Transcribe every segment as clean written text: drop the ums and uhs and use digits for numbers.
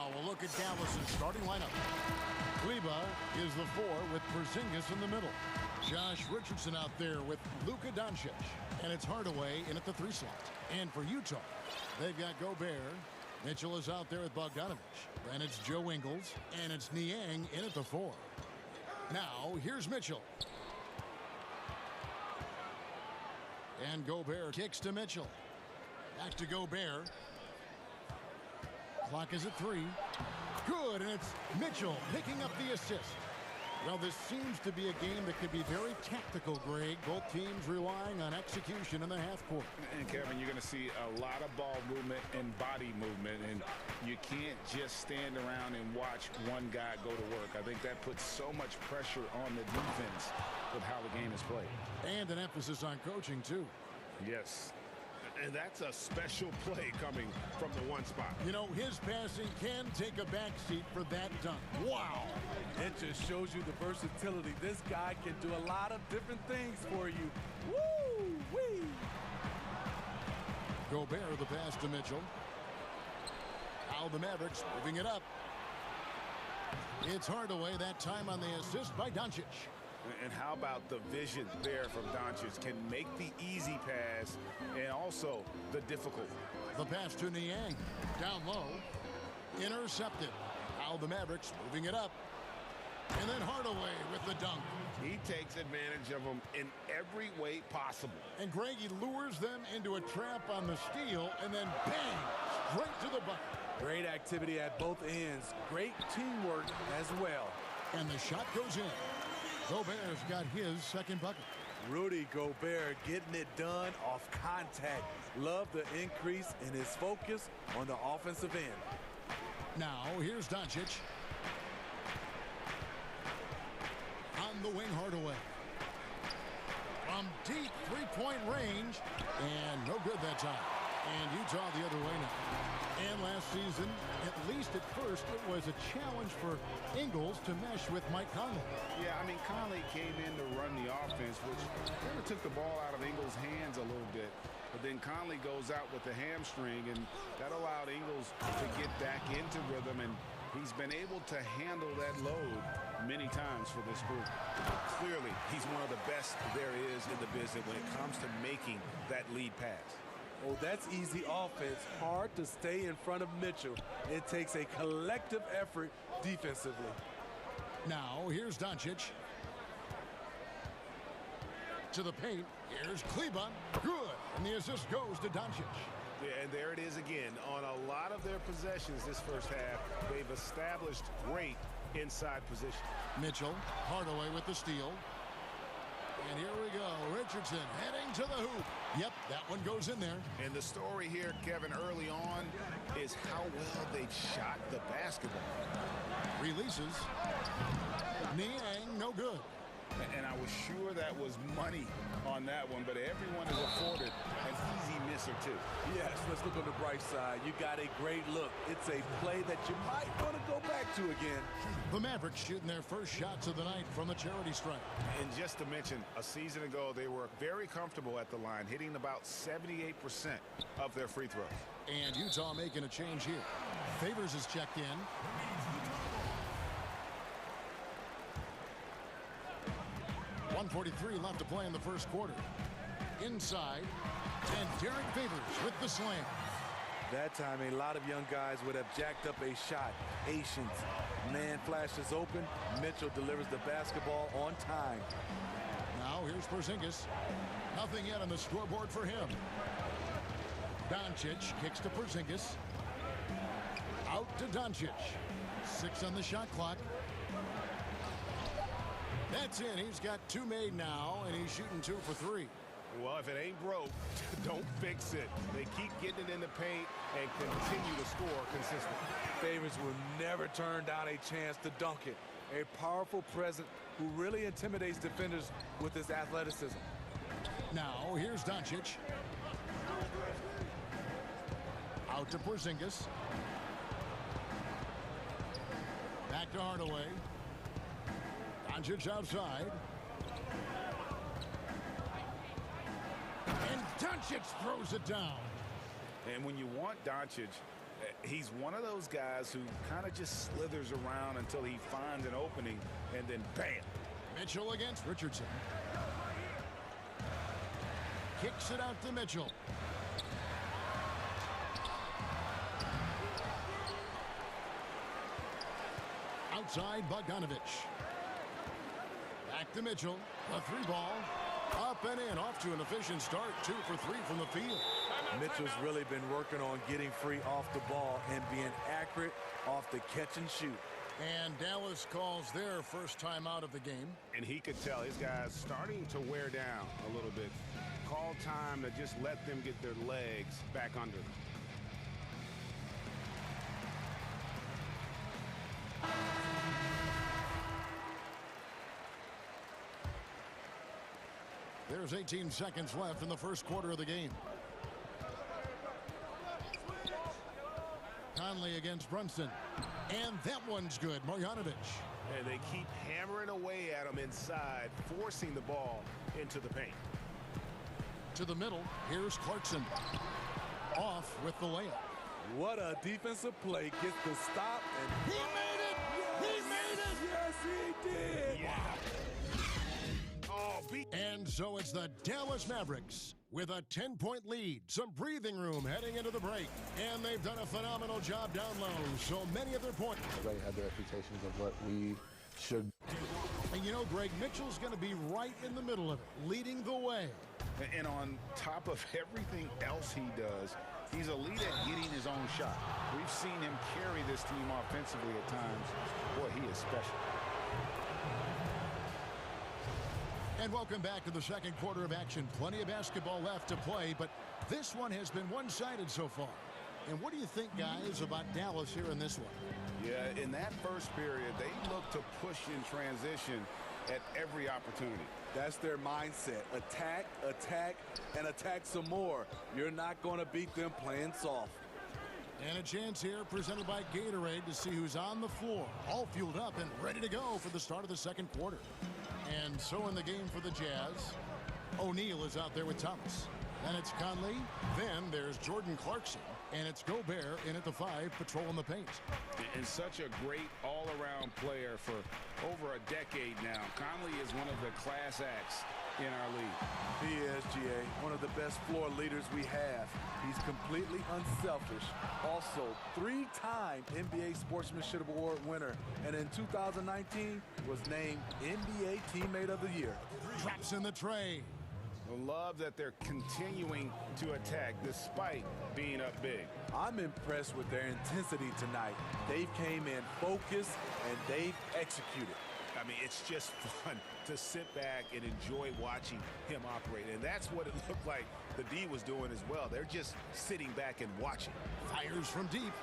Now we'll look at Dallas's starting lineup. Kleba is the 4 with Porzingis in the middle. Josh Richardson out there with Luka Doncic. And it's Hardaway in at the 3 slot. And for Utah, they've got Gobert. Mitchell is out there with Bogdanovich. Then it's Joe Ingles. And it's Niang in at the 4. Now, here's Mitchell. And Gobert kicks to Mitchell. Back to Gobert. Clock is at 3. Good, and it's Mitchell picking up the assist. Well, this seems to be a game that could be very tactical, Greg. Both teams relying on execution in the half court. And, Kevin, you're going to see a lot of ball movement and body movement, and you can't just stand around and watch one guy go to work. I think that puts so much pressure on the defense with how the game is played. And an emphasis on coaching, too. Yes. And that's a special play coming from the 1 spot. You know, his passing can take a backseat for that dunk. Wow. It just shows you the versatility. This guy can do a lot of different things for you. Woo-wee. Gobert the pass to Mitchell. Now the Mavericks moving it up. It's Hardaway that time on the assist by Doncic. And how about the vision there from Doncic? Can make the easy pass and also the difficult. The pass to Niang. Down low. Intercepted. Now the Mavericks moving it up. And then Hardaway with the dunk. He takes advantage of them in every way possible. And Greg, he lures them into a trap on the steal and then bang, straight to the bucket. Great activity at both ends. Great teamwork as well. And the shot goes in. Gobert's got his second bucket. Rudy Gobert getting it done off contact. Love the increase in his focus on the offensive end. Now, here's Doncic. On the wing, Hardaway. From deep three-point range. And no good that time. And Utah the other way now. And last season, at least at first, it was a challenge for Ingles to mesh with Mike Conley. Yeah, I mean, Conley came in to run the offense, which kind of took the ball out of Ingles' hands a little bit. But then Conley goes out with the hamstring, and that allowed Ingles to get back into rhythm, and he's been able to handle that load many times for this group. Clearly, he's one of the best there is in the business when it comes to making that lead pass. Oh, that's easy offense. Hard to stay in front of Mitchell. It takes a collective effort defensively. Now, here's Doncic. To the paint. Here's Kleba. Good. And the assist goes to Doncic. Yeah, and there it is again. On a lot of their possessions this first half, they've established great inside position. Mitchell, Hardaway with the steal. And here we go. Richardson heading to the hoop. Yep, that one goes in there. And the story here, Kevin, early on is how well they've shot the basketball. Releases. Niang, no good. And I was sure that was money on that one, but everyone is afforded an easy miss or two. Yes, let's look on the bright side. You got a great look. It's a play that you might want to go back to again. The Mavericks shooting their first shots of the night from the charity stripe. And just to mention, a season ago, they were very comfortable at the line, hitting about 78% of their free throws. And Utah making a change here. Favors is checked in. .143 left to play in the first quarter. Inside, and Derek Favors with the slam. That time, a lot of young guys would have jacked up a shot. Patience. Man flashes open. Mitchell delivers the basketball on time. Now here's Porzingis. Nothing yet on the scoreboard for him. Doncic kicks to Porzingis. Out to Doncic. 6 on the shot clock. That's in. He's got 2 made now, and he's shooting 2 for 3. Well, if it ain't broke, don't fix it. They keep getting it in the paint and continue to score consistently. Favors will never turn down a chance to dunk it. A powerful presence who really intimidates defenders with his athleticism. Now, here's Doncic. Out to Porzingis. Back to Hardaway. Doncic outside. And Doncic throws it down. And when you want Doncic He's one of those guys who kind of just slithers around until he finds an opening, and then bam. Mitchell against Richardson. Kicks it out to Mitchell. Outside Bogdanovich. Back to Mitchell. A three ball. Up and in. Off to an efficient start. 2 for 3 from the field. Mitchell's really been working on getting free off the ball and being accurate off the catch and shoot. And Dallas calls their first time out of the game. And he could tell his guys starting to wear down a little bit. Call time to just let them get their legs back under them. There's 18 seconds left in the first quarter of the game. Conley against Brunson. And that one's good. Marjanovic. And they keep hammering away at him inside, forcing the ball into the paint. To the middle. Here's Clarkson. Off with the layup. What a defensive play. Gets the stop. And He made it! Yes, He made it! Yes, he did! Yeah. Oh, And so it's the Dallas Mavericks with a 10-point lead, some breathing room heading into the break, and they've done a phenomenal job down low. So many of their points. Everybody had their expectations of what we should. And you know, Greg, Mitchell's going to be right in the middle of it, leading the way. And on top of everything else he does, he's elite at getting his own shot. We've seen him carry this team offensively at times. Boy, he is special. And welcome back to the second quarter of action. Plenty of basketball left to play, but this one has been one-sided so far. And what do you think, guys, about Dallas here in this one? Yeah, in that first period, they looked to push in transition at every opportunity. That's their mindset. Attack, attack, and attack some more. You're not going to beat them playing soft. And a chance here presented by Gatorade to see who's on the floor. All fueled up and ready to go for the start of the second quarter. And so in the game for the Jazz, O'Neal is out there with Thomas. Then it's Conley. Then there's Jordan Clarkson. And it's Gobert in at the 5, patrolling the paint. And such a great all-around player for over a decade now. Conley is one of the class acts in our league. He is, GA, one of the best floor leaders we have. He's completely unselfish. Also, 3-time NBA Sportsmanship Award winner. And in 2019, was named NBA Teammate of the Year. Drops in the tray. I love that they're continuing to attack despite being up big. I'm impressed with their intensity tonight. They came in focused and they've executed. I mean, it's just fun to sit back and enjoy watching him operate. And that's what it looked like the D was doing as well. They're just sitting back and watching. Fires from deep.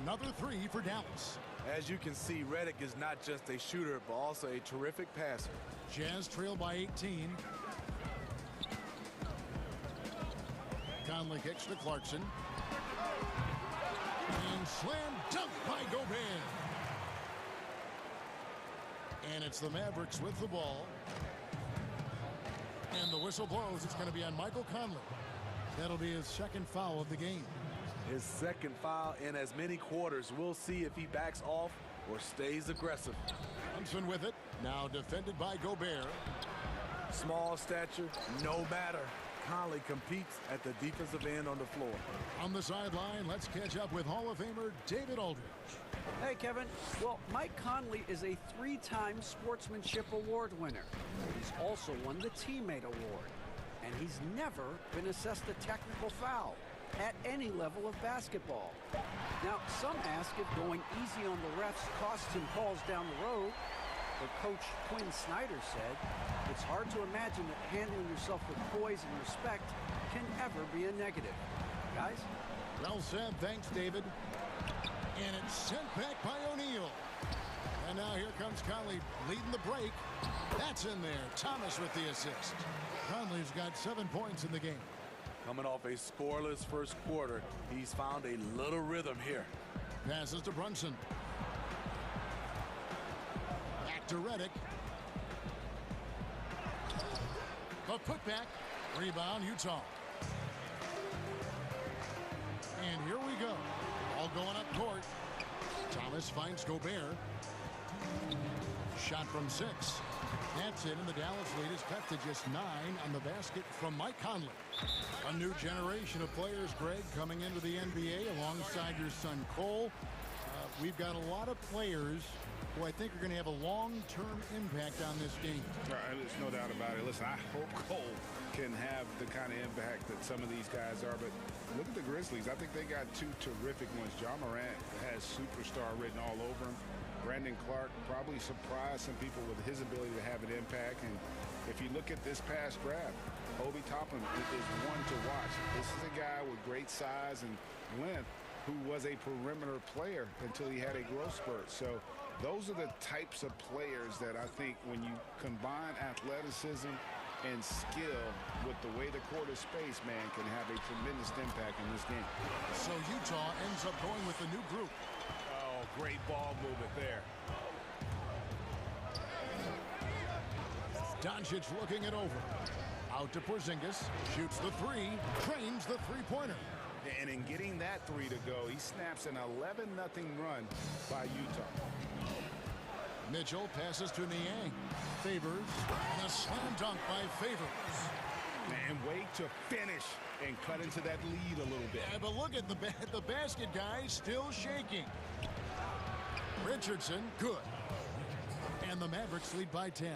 Another 3 for Dallas. As you can see, Redick is not just a shooter, but also a terrific passer. Jazz trail by 18. Conley kicks to Clarkson. And slam dunk by Gobert. And it's the Mavericks with the ball. And the whistle blows. It's going to be on Michael Conley. That'll be his second foul of the game. His second foul in as many quarters. We'll see if he backs off or stays aggressive. Brunson with it. Now defended by Gobert. Small stature, no matter. Conley competes at the defensive end on the floor. On the sideline, let's catch up with Hall of Famer David Aldridge. Hey, Kevin. Well, Mike Conley is a 3-time Sportsmanship Award winner. He's also won the Teammate Award. And he's never been assessed a technical foul at any level of basketball. Now, some ask if going easy on the refs costs him calls down the road. But Coach Quinn Snyder said, it's hard to imagine that handling yourself with poise and respect can ever be a negative. Guys? Well said. Thanks, David. And it's sent back by O'Neal. And now here comes Conley leading the break. That's in there. Thomas with the assist. Conley's got 7 points in the game. Coming off a scoreless first quarter, he's found a little rhythm here. Passes to Brunson. Back to Redick. A putback. Rebound, Utah. And here we go. Ball going up court. Thomas finds Gobert. Shot from 6. That's it, and the Dallas lead is cut to just 9 on the basket from Mike Conley. A new generation of players, Greg, coming into the NBA alongside your son Cole. We've got a lot of players who I think are going to have a long-term impact on this game. There's no doubt about it. Listen, I hope Cole can have the kind of impact that some of these guys are, but look at the Grizzlies. I think they got 2 terrific ones. Ja Morant has superstar written all over him. Brandon Clark probably surprised some people with his ability to have an impact. And if you look at this past draft, Obi Toppin is one to watch. This is a guy with great size and length who was a perimeter player until he had a growth spurt. So those are the types of players that I think when you combine athleticism and skill with the way the court is spaced, man, can have a tremendous impact in this game. So Utah ends up going with the new group. Oh, great ball movement there. Doncic looking it over. Out to Porzingis. Shoots the 3. Trains the three-pointer. And in getting that 3 to go, he snaps an 11-0 run by Utah. Mitchell passes to Niang. Favors. And a slam dunk by Favors. And wait to finish and cut into that lead a little bit. Yeah, but look at the basket guy still shaking. Richardson, good. And the Mavericks lead by 10.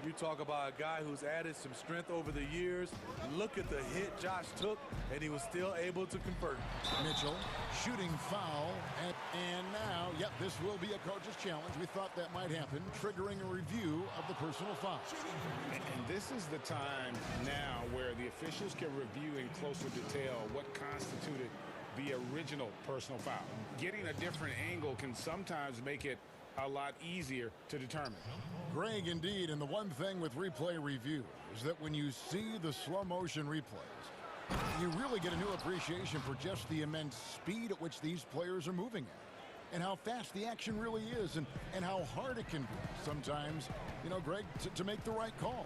You talk about a guy who's added some strength over the years. Look at the hit Josh took, and he was still able to convert. Mitchell shooting foul. And now, yep, this will be a coach's challenge. We thought that might happen, triggering a review of the personal foul. And this is the time now where the officials can review in closer detail what constituted the original personal foul. Getting a different angle can sometimes make it a lot easier to determine. Greg, indeed, and the one thing with replay review is that when you see the slow motion replays, you really get a new appreciation for just the immense speed at which these players are moving at, and how fast the action really is, and how hard it can be sometimes, you know, Greg, to make the right call.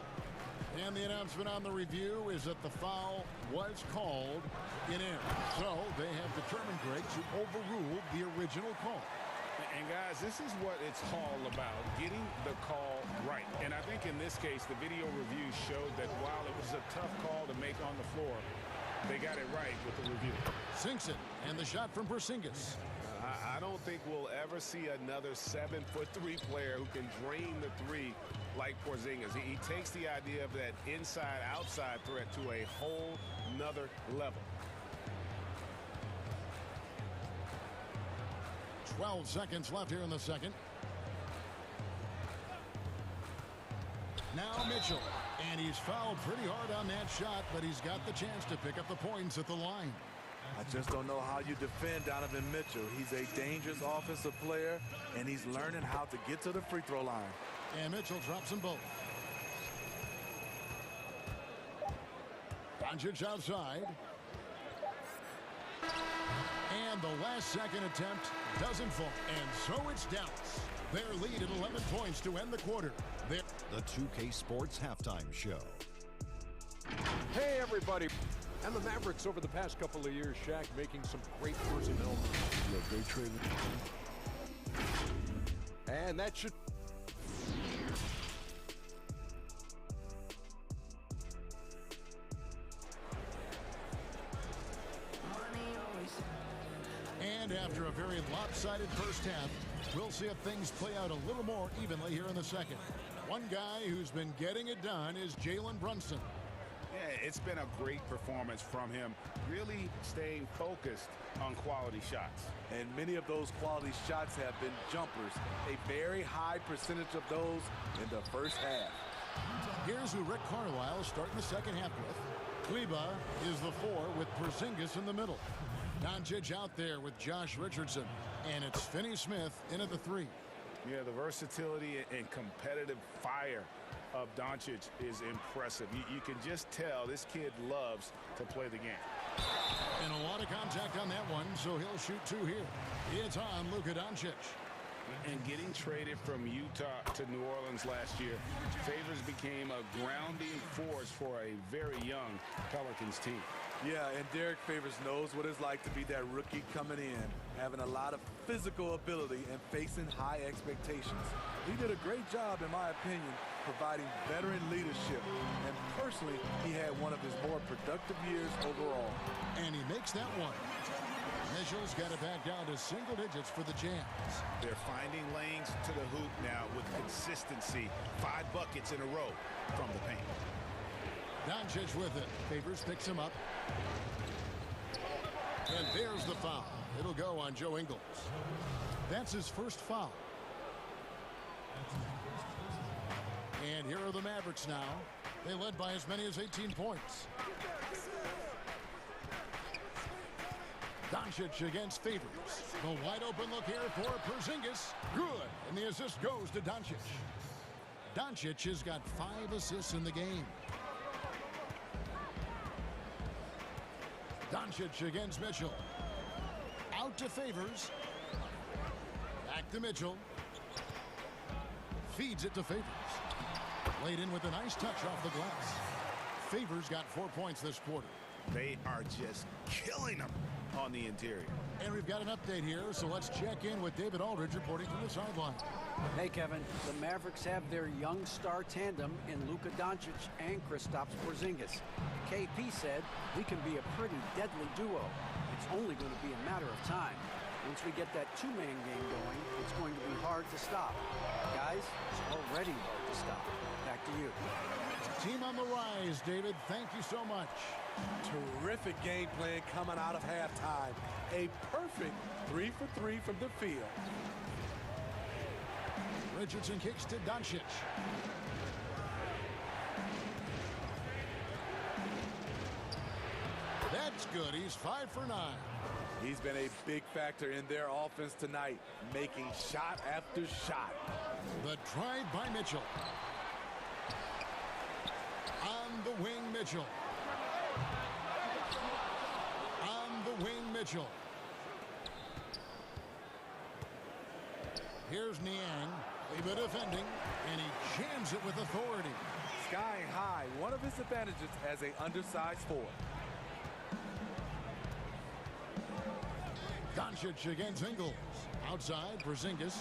And the announcement on the review is that the foul was called in error. So they have determined, Greg, to overrule the original call. And guys, this is what it's all about, getting the call right. And I think in this case, the video review showed that while it was a tough call to make on the floor, they got it right with the review. Sinks it, and the shot from Porzingis. I don't think we'll ever see another 7'3" player who can drain the 3 like Porzingis. He takes the idea of that inside-outside threat to a whole nother level. 12 seconds left here in the second. Now Mitchell, and he's fouled pretty hard on that shot, but he's got the chance to pick up the points at the line. I just don't know how you defend Donovan Mitchell. He's a dangerous offensive player, and he's learning how to get to the free throw line. And Mitchell drops them both. Doncic outside. And the last second attempt doesn't fall. And so it's Dallas. Their lead at 11 points to end the quarter. The 2K Sports Halftime Show. Hey, everybody. And the Mavericks over the past couple of years, Shaq, making some great personnel moves. Yeah, great trading. And that should... And after a very lopsided first half, we'll see if things play out a little more evenly here in the second. One guy who's been getting it done is Jalen Brunson. Yeah, it's been a great performance from him, really staying focused on quality shots. And many of those quality shots have been jumpers. A very high percentage of those in the first half. Here's who Rick Carlisle is starting the second half with. Kleba is the 4 with Porzingis in the middle. Doncic out there with Josh Richardson. And it's Finney-Smith in at the 3. Yeah, the versatility and competitive fire of Doncic is impressive. You can just tell this kid loves to play the game. And a lot of contact on that one, so he'll shoot 2 here. It's on Luka Doncic. And getting traded from Utah to New Orleans last year, Favors became a grounding force for a very young Pelicans team. Yeah, and Derek Favors knows what it's like to be that rookie coming in, having a lot of physical ability and facing high expectations. He did a great job, in my opinion, providing veteran leadership. And personally, he had one of his more productive years overall. And he makes that one. Mitchell's got it back down to single digits for the Jams. They're finding lanes to the hoop now with consistency. 5 buckets in a row from the paint. Doncic with it. Favors picks him up. And there's the foul. It'll go on Joe Ingles. That's his first foul. And here are the Mavericks now. They led by as many as 18 points. Doncic against Favors. The wide open look here for Porzingis. Good. And the assist goes to Doncic. Doncic has got 5 assists in the game. Doncic against Mitchell. Out to Favors. Back to Mitchell. Feeds it to Favors. Laid in with a nice touch off the glass. Favors got 4 points this quarter. They are just killing them on the interior. And we've got an update here, so let's check in with David Aldridge reporting from the sideline. Hey, Kevin. The Mavericks have their young star tandem in Luka Doncic and Kristaps Porzingis. KP said, "We can be a pretty deadly duo. It's only going to be a matter of time. Once we get that two-man game going, it's going to be hard to stop. Guys, it's already hard to stop. Back to you." Team on the rise, David. Thank you so much. Terrific game plan coming out of halftime. A perfect 3 for 3 from the field. Richardson kicks to Doncic. That's good. He's 5 for 9. He's been a big factor in their offense tonight, making shot after shot. The try by Mitchell. On the wing, Mitchell. On the wing, Mitchell. Here's Niang. Leave it defending, and he jams it with authority. Sky high, one of his advantages as an undersized forward. Doncic against Ingles. Outside, Porzingis.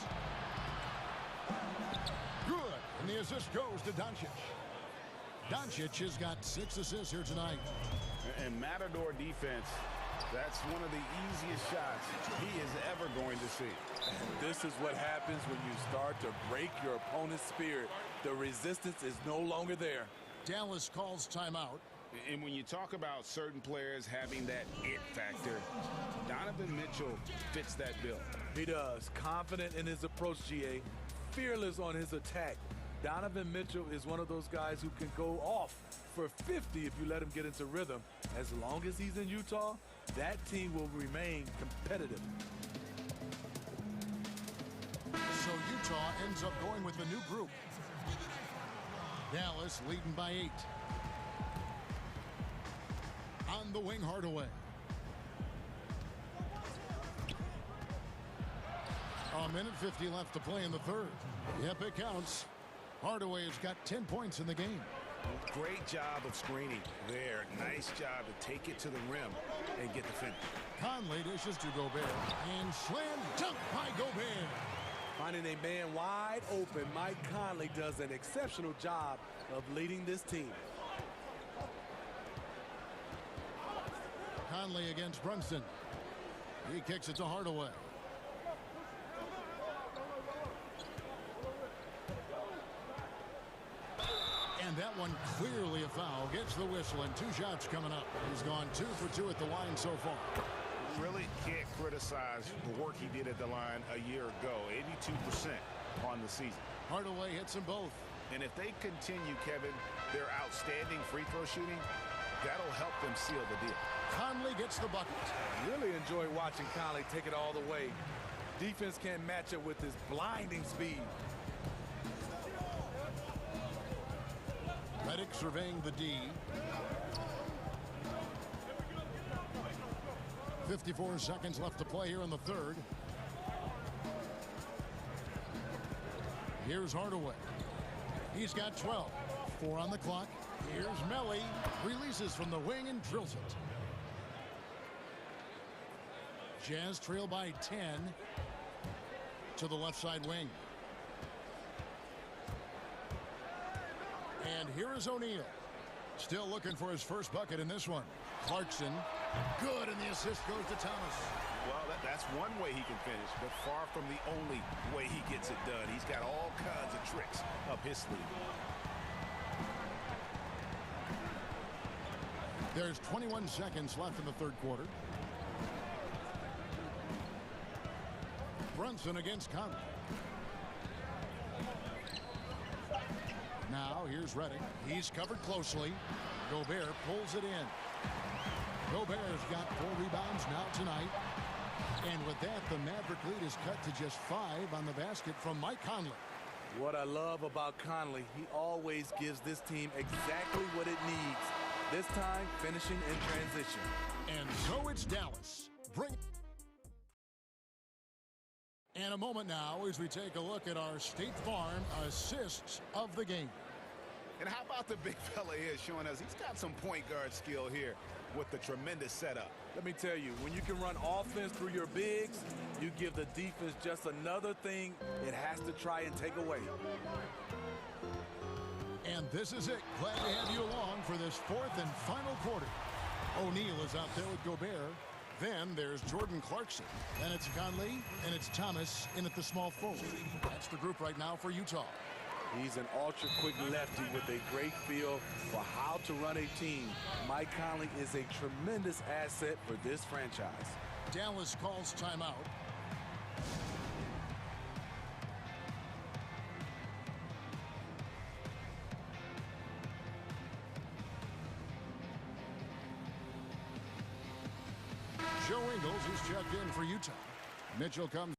Good, and the assist goes to Doncic. Doncic has got 6 assists here tonight. And Matador defense, that's one of the easiest shots he is ever going to see. This is what happens when you start to break your opponent's spirit. The resistance is no longer there. Dallas calls timeout. And when you talk about certain players having that it factor, Donovan Mitchell fits that bill. He does. Confident in his approach, GA. Fearless on his attack. Donovan Mitchell is one of those guys who can go off for 50 if you let him get into rhythm. As long as he's in Utah, that team will remain competitive. So Utah ends up going with the new group. Dallas leading by 8. On the wing, Hardaway. A minute 50 left to play in the third. Yep, it counts. Hardaway has got 10 points in the game. Great job of screening there. Nice job to take it to the rim and get the finish. Conley dishes to Gobert. And slam dunk by Gobert. Finding a man wide open, Mike Conley does an exceptional job of leading this team. Conley against Brunson. He kicks it to Hardaway. And that one clearly a foul. Gets the whistle and 2 shots coming up. He's gone 2 for 2 at the line so far. Really can't criticize the work he did at the line a year ago. 82% on the season. Hardaway hits them both. And if they continue, Kevin, their outstanding free throw shooting, that'll help them seal the deal. Conley gets the bucket. Really enjoy watching Conley take it all the way. Defense can't match it with his blinding speed. Redick surveying the D. 54 seconds left to play here in the third. Here's Hardaway. He's got 12. 4 on the clock. Here's Melly. Releases from the wing and drills it. Jazz trail by 10 to the left side wing. And here is O'Neal. Still looking for his first bucket in this one. Clarkson. Good, and the assist goes to Thomas. Well, that's one way he can finish, but far from the only way he gets it done. He's got all kinds of tricks up his sleeve. There's 21 seconds left in the third quarter. Brunson against Conley. Now here's Reddick. He's covered closely. Gobert pulls it in. Gobert's got 4 rebounds now tonight. And with that, the Maverick lead is cut to just 5 on the basket from Mike Conley. What I love about Conley, he always gives this team exactly what it needs. This time, finishing in transition. And so it's Dallas. And a moment now as we take a look at our State Farm assists of the game. And how about the big fella here showing us he's got some point guard skill here with the tremendous setup. Let me tell you, when you can run offense through your bigs, you give the defense just another thing it has to try and take away. And this is it. Glad to have you along for this fourth and final quarter. O'Neal is out there with Gobert. Then there's Jordan Clarkson. Then it's Conley, and it's Thomas in at the small forward. That's the group right now for Utah. He's an ultra-quick lefty with a great feel for how to run a team. Mike Conley is a tremendous asset for this franchise. Dallas calls timeout. Joe Ingles is checked in for Utah. Mitchell comes.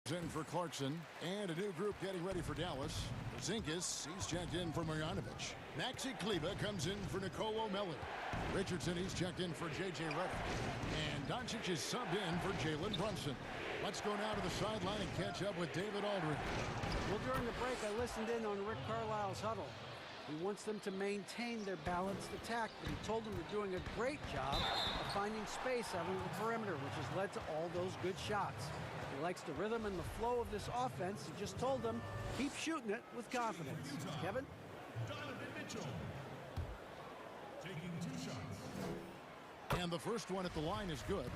In for Clarkson, and a new group getting ready for Dallas. Zinkas, he's checked in for Marjanovic. Maxi Kleba comes in for Nicolo Melli. Richardson, he's checked in for J.J. Redick. And Doncic is subbed in for Jalen Brunson. Let's go now to the sideline and catch up with David Aldridge. Well, during the break, I listened in on Rick Carlisle's huddle. He wants them to maintain their balanced attack, but he told them they're doing a great job of finding space out on the perimeter, which has led to all those good shots. He likes the rhythm and the flow of this offense. He just told them, keep shooting it with confidence. Kevin? Donovan Mitchell taking 2 shots. And the first one at the line is good.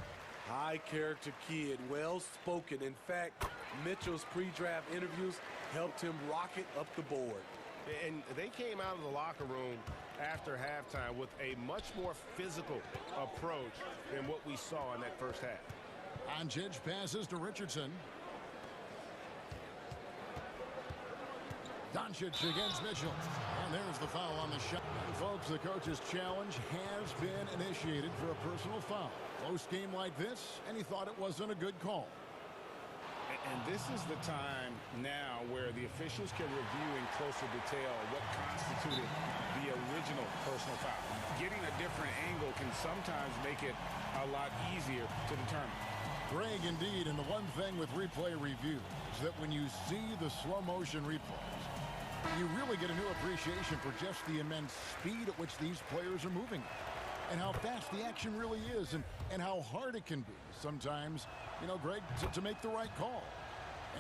High character kid, well spoken. In fact, Mitchell's pre-draft interviews helped him rocket up the board. And they came out of the locker room after halftime with a much more physical approach than what we saw in that first half. Doncic passes to Richardson. Doncic against Mitchell. And there's the foul on the shot. And folks, the coach's challenge has been initiated for a personal foul. Close game like this, and he thought it wasn't a good call. And this is the time now where the officials can review in closer detail what constituted the original personal foul. Getting a different angle can sometimes make it a lot easier to determine. Greg, indeed, and the one thing with replay review is that when you see the slow motion replays, you really get a new appreciation for just the immense speed at which these players are moving and how fast the action really is and how hard it can be sometimes, you know, Greg, to make the right call.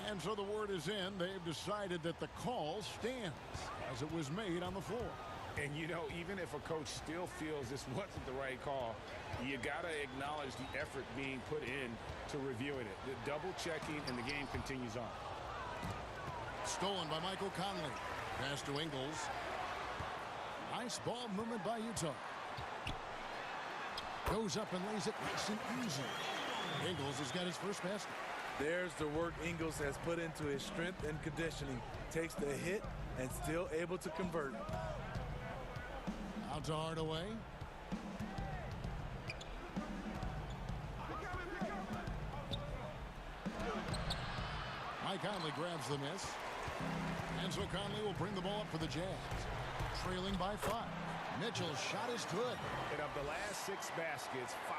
And so the word is in. They've decided that the call stands as it was made on the floor. And, you know, even if a coach still feels this wasn't the right call, you got to acknowledge the effort being put in to reviewing it. The double checking, and the game continues on. Stolen by Michael Conley. Pass to Ingles. Nice ball movement by Utah. Goes up and lays it nice and easy. Ingles has got his first basket. There's the work Ingles has put into his strength and conditioning. Takes the hit and still able to convert. Out to Hardaway. Conley grabs the miss. And so Conley will bring the ball up for the Jazz. Trailing by 5. Mitchell's shot is good. And of the last 6 baskets, 5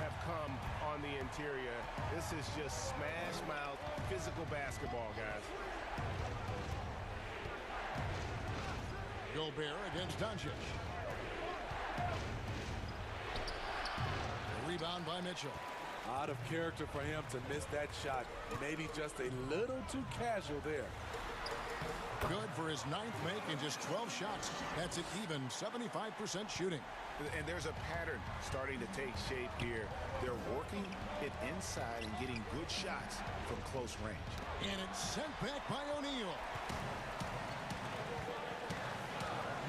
have come on the interior. This is just smash mouth physical basketball, guys. Gobert against Doncic. Rebound by Mitchell. Out of character for him to miss that shot. Maybe just a little too casual there. Good for his 9th make in just 12 shots. That's an even 75% shooting. And there's a pattern starting to take shape here. They're working it inside and getting good shots from close range. And it's sent back by O'Neal.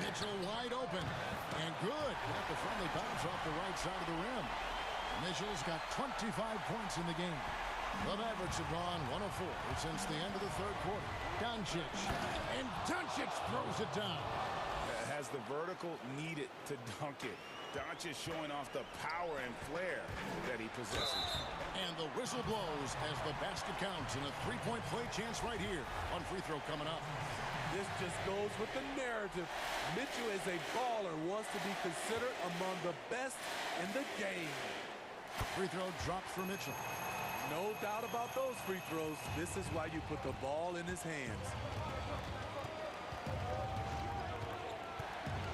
Mitchell wide open. And good. Got the friendly bounce off the right side of the rim. Mitchell's got 25 points in the game. The Mavericks have gone 1 of 4 since the end of the 3rd quarter. Doncic. And Doncic throws it down. Has the vertical needed to dunk it. Doncic showing off the power and flair that he possesses. And the whistle blows as the basket counts and a 3-point play chance right here. One free throw coming up. This just goes with the narrative. Mitchell is a baller, wants to be considered among the best in the game. Free throw drops for Mitchell. No doubt about those free throws. This is why you put the ball in his hands.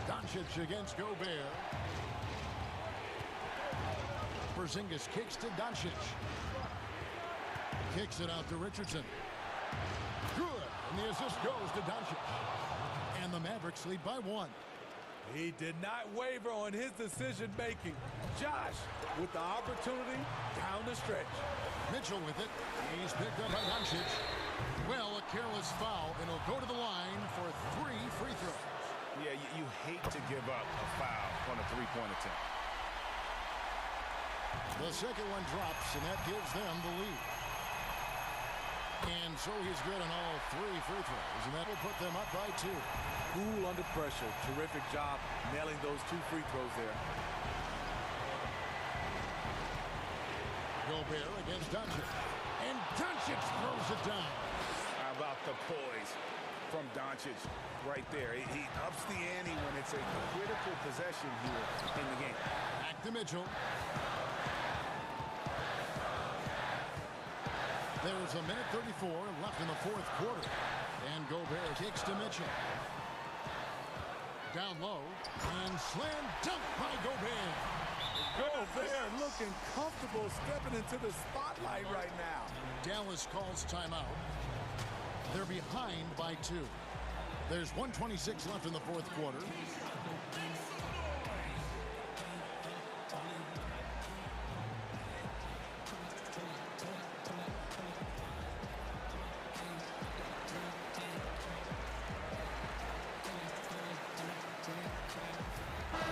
Doncic against Gobert. Porzingis kicks to Doncic. Kicks it out to Richardson. Good. And the assist goes to Doncic. And the Mavericks lead by 1. He did not waver on his decision-making. Josh with the opportunity down the stretch. Mitchell with it. He's picked up by Doncic. Well, a careless foul, and he'll go to the line for 3 free throws. Yeah, you hate to give up a foul on a 3-point attempt. The second one drops, and that gives them the lead. And so he's good on all 3 free throws, and that will put them up by 2. Cool under pressure. Terrific job nailing those 2 free throws there. Gobert against Doncic. And Doncic throws it down. How about the poise from Doncic right there? He ups the ante when it's a critical possession here in the game. Back to Mitchell. There's a minute 34 left in the 4th quarter. And Gobert kicks to Mitchell. Down low. And slam dunk by Gobert. Gobert looking comfortable stepping into the spotlight right now. Dallas calls timeout. They're behind by 2. There's 1:26 left in the 4th quarter.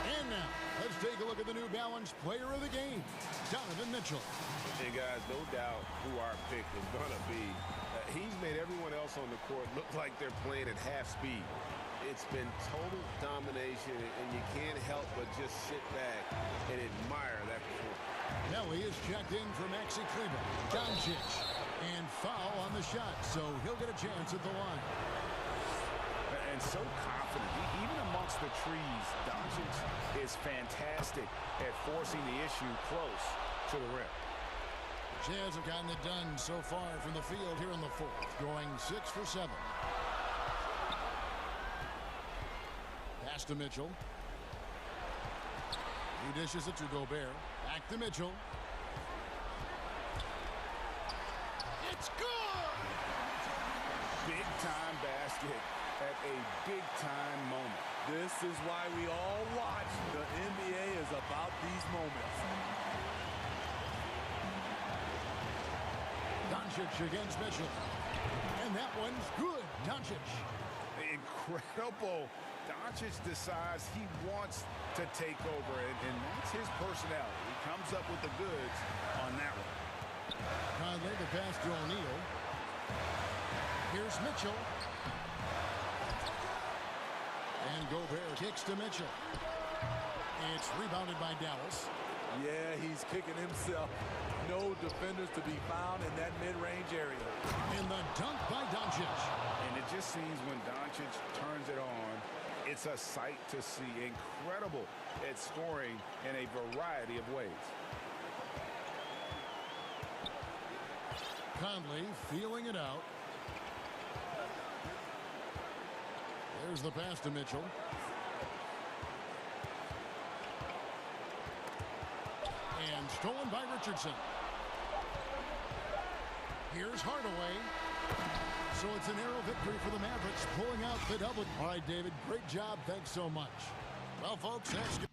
And now, let's take a look at the New Balance player of the game, Donovan Mitchell. Hey, guys, no doubt who our pick is going to be. He's made everyone else on the court look like they're playing at half speed. It's been total domination, and you can't help but just sit back and admire that performance. Nelly is checked in for Maxi Kleber. Doncic. And foul on the shot, so he'll get a chance at the line. And so confident. Even amongst the trees, Doncic is fantastic at forcing the issue close to the rim. Jazz have gotten it done so far from the field here in the 4th, going 6 for 7. Pass to Mitchell. He dishes it to Gobert. Back to Mitchell. It's good! Big-time basket at a big-time moment. This is why we all watch. The NBA is about these moments. Doncic against Mitchell. And that one's good. Doncic. Incredible. Doncic decides he wants to take over, and that's his personality. He comes up with the goods on that one. Conley, the pass to O'Neal. Here's Mitchell. And Gobert kicks to Mitchell. It's rebounded by Dallas. Yeah, he's kicking himself. no defenders to be found in that mid-range area. And the dunk by Doncic. And it just seems when Doncic turns it on, it's a sight to see. Incredible at scoring in a variety of ways. Conley feeling it out. There's the pass to Mitchell. And stolen by Richardson. Here's Hardaway. So it's a narrow victory for the Mavericks, pulling out the double. All right, David, great job. Thanks so much. Well, folks, that's good.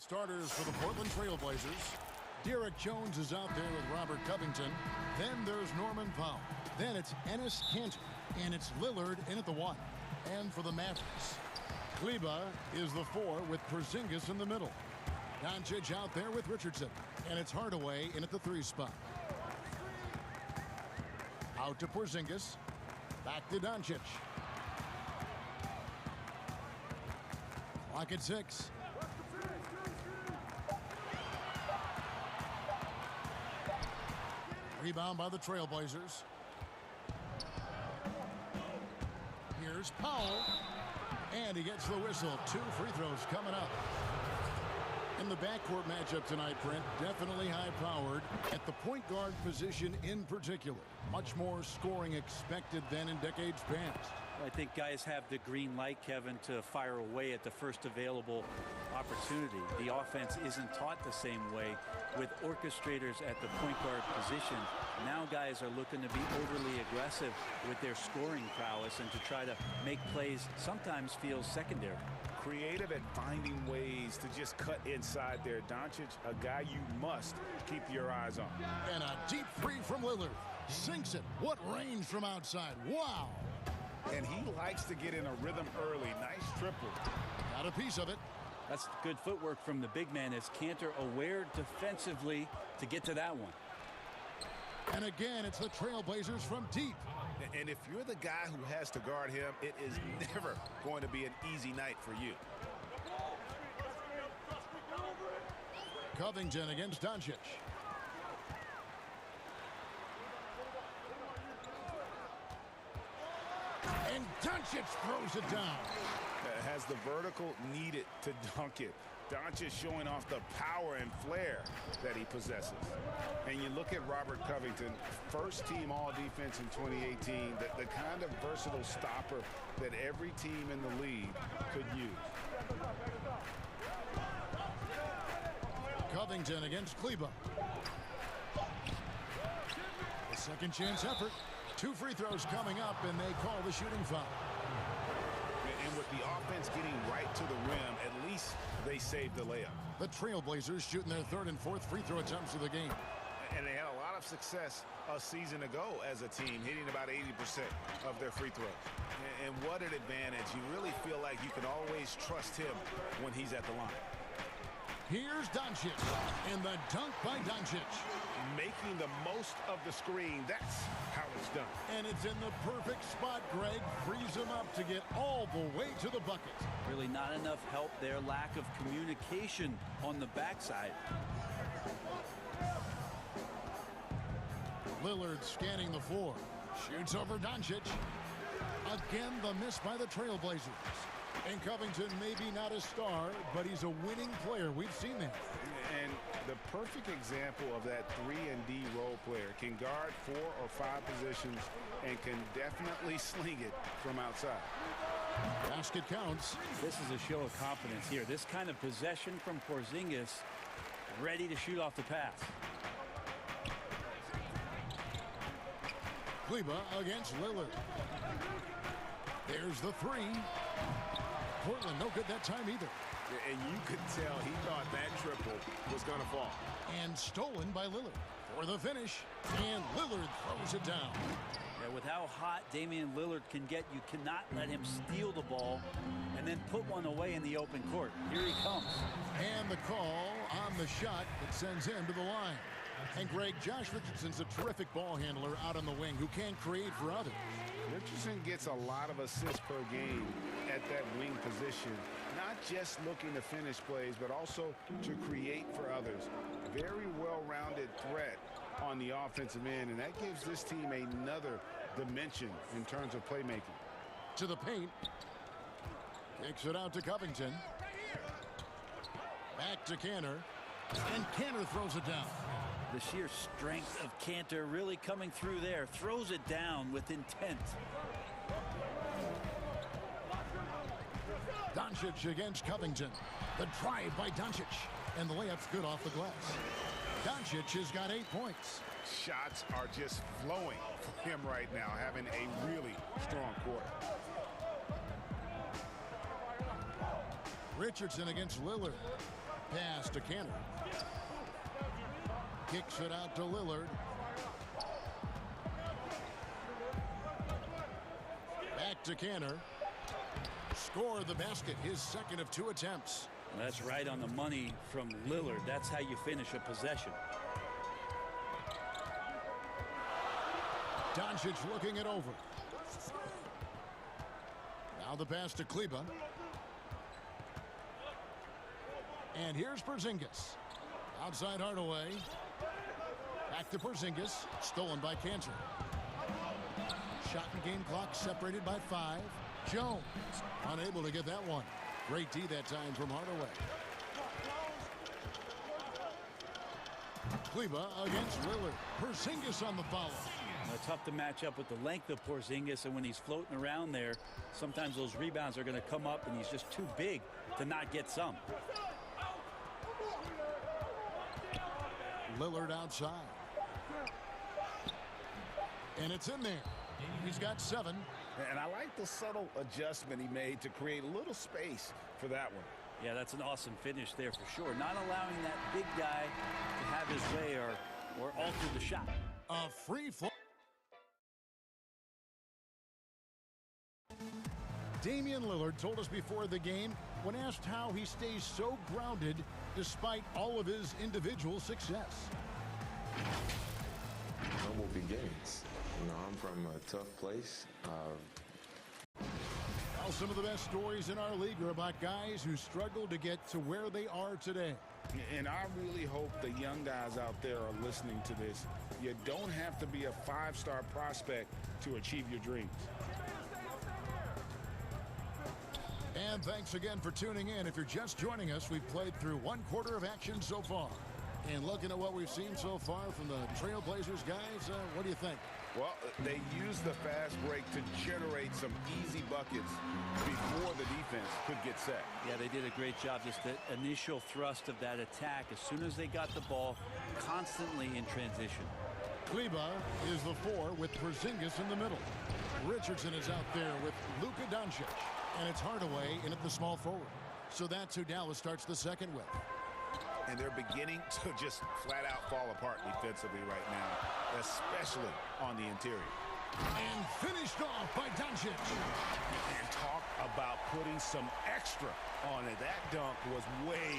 Starters for the Portland Trailblazers. Derek Jones is out there with Robert Covington. Then there's Norman Powell. Then it's Enes Kanter. And it's Lillard in at the 1. And for the Mavericks, Kleba is the 4 with Porzingis in the middle. Doncic out there with Richardson. And it's Hardaway in at the 3 spot. Out to Porzingis. Back to Doncic. Clock at 6. Rebound by the Trailblazers. Here's Powell. And he gets the whistle. 2 free throws coming up. In the backcourt matchup tonight, Brent, definitely high-powered at the point guard position in particular. Much more scoring expected than in decades past. I think guys have the green light, Kevin, to fire away at the first available opportunity. The offense isn't taught the same way with orchestrators at the point guard position. Now guys are looking to be overly aggressive with their scoring prowess and to try to make plays sometimes feels secondary. Creative at finding ways to just cut inside there. Doncic, a guy you must keep your eyes on. And a deep three from Lillard. Sinks it. What range from outside. Wow. And he likes to get in a rhythm early. Nice triple. Got a piece of it. That's good footwork from the big man as Kanter aware defensively to get to that one. And again, it's the Trailblazers from deep. And if you're the guy who has to guard him, it is never going to be an easy night for you. Covington against Doncic. And Doncic throws it down. Has the vertical needed to dunk it. Doncic showing off the power and flair that he possesses. And you look at Robert Covington, first team all defense in 2018, the kind of versatile stopper that every team in the league could use. Covington against Kleber. A second chance effort. 2 free throws coming up, and they call the shooting foul. And with the offense getting right to the rim, at least they saved the layup. The Trailblazers shooting their 3rd and 4th free throw attempts of the game. And they had a lot of success a season ago as a team, hitting about 80% of their free throws. And what an advantage. You really feel like you can always trust him when he's at the line. Here's Doncic, and the dunk by Doncic. Making the most of the screen, that's how it's done. And it's in the perfect spot, Greg. Frees him up to get all the way to the bucket. Really not enough help there. Lack of communication on the backside. Lillard scanning the floor. Shoots over Doncic. Again, the miss by the Trailblazers. And Covington maybe not a star, but he's a winning player. We've seen that. And the perfect example of that 3-and-D role player. Can guard 4 or 5 positions and can definitely sling it from outside. Basket counts. This is a show of confidence here. This kind of possession from Porzingis, ready to shoot off the pass. Kleber against Lillard. There's the 3. Portland, no good that time either. And you could tell he thought that triple was going to fall. And stolen by Lillard for the finish. And Lillard throws it down. Yeah, with how hot Damian Lillard can get, you cannot let him steal the ball and then put one away in the open court. Here he comes. And the call on the shot that sends him to the line. And Greg, Josh Richardson's a terrific ball handler out on the wing who can create for others. Richardson gets a lot of assists per game at that wing position. Not just looking to finish plays, but also to create for others. Very well-rounded threat on the offensive end, and that gives this team another dimension in terms of playmaking. To the paint. Kicks it out to Covington. Back to Cantor. And Cantor throws it down. The sheer strength of Cantor really coming through there. Throws it down with intent. Doncic against Covington. The drive by Doncic. And the layup's good off the glass. Doncic has got 8 points. Shots are just flowing for him right now, having a really strong quarter. Richardson against Lillard. Pass to Cantor. Kicks it out to Lillard. Back to Cantor. Score the basket, his second of 2 attempts. That's right on the money from Lillard. That's how you finish a possession. Doncic looking it over. Now the pass to Kleber. And here's Porzingis. Outside Hardaway. Back to Porzingis. Stolen by Cantor. Shot and game clock separated by 5. Jones unable to get that one. Great D that time from Hardaway. Kleber against Lillard. Porzingis on the follow. Tough to match up with the length of Porzingis, and when he's floating around there, sometimes those rebounds are going to come up, and he's just too big to not get some. Lillard outside. And it's in there. He's got 7. And I like the subtle adjustment he made to create a little space for that one. Yeah, that's an awesome finish there for sure. Not allowing that big guy to have his way or alter the shot. A free flow. Damian Lillard told us before the game, when asked how he stays so grounded despite all of his individual success. Humble beginnings. I'm from a tough place. Well, some of the best stories in our league are about guys who struggled to get to where they are today. And I really hope the young guys out there are listening to this. You don't have to be a five-star prospect to achieve your dreams. And thanks again for tuning in. If you're just joining us, we've played through one quarter of action so far. And looking at what we've seen so far from the Trailblazers guys, what do you think? Well, they used the fast break to generate some easy buckets before the defense could get set. Yeah, they did a great job. Just the initial thrust of that attack, as soon as they got the ball, constantly in transition. Kleba is the 4 with Porzingis in the middle. Richardson is out there with Luka Doncic. And it's Hardaway in at the small forward. So that's who Dallas starts the second with. And they're beginning to just flat out fall apart defensively right now, especially on the interior. And finished off by Doncic. And talk about putting some extra on it. That dunk was way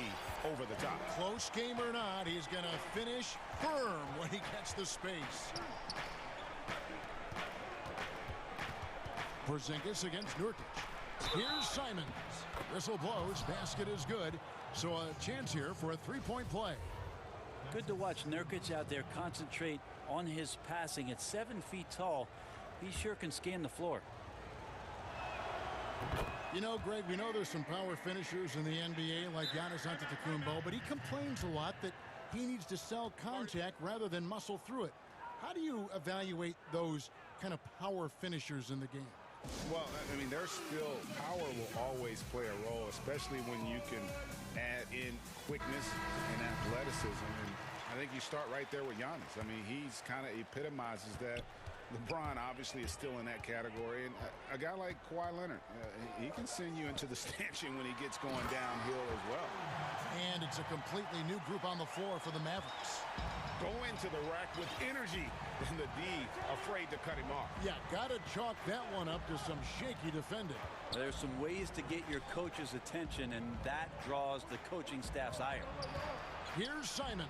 over the top. Close game or not, he's going to finish firm when he gets the space. Porzingis against Nurkic. Here's Simons. Whistle blows. Basket is good. So a chance here for a three-point play. Good to watch Nurkic out there concentrate on his passing. At 7 feet tall, he sure can scan the floor. You know, Greg, we know there's some power finishers in the NBA like Giannis Antetokounmpo, but he complains a lot that he needs to sell contact rather than muscle through it. How do you evaluate those kind of power finishers in the game? Well, I mean, there's still power will always play a role, especially when you can add in quickness and athleticism. And I think you start right there with Giannis. I mean, he's kind of epitomizes that. LeBron obviously is still in that category. And a guy like Kawhi Leonard, he can send you into the stanchion when he gets going downhill as well. And it's a completely new group on the floor for the Mavericks. Go into the rack with energy, and the D afraid to cut him off. Yeah, got to chalk that one up to some shaky defending. There's some ways to get your coach's attention, and that draws the coaching staff's ire. Here's Simons.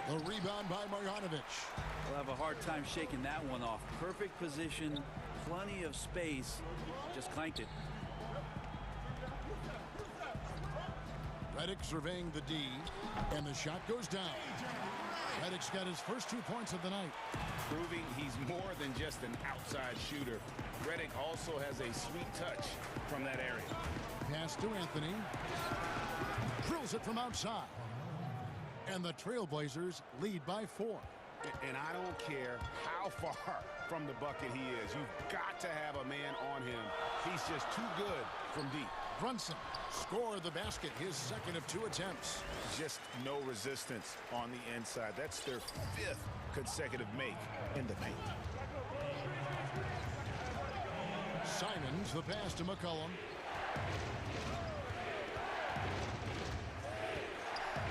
The rebound by Marjanovic. We'll have a hard time shaking that one off. Perfect position, plenty of space, just clanked it. Redick surveying the D, and the shot goes down. Redick's got his first 2 points of the night. Proving he's more than just an outside shooter. Redick also has a sweet touch from that area. Pass to Anthony. Drills it from outside. And the Trailblazers lead by 4. And I don't care how far from the bucket he is. You've got to have a man on him. He's just too good from deep. Brunson scored the basket, his second of 2 attempts. Just no resistance on the inside. That's their 5th consecutive make in the paint. Simons, the pass to McCollum.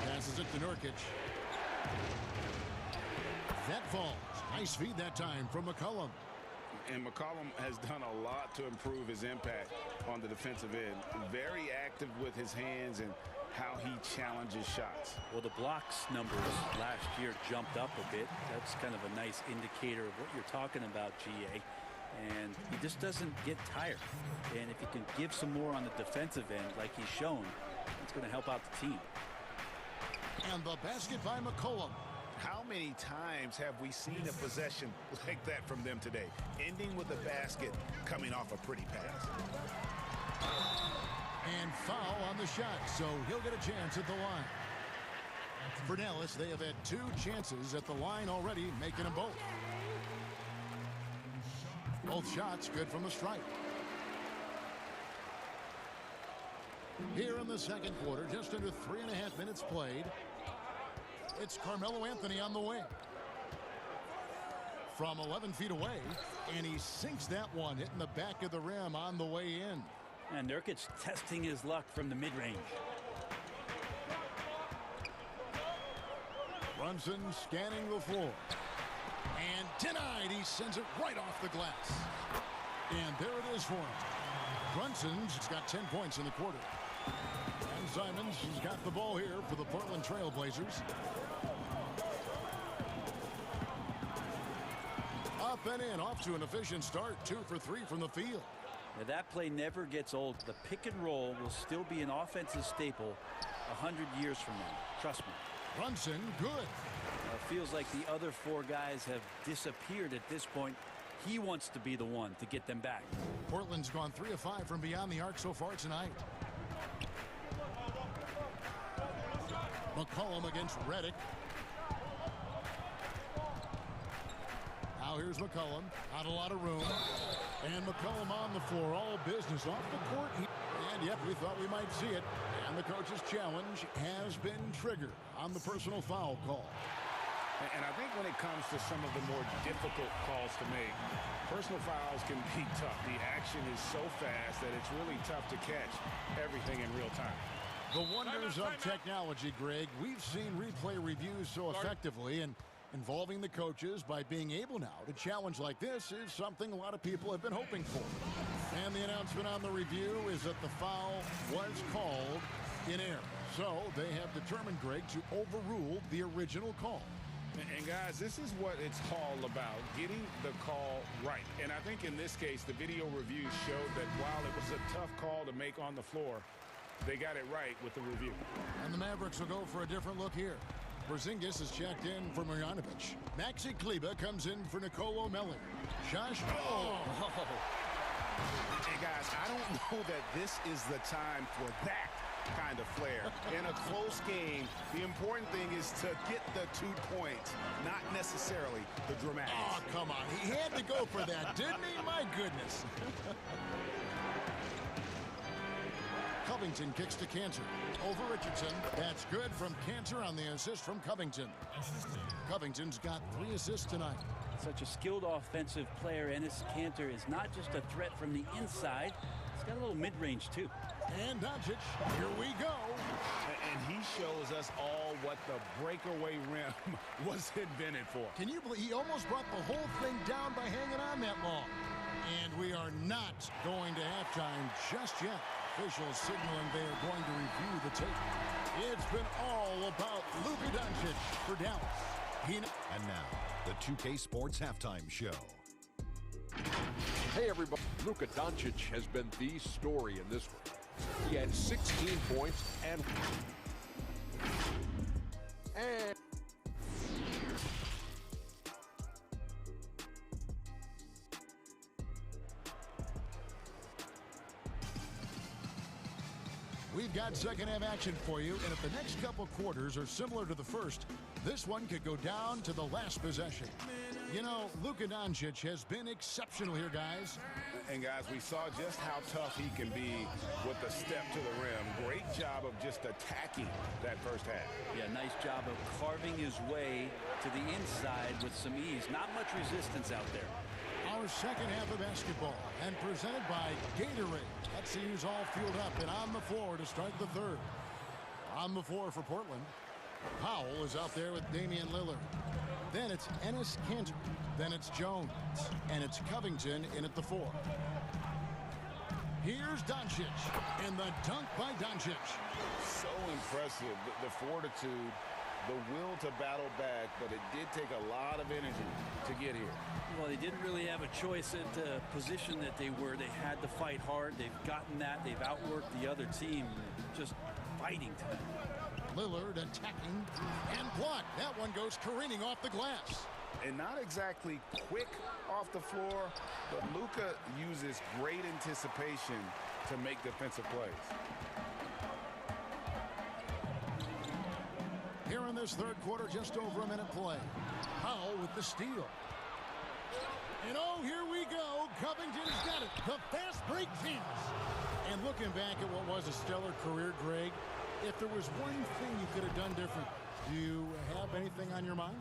Passes it to Nurkic. That falls. Nice feed that time from McCollum. And McCollum has done a lot to improve his impact on the defensive end. Very active with his hands and how he challenges shots. Well, the blocks numbers last year jumped up a bit. That's kind of a nice indicator of what you're talking about, GA. And he just doesn't get tired. And if you can give some more on the defensive end like he's shown, it's going to help out the team. And the basket by McCollum. How many times have we seen a possession like that from them today? Ending with a basket, coming off a pretty pass. And foul on the shot, so he'll get a chance at the line. For Dallas, they have had 2 chances at the line already, making them both. Both shots good from the stripe. Here in the second quarter, just under 3.5 minutes played. It's Carmelo Anthony on the wing. From 11 feet away, and he sinks that one, hitting the back of the rim on the way in. And Nurkic testing his luck from the mid-range. Brunson scanning the floor. And denied. He sends it right off the glass. And there it is for him. Brunson's got 10 points in the quarter. And Simons has got the ball here for the Portland Trailblazers. Up and in, off to an efficient start. 2 for 3 from the field. Now, that play never gets old. The pick and roll will still be an offensive staple 100 years from now. Trust me. Brunson, good. Feels like the other 4 guys have disappeared at this point. He wants to be the one to get them back. Portland's gone 3 of 5 from beyond the arc so far tonight. McCollum against Reddick. Now here's McCollum. Not a lot of room. And McCollum on the floor. All business off the court. And yep, we thought we might see it. And the coach's challenge has been triggered on the personal foul call. And I think when it comes to some of the more difficult calls to make, personal fouls can be tough. The action is so fast that it's really tough to catch everything in real time. The wonders of technology, Greg. We've seen replay reviews so effectively, and involving the coaches by being able now to challenge like this is something a lot of people have been hoping for. And the announcement on the review is that the foul was called in error. So they have determined, Greg, to overrule the original call. And guys, this is what it's all about, getting the call right. And I think in this case, the video review showed that while it was a tough call to make on the floor, they got it right with the review. And the Mavericks will go for a different look here. Porzingis is checked in for Marjanovic. Maxi Kleber comes in for Nicolo Melli. Josh. Hey guys, I don't know that this is the time for that kind of flair. In a close game, the important thing is to get the 2 points, not necessarily the dramatics. Oh, come on. He had to go for that, didn't he? My goodness. Covington kicks to Cantor. Over Richardson. That's good from Cantor on the assist from Covington. Covington's got 3 assists tonight. Such a skilled offensive player. Enes Kanter is not just a threat from the inside. He's got a little mid-range, too. And Doncic, here we go. And he shows us all what the breakaway rim was invented for. Can you believe he almost brought the whole thing down by hanging on that long? And we are not going to halftime just yet. Officials signaling they are going to review the tape. It's been all about Luka Doncic for Dallas. And now, the 2K Sports Halftime Show. Hey, everybody. Luka Doncic has been the story in this one. He had 16 points and we've got second half action for you, and if the next couple quarters are similar to the first, this one could go down to the last possession. You know, Luka Doncic has been exceptional here, guys. And guys, we saw just how tough he can be with a step to the rim. Great job of just attacking that first half. Yeah, nice job of carving his way to the inside with some ease. Not much resistance out there. Our second half of basketball, and presented by Gatorade. Let's see who's all fueled up and on the floor to start the third. On the floor for Portland, Powell is out there with Damian Lillard. Then it's Enes Kanter. Then it's Jones. And it's Covington in at the 4. Here's Doncic. And the dunk by Doncic. So impressive. The fortitude, the will to battle back, but it did take a lot of energy to get here. Well, they didn't really have a choice at the position that they were. They had to fight hard. They've gotten that. They've outworked the other team. Just fighting tonight. Lillard attacking and blocked. That one goes careening off the glass. And not exactly quick off the floor, but Luka uses great anticipation to make defensive plays. Here in this third quarter, just over a minute play. Powell with the steal. And oh, here we go. Covington's got it. The fast break finish. And looking back at what was a stellar career, Greg, if there was one thing you could have done different, do you have anything on your mind?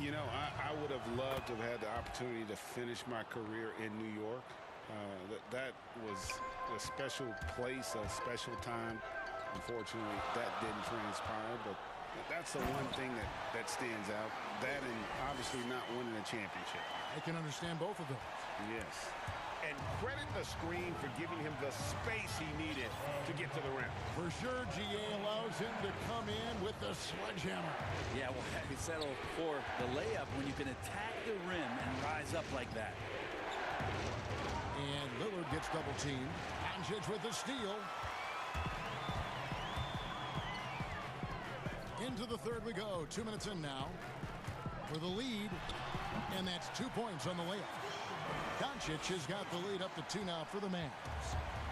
You know, I would have loved to have had the opportunity to finish my career in New York. That was a special place, a special time. Unfortunately, that didn't transpire, but that's the one thing that stands out. That and obviously not winning a championship. I can understand both of those. Yes. And credit the screen for giving him the space he needed to get to the rim. For sure, GA allows him to come in with the sledgehammer. Yeah, well, he settled for the layup when you can attack the rim and rise up like that. And Lillard gets double teamed. Doncic with the steal. Into the third we go. 2 minutes in now for the lead. And that's 2 points on the layup. Doncic has got the lead up to 2 now for the Mavs.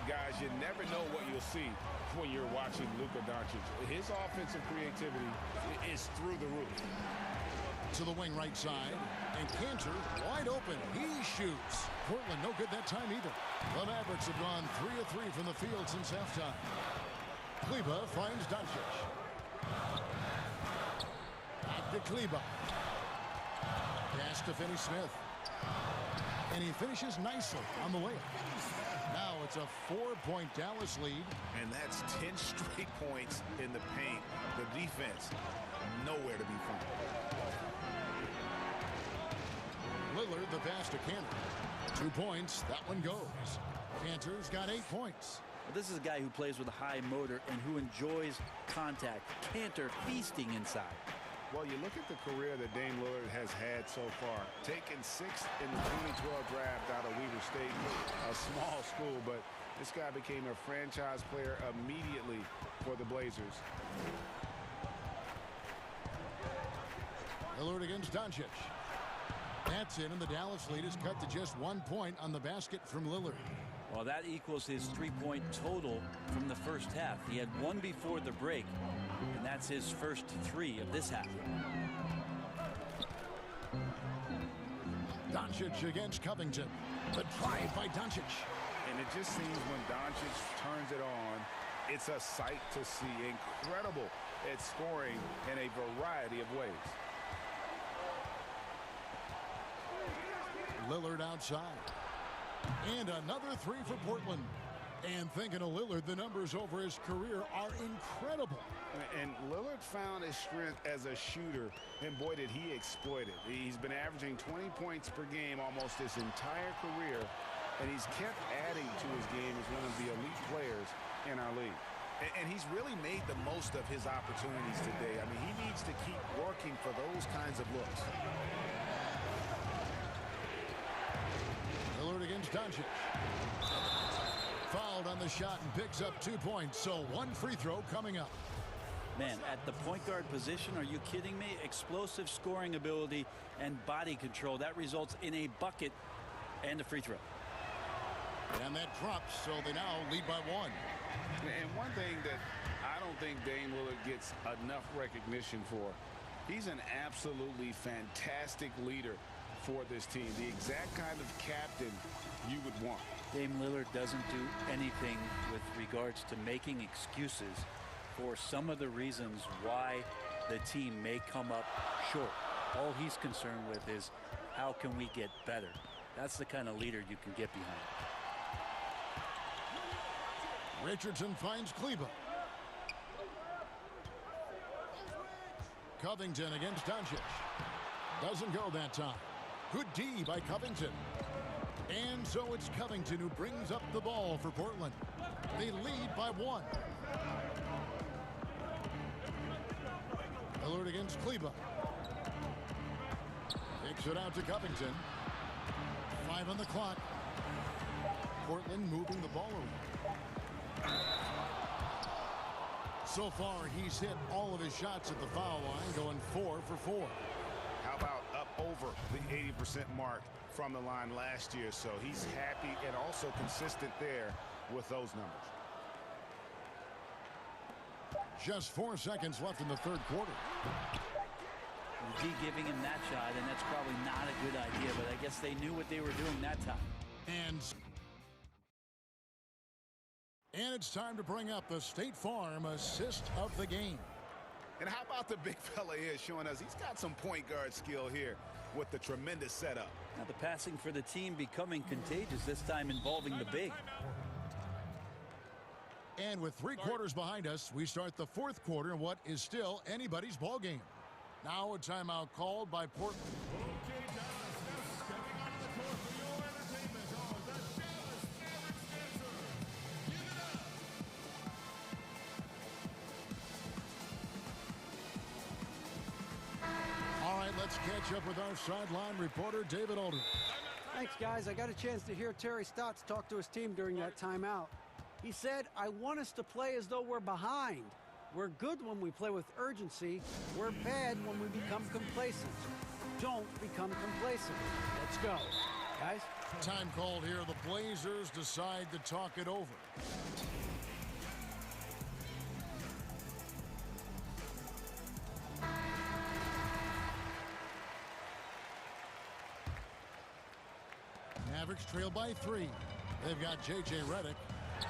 Guys, you never know what you'll see when you're watching Luka Doncic. His offensive creativity is through the roof. To the wing right side. And Cantor wide open. He shoots. Portland no good that time either. The Mavericks have gone 3 of 3 from the field since halftime. Kleber finds Doncic. Back to Kleber. Pass to Finney-Smith. And he finishes nicely on the layup. Now it's a 4-point Dallas lead. And that's 10 straight points in the paint. The defense, nowhere to be found. Lillard the pass to Cantor. 2 points. That one goes. Cantor's got 8 points. Well, this is a guy who plays with a high motor and who enjoys contact. Cantor feasting inside. Well, you look at the career that Dame Lillard has had so far. Taken 6th in the 2012 draft out of Weber State, a small school, but this guy became a franchise player immediately for the Blazers. Lillard against Doncic. That's in, and the Dallas lead is cut to just 1 point on the basket from Lillard. Well, that equals his 3-point total from the first half. He had 1 before the break, and that's his first 3 of this half. Doncic against Covington. The drive by Doncic. And it just seems when Doncic turns it on, it's a sight to see. Incredible at scoring in a variety of ways. Lillard outside. And another 3 for Portland. And thinking of Lillard, the numbers over his career are incredible. And Lillard found his strength as a shooter, and boy, did he exploit it. He's been averaging 20 points per game almost his entire career, and he's kept adding to his game as one of the elite players in our league. And he's really made the most of his opportunities today. I mean, he needs to keep working for those kinds of looks. Lillard against Doncic. Fouled on the shot and picks up 2 points. So 1 free throw coming up. Man, at the point guard position, are you kidding me? Explosive scoring ability and body control. That results in a bucket and a free throw. And that drops, so they now lead by 1. And one thing that I don't think Dame Lillard gets enough recognition for, he's an absolutely fantastic leader for this team. The exact kind of captain you would want. Dame Lillard doesn't do anything with regards to making excuses for some of the reasons why the team may come up short. All he's concerned with is how can we get better. That's the kind of leader you can get behind. Richardson finds Kleber. Covington against Doncic. Doesn't go that time. Good D by Covington. And so it's Covington who brings up the ball for Portland. They lead by 1. Lillard against Kleber. Takes it out to Covington. 5 on the clock. Portland moving the ball around. So far, he's hit all of his shots at the foul line, going 4 for 4. How about up over the 80% mark from the line last year? So he's happy and also consistent there with those numbers. Just 4 seconds left in the third quarter. D giving him that shot, and that's probably not a good idea, but I guess they knew what they were doing that time. And it's time to bring up the State Farm assist of the game. And how about the big fella here showing us he's got some point guard skill here with the tremendous setup. Now the passing for the team becoming contagious, this time involving the big. And with 3 quarters behind us, we start the 4th quarter in what is still anybody's ball game. Now a timeout called by Portland. Okay, Dallas, now stepping onto the court for your entertainment on the catch up with our sideline reporter, David Aldridge. Thanks, guys. I got a chance to hear Terry Stotts talk to his team during that timeout. He said, I want us to play as though we're behind. We're good when we play with urgency. We're bad when we become complacent. Don't become complacent. Let's go. Guys? Time called here. The Blazers decide to talk it over. Mavericks trail by 3. They've got J.J. Redick.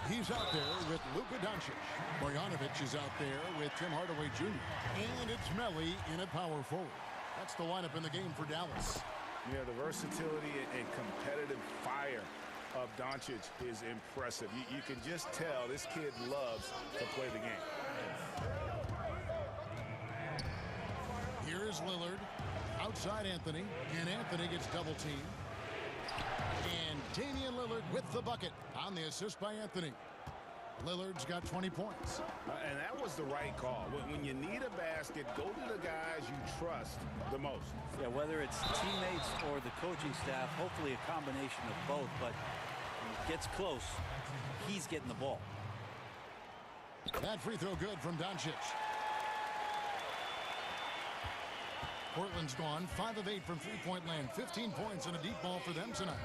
He's out there with Luka Doncic. Bogdanovic is out there with Tim Hardaway Jr. And it's Melli in at power forward. That's the lineup in the game for Dallas. Yeah, the versatility and competitive fire of Doncic is impressive. You can just tell this kid loves to play the game. Here is Lillard. Outside Anthony. And Anthony gets double teamed. And Damian Lillard with the bucket on the assist by Anthony. Lillard's got 20 points. And that was the right call. When you need a basket, go to the guys you trust the most. Yeah, whether it's teammates or the coaching staff, hopefully a combination of both. But when it gets close, he's getting the ball. That free throw good from Doncic. Portland's gone 5 of 8 from three-point land. 15 points and a deep ball for them tonight.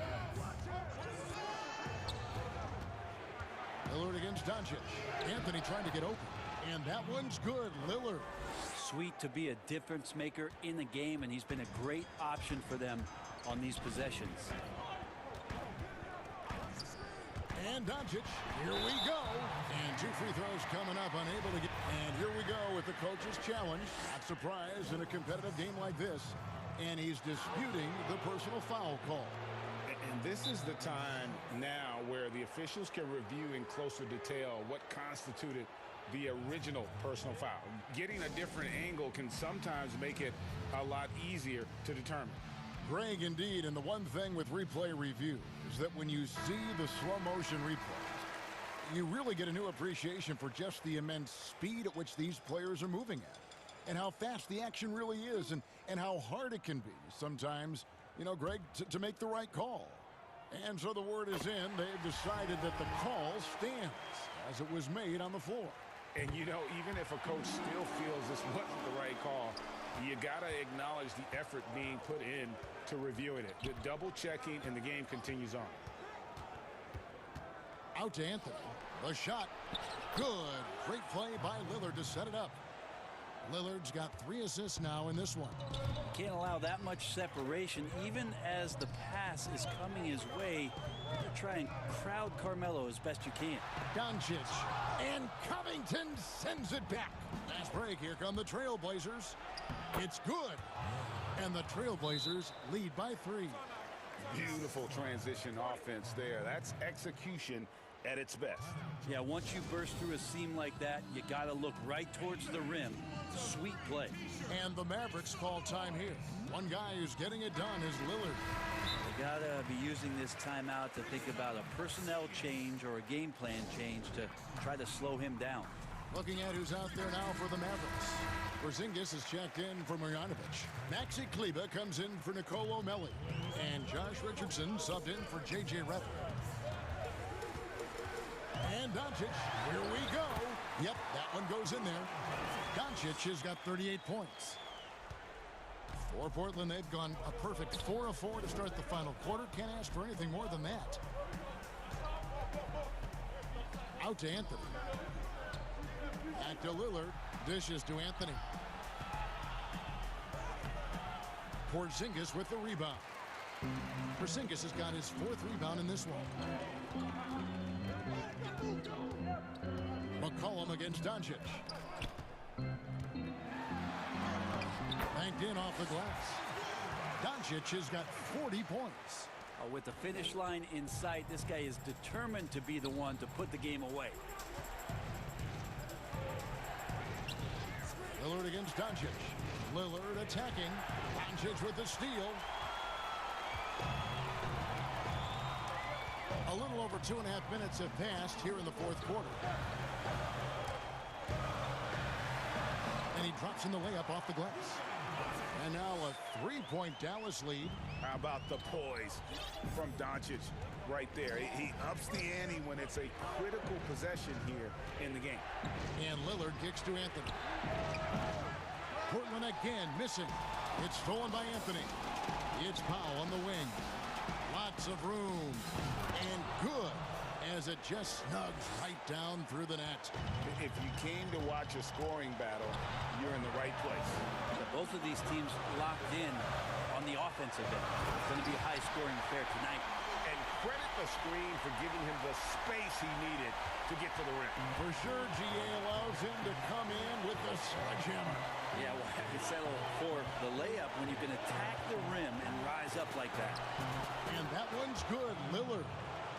Lillard against Doncic. Anthony trying to get open. And that one's good. Lillard. Sweet to be a difference maker in the game, and he's been a great option for them on these possessions. And Doncic. Here we go. And 2 free throws coming up, unable to get. And here we go with the coach's challenge. Not surprised in a competitive game like this. And he's disputing the personal foul call. And this is the time now where the officials can review in closer detail what constituted the original personal foul. Getting a different angle can sometimes make it a lot easier to determine. Greg, indeed, and the one thing with replay review is that when you see the slow motion replay, you really get a new appreciation for just the immense speed at which these players are moving at, and how fast the action really is, and how hard it can be sometimes, you know, Greg, to make the right call. And so the word is in. They've decided that the call stands as it was made on the floor. And, you know, even if a coach still feels this wasn't the right call, you got to acknowledge the effort being put in to reviewing it. The double checking, and the game continues on. Out to Anthony. The shot. Good. Great play by Lillard to set it up. Lillard's got 3 assists now in this one. Can't allow that much separation, even as the pass is coming his way. Try and crowd Carmelo as best you can. Doncic. And Covington sends it back. Last break. Here come the Trailblazers. It's good. And the Trailblazers lead by 3. Beautiful transition offense there. That's execution at its best. Yeah, once you burst through a seam like that, you got to look right towards the rim. Sweet play. And the Mavericks call time here. One guy who's getting it done is Lillard. They got to be using this timeout to think about a personnel change or a game plan change to try to slow him down. Looking at who's out there now for the Mavericks. Porzingis is checked in for Marjanovic. Maxi Kleber comes in for Nicolo Melli. And Josh Richardson subbed in for J.J. Redick. And Doncic, here we go. Yep, that one goes in there. Doncic has got 38 points. For Portland, they've gone a perfect 4 of 4 to start the final quarter. Can't ask for anything more than that. Out to Anthony. Back to Lillard. Dishes to Anthony. Porzingis with the rebound. Porzingis has got his 4th rebound in this one. McCollum against Doncic. Banked in off the glass. Doncic has got 40 points. With the finish line in sight, this guy is determined to be the one to put the game away. Lillard against Doncic. Lillard attacking. Doncic with the steal. A little over 2.5 minutes have passed here in the 4th quarter. And he drops in the layup off the glass. And now a three-point Dallas lead. How about the poise from Doncic right there? He ups the ante when it's a critical possession here in the game. And Lillard kicks to Anthony. Portland again missing. It's stolen by Anthony. It's Powell on the wing. Lots of room. And good as it just snugs right down through the net. If you came to watch a scoring battle, you're in the right place. Both of these teams locked in on the offensive end. It's going to be a high-scoring affair tonight. And credit the screen for giving him the space he needed to get to the rim. For sure, GA allows him to come in with the sledgehammer. Yeah, we'll have to settle for the layup when you can attack the rim and rise up like that. And that one's good, Lillard.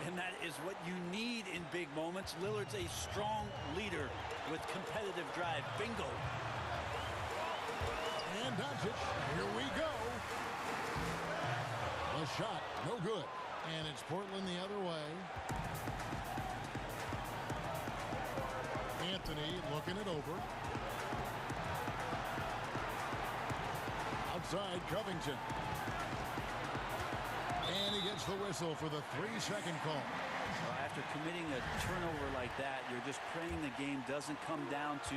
And that is what you need in big moments. Lillard's a strong leader with competitive drive. Bingo. And Doncic, here we go. A shot, no good. And it's Portland the other way. Anthony looking it over. Outside Covington. And he gets the whistle for the 3-second call. Well, after committing a turnover like that, you're just praying the game doesn't come down to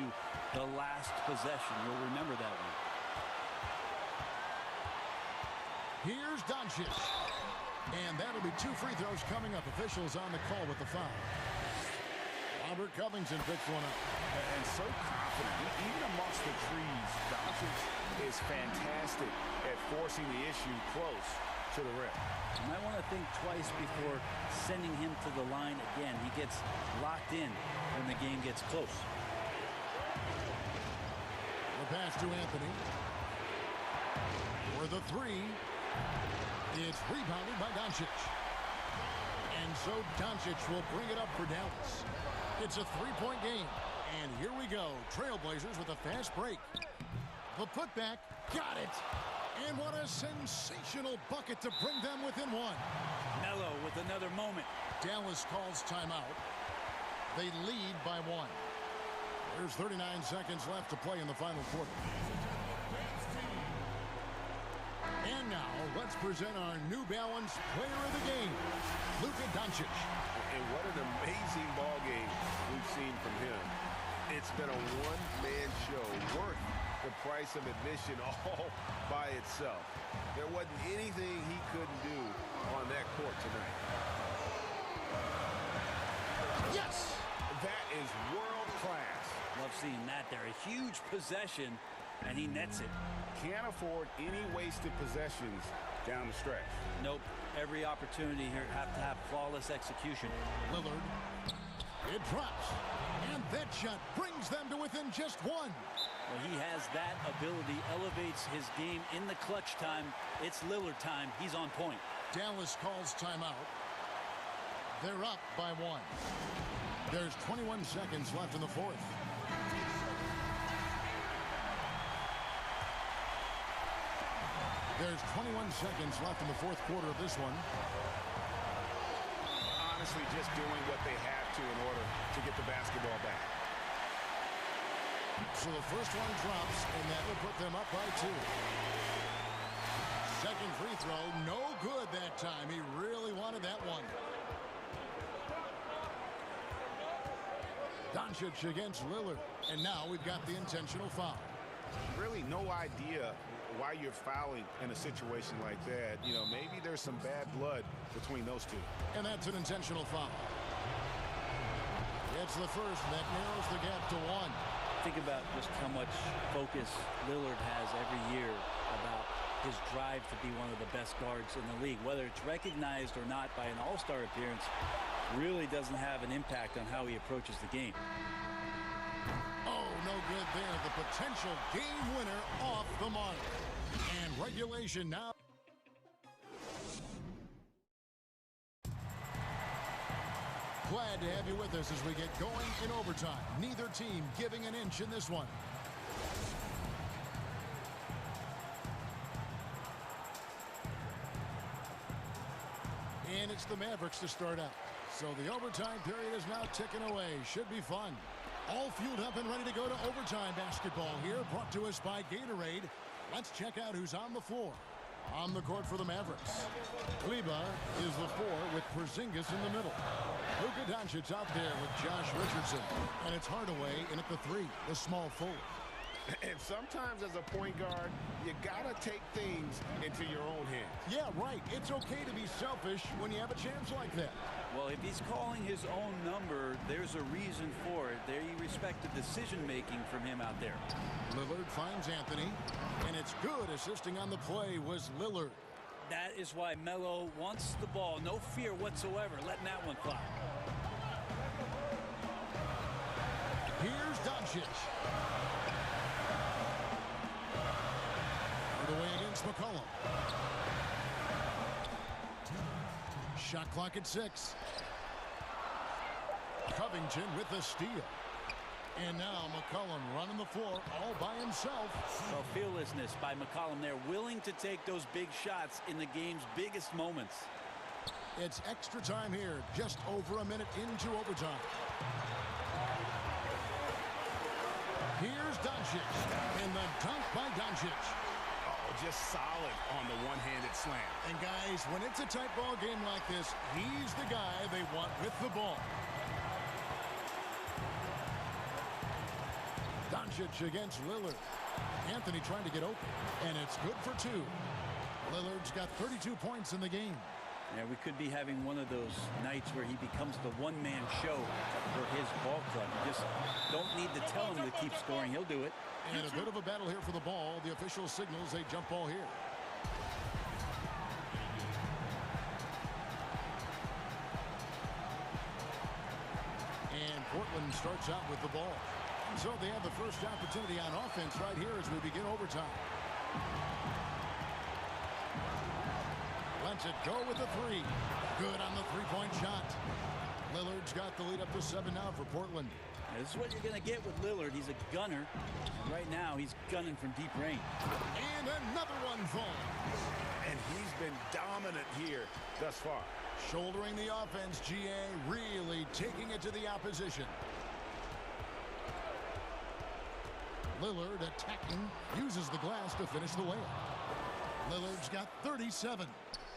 the last possession. You'll remember that one. Here's Doncic. And that'll be 2 free throws coming up. Officials on the call with the foul. Robert Covington picks one up. And so confident. Even amongst the trees, Doncic is fantastic at forcing the issue close to the rim. You might want to think twice before sending him to the line again. He gets locked in when the game gets close. The pass to Anthony. For the 3. It's rebounded by Doncic. And so Doncic will bring it up for Dallas. It's a 3-point game. And here we go. Trailblazers with a fast break. The putback. Got it. And what a sensational bucket to bring them within 1. Melo with another moment. Dallas calls timeout. They lead by 1. There's 39 seconds left to play in the final quarter. And now, let's present our New Balance player of the game, Luka Doncic. And what an amazing ball game we've seen from him. It's been a one-man show worth the price of admission all by itself. There wasn't anything he couldn't do on that court tonight. Yes! That is world class. Love seeing that there. A huge possession, and he nets it. Can't afford any wasted possessions down the stretch. Nope. Every opportunity here have to have flawless execution. Lillard. It drops. And that shot brings them to within just 1. Well, he has that ability, elevates his game in the clutch time. It's Lillard time. He's on point. Dallas calls timeout. They're up by 1. There's 21 seconds left in the 4th. There's 21 seconds left in the 4th quarter of this one. Honestly, just doing what they have to in order to get the basketball back. So the first one drops, and that will put them up by 2. Second free throw, no good that time. He really wanted that one. Doncic against Lillard. And now we've got the intentional foul. Really no idea why you're fouling in a situation like that. You know, maybe there's some bad blood between those two. And that's an intentional foul. It's the first that narrows the gap to 1. Think about just how much focus Lillard has every year about his drive to be one of the best guards in the league. Whether it's recognized or not by an all-star appearance really doesn't have an impact on how he approaches the game. Oh, no good there. The potential game winner off the mark. And regulation now. Glad to have you with us as we get going in overtime. Neither team giving an inch in this one. And it's the Mavericks to start out. So the overtime period is now ticking away. Should be fun. All fueled up and ready to go to overtime basketball here. Brought to us by Gatorade. Let's check out who's on the floor. On the court for the Mavericks, Kleber is the 4 with Porzingis in the middle. Luka Doncic out there with Josh Richardson. And it's Hardaway in at the 3, the small forward. And sometimes as a point guard, you got to take things into your own hands. Yeah, right. It's okay to be selfish when you have a chance like that. Well, if he's calling his own number, there's a reason for it. There you respect the decision-making from him out there. Lillard finds Anthony, and it's good. Assisting on the play was Lillard. That is why Melo wants the ball. No fear whatsoever letting that one fly. Here's Doncic. Away against McCollum. Shot clock at 6. Covington with the steal. And now McCollum running the floor all by himself. Well, fearlessness by McCollum there, willing to take those big shots in the game's biggest moments. It's extra time here, just over a minute into overtime. Here's Doncic, and the dunk by Doncic. Just solid on the one-handed slam. And guys, when it's a tight ball game like this, he's the guy they want with the ball. Doncic against Lillard. Anthony trying to get open, and it's good for 2. Lillard's got 32 points in the game. Yeah, we could be having one of those nights where he becomes the one-man show for his ball club. You just don't need to tell him to keep scoring. He'll do it. And a bit of a battle here for the ball. The official signals a jump ball here. And Portland starts out with the ball. And so they have the first opportunity on offense right here as we begin overtime. Lets it go with the 3. Good on the three-point shot. Lillard's got the lead up to 7 now for Portland. This is what you're going to get with Lillard. He's a gunner. Right now, he's gunning from deep range. And another one falls. And he's been dominant here thus far. Shouldering the offense, GA really taking it to the opposition. Lillard attacking, uses the glass to finish the layup. Lillard's got 37.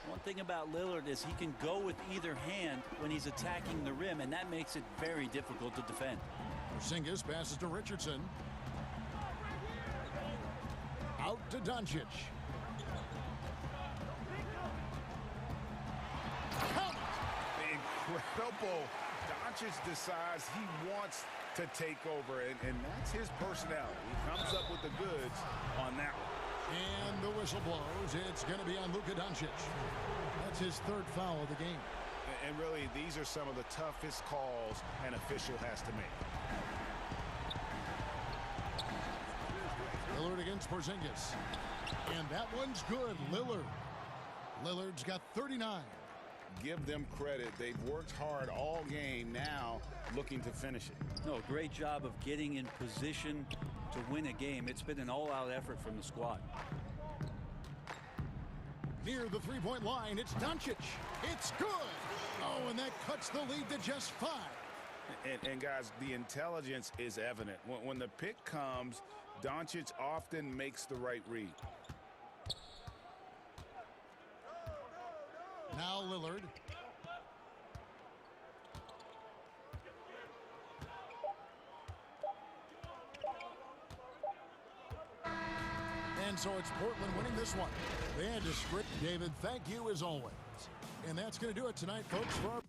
One thing about Lillard is he can go with either hand when he's attacking the rim, and that makes it very difficult to defend. Porzingis passes to Richardson. Out to Doncic. Count it! Incredible. Doncic decides he wants to take over, and that's his personality. He comes up with the goods on that one. And the whistle blows. It's going to be on Luka Doncic. That's his 3rd foul of the game. And really, these are some of the toughest calls an official has to make. Lillard against Porzingis. And that one's good. Lillard's got 39. Give them credit. They've worked hard all game, now looking to finish it. No, great job of getting in position to win a game. It's been an all-out effort from the squad. Near the three-point line, it's Doncic. It's good. Oh, and that cuts the lead to just 5. And guys, the intelligence is evident. When the pick comes, Doncic often makes the right read. Now Lillard. And so it's Portland winning this one. They had to script. David, thank you as always. And that's going to do it tonight, folks, for our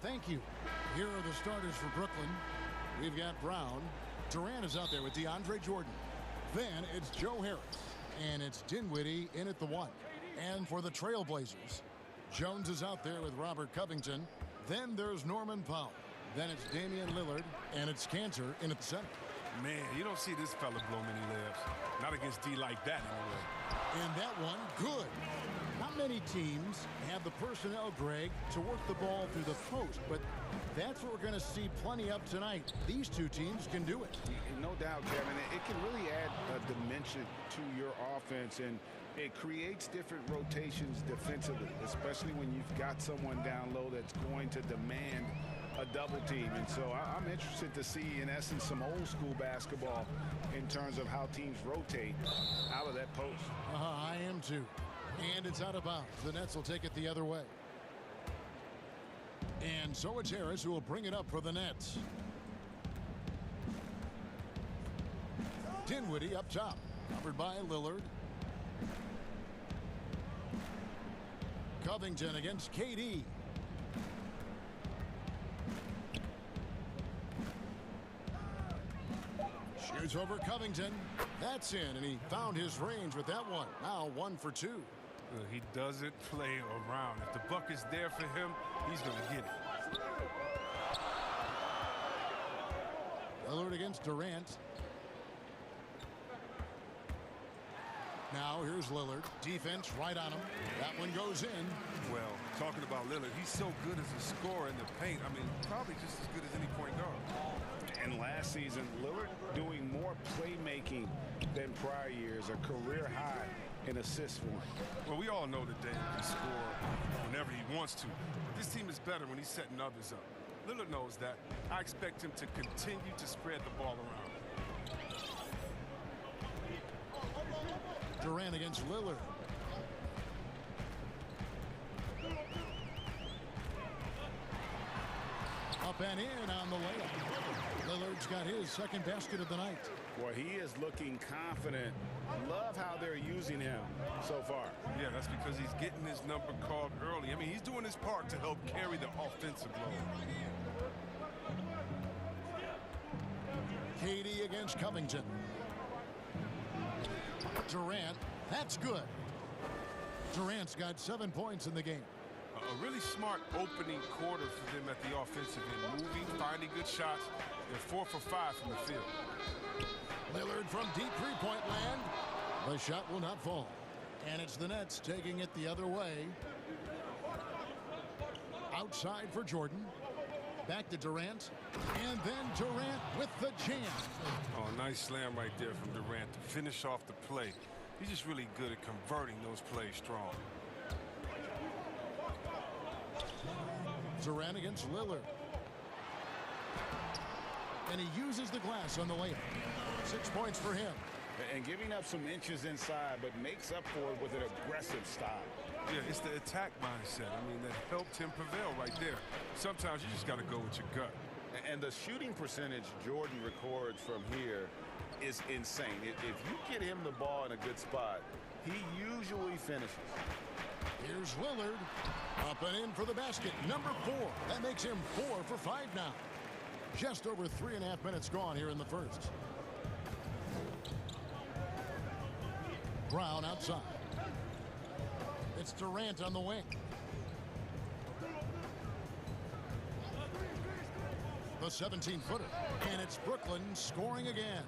Thank you. Here are the starters for Brooklyn. We've got Brown. Durant is out there with DeAndre Jordan. Then it's Joe Harris. And it's Dinwiddie in at the 1. And for the Trailblazers, Jones is out there with Robert Covington. Then there's Norman Powell. Then it's Damian Lillard. And it's Cantor in at the center. Man, you don't see this fella blow many layups. Not against D like that anyway. And that one, good. Not many teams have the personnel, Greg, to work the ball through the post, but that's what we're going to see plenty of tonight. These two teams can do it. No doubt, Kevin. It can really add a dimension to your offense, and it creates different rotations defensively, especially when you've got someone down low that's going to demand a double team. And so I'm interested to see, in essence, some old school basketball in terms of how teams rotate out of that post. I am too. And it's out of bounds. The Nets will take it the other way. And so it's Harris who will bring it up for the Nets. Dinwiddie up top. Covered by Lillard. Covington against KD. Shoots over Covington. That's in, and he found his range with that one. Now 1 for 2. He doesn't play around. If the buck is there for him, he's going to get it. Lillard against Durant. Now here's Lillard. Defense right on him. That one goes in. Well, talking about Lillard, he's so good as a scorer in the paint. I mean, probably just as good as any point guard. And last season, Lillard doing more playmaking than prior years, a career high in assists for him. Well, we all know that Dame can score whenever he wants to. But this team is better when he's setting others up. Lillard knows that. I expect him to continue to spread the ball around. Durant against Lillard. Up and in on the layup. Lillard's got his second basket of the night. Well, he is looking confident. Love how they're using him so far. Yeah, that's because he's getting his number called early. I mean, he's doing his part to help carry the offensive load. KD against Covington. Durant, that's good. Durant's got 7 points in the game. A really smart opening quarter for them at the offensive end. Moving, finding good shots. They're 4 for 5 from the field. Lillard from deep three-point land. The shot will not fall. And it's the Nets taking it the other way. Outside for Jordan. Back to Durant. And then Durant with the jam. Oh, nice slam right there from Durant to finish off the play. He's just really good at converting those plays strong. Durant against Lillard. And he uses the glass on the layup. 6 points for him. And giving up some inches inside, but makes up for it with an aggressive style. Yeah, it's the attack mindset. I mean, that helped him prevail right there. Sometimes you just got to go with your gut. And the shooting percentage Jordan records from here is insane. If you get him the ball in a good spot, he usually finishes. Here's Lillard. Up and in for the basket. Number 4. That makes him 4 for 5 now. Just over 3.5 minutes gone here in the first. Brown outside. It's Durant on the wing. The 17-footer. And it's Brooklyn scoring again.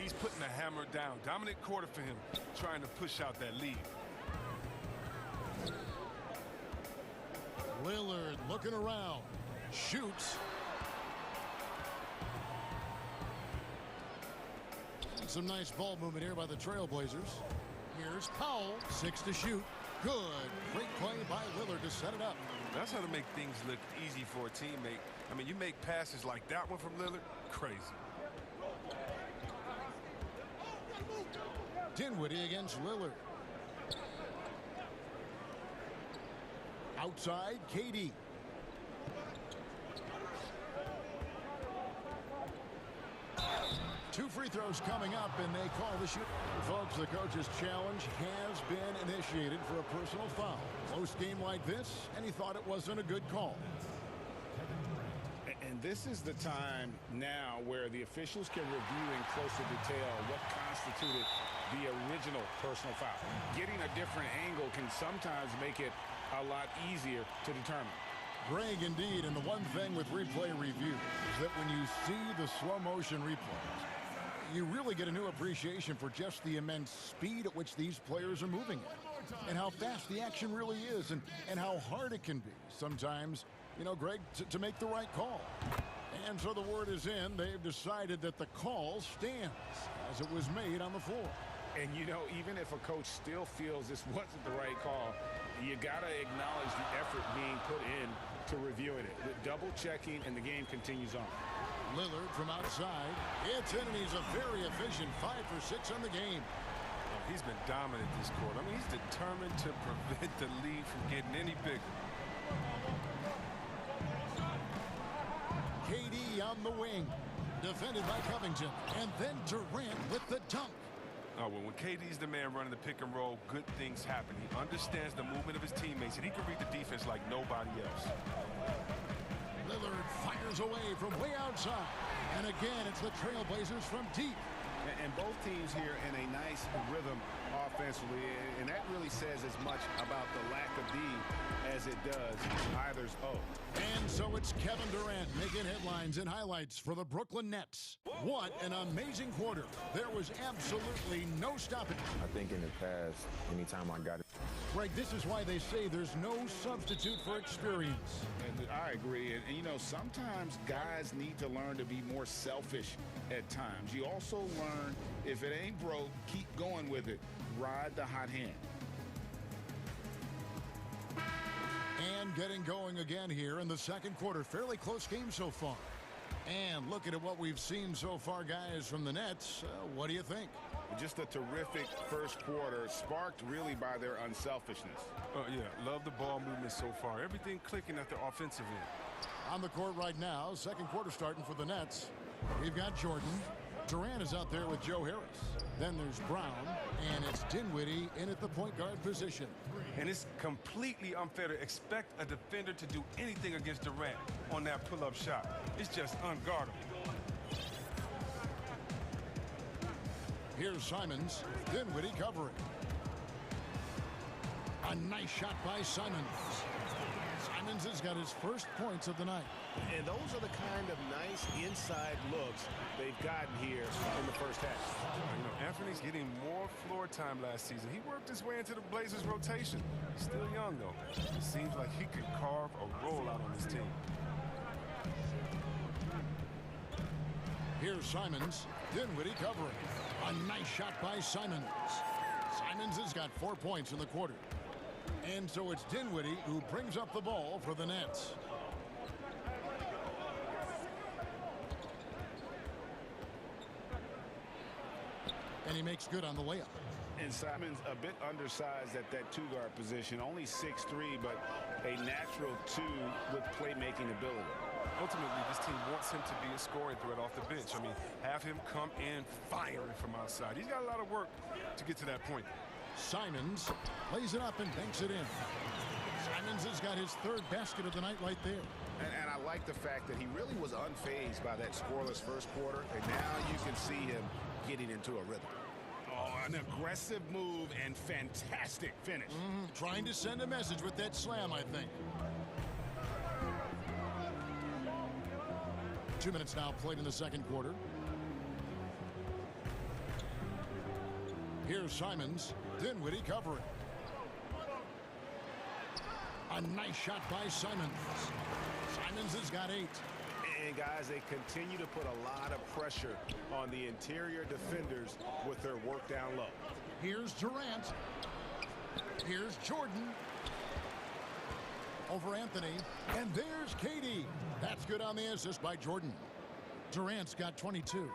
He's putting the hammer down. Dominant quarter for him, trying to push out that lead. Lillard looking around. Shoots. Some nice ball movement here by the Trailblazers. Here's Powell. 6 to shoot. Good. Great play by Lillard to set it up. That's how to make things look easy for a teammate. I mean, you make passes like that one from Lillard, crazy. Dinwiddie against Lillard. Outside, KD. Two free throws coming up, and they call the shoot. Folks, the coach's challenge has been initiated for a personal foul. Close game like this, and he thought it wasn't a good call. this is the time now where the officials can review in closer detail what constituted the original personal foul. Getting a different angle can sometimes make it a lot easier to determine. Greg, indeed, and the one thing with replay review is that when you see the slow motion replays, you really get a new appreciation for just the immense speed at which these players are moving at, and how fast the action really is, and how hard it can be sometimes, you know, Greg, to make the right call. And so the word is in. They've decided that the call stands as it was made on the floor. And, you know, even if a coach still feels this wasn't the right call, you got to acknowledge the effort being put in to reviewing it. The double checking, and the game continues on. Lillard from outside. It's in, and he's a very efficient 5 for 6 on the game. Oh, he's been dominant this quarter. I mean, he's determined to prevent the lead from getting any bigger. KD on the wing, defended by Covington, and then Durant with the dunk. Oh, well, when KD's the man running the pick and roll, good things happen. He understands the movement of his teammates, and he can read the defense like nobody else. Lillard fires away from way outside. And again, it's the Trailblazers from deep. And both teams here in a nice rhythm offensively, and that really says as much about the lack of D as it does either's O. And so it's Kevin Durant making headlines and highlights for the Brooklyn Nets. What an amazing quarter. There was absolutely no stopping. I think in the past, anytime I got it. Greg, this is why they say there's no substitute for experience. And I agree. And, you know, sometimes guys need to learn to be more selfish at times. You also learn, if it ain't broke, keep going with it. Ride the hot hand. And getting going again here in the second quarter. Fairly close game so far. And looking at what we've seen so far, guys, from the Nets, what do you think? Just a terrific first quarter, sparked really by their unselfishness. Oh, yeah, love the ball movement so far. Everything clicking at the offensive end. On the court right now, second quarter starting for the Nets. We've got Jordan. Durant is out there with Joe Harris. Then there's Brown, and it's Dinwiddie in at the point guard position. And it's completely unfair to expect a defender to do anything against Durant on that pull-up shot. It's just unguardable. Here's Simons. Dinwiddie covering. A nice shot by Simons. Simons has got his first points of the night. And those are the kind of nice inside looks they've gotten here in the first half. You know, Anthony's getting more floor time last season. He worked his way into the Blazers' rotation. Still young, though. It seems like he could carve a role out on this team. Here's Simons. Dinwiddie covering. A nice shot by Simons. Simons has got 4 points in the quarter. And so it's Dinwiddie who brings up the ball for the Nets. And he makes good on the layup. And Simons a bit undersized at that two-guard position. Only 6'3", but a natural 2 with playmaking ability. Ultimately, this team wants him to be a scoring threat off the bench. I mean, have him come in firing from outside. He's got a lot of work to get to that point. Simons lays it up and banks it in. Simons has got his third basket of the night right there. And I like the fact that he really was unfazed by that scoreless first quarter, and now you can see him getting into a rhythm. Oh, an aggressive move and fantastic finish. Trying to send a message with that slam, I think. 2 minutes now played in the second quarter. Here's Simons. Dinwiddie covering. A nice shot by Simons. Simons has got 8. And, guys, they continue to put a lot of pressure on the interior defenders with their work down low. Here's Durant. Here's Jordan. Over Anthony. And there's KD. That's good on the assist by Jordan. Durant's got 22.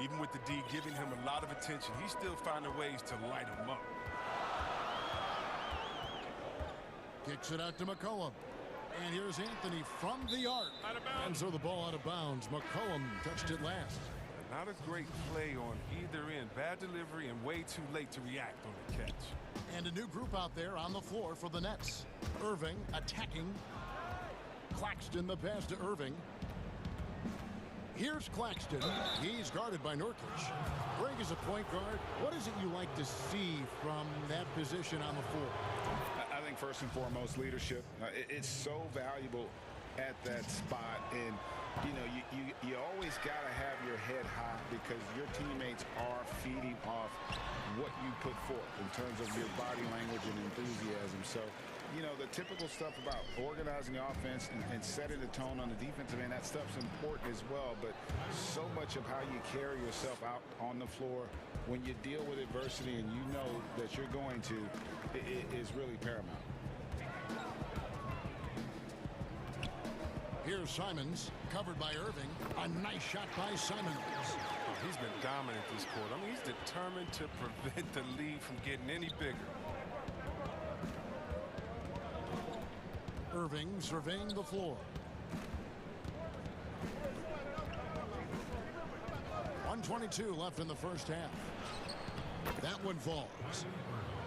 Even with the D giving him a lot of attention, he's still finding ways to light him up. Kicks it out to McCollum. And here's Anthony from the arc. And so the ball out of bounds. McCollum touched it last. Not a great play on either end. Bad delivery and way too late to react on the catch. And a new group out there on the floor for the Nets. Irving attacking. Claxton the pass to Irving. Here's Claxton. He's guarded by Nurkic. Greg is a point guard. What is it you like to see from that position on the floor? I think first and foremost, leadership. It's so valuable at that spot. And, you know, you always got to have your head high because your teammates are feeding off what you put forth in terms of your body language and enthusiasm. So, you know, the typical stuff about organizing the offense and setting the tone on the defensive end, that stuff's important as well. But so much of how you carry yourself out on the floor when you deal with adversity and you know that you're going to, it is really paramount. Here's Simons, covered by Irving. A nice shot by Simons. He's been dominant this quarter. I mean, he's determined to prevent the lead from getting any bigger. Irving surveying the floor. 1:22 left in the first half. That one falls.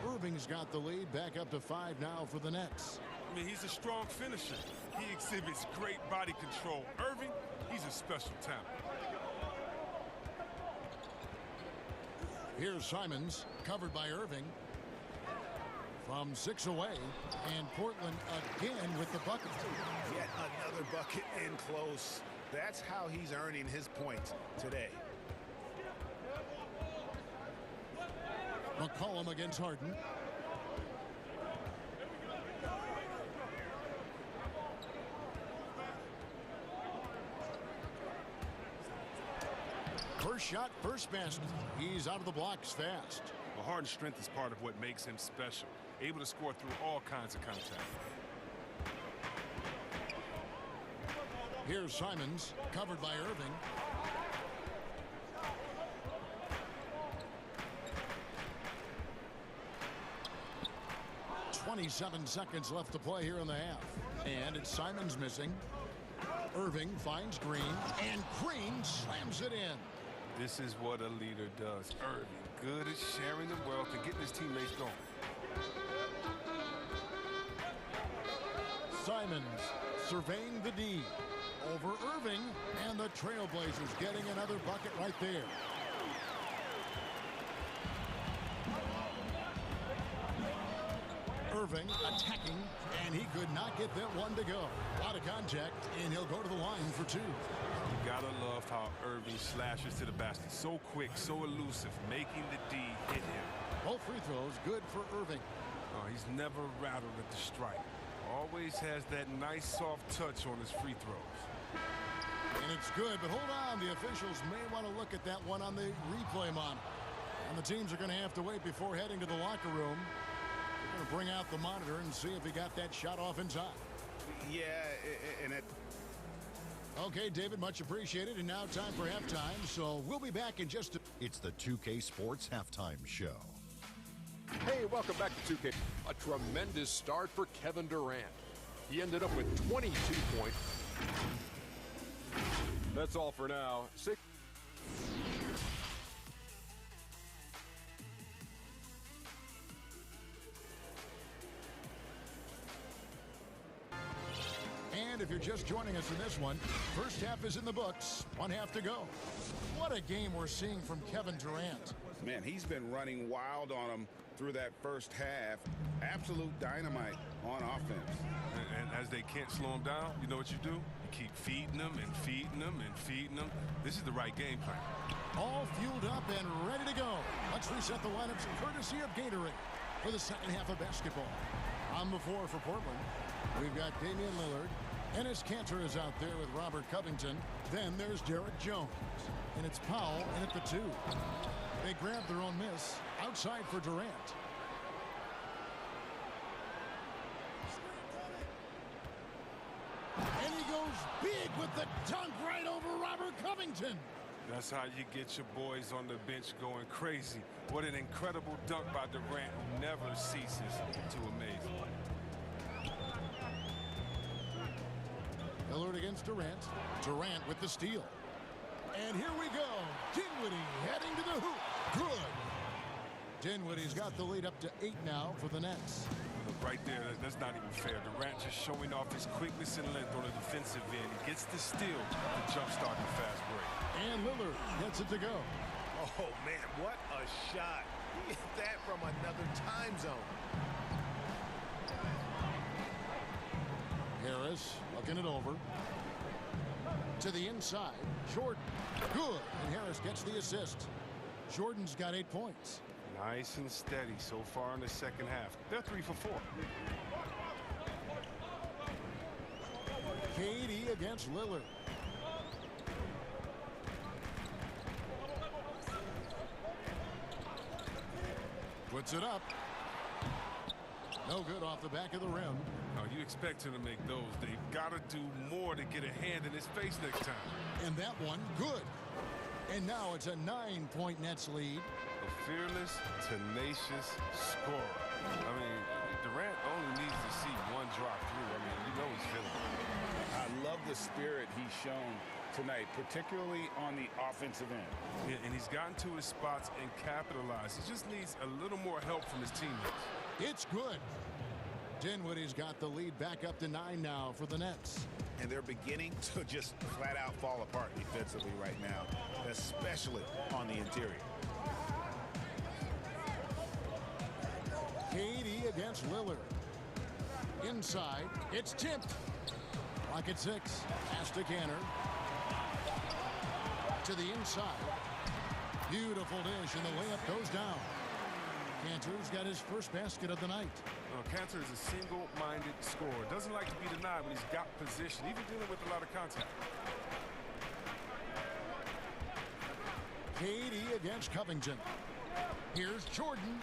Irving's got the lead, back up to 5 now for the Nets. I mean, he's a strong finisher. He exhibits great body control. Irving, he's a special talent. Here's Simons, covered by Irving. From 6 away, and Portland again with the bucket. Yet another bucket in close. That's how he's earning his points today. McCollum against Harden. First shot, first basket. He's out of the blocks fast. Well, Harden's strength is part of what makes him special. Able to score through all kinds of contact. Here's Simons, covered by Irving. .27 seconds left to play here in the half. And it's Simons missing. Irving finds Green, and Green slams it in. This is what a leader does. Irving, good at sharing the wealth and getting his teammates going. Simons surveying the D. Over Irving, and the Trailblazers getting another bucket right there. Irving attacking, and he could not get that one to go. A lot of contact, and he'll go to the line for 2. You gotta love how Irving slashes to the basket. So quick, so elusive, making the D hit him. Both free throws good for Irving. Oh, he's never rattled at the strike. Always has that nice soft touch on his free throws. And it's good, but hold on. The officials may want to look at that one on the replay monitor. And the teams are going to have to wait before heading to the locker room. They're going to bring out the monitor and see if he got that shot off in time. Yeah, and it... Okay, David, much appreciated. And now time for halftime, so we'll be back in just a... It's the 2K Sports Halftime Show. Hey, welcome back to 2K. A tremendous start for Kevin Durant. He ended up with 22 points. That's all for now. And if you're just joining us in this one, first half is in the books. 1 half to go. What a game we're seeing from Kevin Durant. Man, he's been running wild on him through that first half. Absolute dynamite on offense. And as they can't slow him down, you know what you do? You keep feeding them and feeding them and feeding them. This is the right game plan. All fueled up and ready to go. Let's reset the lineups courtesy of Gatorade for the second half of basketball. On the floor for Portland, we've got Damian Lillard. Enes Kanter is out there with Robert Covington. Then there's Derek Jones. And it's Powell in at the 2. They grab their own miss. Outside for Durant. And he goes big with the dunk right over Robert Covington. That's how you get your boys on the bench going crazy. What an incredible dunk by Durant, who never ceases to amaze me. Lillard against Durant. Durant with the steal. And here we go. Dinwiddie heading to the hoop. Good. Dinwiddie's got the lead up to 8 now for the Nets. The right there, that's not even fair. Durant just showing off his quickness and length on the defensive end. He gets the steal to jumpstart the fast break. And Lillard gets it to go. Oh, man, what a shot. He hit that from another time zone. Harris looking it over. To the inside. Jordan. Good. And Harris gets the assist. Jordan's got 8 points. Nice and steady so far in the second half. They're 3 for 4. KD against Lillard. Puts it up. No good off the back of the rim. Oh, you expect him to make those. They've got to do more to get a hand in his face next time. And that one, good. And now it's a 9-point Nets lead. A fearless, tenacious scorer. I mean, Durant only needs to see one drop through. I mean, you know he's feeling it. I love the spirit he's shown tonight, particularly on the offensive end. Yeah, and he's gotten to his spots and capitalized. He just needs a little more help from his teammates. It's good. Dinwiddie's got the lead back up to 9 now for the Nets. And they're beginning to just flat out fall apart defensively right now, especially on the interior. KD against Lillard. Inside, it's tipped. Clock at 6. Pass to Canner. To the inside. Beautiful dish, and the layup goes down. Cantor's got his first basket of the night. Cantor is a single-minded scorer. Doesn't like to be denied when he's got position, even dealing with a lot of contact. KD against Covington. Here's Jordan.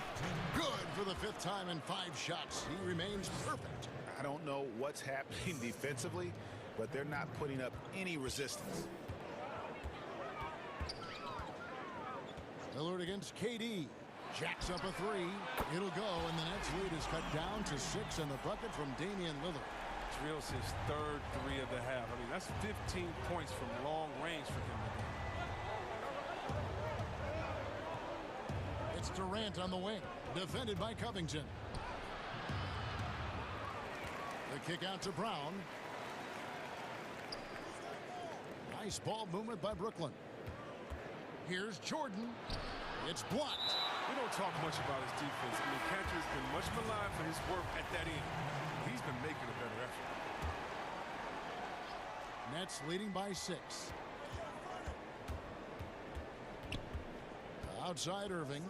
Good for the 5th time in 5 shots. He remains perfect. I don't know what's happening defensively, but they're not putting up any resistance. Lillard against KD. Jacks up a 3. It'll go, and the Nets lead is cut down to 6, and the bucket from Damian Lillard. Drills his 3rd 3 of the half. I mean, that's 15 points from long range for him today. It's Durant on the wing, defended by Covington. The kick out to Brown. Nice ball movement by Brooklyn. Here's Jordan. It's blocked. We don't talk much about his defense. I mean, Cantor has been much maligned for his work at that end. He's been making a better effort. Nets leading by 6. Outside Irving.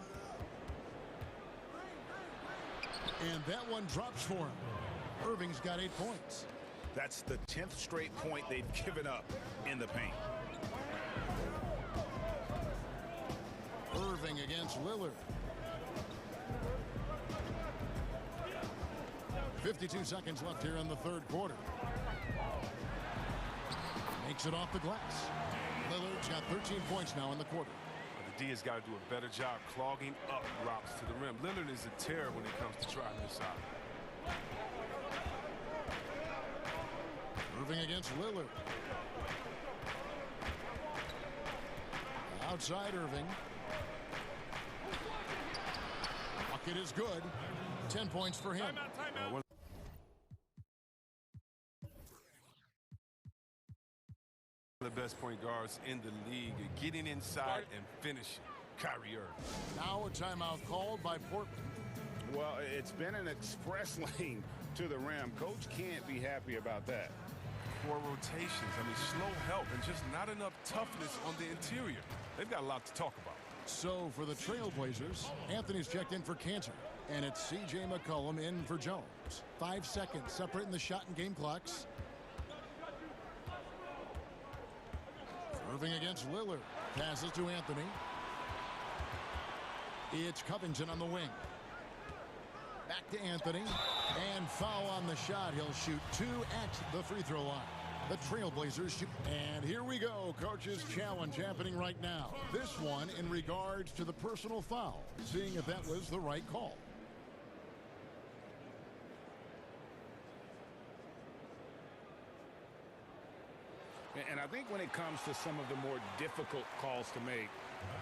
And that one drops for him. Irving's got 8 points. That's the 10th straight point they've given up in the paint. Irving against Lillard. 52 seconds left here in the 3rd quarter. Makes it off the glass. Lillard's got 13 points now in the quarter. The D has got to do a better job clogging up routes to the rim. Lillard is a terror when it comes to trying this out. Irving against Lillard. Outside Irving. Bucket is good. 10 points for him. Timeout. One of the best point guards in the league, getting inside and finishing. Kyrie Irving. Now a timeout called by Portland. Well, it's been an express lane to the rim. Coach can't be happy about that. Poor rotations. I mean, slow help and just not enough toughness on the interior. They've got a lot to talk about. So for the Trailblazers, Anthony's checked in for Cantor, and it's C.J. McCollum in for Jones. 5 seconds separating the shot and game clocks. Irving against Lillard. Passes to Anthony. It's Covington on the wing. Back to Anthony. And foul on the shot. He'll shoot 2 at the free throw line. The Trailblazers shoot. And here we go. Coach's challenge happening right now. This one in regards to the personal foul. Seeing if that was the right call. And I think when it comes to some of the more difficult calls to make,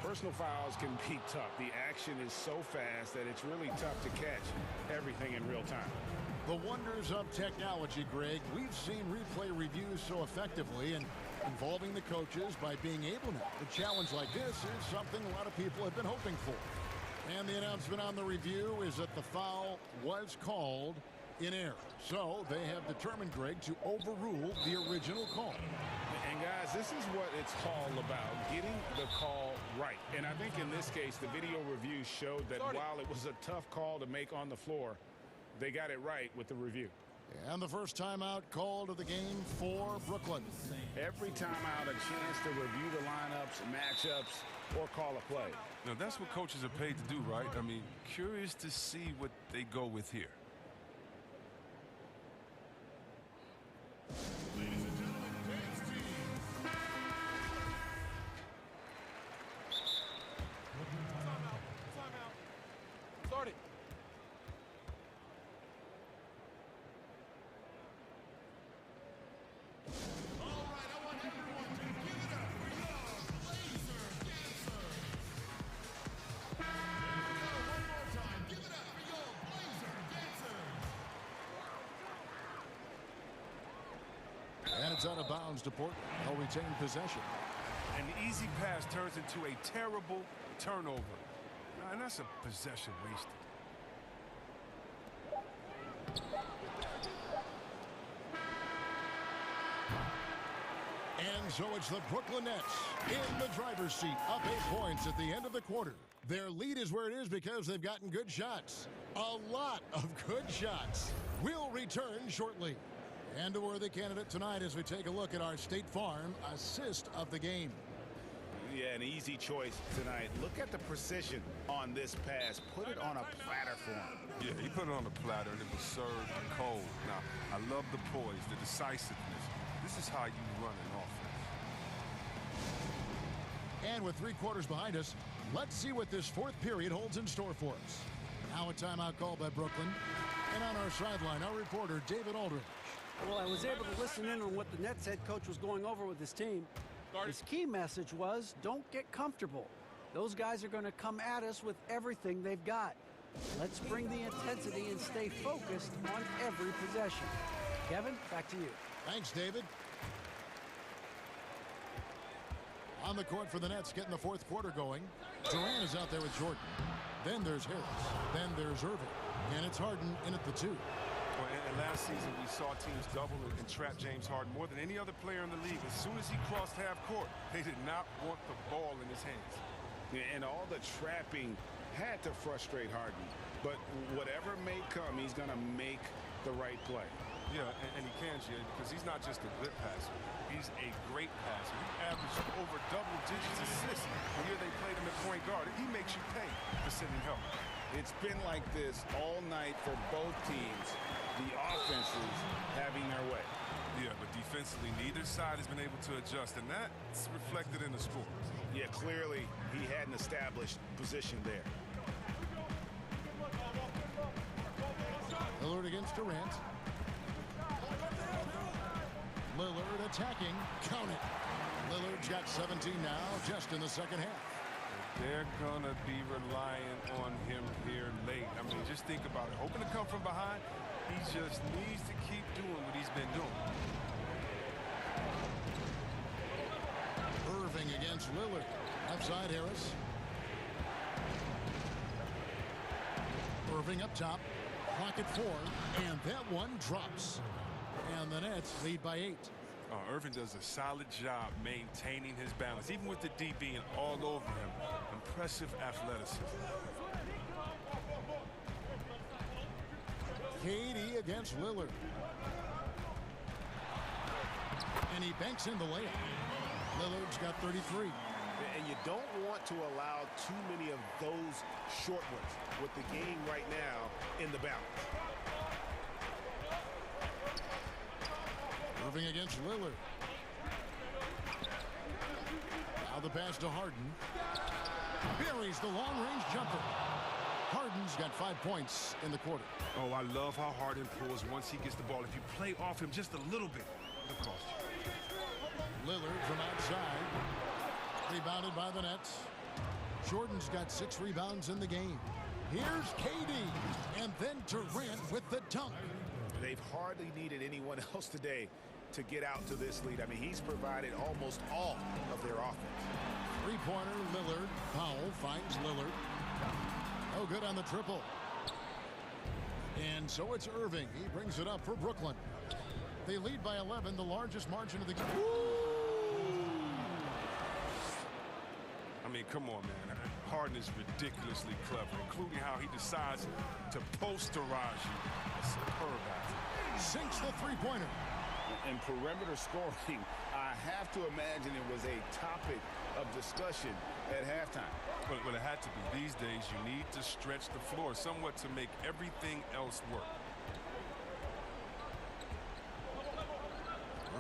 personal fouls can be tough. The action is so fast that it's really tough to catch everything in real time. The wonders of technology, Greg. We've seen replay reviews so effectively and involving the coaches by being able to. A challenge like this is something a lot of people have been hoping for. And the announcement on the review is that the foul was called in error. So they have determined, Greg, to overrule the original call. And guys, this is what it's all about, getting the call right. And I think in this case, the video review showed that while it was a tough call to make on the floor, they got it right with the review. And the first timeout called of the game for Brooklyn. Every timeout, a chance to review the lineups, matchups, or call a play. Now, that's what coaches are paid to do, right? I mean, curious to see what they go with here. Ladies and gentlemen, dance team. Timeout. Start it. All right, I want everyone to give it up for your laser dancers. One more time, give it up for your laser dancers. And it's out of bounds to Portland. They'll retain possession. An easy pass turns into a terrible turnover. And that's a possession wasted. And so it's the Brooklyn Nets in the driver's seat, up 8 points at the end of the quarter. Their lead is where it is because they've gotten good shots. A lot of good shots. We'll return shortly. And a worthy candidate tonight as we take a look at our State Farm assist of the game. Yeah, an easy choice tonight. Look at the precision on this pass. Put it on a platter for him. Yeah, he put it on a platter and it was served cold. Now, I love the poise, the decisiveness. This is how you run an offense. And with 3 quarters behind us, let's see what this fourth period holds in store for us. Now a timeout called by Brooklyn. And on our sideline, our reporter, David Aldridge. Well, I was able to listen in on what the Nets head coach was going over with his team. His key message was, don't get comfortable. Those guys are going to come at us with everything they've got. Let's bring the intensity and stay focused on every possession. Kevin, back to you. Thanks, David. On the court for the Nets, getting the fourth quarter going. Durant is out there with Jordan. Then there's Harris. Then there's Irving. And it's Harden in at the 2. Well, and last season, we saw teams double and trap James Harden more than any other player in the league. As soon as he crossed half court, they did not want the ball in his hands. Yeah, and all the trapping had to frustrate Harden. But whatever may come, he's going to make the right play. Yeah, and he can, Jay, because he's not just a good passer. He's a great passer. He averaged over double-digit assists the year they played him at point guard. He makes you pay for sending help. It's been like this all night for both teams. The offenses having their way. Yeah, but defensively, neither side has been able to adjust, and that's reflected in the score. Yeah, clearly he had an established position there. Lillard against Durant. Lillard attacking. Count it. Lillard's got 17 now, just in the second half. They're going to be relying on him here late. I mean, just think about it. Hoping to come from behind, he just needs to keep doing what he's been doing. Irving against Lillard. Outside Harris. Irving up top. Clock at 4. And that one drops. And the Nets lead by 8. Irving does a solid job maintaining his balance, even with the D being all over him. Impressive athleticism. KD against Lillard. And he banks in the layup. Lillard's got 33. And you don't want to allow too many of those short ones with the game right now in the balance. Irving against Lillard. Now the pass to Harden. Buries the long-range jumper. Harden's got 5 points in the quarter. Oh, I love how Harden pulls once he gets the ball. If you play off him just a little bit, it'll cost you. Lillard from outside. Rebounded by the Nets. Jordan's got 6 rebounds in the game. Here's KD, and then Durant with the dunk. They've hardly needed anyone else today to get out to this lead. I mean, he's provided almost all of their offense. Three-pointer, Lillard. Powell finds Lillard. No good on the triple. And so it's Irving. He brings it up for Brooklyn. They lead by 11, the largest margin of the game. I mean, come on, man. Harden is ridiculously clever, including how he decides to posterize you. A superb athlete. Sinks the three-pointer. And perimeter scoring, I have to imagine it was a topic of discussion at halftime. Well, it had to be. These days, you need to stretch the floor somewhat to make everything else work.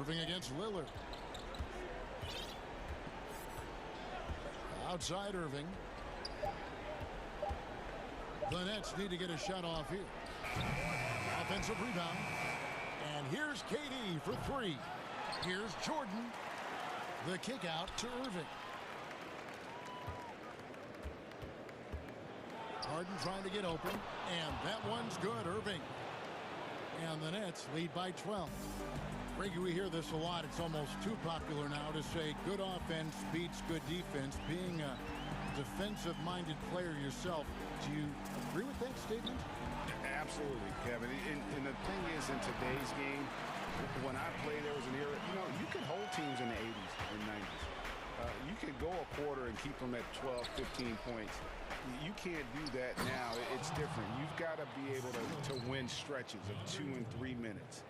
Irving against Lillard. Outside Irving. The Nets need to get a shot off here. Offensive rebound. And here's KD for three. Here's Jordan. The kick out to Irving. Harden trying to get open. And that one's good, Irving. And the Nets lead by 12. Greggy, we hear this a lot. It's almost too popular now to say good offense beats good defense. Being a defensive-minded player yourself, do you agree with that statement? Absolutely, Kevin. And the thing is, in today's game, when I played, there was an era, you could hold teams in the 80s and 90s. You could go a quarter and keep them at 12, 15 points. You can't do that now. It's different. You've got to be able to win stretches of 2 and 3 minutes.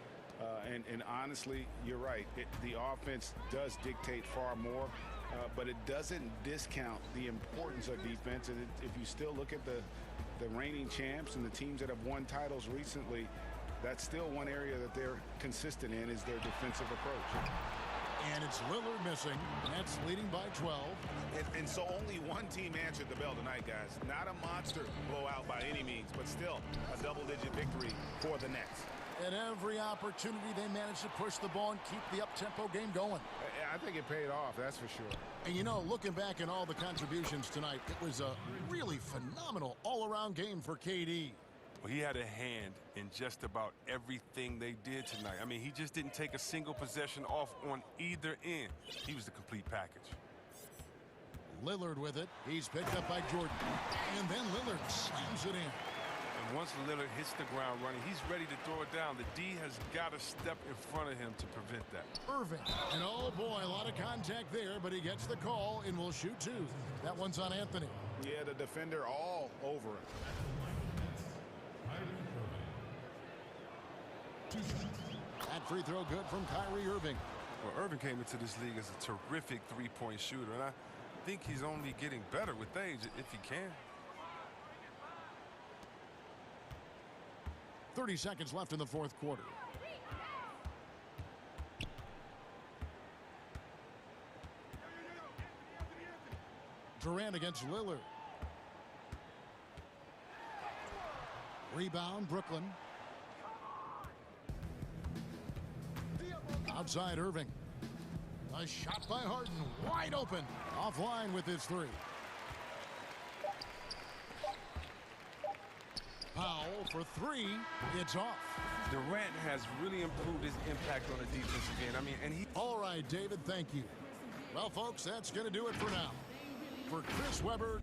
And honestly, you're right. The offense does dictate far more, but it doesn't discount the importance of defense. And if you still look at the reigning champs and the teams that have won titles recently, that's still one area that they're consistent in is their defensive approach. And it's Lillard missing. Nets leading by 12. And so only one team answered the bell tonight, guys. Not a monster blowout by any means, but still a double-digit victory for the Nets. At every opportunity, they managed to push the ball and keep the up-tempo game going. I think it paid off, that's for sure. And, looking back at all the contributions tonight, it was a really phenomenal all-around game for KD. Well, he had a hand in just about everything they did tonight. I mean, he just didn't take a single possession off on either end. He was the complete package. Lillard with it. He's picked up by Jordan. And then Lillard slams it in. And once Lillard hits the ground running, he's ready to throw it down. The D has got to step in front of him to prevent that. Irving. And oh boy, a lot of contact there, but he gets the call and will shoot two. That one's on Anthony. Yeah, the defender all over him. That free throw good from Kyrie Irving. Well, Irving came into this league as a terrific three-point shooter, and I think he's only getting better with age if he can. 30 seconds left in the fourth quarter. Durant against Lillard. Rebound, Brooklyn. Outside Irving. A shot by Harden, wide open. Offline with his three. Powell for three. It's off. Durant has really improved his impact on the defensive end. I mean, and he... All right, David, thank you. Well, folks, that's going to do it for now. For Chris Webber,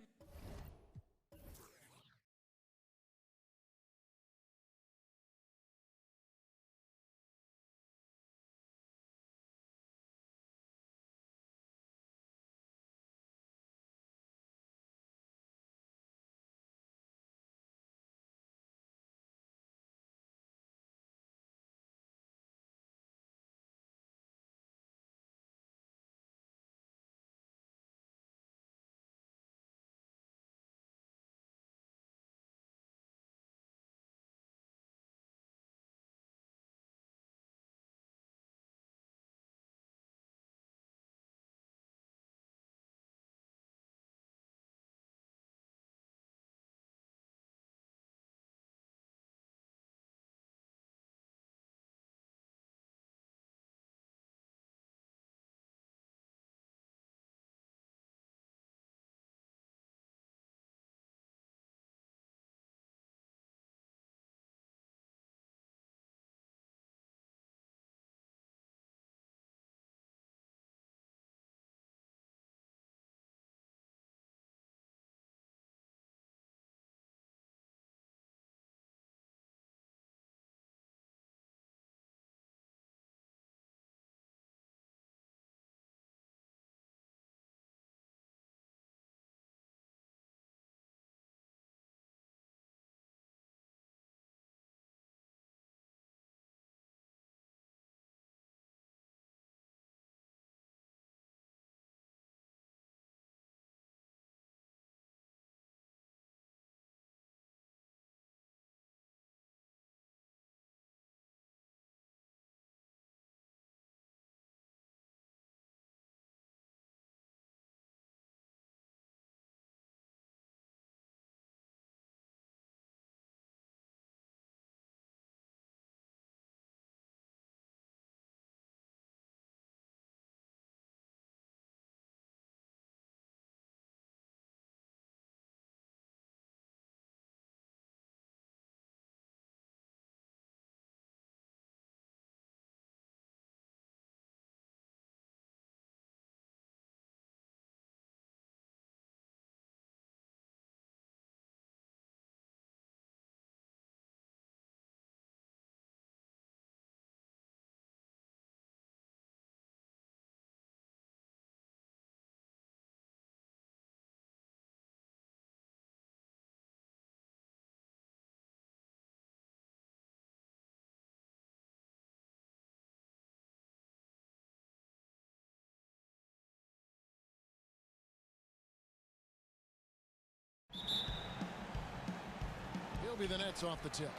be the Nets off the tip.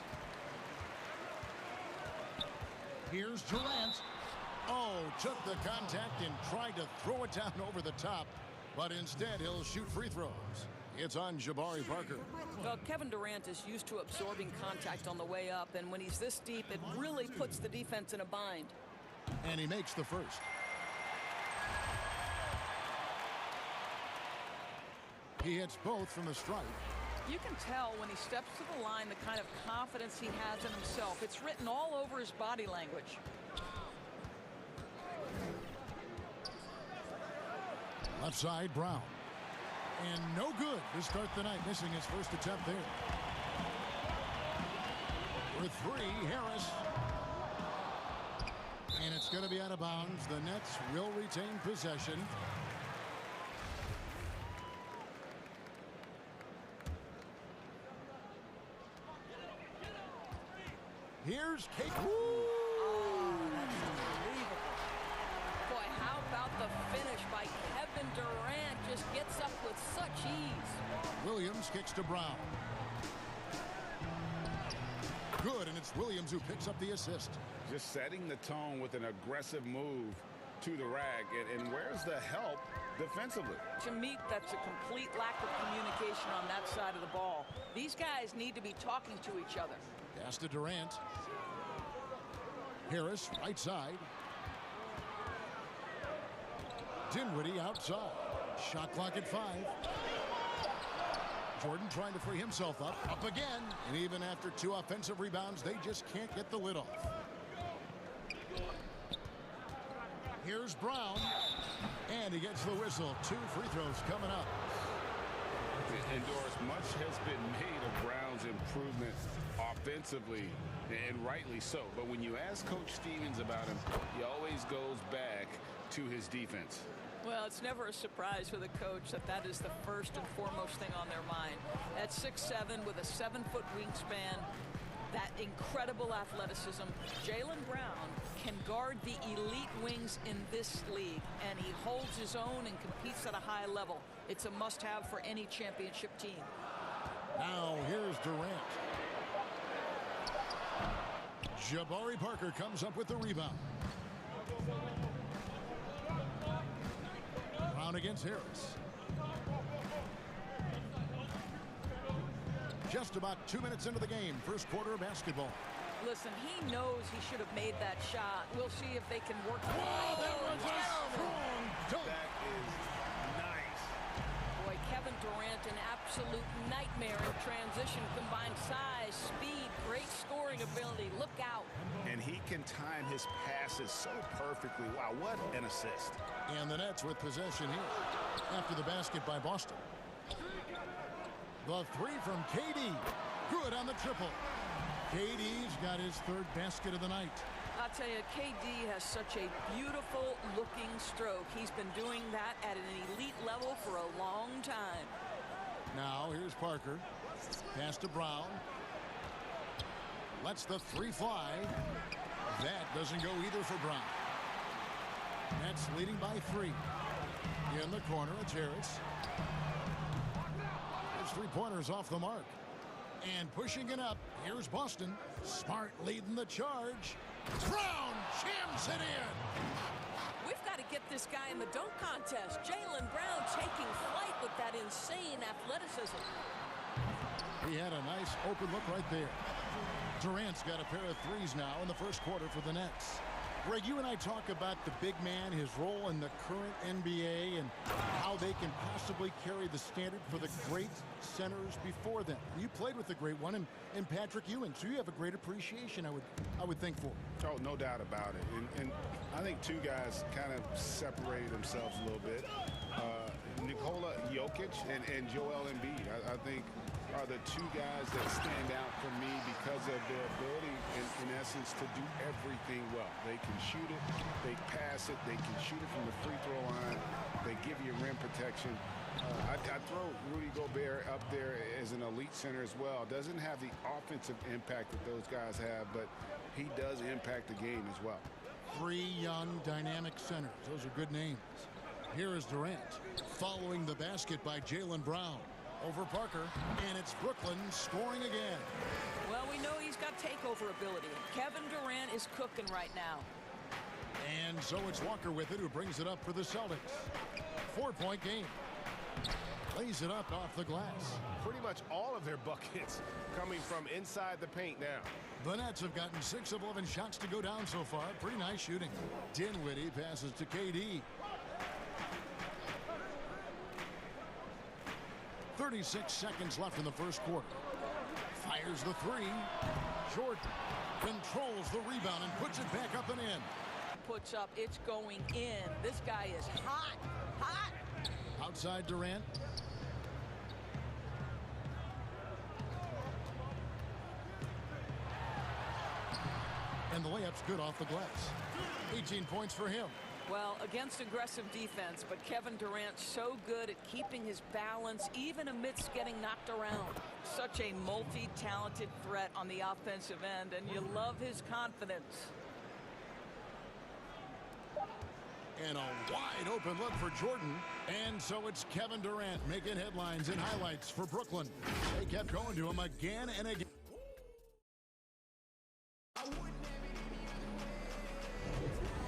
Here's Durant. Oh, took the contact and tried to throw it down over the top, but instead he'll shoot free throws. It's on Jabari Parker. Well, Kevin Durant is used to absorbing contact on the way up, and when he's this deep, it really puts the defense in a bind. And he makes the first. He hits both from the stripe. You can tell when he steps to the line the kind of confidence he has in himself. It's written all over his body language. Left side, Brown. And no good to start the night, missing his first attempt there. For three, Harris. And it's going to be out of bounds. The Nets will retain possession. Here's Kate. Oh, that's unbelievable. Boy, how about the finish by Kevin Durant? Just gets up with such ease. Williams kicks to Brown. Good, and it's Williams who picks up the assist. Just setting the tone with an aggressive move to the rack. And where's the help defensively? To me, that's a complete lack of communication on that side of the ball. These guys need to be talking to each other. Pass to Durant. Harris, right side. Dinwiddie outside. Shot clock at 5. Jordan trying to free himself up. Up again. And even after 2 offensive rebounds, they just can't get the lid off. Here's Brown. And he gets the whistle. 2 free throws coming up. And Doris, much has been made of Brown's improvement offensively, and rightly so. But when you ask Coach Stevens about him, he always goes back to his defense. Well, it's never a surprise for the coach that is the first and foremost thing on their mind. At 6'7" with a 7-foot wingspan, that incredible athleticism, Jaylen Brown can guard the elite wings in this league, and he holds his own and competes at a high level. It's a must-have for any championship team. Now here's Durant. Jabari Parker comes up with the rebound. Brown against Harris. Just about 2 minutes into the game, first quarter of basketball. Listen, he knows he should have made that shot. We'll see if they can work. Wow, that was a strong dunk. That is nice. Boy, Kevin Durant, an absolute nightmare in transition. Combined size, speed, great scoring ability. Look out. And he can time his passes so perfectly. Wow, what an assist. And the Nets with possession here after the basket by Boston. The 3 from KD. Good on the triple. KD's got his 3rd basket of the night. I'll tell you, KD has such a beautiful looking stroke. He's been doing that at an elite level for a long time. Now here's Parker. Pass to Brown. Lets the 3 fly. That doesn't go either for Brown. Nets leading by 3. In the corner, it's Harris. His 3-pointers off the mark. And pushing it up, here's Boston. Smart leading the charge. Brown jams it in. We've got to get this guy in the dunk contest. Jaylen Brown taking flight with that insane athleticism. He had a nice open look right there. Durant's got a pair of 3s now in the first quarter for the Nets. Greg, you and I talk about the big man, his role in the current NBA, and how they can possibly carry the standard for the great centers before them. You played with the great one in Patrick Ewing, so you have a great appreciation, I would think, for. Oh, no doubt about it. And I think 2 guys kind of separated themselves a little bit. Nikola Jokic and Joel Embiid, I think, are the 2 guys that stand out for me because of their ability, in essence, to do everything well. They can shoot it, they pass it, they can shoot it from the free throw line, they give you rim protection. I'd throw Rudy Gobert up there as an elite center as well. Doesn't have the offensive impact that those guys have, but he does impact the game as well. 3 young, dynamic centers. Those are good names. Here is Durant following the basket by Jaylen Brown. Over Parker, and it's Brooklyn scoring again. Well, we know he's got takeover ability. Kevin Durant is cooking right now. And so it's Walker with it, who brings it up for the Celtics. 4-point game. Lays it up off the glass. Pretty much all of their buckets coming from inside the paint now. The Nets have gotten 6 of 11 shots to go down so far. Pretty nice shooting. Dinwiddie passes to KD. 36 seconds left in the first quarter. Fires the three. Jordan controls the rebound and puts it back up and in. Puts up, it's going in. This guy is hot, hot. Outside Durant. And the layup's good off the glass. 18 points for him. Well, against aggressive defense, but Kevin Durant's so good at keeping his balance, even amidst getting knocked around. Such a multi-talented threat on the offensive end, and you love his confidence. And a wide open look for Jordan. And so it's Kevin Durant making headlines and highlights for Brooklyn. They kept going to him again and again.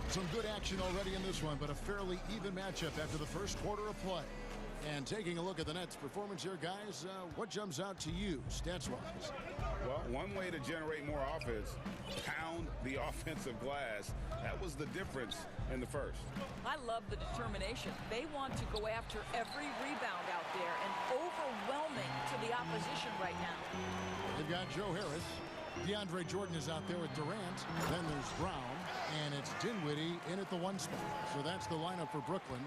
Some good action already in this one, but a fairly even matchup after the first quarter of play. And taking a look at the Nets' performance here, guys, what jumps out to you, stats-wise? Well, one way to generate more offense, pound the offensive glass. That was the difference in the first. I love the determination. They want to go after every rebound out there and overwhelming to the opposition right now. They've got Joe Harris. DeAndre Jordan is out there with Durant. Then there's Brown. And it's Dinwiddie in at the 1 spot. So that's the lineup for Brooklyn.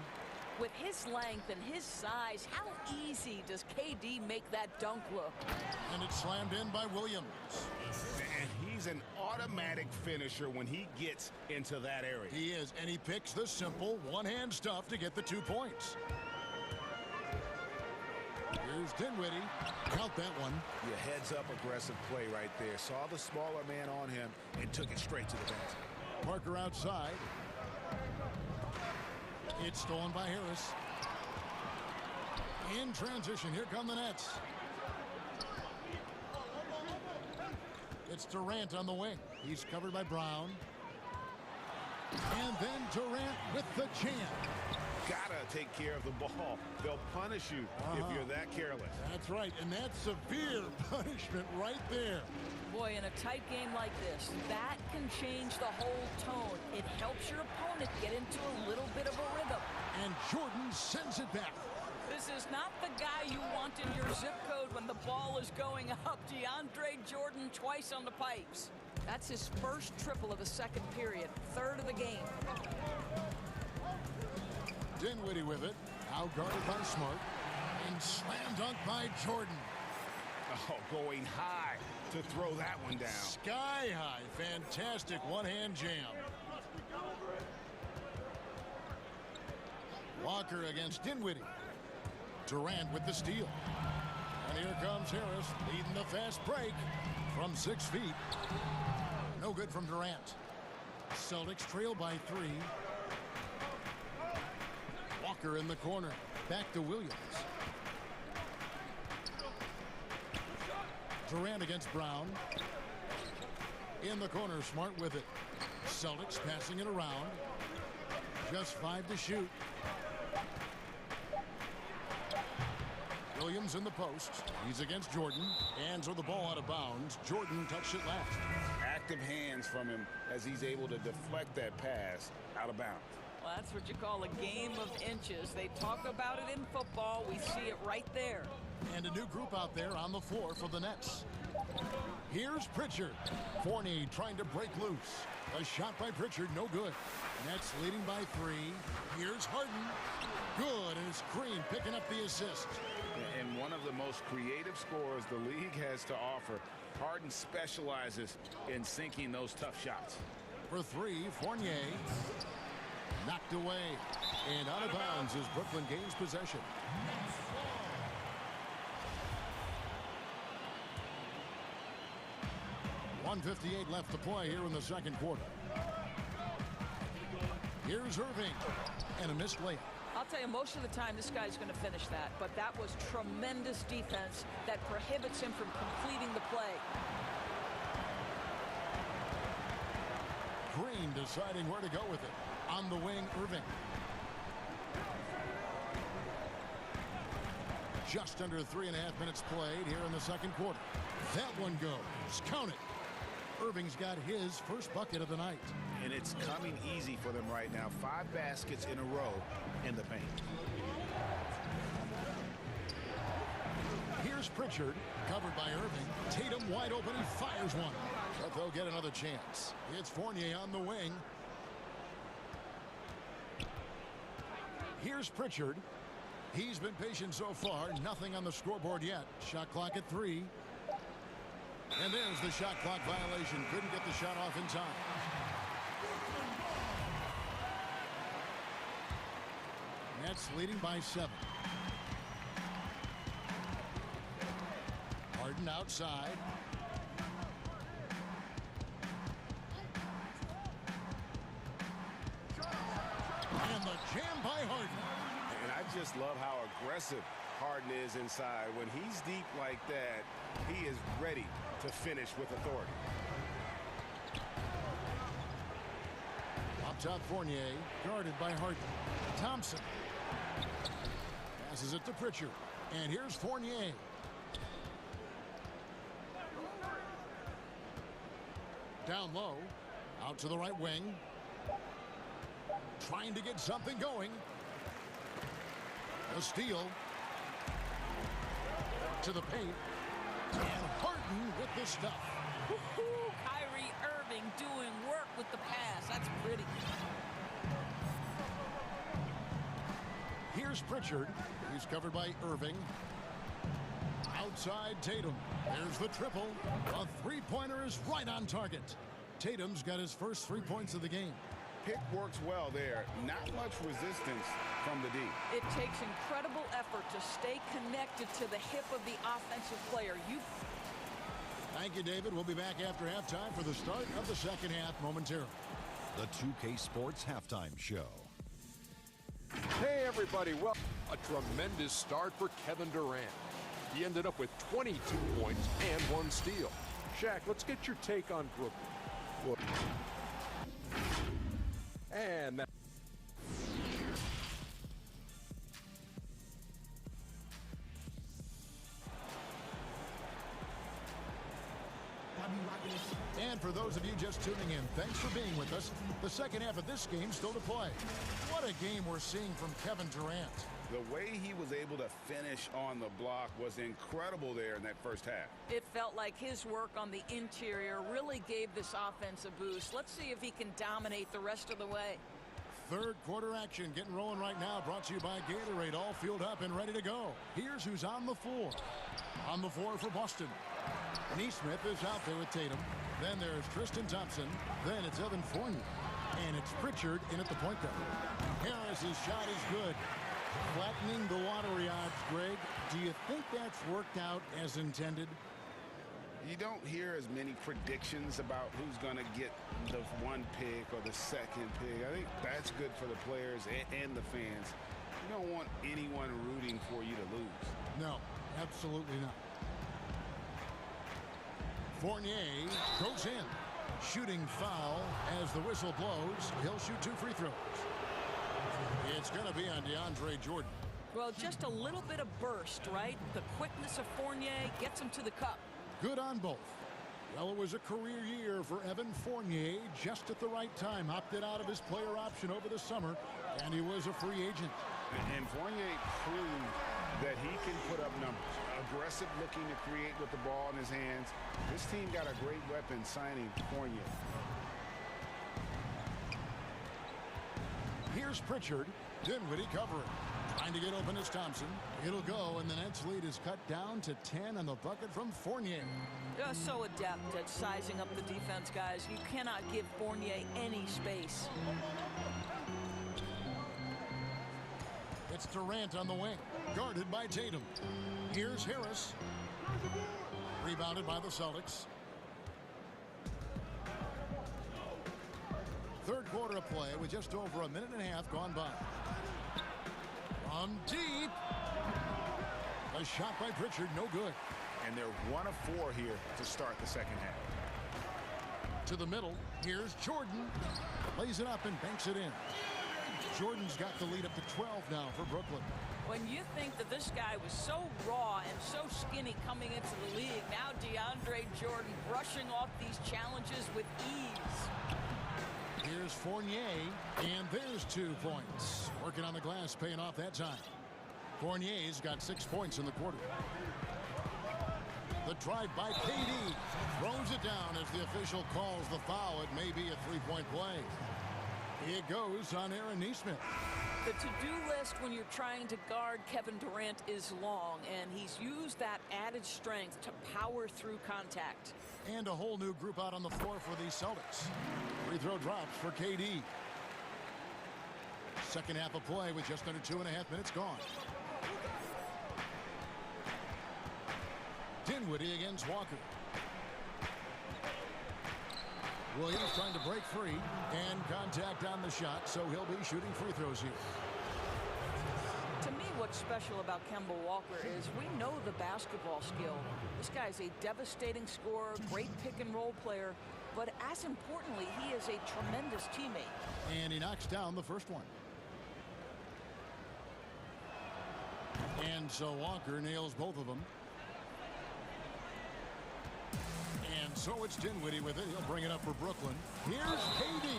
With his length and his size, how easy does KD make that dunk look? And it's slammed in by Williams. And he's an automatic finisher when he gets into that area. He is, and he picks the simple one-hand stuff to get the 2 points. Here's Dinwiddie. Count that one. Your heads-up aggressive play right there. Saw the smaller man on him and took it straight to the basket. Parker outside. It's stolen by Harris. In transition, here come the Nets. It's Durant on the wing. He's covered by Brown. And then Durant with the jam. Gotta take care of the ball. They'll punish you if you're that careless. That's right, and that's severe punishment right there. Boy, in a tight game like this, that can change the whole tone. It helps your opponent get into a little bit of a rhythm. And Jordan sends it back. This is not the guy you want in your zip code when the ball is going up. DeAndre Jordan twice on the pipes. That's his first triple of the second period, third of the game. Dinwiddie with it, out guarded by Smart, and slam dunk by Jordan. Oh, going high to throw that one down. Sky high, fantastic one-hand jam. Walker against Dinwiddie. Durant with the steal. And here comes Harris leading the fast break from 6 feet. No good from Durant. Celtics trail by 3. Walker in the corner. Back to Williams. Durant against Brown. In the corner, Smart with it. Celtics passing it around. Just 5 to shoot. Williams in the post. He's against Jordan. And so the ball out of bounds. Jordan touched it last. Active hands from him as he's able to deflect that pass out of bounds. Well, that's what you call a game of inches. They talk about it in football. We see it right there. And a new group out there on the floor for the Nets. Here's Pritchard. Fournier trying to break loose. A shot by Pritchard, no good. Nets leading by 3. Here's Harden. Good, and it's Green picking up the assist. And one of the most creative scorers the league has to offer. Harden specializes in sinking those tough shots. For 3, Fournier. Knocked away. And out of bounds as Brooklyn gains possession. .158 left to play here in the second quarter. Here's Irving. And a missed layup. I'll tell you, most of the time this guy's going to finish that, but that was tremendous defense that prohibits him from completing the play. Green deciding where to go with it. On the wing, Irving. Just under 3.5 minutes played here in the second quarter. That one goes. Count it. Irving's got his first bucket of the night. And it's coming easy for them right now. 5 baskets in a row in the paint. Here's Pritchard, covered by Irving. Tatum wide open, he fires one. But they'll get another chance. It's Fournier on the wing. Here's Pritchard. He's been patient so far. Nothing on the scoreboard yet. Shot clock at 3. And there's the shot clock violation. Couldn't get the shot off in time. Nets leading by 7. Harden outside. And the jam by Harden. And I just love how aggressive Harden is inside. When he's deep like that, he is ready to finish with authority. Up top, Fournier, guarded by Harden. Thompson passes it to Pritchard. And here's Fournier. Down low, out to the right wing. Trying to get something going. A steal. To the paint. And Harden with the stuff. Woo-hoo! Kyrie Irving doing work with the pass. That's pretty. Here's Pritchard. He's covered by Irving. Outside Tatum. There's the triple. A three-pointer is right on target. Tatum's got his first 3 points of the game. Pick works well there. Not much resistance from the D. It takes incredible effort to stay connected to the hip of the offensive player. Thank you, David. We'll be back after halftime for the start of the second half momentarily. The 2K Sports Halftime Show. Hey, everybody. Well, a tremendous start for Kevin Durant. He ended up with 22 points and 1 steal. Shaq, let's get your take on Brooklyn. Well, and that. And for those of you just tuning in, thanks for being with us. The second half of this game still to play. What a game we're seeing from Kevin Durant. The way he was able to finish on the block was incredible there in that first half. It felt like his work on the interior really gave this offense a boost. Let's see if he can dominate the rest of the way. Third quarter action getting rolling right now, brought to you by Gatorade, all fueled up and ready to go. Here's who's on the floor. On the floor for Boston. Neesmith is out there with Tatum. Then there's Tristan Thompson. Then it's Evan Fournier. And it's Pritchard in at the point guard. Harris's shot is good. Flattening the lottery odds, Greg. Do you think that's worked out as intended? You don't hear as many predictions about who's going to get the 1 pick or the second pick. I think that's good for the players and the fans. You don't want anyone rooting for you to lose. No, absolutely not. Fournier goes in. Shooting foul as the whistle blows. He'll shoot 2 free throws. It's going to be on DeAndre Jordan. Well, just a little bit of burst, right? The quickness of Fournier gets him to the cup. Good on both. Well, it was a career year for Evan Fournier, just at the right time. Opted out of his player option over the summer, and he was a free agent. And Fournier proved that he can put up numbers. Aggressive looking to create with the ball in his hands. This team got a great weapon signing Fournier. Here's Pritchard. Dinwiddie covering. Trying to get open is Thompson. It'll go, and the Nets lead is cut down to 10 on the bucket from Fournier. They're so adept at sizing up the defense, guys. You cannot give Fournier any space. It's Durant on the wing, guarded by Tatum. Here's Harris. Rebounded by the Celtics. Third quarter of play with just over a minute and a half gone by. From deep. A shot by Pritchard, no good. And they're 1 of 4 here to start the second half. To the middle. Here's Jordan. Lays it up and banks it in. Jordan's got the lead up to 12 now for Brooklyn. When you think that this guy was so raw and so skinny coming into the league, now DeAndre Jordan brushing off these challenges with ease. Here's Fournier, and there's 2 points. Working on the glass, paying off that time. Fournier's got 6 points in the quarter. The drive by KD. Throws it down as the official calls the foul. It may be a 3-point play. It goes on Aaron Nesmith. The to-do list when you're trying to guard Kevin Durant is long, and he's used that added strength to power through contact. And a whole new group out on the floor for the Celtics. Free throw drops for KD. Second half of play with just under 2.5 minutes gone. Dinwiddie against Walker. Williams trying to break free, and contact on the shot, so he'll be shooting free throws here. To me, what's special about Kemba Walker is we know the basketball skill. This guy's a devastating scorer, great pick-and-roll player, but as importantly, he is a tremendous teammate. And he knocks down the first one. And so Walker nails both of them. So it's Dinwiddie with it. He'll bring it up for Brooklyn. Here's KD.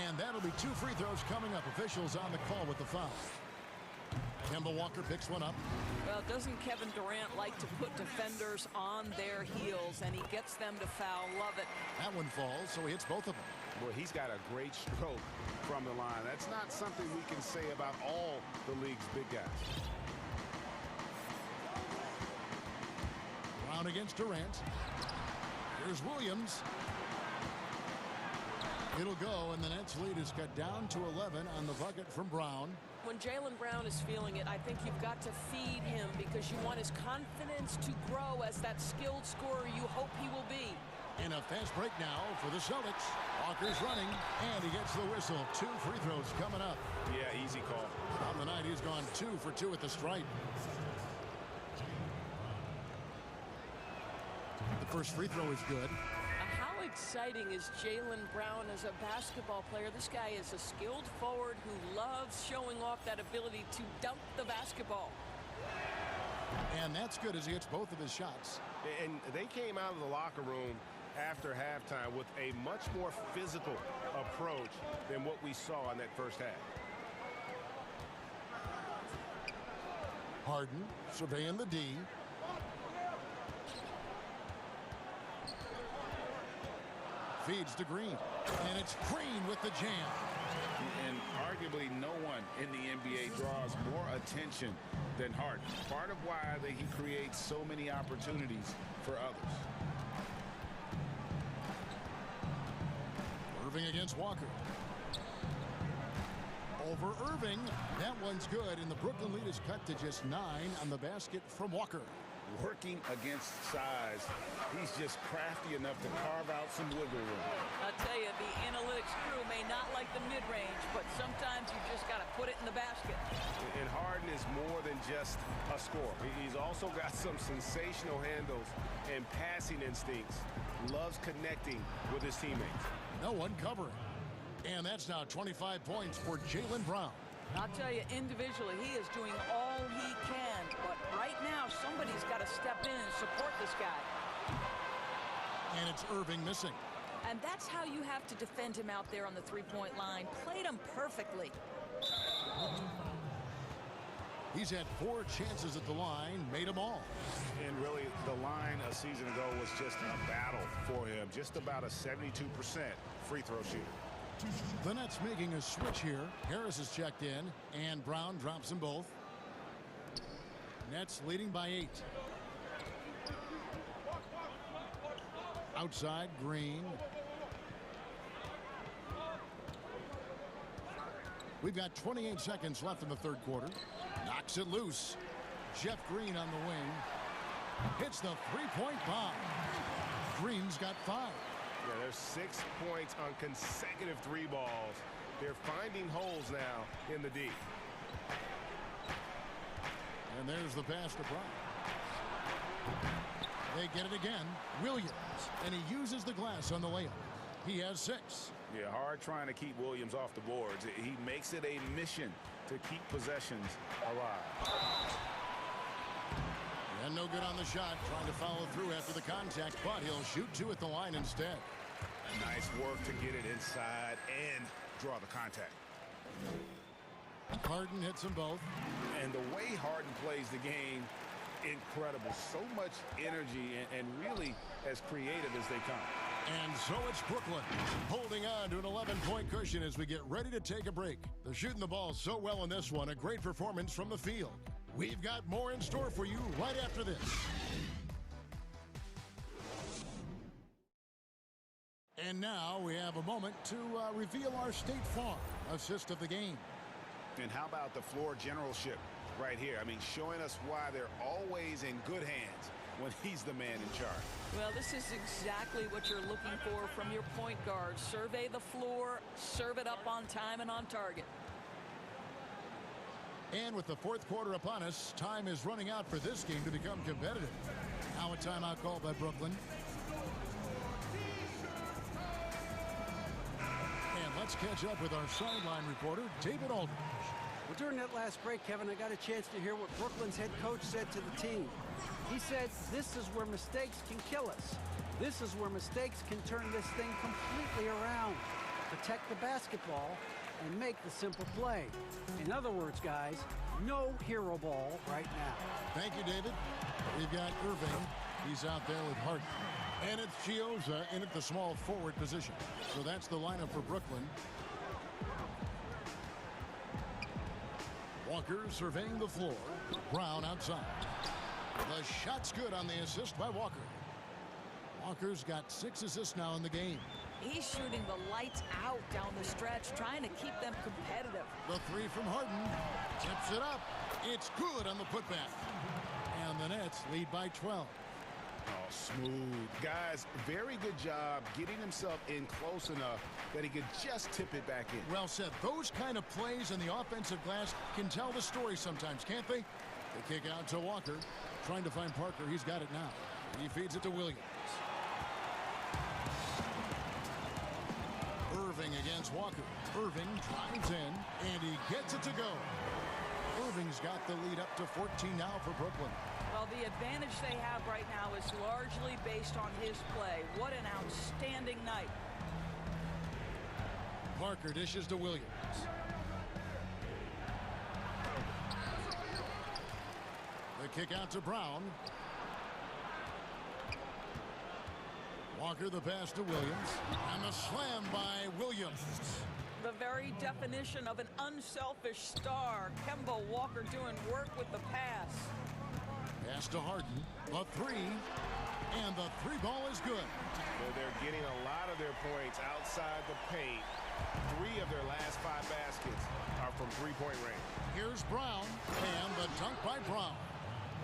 And that'll be 2 free throws coming up. Officials on the call with the foul. Kemba Walker picks one up. Well, doesn't Kevin Durant like to put defenders on their heels, and he gets them to foul? Love it. That one falls, so he hits both of them. Boy, he's got a great stroke from the line. That's not something we can say about all the league's big guys. Brown against Durant. Here's Williams. It'll go, and the Nets lead is cut down to 11 on the bucket from Brown. When Jaylen Brown is feeling it, I think you've got to feed him because you want his confidence to grow as that skilled scorer you hope he will be. In a fast break now for the Celtics. Walker's running, and he gets the whistle. 2 free throws coming up. Yeah, easy call. On the night, he's gone 2 for 2 at the stripe. The first free throw is good. How exciting is Jaylen Brown as a basketball player? This guy is a skilled forward who loves showing off that ability to dunk the basketball. And that's good as he hits both of his shots. And they came out of the locker room after halftime with a much more physical approach than what we saw in that first half. Harden surveying the D. Feeds to Green. And it's Green with the jam. And arguably no one in the NBA draws more attention than Harden. Part of why he creates so many opportunities for others. Irving against Walker. Over Irving. That one's good, and the Brooklyn lead is cut to just 9 on the basket from Walker. Working against size, he's just crafty enough to carve out some wiggle room. I'll tell you, the analytics crew may not like the mid-range, but sometimes you just got to put it in the basket. And Harden is more than just a scorer. He's also got some sensational handles and passing instincts. Loves connecting with his teammates. No one covering. And that's now 25 points for Jaylen Brown. I'll tell you, individually, he is doing all he can. But right now, somebody's got to step in and support this guy. And it's Irving missing. And that's how you have to defend him out there on the three-point line. Played him perfectly. He's had 4 chances at the line, made them all. And really, the line a season ago was just a battle for him. Just about a 72% free throw shooter. The Nets making a switch here. Harris is checked in, and Brown drops them both. Nets leading by 8. Outside, Green. We've got 28 seconds left in the third quarter. Knocks it loose. Jeff Green on the wing. Hits the three-point bomb. Green's got 5. Yeah, there's 6 points on consecutive 3 balls. They're finding holes now in the D. And there's the pass to Brown. They get it again. Williams. And he uses the glass on the layup. He has 6. Yeah, hard trying to keep Williams off the boards. He makes it a mission to keep possessions alive. And no good on the shot. Trying to follow through after the contact, but he'll shoot 2 at the line instead. Nice work to get it inside and draw the contact. Harden hits them both. And the way Harden plays the game, incredible. So much energy and really as creative as they come. And so it's Brooklyn holding on to an 11-point cushion as we get ready to take a break. They're shooting the ball so well in this one. A great performance from the field. We've got more in store for you right after this. And now we have a moment to reveal our State Farm assist of the game. And how about the floor generalship right here? I mean, showing us why they're always in good hands when he's the man in charge. Well, this is exactly what you're looking for from your point guard. Survey the floor, serve it up on time and on target. And with the 4th quarter upon us, time is running out for this game to become competitive. Now a timeout called by Brooklyn. And let's catch up with our sideline reporter, David Aldridge. Well, during that last break, Kevin, I got a chance to hear what Brooklyn's head coach said to the team. He said, this is where mistakes can kill us. This is where mistakes can turn this thing completely around. Protect the basketball and make the simple play. In other words, guys, no hero ball right now. Thank you, David. We've got Irving. He's out there with Harden. And it's Chioza in at the small forward position. So that's the lineup for Brooklyn. Walker surveying the floor. Brown outside. The shot's good on the assist by Walker. Walker's got 6 assists now in the game. He's shooting the lights out down the stretch, trying to keep them competitive. The 3 from Harden. Tips it up. It's good on the putback. And the Nets lead by 12. Oh, smooth. Guys, very good job getting himself in close enough that he could just tip it back in. Well said. Those kind of plays in the offensive glass can tell the story sometimes, can't they? They kick out to Walker. Trying to find Parker. He's got it now. He feeds it to Williams. Irving against Walker. Irving drives in, and he gets it to go. Irving's got the lead up to 14 now for Brooklyn. Well, the advantage they have right now is largely based on his play. What an outstanding night. Parker dishes to Williams. The kick out to Brown. Walker the pass to Williams. And the slam by Williams. The very definition of an unselfish star. Kemba Walker doing work with the pass. Pass to Harden. The 3. And the 3 ball is good. So they're getting a lot of their points outside the paint. 3 of their last 5 baskets are from 3-point range. Here's Brown. And the dunk by Brown.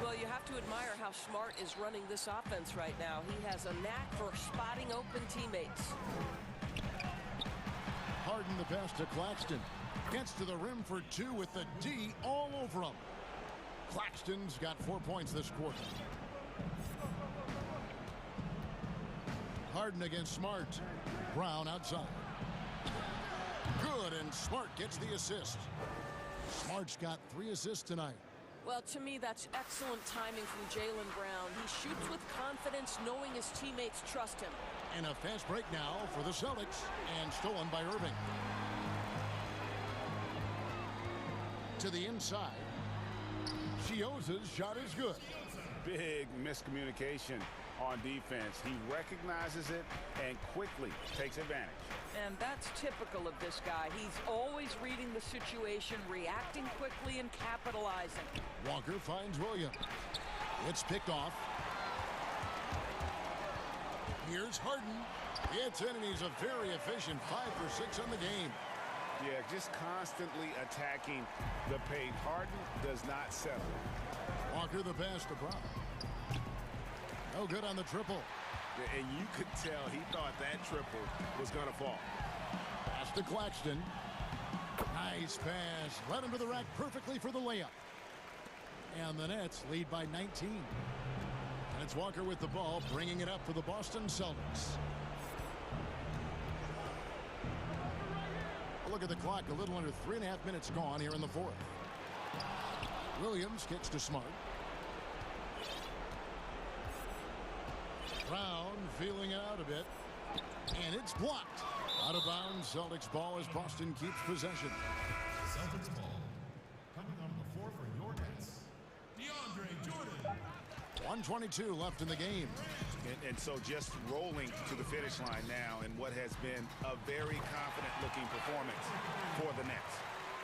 Well, you have to admire how Smart is running this offense right now. He has a knack for spotting open teammates. Harden the pass to Claxton. Gets to the rim for 2 with the D all over him. Claxton's got 4 points this quarter. Harden against Smart. Brown outside. Good, and Smart gets the assist. Smart's got 3 assists tonight. Well, to me, that's excellent timing from Jaylen Brown. He shoots with confidence, knowing his teammates trust him. And a fast break now for the Celtics, and stolen by Irving. To the inside. Chioza's shot is good. Big miscommunication on defense. He recognizes it and quickly takes advantage. And that's typical of this guy. He's always reading the situation, reacting quickly, and capitalizing. Walker finds Williams. It's picked off. Here's Harden. It's in, and he's a very efficient 5 for 6 on the game. Yeah, just constantly attacking the paint. Harden does not settle. Walker the pass to Brown. No good on the triple. And you could tell he thought that triple was going to fall. Pass to Claxton. Nice pass. Led him to the rack perfectly for the layup. And the Nets lead by 19. And it's Walker with the ball, bringing it up for the Boston Celtics. Look at the clock, a little under 3.5 minutes gone here in the fourth. Williams kicks to Smart. Brown feeling it out a bit. And it's blocked. Out of bounds, Celtics ball as Boston keeps possession. Celtics ball. Coming on the floor for your Nets, DeAndre Jordan. 1:22 left in the game. And so just rolling to the finish line now in what has been a very confident-looking performance for the Nets.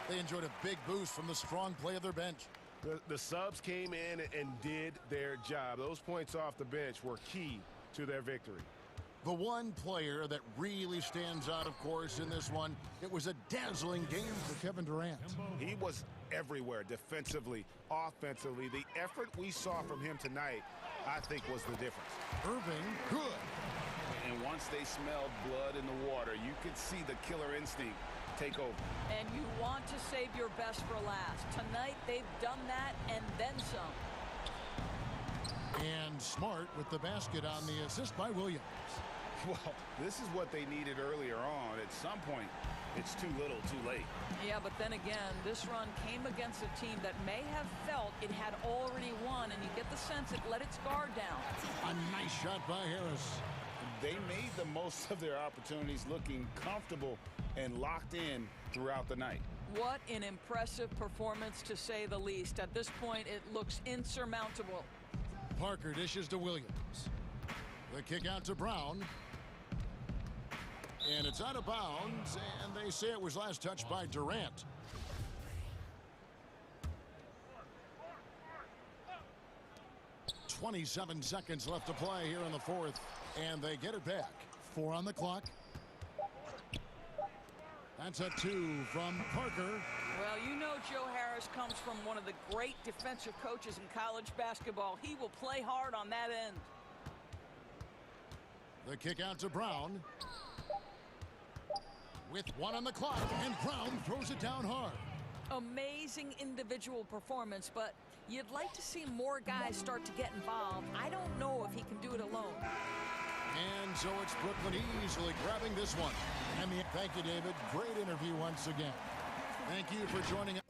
They enjoyed a big boost from the strong play of their bench. The subs came in and did their job. Those points off the bench were key to their victory. The one player that really stands out, of course, in this one, it was a dazzling game for Kevin Durant. He was everywhere, defensively, offensively. The effort we saw from him tonight, I think, was the difference. Irving, good. And once they smelled blood in the water, you could see the killer instinct take over. And you want to save your best for last. Tonight, they've done that and then some. And Smart with the basket on the assist by Williams. Well, this is what they needed earlier on. At some point, it's too little, too late. Yeah, but then again, this run came against a team that may have felt it had already won, and you get the sense it let its guard down. A nice shot by Harris. They made the most of their opportunities, looking comfortable and locked in throughout the night. What an impressive performance, to say the least. At this point, it looks insurmountable. Parker dishes to Williams. The kick out to Brown. And it's out of bounds, and they say it was last touched by Durant. .27 seconds left to play here in the fourth, and they get it back. 4 on the clock. That's a 2 from Parker. Well, you know Joe Harris comes from one of the great defensive coaches in college basketball. He will play hard on that end. The kick out to Brown. With 1 on the clock, and Brown throws it down hard. Amazing individual performance, but you'd like to see more guys start to get involved. I don't know if he can do it alone. And so it's Brooklyn easily grabbing this one. And thank you, David. Great interview once again. Thank you for joining us.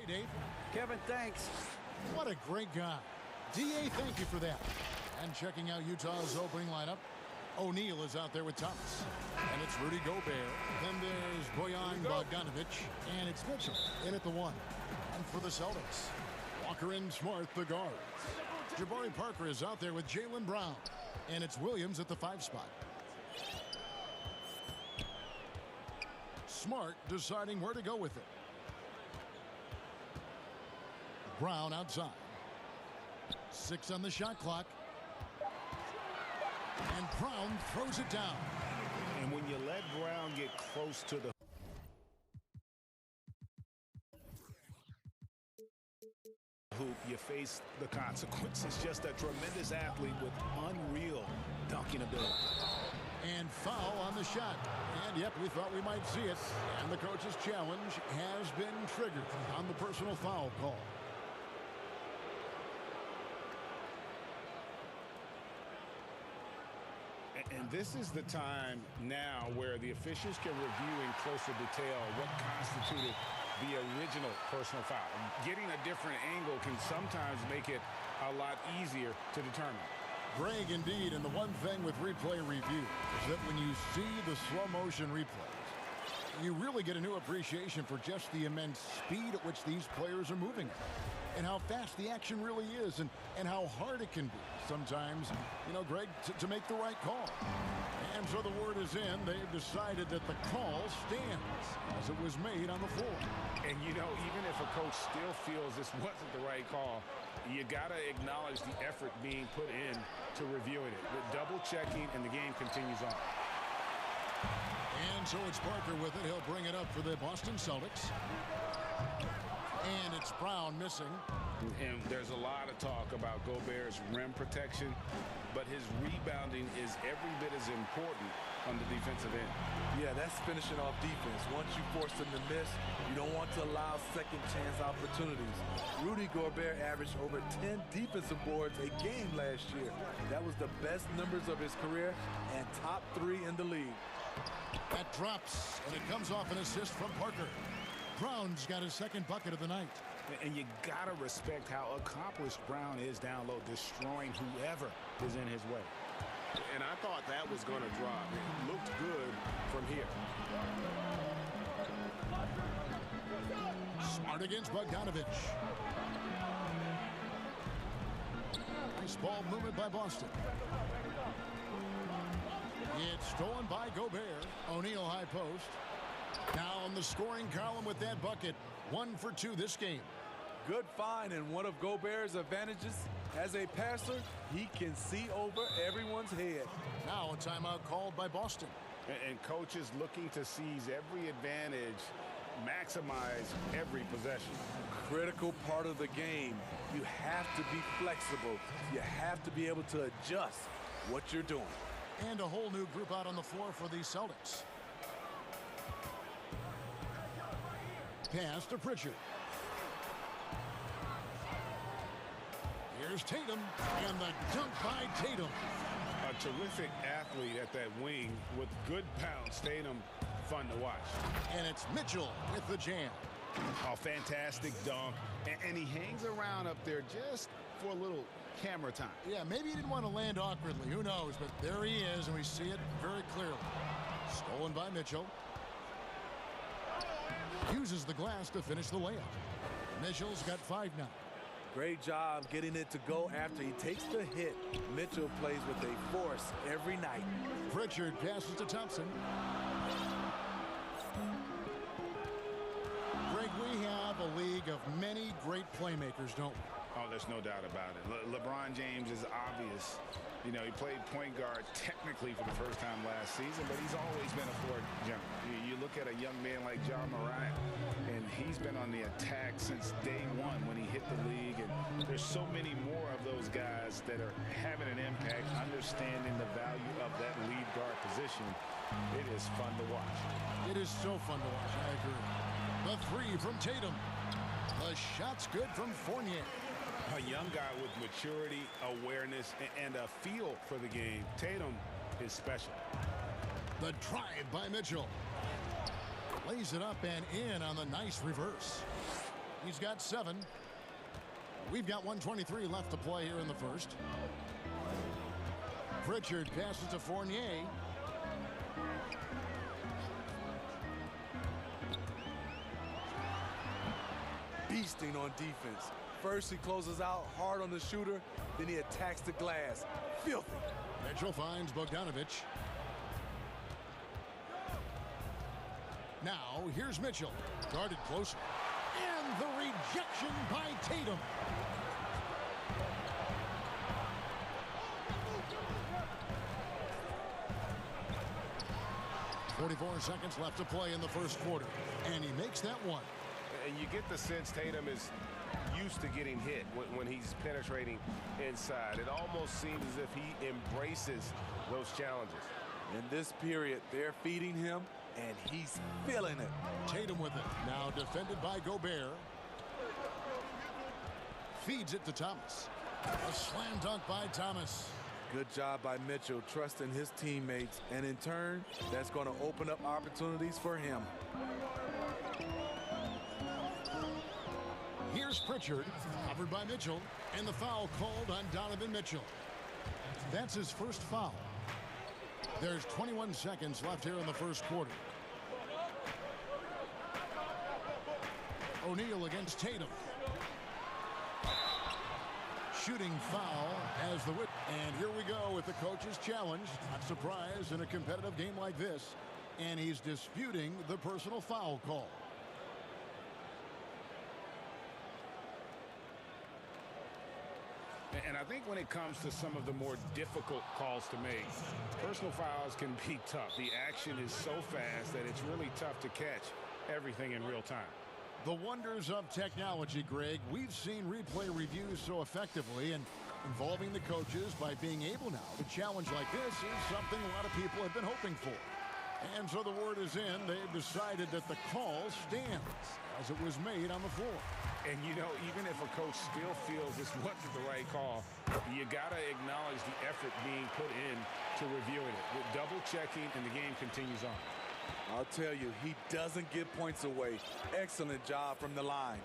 Dave. Kevin, thanks. What a great guy. DA, thank you for that. And checking out Utah's opening lineup, O'Neal is out there with Thomas. And it's Rudy Gobert. Then there's Bojan Bogdanovic. And it's Mitchell in at the 1. And for the Celtics, Walker and Smart, the guards. Jabari Parker is out there with Jaylen Brown. And it's Williams at the 5 spot. Smart deciding where to go with it. Brown outside. 6 on the shot clock. And Brown throws it down. And when you let Brown get close to the hoop, you face the consequences. Just a tremendous athlete with unreal dunking ability. And foul on the shot. And yep, we thought we might see it. And the coach's challenge has been triggered on the personal foul call. And this is the time now where the officials can review in closer detail what constituted the original personal foul. Getting a different angle can sometimes make it a lot easier to determine. Greg, indeed, and the one thing with replay review is that when you see the slow motion replays, you really get a new appreciation for just the immense speed at which these players are moving and how fast the action really is and how hard it can be sometimes, you know, Greg, to make the right call. And so the word is in. They've decided that the call stands as it was made on the floor. And, you know, even if a coach still feels this wasn't the right call, you got to acknowledge the effort being put in to reviewing it. With double checking, and the game continues on. And so it's Parker with it. He'll bring it up for the Boston Celtics. And it's Brown missing. And there's a lot of talk about Gobert's rim protection, but his rebounding is every bit as important on the defensive end. Yeah, that's finishing off defense. Once you force them to miss, you don't want to allow second chance opportunities. Rudy Gobert averaged over 10 defensive boards a game last year. That was the best numbers of his career and top 3 in the league. That drops, and it comes off an assist from Parker. Brown's got his second bucket of the night. And you got to respect how accomplished Brown is down low, destroying whoever is in his way. And I thought that was going to drop. It looked good from here. Smart against Bogdanovic. Nice ball movement by Boston. It's stolen by Gobert. O'Neal high post. Now on the scoring column with that bucket. 1 for 2 this game. Good find, and one of Gobert's advantages as a passer, he can see over everyone's head. Now a timeout called by Boston. And coaches looking to seize every advantage, maximize every possession. Critical part of the game. You have to be flexible. You have to be able to adjust what you're doing. And a whole new group out on the floor for the Celtics. Pass to Pritchard. Here's Tatum, and the dunk by Tatum. A terrific athlete at that wing with good bounce. Tatum, fun to watch. And it's Mitchell with the jam. Oh, fantastic dunk. And he hangs around up there just for a little camera time. Yeah, maybe he didn't want to land awkwardly. Who knows? But there he is, and we see it very clearly. Stolen by Mitchell. Uses the glass to finish the layup. Mitchell's got 5 now. Great job getting it to go after he takes the hit. Mitchell plays with a force every night. Pritchard passes to Thompson. Greg, we have a league of many great playmakers, don't we? Oh, there's no doubt about it. LeBron James is obvious. You know, he played point guard technically for the first time last season, but he's always been a floor general. You look at a young man like John Morant, and he's been on the attack since day one when he hit the league. And there's so many more of those guys that are having an impact, understanding the value of that lead guard position. It is fun to watch. It is so fun to watch, I agree. The 3 from Tatum. The shot's good from Fournier. A young guy with maturity, awareness, and a feel for the game. Tatum is special. The drive by Mitchell. Lays it up and in on the nice reverse. He's got 7. We've got 1:23 left to play here in the first. Pritchard passes to Fournier. Beasting on defense. First, he closes out hard on the shooter, then he attacks the glass. Filthy. Mitchell finds Bogdanovich. Now, here's Mitchell. Guarded closer. And the rejection by Tatum. .44 seconds left to play in the first quarter. And he makes that one. And you get the sense Tatum is used to getting hit when he's penetrating inside. It almost seems as if he embraces those challenges. In this period, they're feeding him, and he's feeling it. Tatum with it. Now defended by Gobert. Feeds it to Thomas. A slam dunk by Thomas. Good job by Mitchell, trusting his teammates, and in turn, that's going to open up opportunities for him. Here's Pritchard, covered by Mitchell, and the foul called on Donovan Mitchell. That's his first foul. There's 21 seconds left here in the first quarter. O'Neal against Tatum. Shooting foul as the whip. And here we go with the coach's challenge. Not surprised in a competitive game like this. And he's disputing the personal foul call. And I think when it comes to some of the more difficult calls to make, personal fouls can be tough. The action is so fast that it's really tough to catch everything in real time. The wonders of technology, Greg. We've seen replay reviews so effectively, and involving the coaches by being able now to challenge like this is something a lot of people have been hoping for. And so the word is in. They've decided that the call stands as it was made on the floor. And, you know, even if a coach still feels this wasn't the right call, you got to acknowledge the effort being put in to reviewing it. With double checking, and the game continues on. I'll tell you, he doesn't give points away. Excellent job from the line.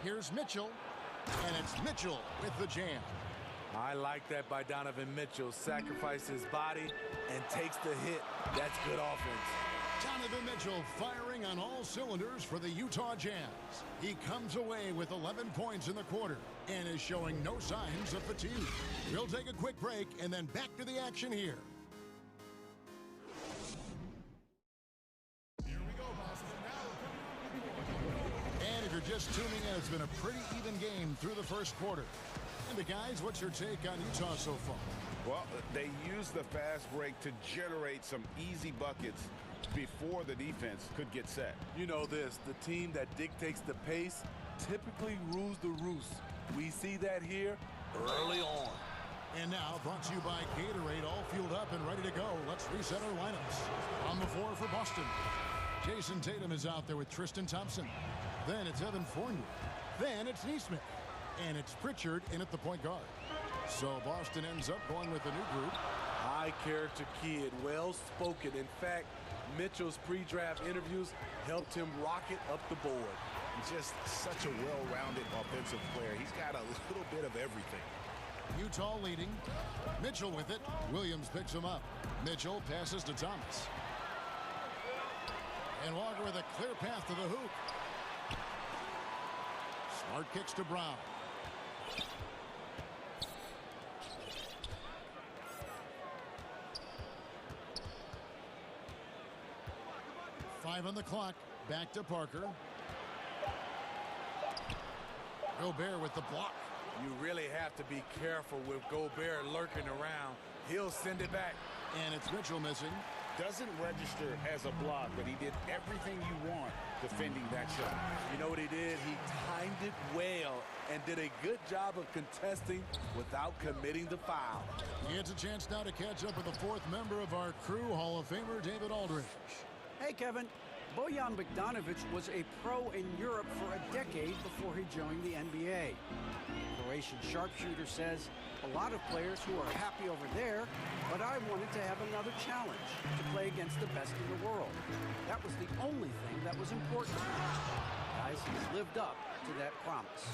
Here's Mitchell, and it's Mitchell with the jam. I like that by Donovan Mitchell. Sacrifices his body and takes the hit. That's good offense. Donovan Mitchell firing on all cylinders for the Utah Jazz. He comes away with 11 points in the quarter and is showing no signs of fatigue. We'll take a quick break and then back to the action here. And if you're just tuning in, it's been a pretty even game through the first quarter. And the guys, what's your take on Utah so far? Well, they used the fast break to generate some easy buckets before the defense could get set. You know this, the team that dictates the pace typically rules the roost. We see that here early on. And now, brought to you by Gatorade, all fueled up and ready to go. Let's reset our lineups. On the floor for Boston, Jason Tatum is out there with Tristan Thompson. Then it's Evan Fournier. Then it's Neesmith. And it's Pritchard in at the point guard. So Boston ends up going with a new group. High character kid, well-spoken. In fact, Mitchell's pre-draft interviews helped him rocket up the board. Just such a well-rounded offensive player. He's got a little bit of everything. Utah leading. Mitchell with it. Williams picks him up. Mitchell passes to Thomas. And Walker with a clear path to the hoop. Smart kicks to Brown. Five on the clock. Back to Parker. Gobert with the block. You really have to be careful with Gobert lurking around. He'll send it back. And it's Mitchell missing. Doesn't register as a block, but he did everything you want defending that shot. You know what he did? He timed it well and did a good job of contesting without committing the foul. He gets a chance now to catch up with the fourth member of our crew, Hall of Famer David Aldridge. Hey, Kevin. Bojan Bogdanovic was a pro in Europe for a decade before he joined the NBA. Croatian sharpshooter says, a lot of players who are happy over there, but I wanted to have another challenge, to play against the best in the world. That was the only thing that was important to me. Guys, he's lived up to that promise.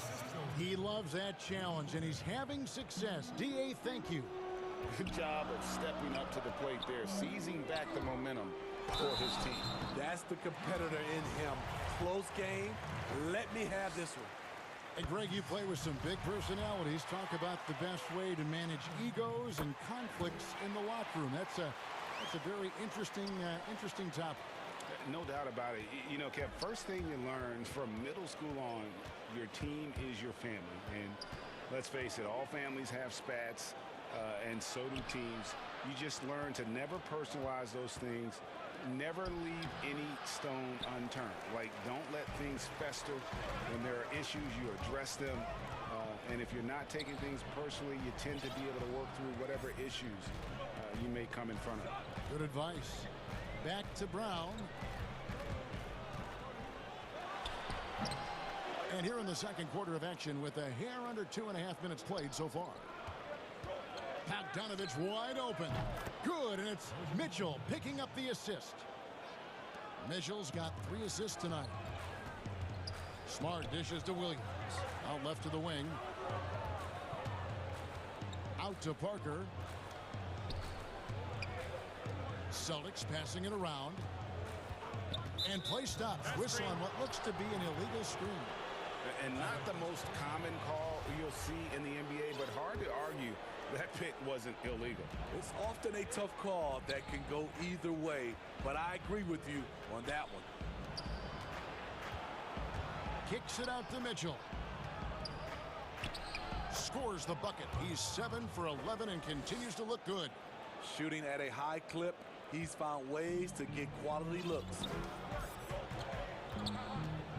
He loves that challenge, and he's having success. D.A., thank you. Good job of stepping up to the plate there, seizing back the momentum for his team. That's the competitor in him. Close game. Let me have this one. And Greg, you play with some big personalities. Talk about the best way to manage egos and conflicts in the locker room. That's a very interesting topic. No doubt about it. You know, Kev, first thing you learn from middle school on, your team is your family. And let's face it, all families have spats, and so do teams. You just learn to never personalize those things. Never leave any stone unturned. Like, don't let things fester. When there are issues, you address them. And if you're not taking things personally, you tend to be able to work through whatever issues you may come in front of. Good advice. Back to Brown. And here in the second quarter of action with a hair under 2.5 minutes played so far. Bogdanovic wide open. Good, and it's Mitchell picking up the assist. Mitchell's got 3 assists tonight. Smart dishes to Williams. Out left to the wing. Out to Parker. Celtics passing it around. And play stops. Whistle on what looks to be an illegal screen. And not the most common call you'll see in the NBA, but hard to argue that pick wasn't illegal. It's often a tough call that can go either way, but I agree with you on that one. Kicks it out to Mitchell. Scores the bucket. He's 7 for 11 and continues to look good. Shooting at a high clip, he's found ways to get quality looks.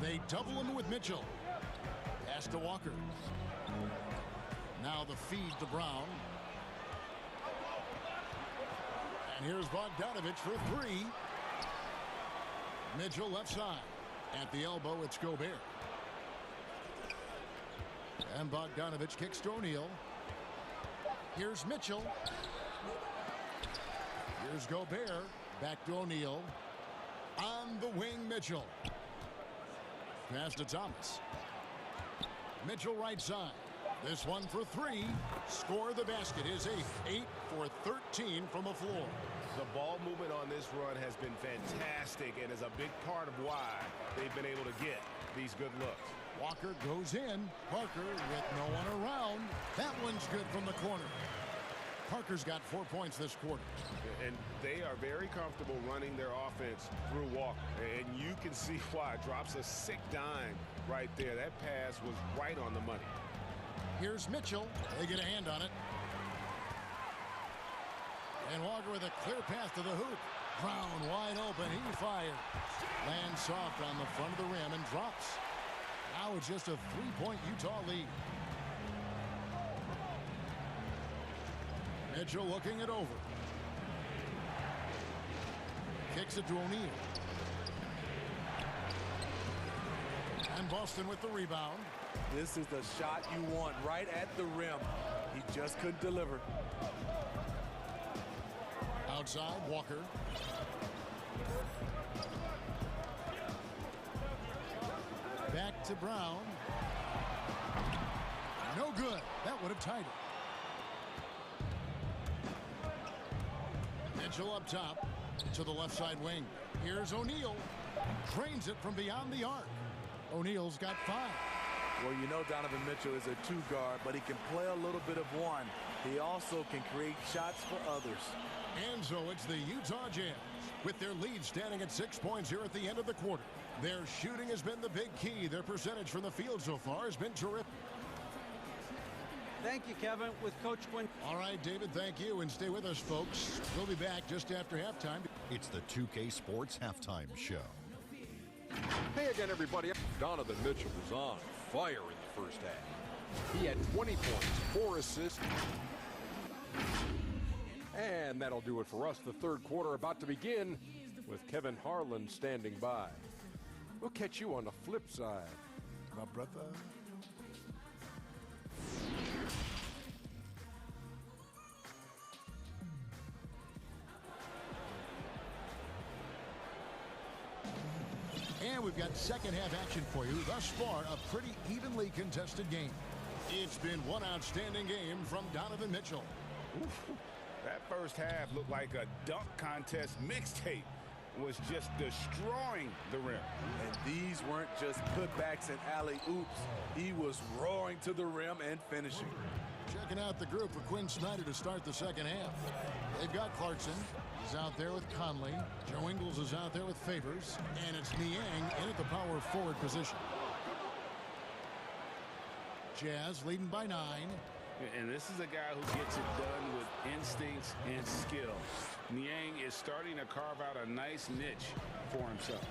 They double him with Mitchell. Pass to Walker. Now the feed to Brown. And here's Bogdanovic for 3. Mitchell left side. At the elbow, it's Gobert. And Bogdanovic kicks to O'Neal. Here's Mitchell. Here's Gobert. Back to O'Neal. On the wing, Mitchell. Pass to Thomas. Mitchell right side. This one for 3. Score the basket. His 8th. 8 for 13 from the floor. The ball movement on this run has been fantastic and is a big part of why they've been able to get these good looks. Walker goes in. Parker with no one around. That one's good from the corner. Parker's got 4 points this quarter. And they are very comfortable running their offense through Walker. And you can see why. Drops a sick dime right there. That pass was right on the money. Here's Mitchell. They get a hand on it. And Walker with a clear path to the hoop. Brown wide open. He fires. Lands soft on the front of the rim and drops. Now it's just a 3-point Utah lead. Mitchell looking it over. Kicks it to O'Neal. And Boston with the rebound. This is the shot you want right at the rim. He just couldn't deliver. Outside, Walker. Back to Brown. No good. That would have tied it. Mitchell up top to the left side wing. Here's O'Neal. Drains it from beyond the arc. O'Neal's got 5. Well, you know Donovan Mitchell is a 2-guard, but he can play a little bit of one. He also can create shots for others. And so it's the Utah Jazz with their lead standing at 6 points here at the end of the quarter. Their shooting has been the big key. Their percentage from the field so far has been terrific. Thank you, Kevin, with Coach Quinn. All right, David, thank you. And stay with us, folks. We'll be back just after halftime. It's the 2K Sports Halftime Show. Hey again, everybody. Donovan Mitchell was on fire in the first half. He had 20 points, 4 assists. And that'll do it for us. The third quarter about to begin. with Kevin Harlan standing by. We'll catch you on the flip side, my brother. And we've got second half action for you. Thus far, a pretty evenly contested game. It's been one outstanding game from Donovan Mitchell. Oof. That first half looked like a dunk contest mixtape. Was just destroying the rim. And these weren't just putbacks and alley-oops. He was roaring to the rim and finishing. Checking out the group for Quinn Snyder to start the second half. They've got Clarkson. He's out there with Conley. Joe Ingles is out there with Favors. And it's Niang in at the power forward position. Jazz leading by 9. And this is a guy who gets it done with instincts and skill. Niang is starting to carve out a nice niche for himself.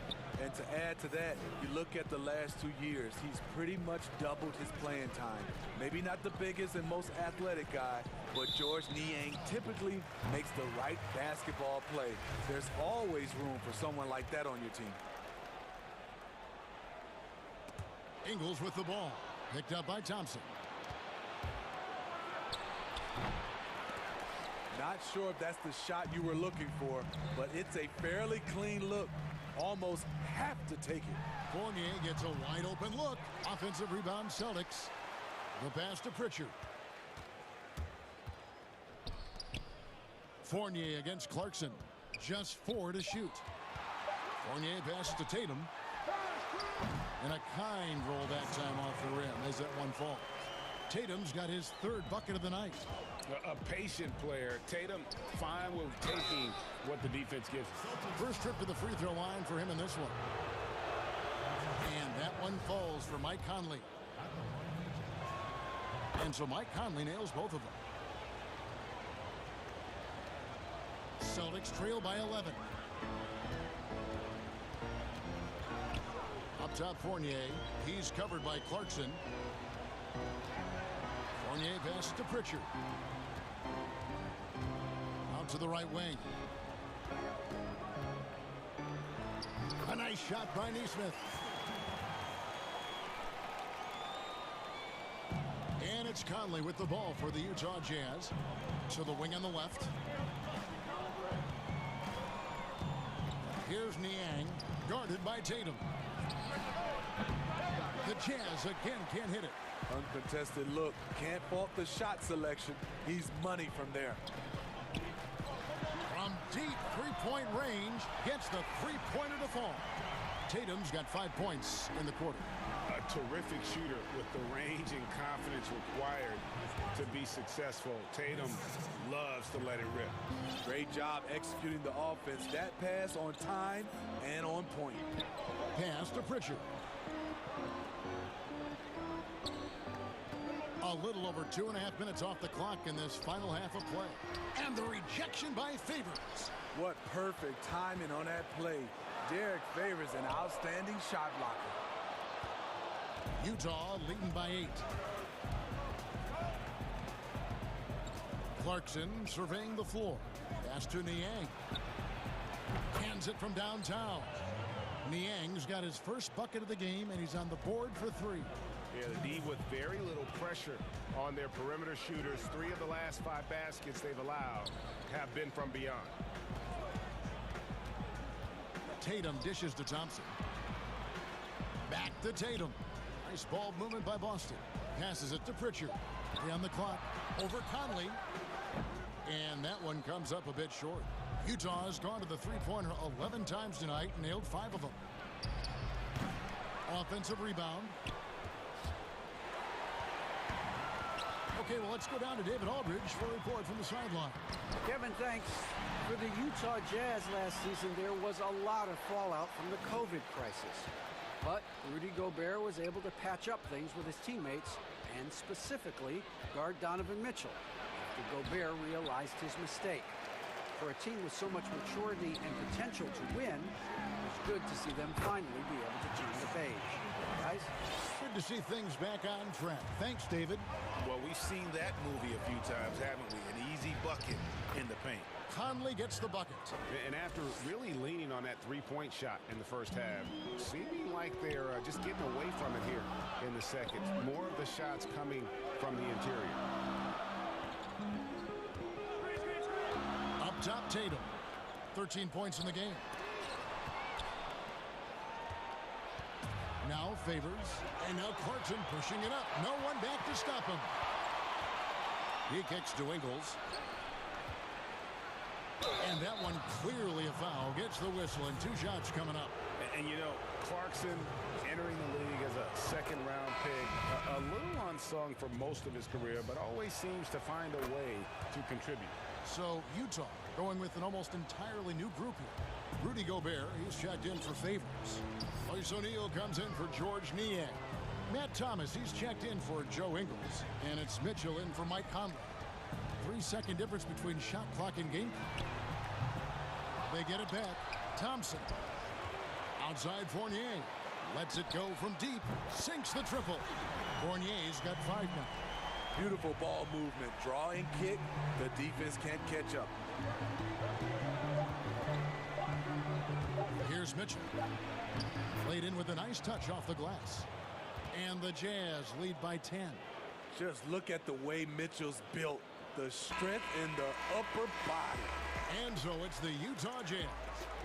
And to add to that, you look at the last 2 years, he's pretty much doubled his playing time. Maybe not the biggest and most athletic guy, but George Niang typically makes the right basketball play. There's always room for someone like that on your team. Ingles with the ball. Picked up by Thompson. Not sure if that's the shot you were looking for, but it's a fairly clean look. Almost have to take it. Fournier gets a wide open look. Offensive rebound Celtics. The pass to Pritchard. Fournier against Clarkson. Just 4 to shoot. Fournier passes to Tatum. And a kind roll that time off the rim as that one falls. Tatum's got his 3rd bucket of the night. A patient player. Tatum fine with taking what the defense gives. First trip to the free throw line for him in this one. And that one falls for Mike Conley. And so Mike Conley nails both of them. Celtics trail by 11. Up top, Fournier. He's covered by Clarkson. Fournier passes to Pritchard. Out to the right wing. A nice shot by Nesmith. And it's Conley with the ball for the Utah Jazz. To the wing on the left. Here's Niang, guarded by Tatum. The Jazz again can't hit it. Uncontested look. Can't fault the shot selection. He's money from there. From deep three-point range, gets the three-pointer to fall. Tatum's got 5 points in the quarter. A terrific shooter with the range and confidence required to be successful. Tatum loves to let it rip. Great job executing the offense. That pass on time and on point. Pass to Pritchard. A little over 2.5 minutes off the clock in this final half of play. And the rejection by Favors. What perfect timing on that play. Derek Favors, an outstanding shot blocker. Utah leading by 8. Clarkson surveying the floor. Pass to Niang. Hands it from downtown. Niang's got his first bucket of the game, and he's on the board for 3. Yeah, the D with very little pressure on their perimeter shooters. 3 of the last 5 baskets they've allowed have been from beyond. Tatum dishes to Thompson. Back to Tatum. Nice ball movement by Boston. Passes it to Pritchard. 3 on the clock. Over Conley. And that one comes up a bit short. Utah has gone to the three-pointer 11 times tonight and nailed 5 of them. Offensive rebound. Okay, well, let's go down to David Aldridge for a report from the sideline. Kevin, thanks. For the Utah Jazz last season, there was a lot of fallout from the COVID crisis. But Rudy Gobert was able to patch up things with his teammates and specifically guard Donovan Mitchell after Gobert realized his mistake. For a team with so much maturity and potential to win, it's good to see them finally be able to turn the page. Guys? Good to see things back on track. Thanks, David. Well, we've seen that movie a few times, haven't we? An easy bucket in the the paint. Conley gets the bucket. And after really leaning on that three-point shot in the first half, seeming like they're just getting away from it here in the second. More of the shots coming from the interior. Up top, Tatum. 13 points in the game. Now Favors, and now Clarkson pushing it up. No one back to stop him. He kicks to Ingles. And that one clearly a foul. Gets the whistle, and 2 shots coming up. And you know, Clarkson entering the league as a second-round pick, a little unsung for most of his career, but always seems to find a way to contribute. So Utah going with an almost entirely new group here. Rudy Gobert, he's checked in for Favors. Royce O'Neal comes in for George Niang. Matt Thomas, he's checked in for Joe Ingles. And it's Mitchell in for Mike Conley. 3-second difference between shot clock and game clock. They get it back. Thompson. Outside Fournier. Lets it go from deep. Sinks the triple. Fournier's got 5 now. Beautiful ball movement. Draw and kick. The defense can't catch up. Here's Mitchell. Played in with a nice touch off the glass. And the Jazz lead by 10. Just look at the way Mitchell's built. The strength in the upper body. And so it's the Utah Jazz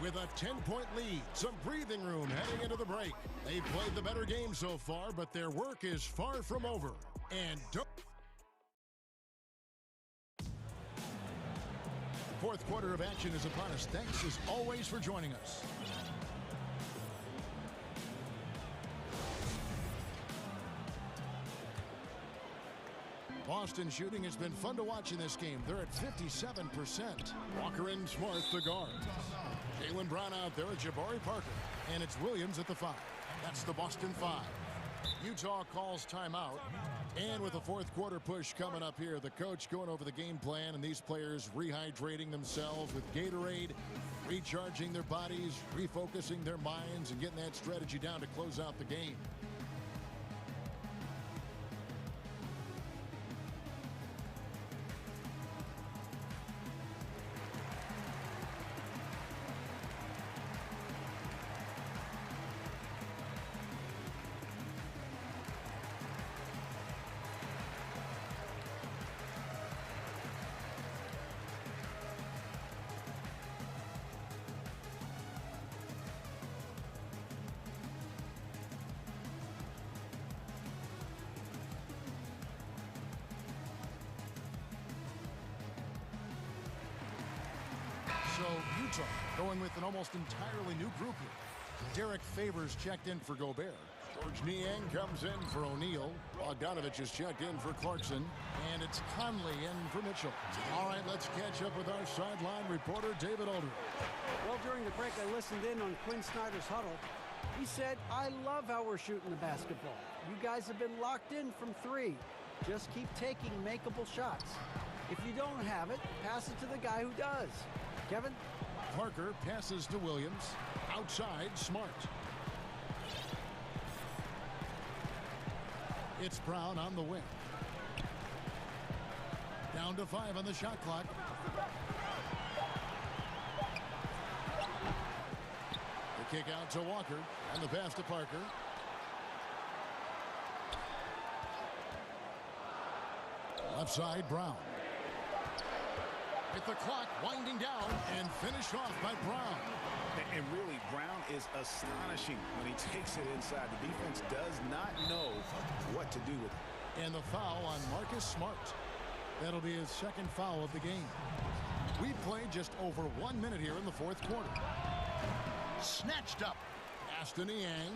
with a 10-point lead. Some breathing room heading into the break. They've played the better game so far, but their work is far from over. And don't... Fourth quarter of action is upon us. Thanks as always for joining us. Boston shooting has been fun to watch in this game. They're at 57%. Walker and Smart, the guards. Jaylen Brown out there at Jabari Parker. And it's Williams at the 5. That's the Boston 5. Utah calls timeout. And with a fourth quarter push coming up here, the coach going over the game plan and these players rehydrating themselves with Gatorade, recharging their bodies, refocusing their minds, and getting that strategy down to close out the game. So Utah going with an almost entirely new group here. Derek Favors checked in for Gobert. George Niang comes in for O'Neal. Bogdanovich is checked in for Clarkson. And it's Conley in for Mitchell. All right, let's catch up with our sideline reporter, David Aldridge. Well, during the break, I listened in on Quinn Snyder's huddle. He said, I love how we're shooting the basketball. You guys have been locked in from 3. Just keep taking makeable shots. If you don't have it, pass it to the guy who does. Kevin? Parker passes to Williams. Outside, Smart. It's Brown on the wing. Down to 5 on the shot clock. The kick out to Walker. And the pass to Parker. Left side, Brown. With the clock winding down and finished off by Brown. And really, Brown is astonishing when he takes it inside. The defense does not know what to do with it. And the foul on Marcus Smart. That'll be his second foul of the game. We played just over 1 minute here in the fourth quarter. Snatched up. Aston Niang.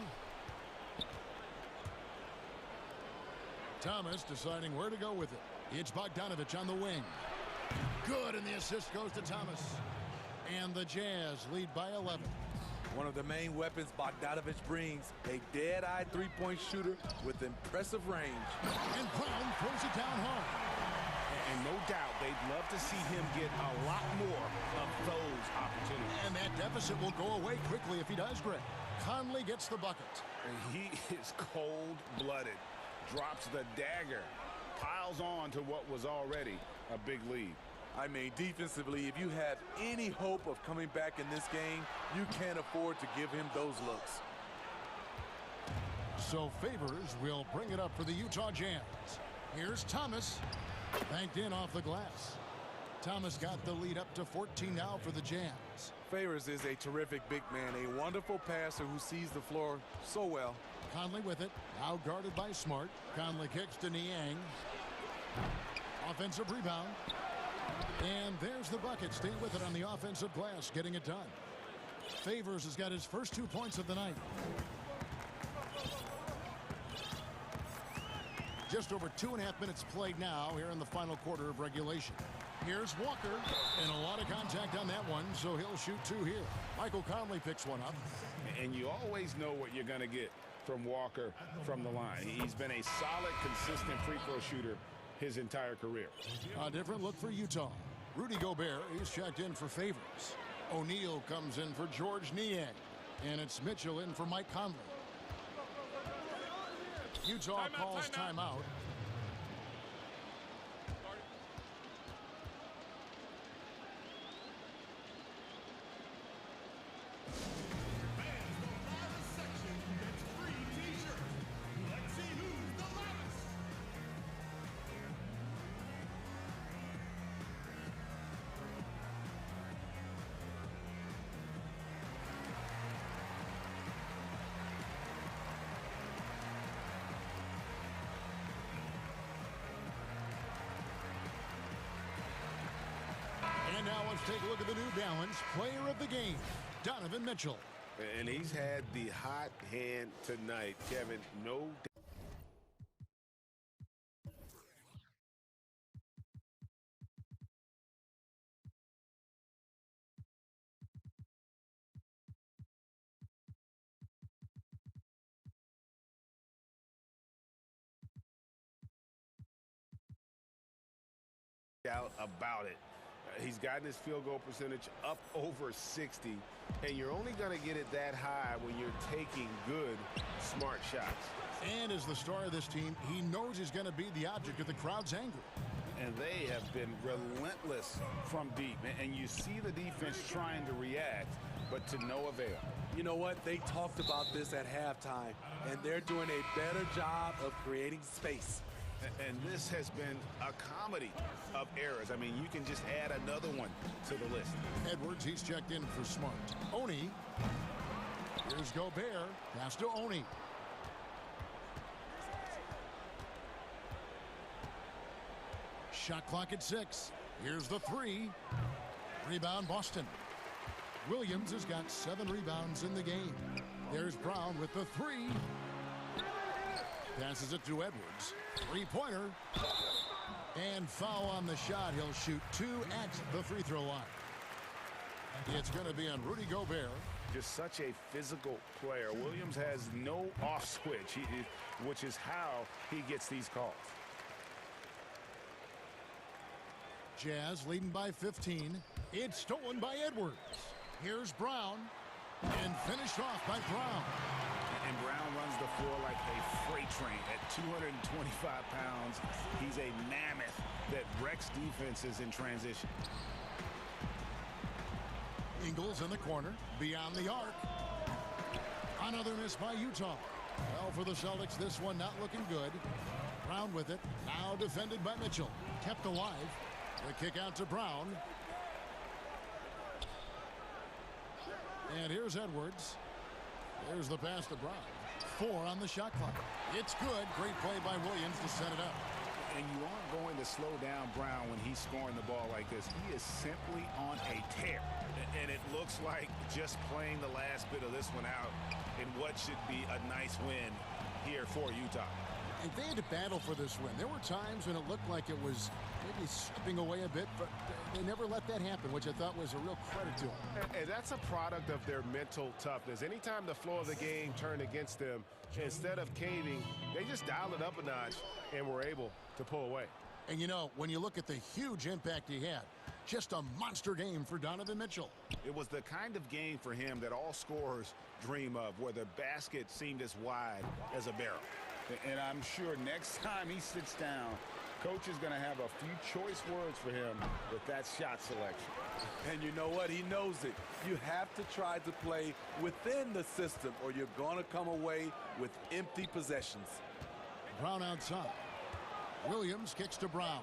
Thomas deciding where to go with it. It's Bogdanovich on the wing. Good, and the assist goes to Thomas. And the Jazz lead by 11. One of the main weapons Bogdanovich brings, a dead-eye three-point shooter with impressive range. And Brown throws it down hard. And no doubt they'd love to see him get a lot more of those opportunities. And that deficit will go away quickly if he does, Greg. Conley gets the bucket. And he is cold-blooded. Drops the dagger. Piles on to what was already a big lead. I mean, defensively, if you have any hope of coming back in this game, you can't afford to give him those looks. So Favors will bring it up for the Utah Jazz. Here's Thomas. Banked in off the glass. Thomas got the lead up to 14 now for the Jazz. Favors is a terrific big man, a wonderful passer who sees the floor so well. Conley with it, now guarded by Smart. Conley kicks to Niang. Offensive rebound. And there's the bucket. Stay with it on the offensive glass, getting it done. Favors has got his first 2 points of the night. Just over 2.5 minutes played now here in the final quarter of regulation. Here's Walker, and a lot of contact on that one, so he'll shoot 2 here. Michael Conley picks one up. And you always know what you're going to get from Walker from the line. He's been a solid, consistent free throw shooter his entire career. A different look for Utah. Rudy Gobert, he's checked in for Favors. O'Neal comes in for George Niang. And it's Mitchell in for Mike Conley. Utah calls timeout. And now let's take a look at the New Balance player of the game, Donovan Mitchell. And he's had the hot hand tonight, Kevin. No doubt about it. He's gotten his field goal percentage up over 60, and you're only going to get it that high when you're taking good, smart shots. And as the star of this team, he knows he's going to be the object of the crowd's anger. And they have been relentless from deep, and you see the defense trying to react, but to no avail. You know what? They talked about this at halftime, and they're doing a better job of creating space. And this has been a comedy of errors. I mean, you can just add another one to the list. Edwards, he's checked in for Smart. Oni. Here's Gobert. Pass to Oni. Shot clock at 6. Here's the 3. Rebound, Boston. Williams has got 7 rebounds in the game. There's Brown with the 3. Passes it to Edwards. 3-pointer. And foul on the shot. He'll shoot 2 at the free throw line. It's going to be on Rudy Gobert. Just such a physical player. Williams has no off switch, which is how he gets these calls. Jazz leading by 15. It's stolen by Edwards. Here's Brown. And finished off by Brown. And Brown runs the floor like a freight train at 225 pounds. He's a mammoth that wrecks defenses in transition. Ingles in the corner, beyond the arc. Another miss by Utah. Well, for the Celtics, this one not looking good. Brown with it, now defended by Mitchell. Kept alive. The kick out to Brown. And here's Edwards. There's the pass to Brown. 4 on the shot clock. It's good. Great play by Williams to set it up. And you aren't going to slow down Brown when he's scoring the ball like this. He is simply on a tear. And it looks like just playing the last bit of this one out in what should be a nice win here for Utah. And they had to battle for this win. There were times when it looked like it was maybe slipping away a bit, but they never let that happen, which I thought was a real credit to them. And that's a product of their mental toughness. Anytime the flow of the game turned against them, instead of caving, they just dialed it up a notch and were able to pull away. And you know, when you look at the huge impact he had, just a monster game for Donovan Mitchell. It was the kind of game for him that all scorers dream of, where the basket seemed as wide as a barrel. And I'm sure next time he sits down, Coach is going to have a few choice words for him with that shot selection. And you know what? He knows it. You have to try to play within the system or you're going to come away with empty possessions. Brown outside. Williams kicks to Brown.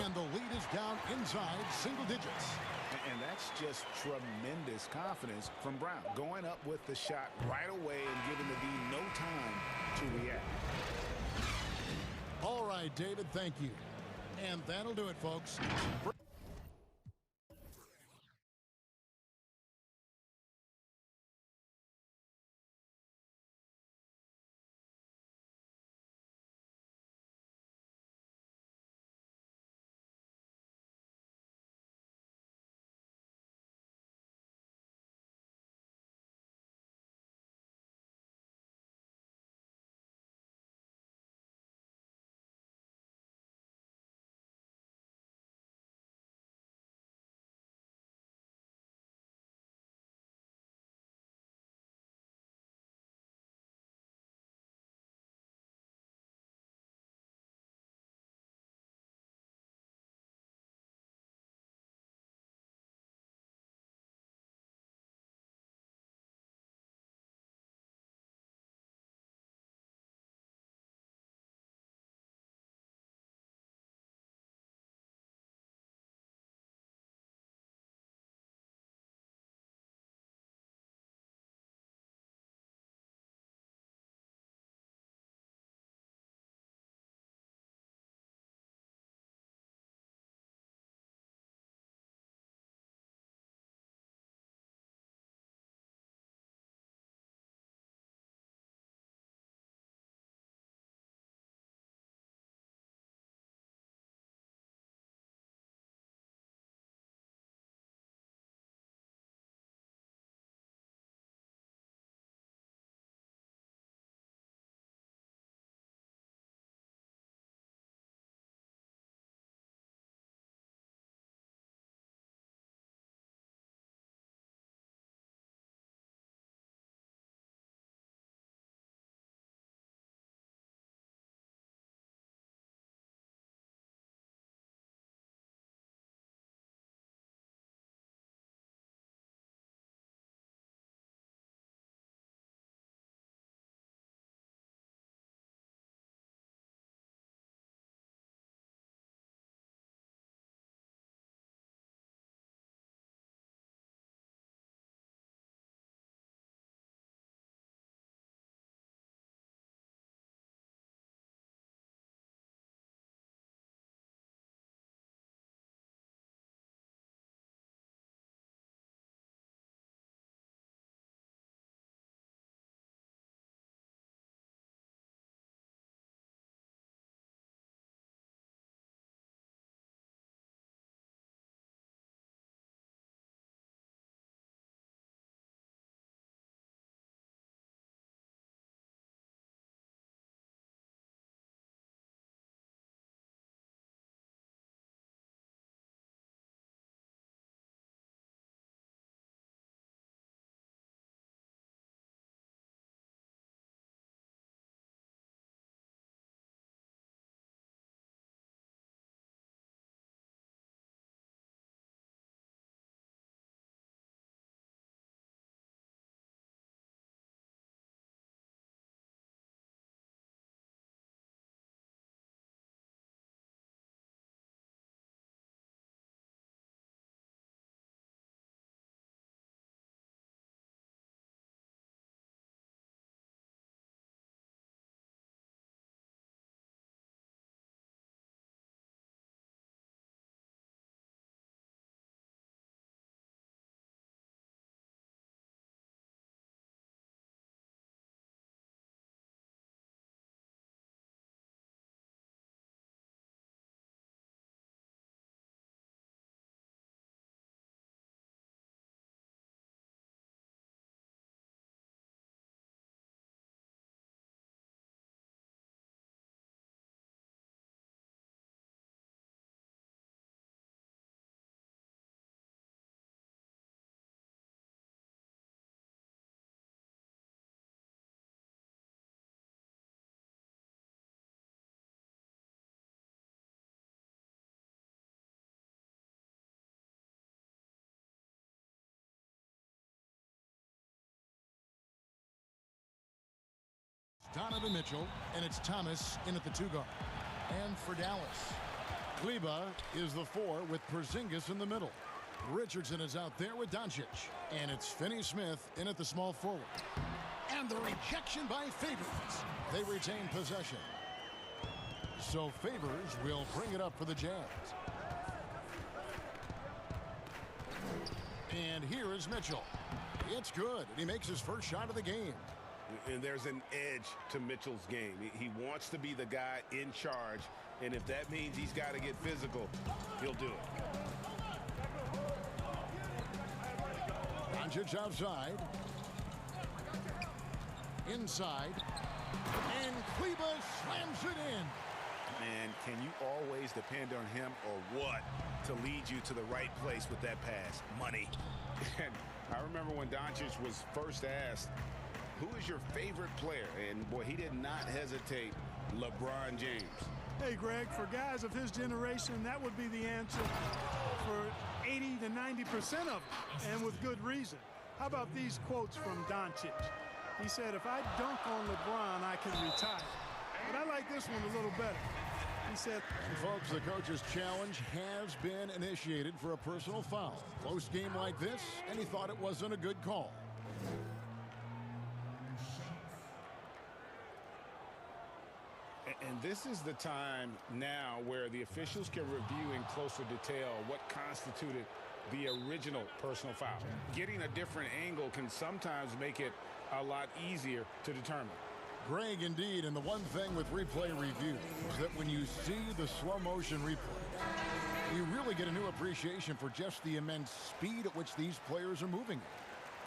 And the lead is down inside single digits. And that's just tremendous confidence from Brown. Going up with the shot right away and giving the D no time to react. All right, David, thank you. And that'll do it, folks. Donovan Mitchell, and it's Thomas in at the 2 guard. And for Dallas, Kleba is the 4 with Porzingis in the middle. Richardson is out there with Doncic, and it's Finney-Smith in at the small forward. And the rejection by Favors. They retain possession. So Favors will bring it up for the Jazz. And here is Mitchell. It's good, and he makes his first shot of the game. And there's an edge to Mitchell's game. He wants to be the guy in charge, and if that means he's got to get physical, he'll do it. Doncic outside. Inside. And Kleba slams it in. Man, can you always depend on him or what to lead you to the right place with that pass? Money. And I remember when Doncic was first asked, who is your favorite player? And boy, he did not hesitate. LeBron James. Hey, Greg, for guys of his generation, that would be the answer for 80 to 90% of them, and with good reason. How about these quotes from Doncic? He said, if I dunk on LeBron, I can retire. But I like this one a little better. He said, folks, the coach's challenge has been initiated for a personal foul. Close game like this, and he thought it wasn't a good call. And this is the time now where the officials can review in closer detail what constituted the original personal foul. Getting a different angle can sometimes make it a lot easier to determine. Greg, indeed, and the one thing with replay review is that when you see the slow motion replay, you really get a new appreciation for just the immense speed at which these players are moving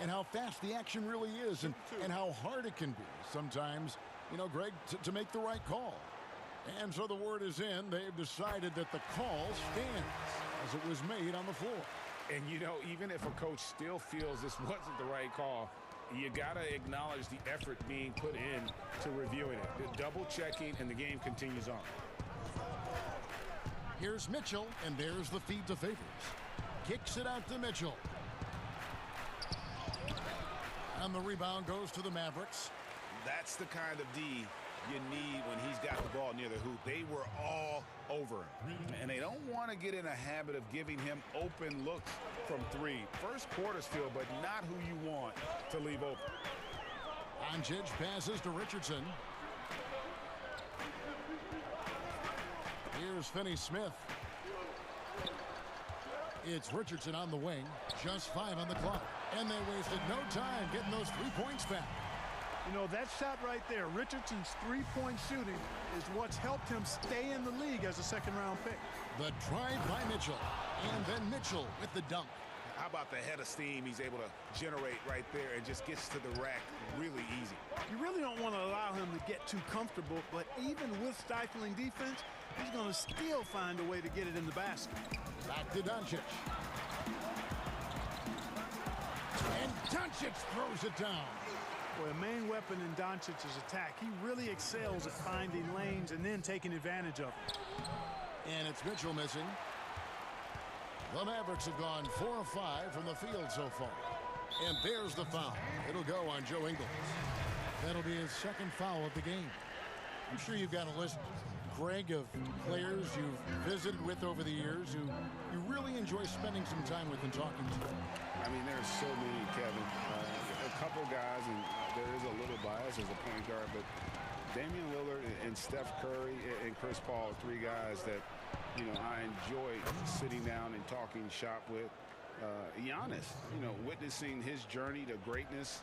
and how fast the action really is and how hard it can be sometimes, you know, Greg, to make the right call. And so the word is in. They've decided that the call stands as it was made on the floor. And, you know, even if a coach still feels this wasn't the right call, you got to acknowledge the effort being put in to reviewing it. The double checking, and the game continues on. Here's Mitchell, and there's the feed to Favors. Kicks it out to Mitchell. And the rebound goes to the Mavericks. That's the kind of D you need when he's got the ball near the hoop. They were all over him. And they don't want to get in a habit of giving him open looks from 3. First quarter still, but not who you want to leave open. Doncic passes to Richardson. Here's Finney-Smith. It's Richardson on the wing. Just 5 on the clock. And they wasted no time getting those 3 points back. You know, that shot right there, Richardson's three-point shooting, is what's helped him stay in the league as a second-round pick. The drive by Mitchell, and then Mitchell with the dunk. How about the head of steam he's able to generate right there and just gets to the rack really easy. You really don't want to allow him to get too comfortable, but even with stifling defense, he's going to still find a way to get it in the basket. Back to Doncic. And Doncic throws it down. Boy, a main weapon in Doncic's attack. He really excels at finding lanes and then taking advantage of them. And it's Mitchell missing. The Mavericks have gone 4 of 5 from the field so far. And there's the foul. It'll go on Joe Ingles. That'll be his second foul of the game. I'm sure you've got a list, Greg, of players you've visited with over the years who you really enjoy spending some time with and talking to. I mean, there's so many, Kevin. A couple guys, and there is a little bias as a point guard, but Damian Lillard and Steph Curry and Chris Paul, 3 guys that, you know, I enjoy sitting down and talking shop with. Giannis, you know, witnessing his journey to greatness,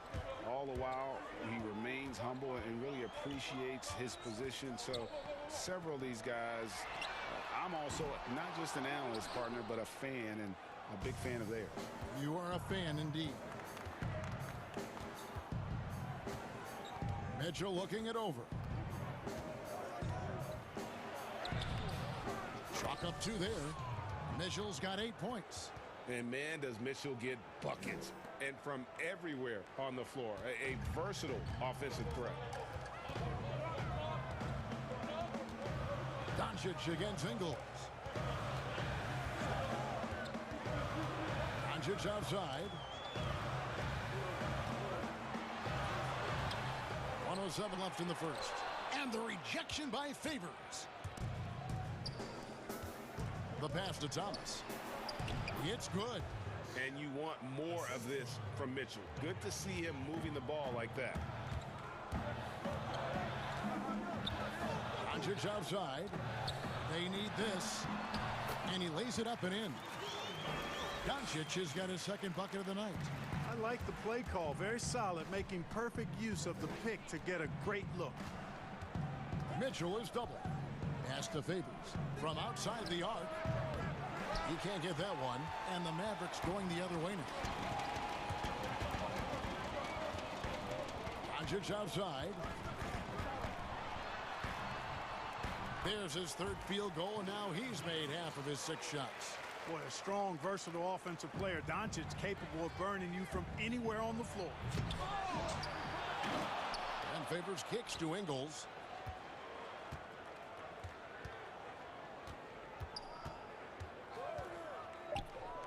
all the while he remains humble and really appreciates his position. So several of these guys, I'm also not just an analyst partner, but a fan, and a big fan of theirs. You are a fan indeed. Mitchell looking it over. Chalk up 2 there. Mitchell's got 8 points. And man, does Mitchell get buckets, and from everywhere on the floor. A versatile offensive threat. Doncic against Ingles. Doncic outside. 2:07 left in the first. And the rejection by Favors. The pass to Thomas. It's good. And you want more of this from Mitchell. Good to see him moving the ball like that. Doncic outside. They need this. And he lays it up and in. Doncic has got his second bucket of the night. I like the play call. Very solid, making perfect use of the pick to get a great look. Mitchell is double. Pass to Favors. From outside the arc. He can't get that one. And the Mavericks going the other way now. Doncic outside. There's his third field goal, and now he's made half of his 6 shots. Boy, a strong, versatile offensive player. Doncic capable of burning you from anywhere on the floor. And Favors kicks to Ingles.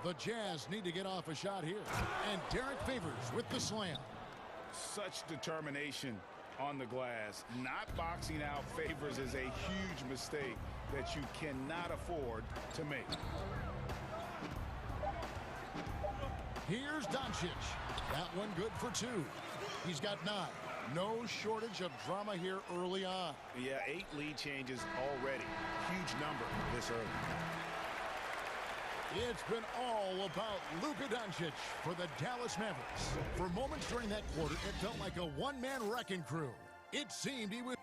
The Jazz need to get off a shot here. And Derek Favors with the slam. Such determination on the glass. Not boxing out Favors is a huge mistake that you cannot afford to make. Here's Doncic. That one good for 2. He's got 9. No shortage of drama here early on. Yeah, 8 lead changes already. Huge number this early. It's been all about Luka Doncic for the Dallas Mavericks. For moments during that quarter, it felt like a one-man wrecking crew. It seemed he was...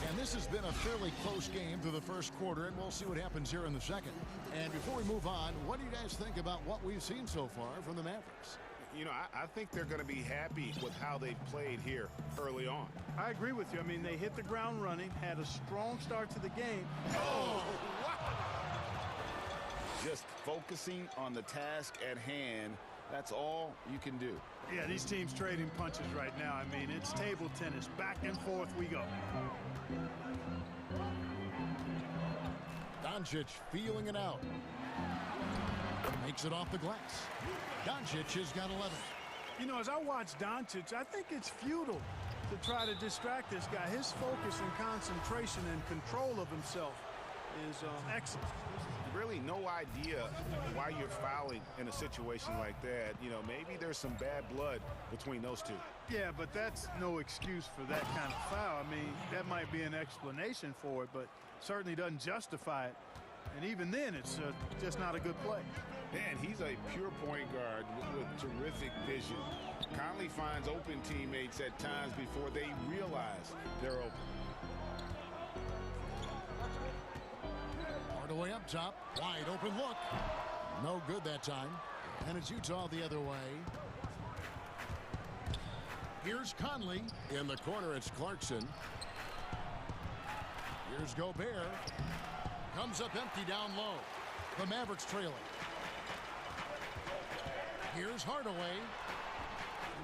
And this has been a fairly close game through the first quarter, and we'll see what happens here in the second. And before we move on, what do you guys think about what we've seen so far from the Mavericks? You know, I think they're going to be happy with how they've played here early on. I agree with you. I mean, they hit the ground running, had a strong start to the game. Oh, wow. Just focusing on the task at hand, that's all you can do. Yeah, these teams trading punches right now. I mean, it's table tennis. Back and forth we go. Doncic feeling it out. Makes it off the glass. Doncic has got 11. You know, as I watch Doncic, I think it's futile to try to distract this guy. His focus and concentration and control of himself is excellent. Really no idea why you're fouling in a situation like that. You know, maybe there's some bad blood between those two. Yeah, but that's no excuse for that kind of foul. I mean, that might be an explanation for it, but certainly doesn't justify it. And even then, it's just not a good play. Man, he's a pure point guard with terrific vision. Conley finds open teammates at times before they realize they're open. Hardaway up top. Wide open look. No good that time. And it's Utah the other way. Here's Conley. In the corner, it's Clarkson. Here's Gobert. Comes up empty down low. The Mavericks trailing. Here's Hardaway.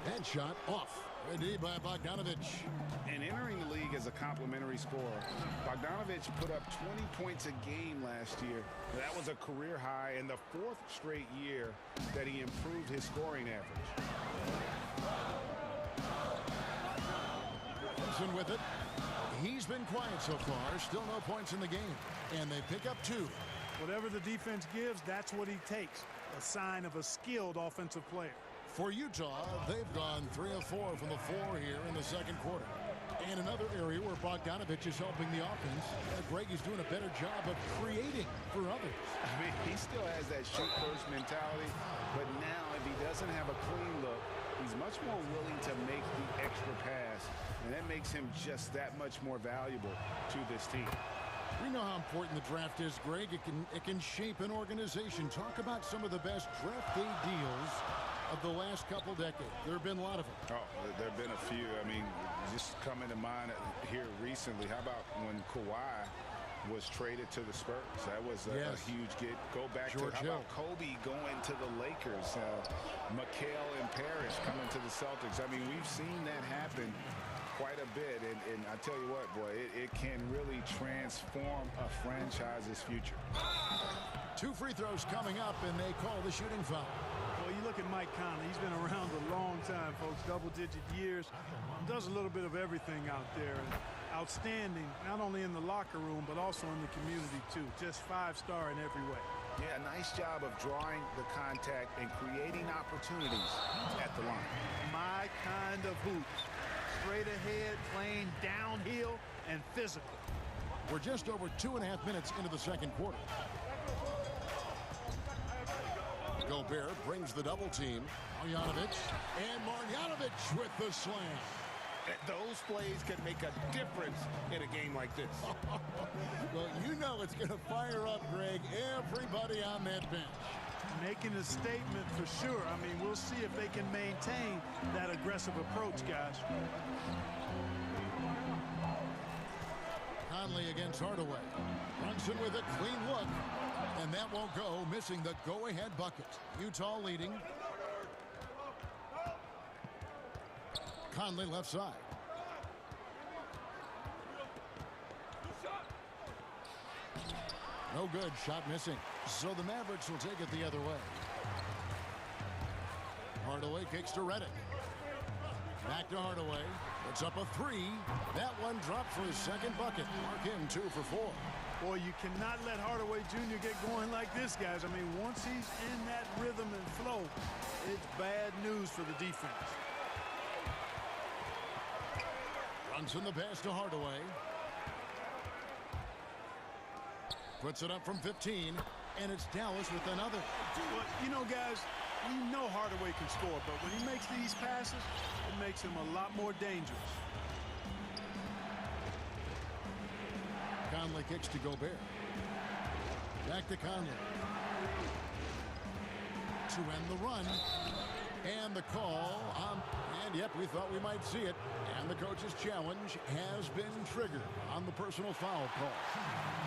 That shot off. Ready by Bogdanovich. And entering the league as a complimentary scorer, Bogdanovich put up 20 points a game last year. That was a career high and the 4th straight year that he improved his scoring average. Thompson with it. He's been quiet so far. Still no points in the game. And they pick up 2. Whatever the defense gives, that's what he takes. A sign of a skilled offensive player. For Utah, they've gone 3 of 4 from the floor here in the second quarter. And another area where Bogdanovich is helping the offense. Greg is doing a better job of creating for others. I mean, he still has that shoot first mentality, but now if he doesn't have a clean look, he's much more willing to make the extra pass, and that makes him just that much more valuable to this team. We know how important the draft is, Greg. It can shape an organization. Talk about some of the best draft day deals of the last couple decades. There have been a lot of them. Oh, there have been a few. I mean, just coming to mind here recently. How about when Kawhi was traded to the Spurs? That was a huge get. Go back George to, how about Kobe going to the Lakers? McHale and Parrish coming to the Celtics. I mean, we've seen that happen quite a bit, and I tell you what, boy, it can really transform a franchise's future. 2 free throws coming up, and they call the shooting foul. Well, look at Mike Conley. He's been around a long time, folks, double-digit years. Does a little bit of everything out there. And outstanding, not only in the locker room, but also in the community, too. Just 5-star in every way. Yeah, a nice job of drawing the contact and creating opportunities at the line. My kind of hoops. Straight ahead, playing downhill, and physical. We're just over 2.5 minutes into the second quarter. Gobert brings the double team. Marjanovic, and Marjanovic with the slam. Those plays can make a difference in a game like this. Well, you know it's going to fire up, Greg, everybody on that bench. Making a statement for sure. I mean, we'll see if they can maintain that aggressive approach, guys. Conley against Hardaway. Brunson with a clean look. And that won't go, missing the go-ahead bucket. Utah leading. Conley left side. No good. Shot missing. So the Mavericks will take it the other way. Hardaway kicks to Redick. Back to Hardaway. It's up a 3. That one dropped for his second bucket. Mark him 2 for 4. Boy, you cannot let Hardaway Jr. get going like this, guys. I mean, once he's in that rhythm and flow, it's bad news for the defense. Brunson the pass to Hardaway. Puts it up from 15, and it's Dallas with another. But, you know, guys, we know Hardaway can score, but when he makes these passes, it makes him a lot more dangerous. Conley kicks to Gobert. Back to Conley. To end the run. And the call on, and yep, we thought we might see it. And the coach's challenge has been triggered on the personal foul call.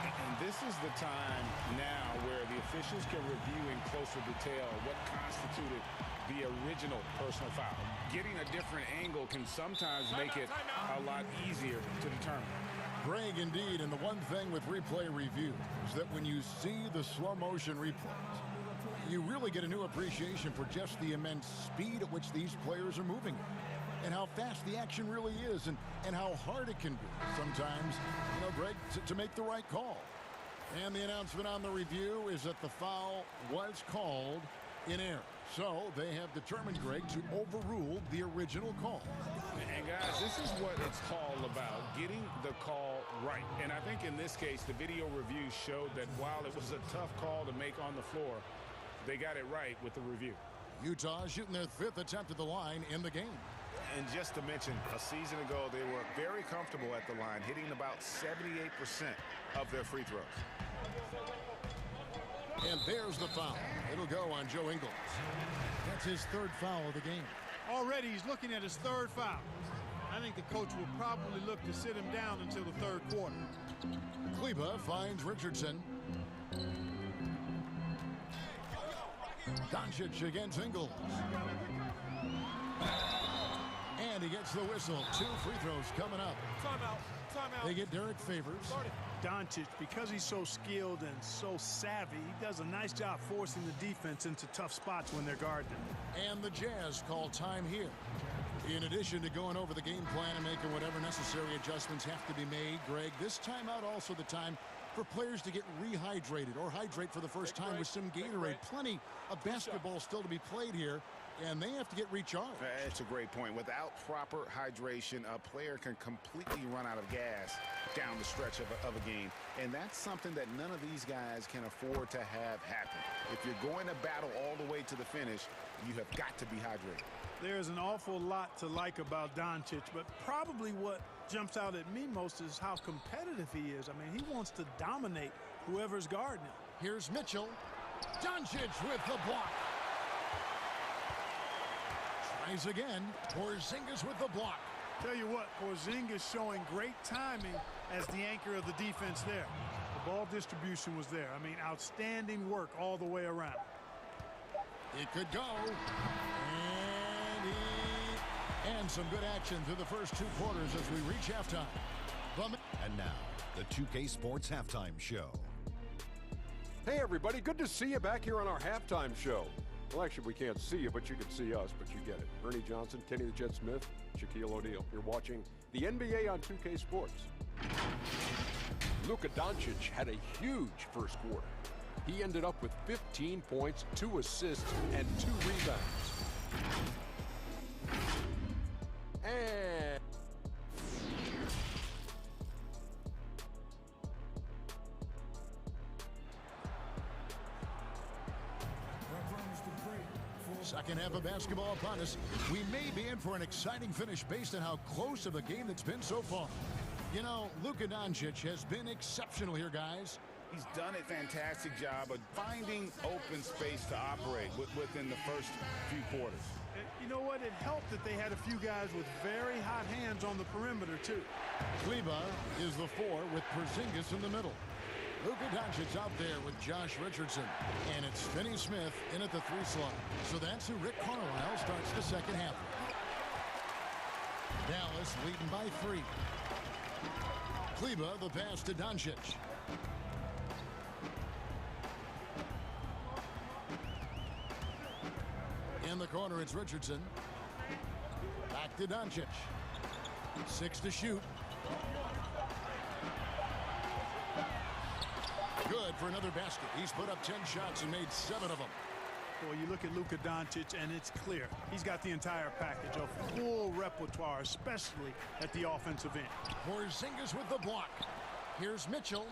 And this is the time now where the officials can review in closer detail what constituted the original personal foul. Getting a different angle can sometimes make it a lot easier to determine. Greg, indeed, and the one thing with replay review is that when you see the slow motion replays, you really get a new appreciation for just the immense speed at which these players are moving and how fast the action really is and how hard it can be sometimes, you know, Greg, to make the right call. And the announcement on the review is that the foul was called in error. So they have determined, Greg, to overrule the original call. And guys, this is what it's all about, getting the call right. And I think in this case, the video review showed that while it was a tough call to make on the floor, they got it right with the review. Utah shooting their 5th attempt at the line in the game. And just to mention, a season ago, they were very comfortable at the line, hitting about 78% of their free throws. And there's the foul. It'll go on Joe Ingles. That's his 3rd foul of the game. Already he's looking at his 3rd foul. I think the coach will probably look to sit him down until the 3rd quarter. Kleba finds Richardson. Doncic against Ingles. And he gets the whistle. 2 free throws coming up. Timeout. They get Derek Favors. Doncic, because he's so skilled and so savvy, he does a nice job forcing the defense into tough spots when they're guarding him. And the Jazz call time here. In addition to going over the game plan and making whatever necessary adjustments have to be made, Greg, this timeout also the time for players to get rehydrated or hydrate for the first time with some Gatorade. Plenty of basketball still to be played here, and they have to get recharged. That's a great point. Without proper hydration, a player can completely run out of gas down the stretch of a game. And that's something that none of these guys can afford to have happen. If you're going to battle all the way to the finish, you have got to be hydrated. There's an awful lot to like about Doncic, but probably what jumps out at me most is how competitive he is. I mean, he wants to dominate whoever's guarding him. Here's Mitchell. Doncic with the block. Tries again. Porzingis with the block. Tell you what, Porzingis showing great timing as the anchor of the defense there. The ball distribution was there. I mean, outstanding work all the way around. It could go. And some good action through the first 2 quarters as we reach halftime. And now, the 2K Sports Halftime Show. Hey, everybody. Good to see you back here on our halftime show. Well, actually, we can't see you, but you can see us, but you get it. Ernie Johnson, Kenny the Jet Smith, Shaquille O'Neal. You're watching the NBA on 2K Sports. Luka Doncic had a huge first quarter. He ended up with 15 points, 2 assists, and 2 rebounds. And second half of basketball upon us. We may be in for an exciting finish based on how close of a game that's been so far. You know, Luka Doncic has been exceptional here, guys. He's done a fantastic job of finding open space to operate within the first few quarters. You know what? It helped that they had a few guys with very hot hands on the perimeter, too. Kleba is the 4 with Porzingis in the middle. Luka Doncic out there with Josh Richardson. And it's Finney Smith in at the 3 slot. So that's who Rick Carlisle starts the second half. Dallas leading by 3. Kleba, the pass to Doncic. In the corner, it's Richardson. Back to Doncic. 6 to shoot. Good for another basket. He's put up 10 shots and made 7 of them. Boy, you look at Luka Doncic, and it's clear. He's got the entire package, a full repertoire, especially at the offensive end. Porzingis with the block. Here's Mitchell.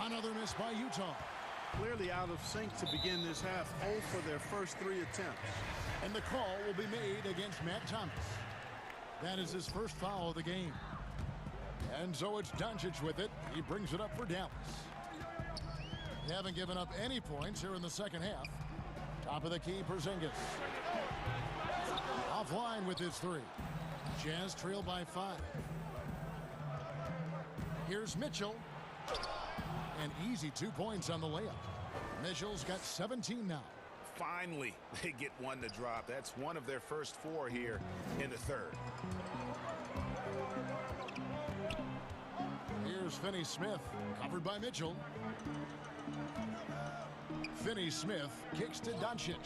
Another miss by Utah. Clearly out of sync to begin this half. 0 for their first 3 attempts. And the call will be made against Matt Thomas. That is his first foul of the game. And so it's Doncic with it. He brings it up for Dallas. They haven't given up any points here in the second half. Top of the key, Porzingis. Offline with his 3. Jazz trail by 5. Here's Mitchell. An easy 2 points on the layup. Mitchell's got 17 now. Finally, they get one to drop. That's one of their first 4 here in the third. Here's Finney Smith, covered by Mitchell. Finney Smith kicks to Doncic.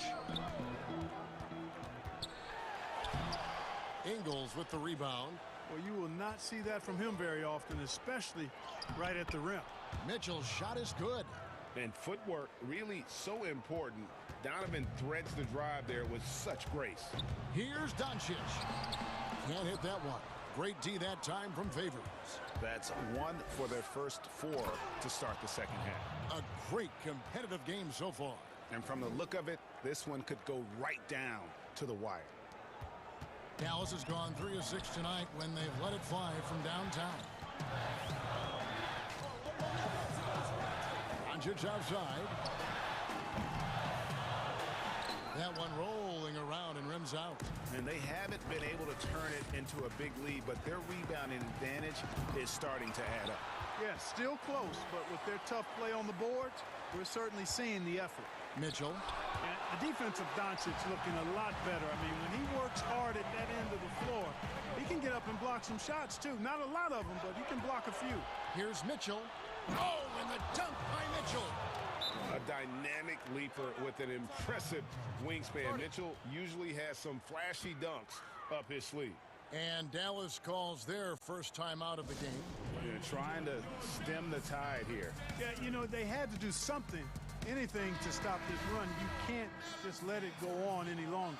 Ingles with the rebound. Well, you will not see that from him very often, especially right at the rim. Mitchell's shot is good. And footwork really so important. Donovan threads the drive there with such grace. Here's Doncic. Can't hit that one. Great D that time from Favors. That's 1 for their first 4 to start the second half. A great competitive game so far. And from the look of it, this one could go right down to the wire. Dallas has gone 3 of 6 tonight when they've let it fly from downtown. Doncic outside. That one rolling around and rims out. And they haven't been able to turn it into a big lead, but their rebounding advantage is starting to add up. Yeah, still close, but with their tough play on the boards, we're certainly seeing the effort. Mitchell. And the defense of Doncic looking a lot better. I mean, when he works hard at that end of the floor, he can get up and block some shots, too. Not a lot of them, but he can block a few. Here's Mitchell. Oh, and the dunk by Mitchell. A dynamic leaper with an impressive wingspan. Mitchell usually has some flashy dunks up his sleeve. And Dallas calls their first time out of the game. They're trying to stem the tide here. Yeah, you know, they had to do something, anything to stop this run. You can't just let it go on any longer.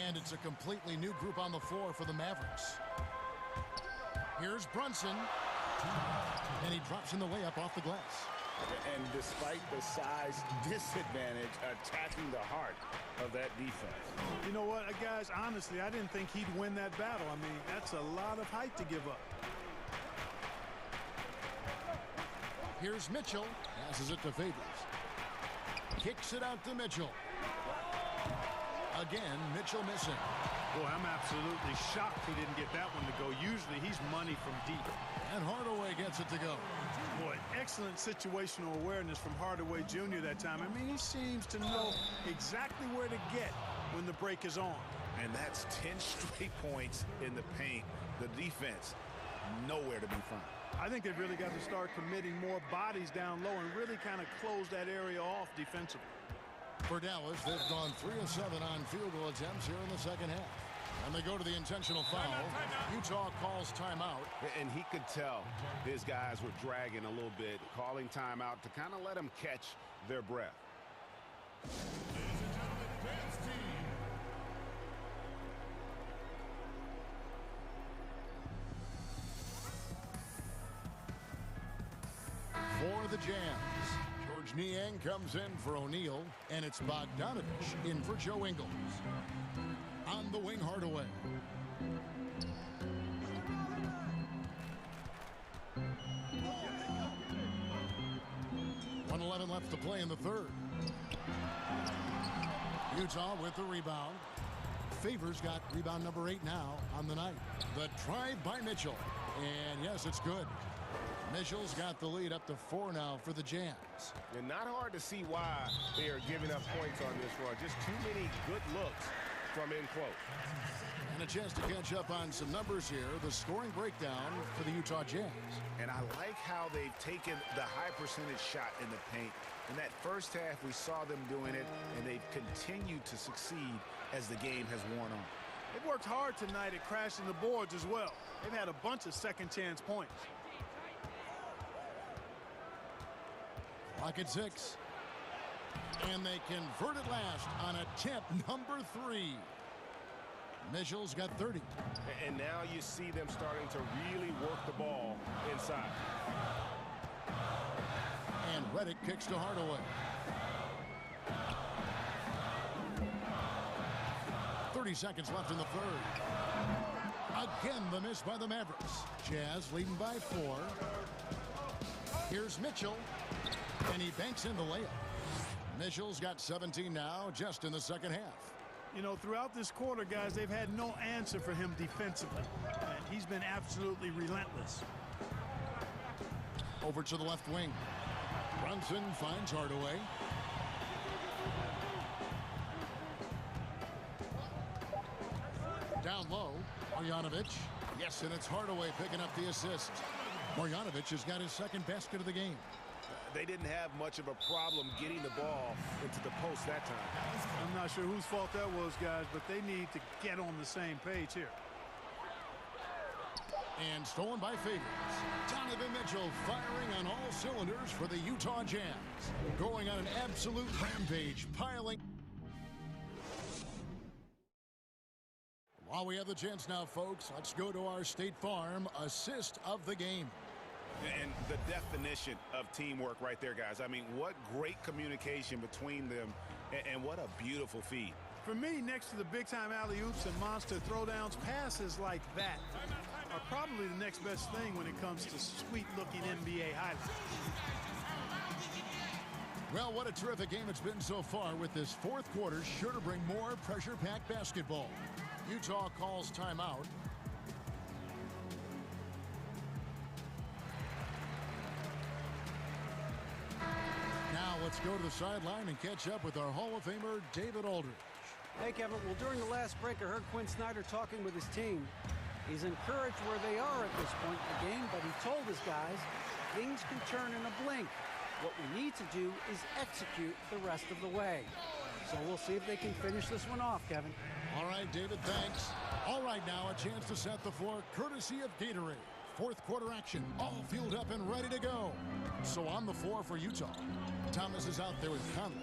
And it's a completely new group on the floor for the Mavericks. Here's Brunson. And he drops in the layup off the glass. And despite the size disadvantage, attacking the heart of that defense. You know what, guys, honestly, I didn't think he'd win that battle. I mean, that's a lot of height to give up. Here's Mitchell. Passes it to Favors. Kicks it out to Mitchell. Again, Mitchell missing. Boy, I'm absolutely shocked he didn't get that one to go. Usually he's money from deep. And Hardaway gets it to go. Boy, excellent situational awareness from Hardaway Jr. that time. I mean, he seems to know exactly where to get when the break is on. And that's 10 straight points in the paint. The defense, nowhere to be found. I think they've really got to start committing more bodies down low and really kind of close that area off defensively. For Dallas, they've gone 3 of 7 on field goal attempts here in the second half. And they go to the intentional foul. Utah calls timeout. And he could tell his guys were dragging a little bit, calling timeout to kind of let them catch their breath. For the Jams, George Niang comes in for O'Neal, and it's Bogdanovich in for Joe Ingles. On the wing, Hardaway. .111 left to play in the third. Utah with the rebound. Favors got rebound number 8 now on the night. The drive by Mitchell. And yes, it's good. Mitchell's got the lead up to 4 now for the Jams. And not hard to see why they are giving up points on this run. Just too many good looks from in close. And a chance to catch up on some numbers here. The scoring breakdown for the Utah Jazz. And I like how they've taken the high percentage shot in the paint. In that first half, we saw them doing it, and they've continued to succeed as the game has worn on. They've worked hard tonight at crashing the boards as well. They've had a bunch of second chance points. Clock at 6. And they convert it last on attempt number 3. Mitchell's got 30. And now you see them starting to really work the ball inside. And Reddick kicks to Hardaway. 30 seconds left in the third. Again, the miss by the Mavericks. Jazz leading by 4. Here's Mitchell. And he banks in the layup. Mitchell's got 17 now, just in the second half. You know, throughout this quarter, guys, they've had no answer for him defensively. And he's been absolutely relentless. Over to the left wing. Brunson finds Hardaway. Down low, Marjanovic. Yes, and it's Hardaway picking up the assist. Marjanovic has got his second basket of the game. They didn't have much of a problem getting the ball into the post that time. I'm not sure whose fault that was, guys, but they need to get on the same page here. And stolen by Favors. Donovan Mitchell firing on all cylinders for the Utah Jazz. Going on an absolute rampage, piling. While we have the chance now, folks, let's go to our State Farm assist of the game. And the definition of teamwork right there, guys. I mean, what great communication between them, and what a beautiful feed. For me, next to the big-time alley-oops and monster throwdowns, passes like that are probably the next best thing when it comes to sweet-looking NBA highlights. Well, what a terrific game it's been so far, with this fourth quarter sure to bring more pressure-packed basketball. Utah calls timeout. Now let's go to the sideline and catch up with our Hall of Famer, David Aldridge. Hey, Kevin. Well, during the last break, I heard Quinn Snyder talking with his team. He's encouraged where they are at this point in the game, but he told his guys things can turn in a blink. What we need to do is execute the rest of the way. So we'll see if they can finish this one off, Kevin. All right, David, thanks. All right, now a chance to set the floor courtesy of Gatorade. Fourth quarter action, all fueled up and ready to go. So on the floor for Utah, Thomas is out there with Conley.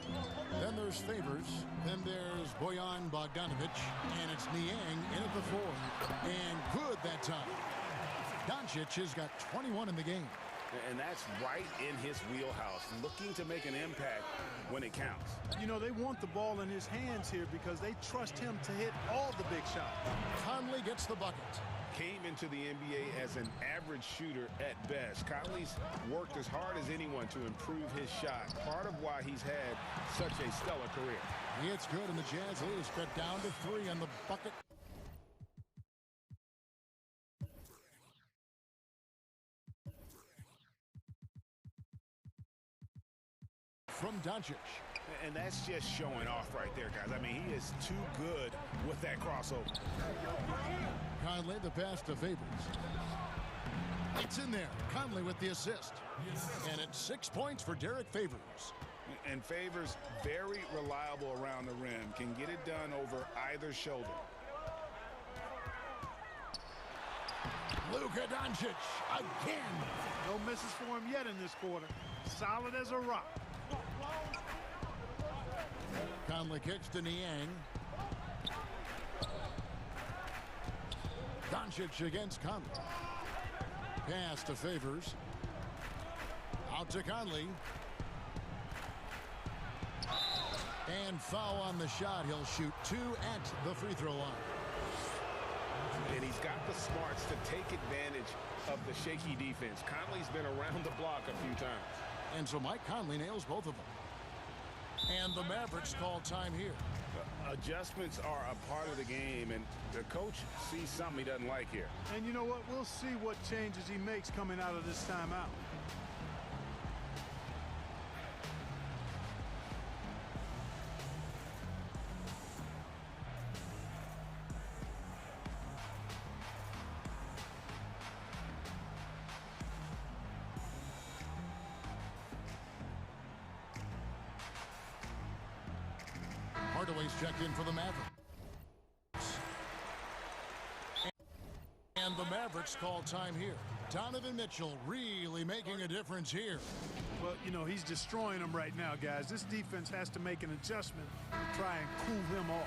Then there's Favors. Then there's Bojan Bogdanovic. And it's Niang in at the 4. And good that time. Doncic has got 21 in the game. And that's right in his wheelhouse, looking to make an impact when it counts. You know, they want the ball in his hands here because they trust him to hit all the big shots. Conley gets the bucket. Came into the NBA as an average shooter at best. Conley's worked as hard as anyone to improve his shot. Part of why he's had such a stellar career. It's good, and the Jazz lead is cut down to 3 on the bucket. From Doncic. And that's just showing off right there, guys. I mean, he is too good with that crossover. Conley, the pass to Favors. It's in there. Conley with the assist. And it's 6 points for Derek Favors. And Favors very reliable around the rim. Can get it done over either shoulder. Luka Doncic again. No misses for him yet in this quarter. Solid as a rock. Conley kicks to Niang. Doncic against Conley. Pass to Favors. Out to Conley. And foul on the shot. He'll shoot 2 at the free throw line. And he's got the smarts to take advantage of the shaky defense. Conley's been around the block a few times. And so Mike Conley nails both of them. And the Mavericks call time here. Adjustments are a part of the game, and the coach sees something he doesn't like here. And you know what? We'll see what changes he makes coming out of this timeout. Hardaway's checked in for the Mavericks. And the Mavericks call time here. Donovan Mitchell really making a difference here. Well, you know, he's destroying them right now, guys. This defense has to make an adjustment to try and cool him off.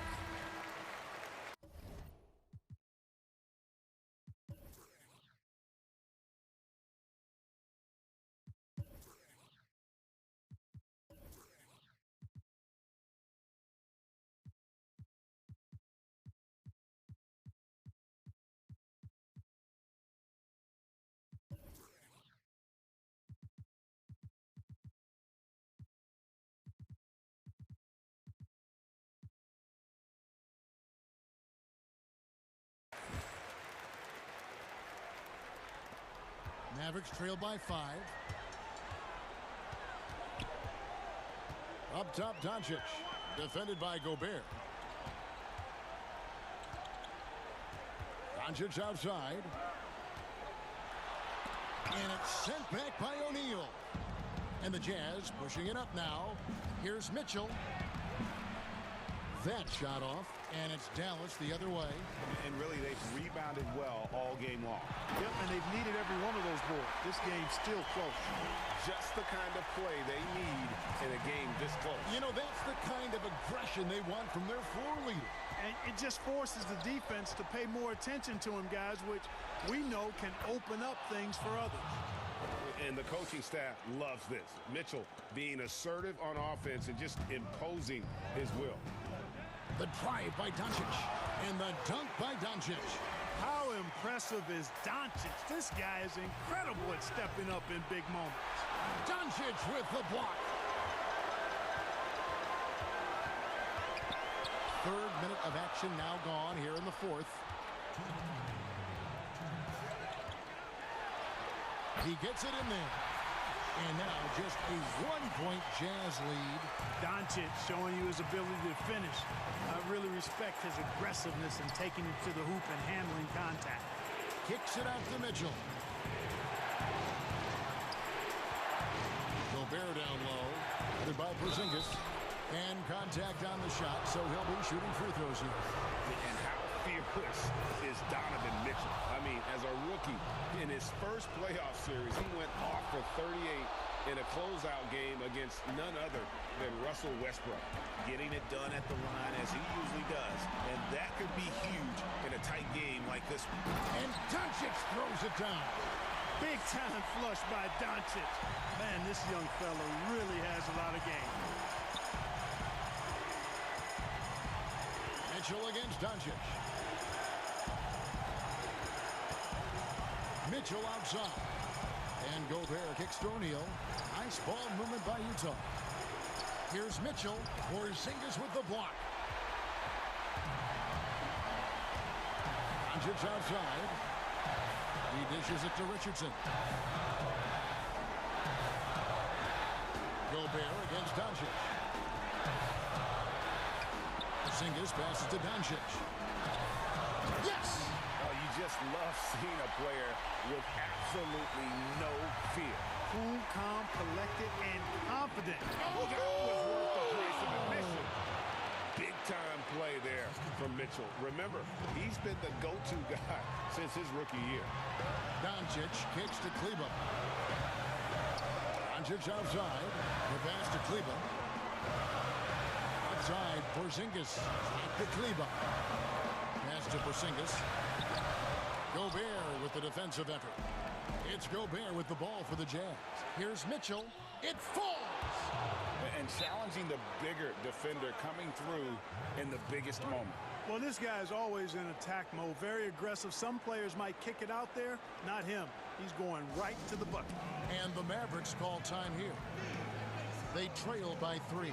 Mavericks trail by 5. Up top, Doncic. Defended by Gobert. Doncic outside. And it's sent back by O'Neal. And the Jazz pushing it up now. Here's Mitchell. That shot off. And it's Dallas the other way. And really, they've rebounded well all game long. Yep, and they've needed every one of those boards. This game's still close. Just the kind of play they need in a game this close. You know, that's the kind of aggression they want from their floor leader. And it just forces the defense to pay more attention to him, guys, which we know can open up things for others. And the coaching staff loves this. Mitchell being assertive on offense and just imposing his will. The drive by Doncic and the dunk by Doncic. How impressive is Doncic? This guy is incredible at stepping up in big moments. Doncic with the block. 3rd minute of action now gone here in the 4th. He gets it in there. And now just a 1-point Jazz lead. Doncic showing you his ability to finish. I really respect his aggressiveness in taking it to the hoop and handling contact. Kicks it out to Mitchell. Gobert down low. Headed by Porzingis. And contact on the shot, so he'll be shooting free throws here. And how fearless is Donovan Mitchell? I mean, as a rookie, in his first playoff series, he went off for 38 in a closeout game against none other than Russell Westbrook. Getting it done at the line as he usually does. And that could be huge in a tight game like this one. And Doncic throws it down. Big time flush by Doncic. Man, this young fella really has a lot of game. Mitchell against Doncic. Mitchell outside. And Gobert kicks to O'Neal. Nice ball movement by Utah. Here's Mitchell. Porzingis with the block. Doncic outside. He dishes it to Richardson. Gobert against Doncic. Porzingis passes to Doncic. Yes! Oh, you just love seeing a player with absolutely no fear. Cool, calm, collected, and confident. Oh, that was worth the price of admission. Big-time play there from Mitchell. Remember, he's been the go-to guy since his rookie year. Doncic kicks to Kleba. Doncic outside. The pass to Kleba. Outside, Porzingis. Back to Kleba. Pass to Porzingis. Gobert with the defensive effort. It's Gobert with the ball for the Jazz. Here's Mitchell. It falls! And challenging the bigger defender coming through in the biggest moment. Well, this guy is always in attack mode, very aggressive. Some players might kick it out there, not him. He's going right to the bucket. And the Mavericks call time here. They trail by 3.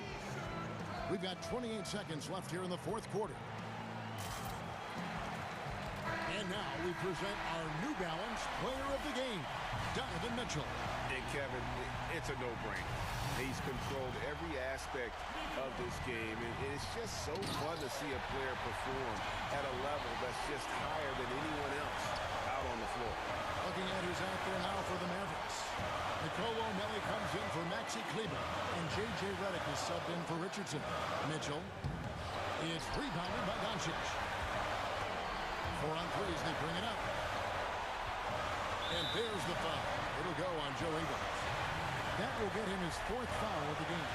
We've got 28 seconds left here in the fourth quarter. And now we present our New Balance player of the game, Donovan Mitchell. And Kevin, it's a no-brainer. He's controlled every aspect of this game, and it's just so fun to see a player perform at a level that's just higher than anyone else out on the floor. Looking at who's out there now for the Mavericks. Nicolo Melli comes in for Maxi Kleber, and J.J. Redick is subbed in for Richardson. Mitchell is rebounded by Doncic. 4 on 3 as they bring it up. And there's the foul. It'll go on Joe Ingles. That will get him his 4th foul of the game.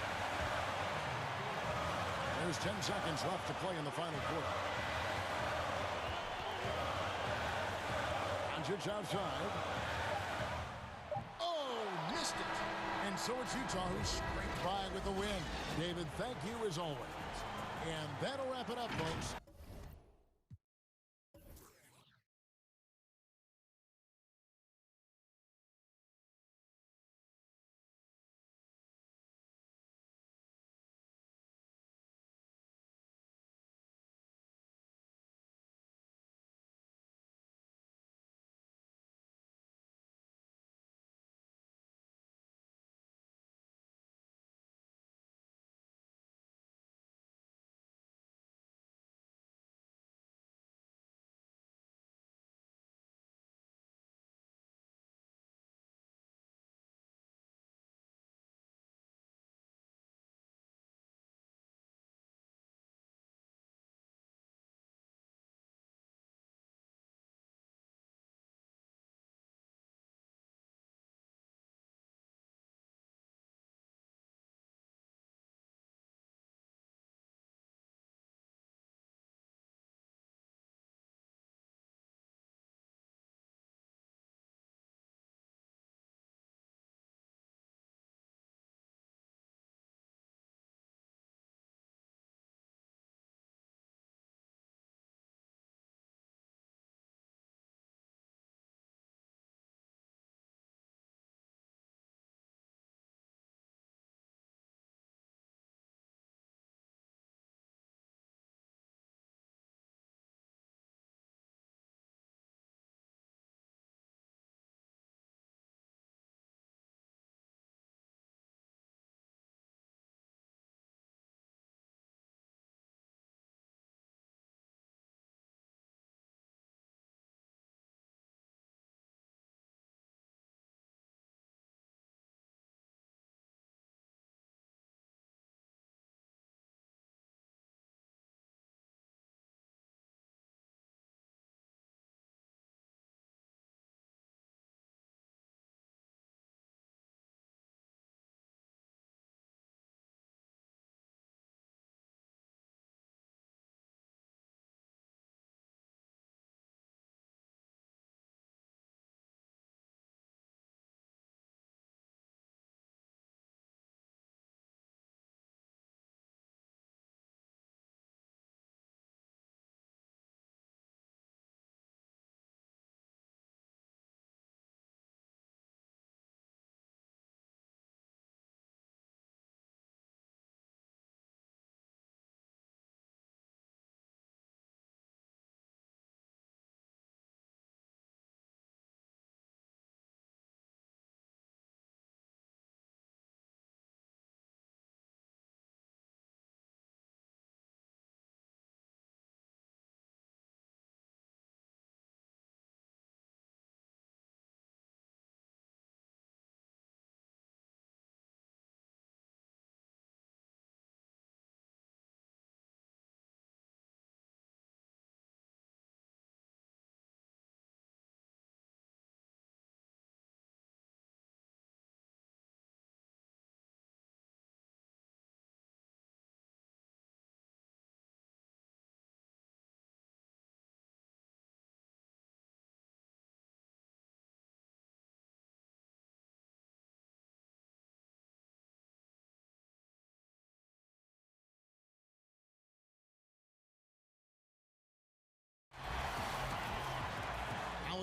There's 10 seconds left to play in the final quarter. Doncic outside. Oh, missed it. And so it's Utah who scraped by with the win. David, thank you as always. And that'll wrap it up, folks.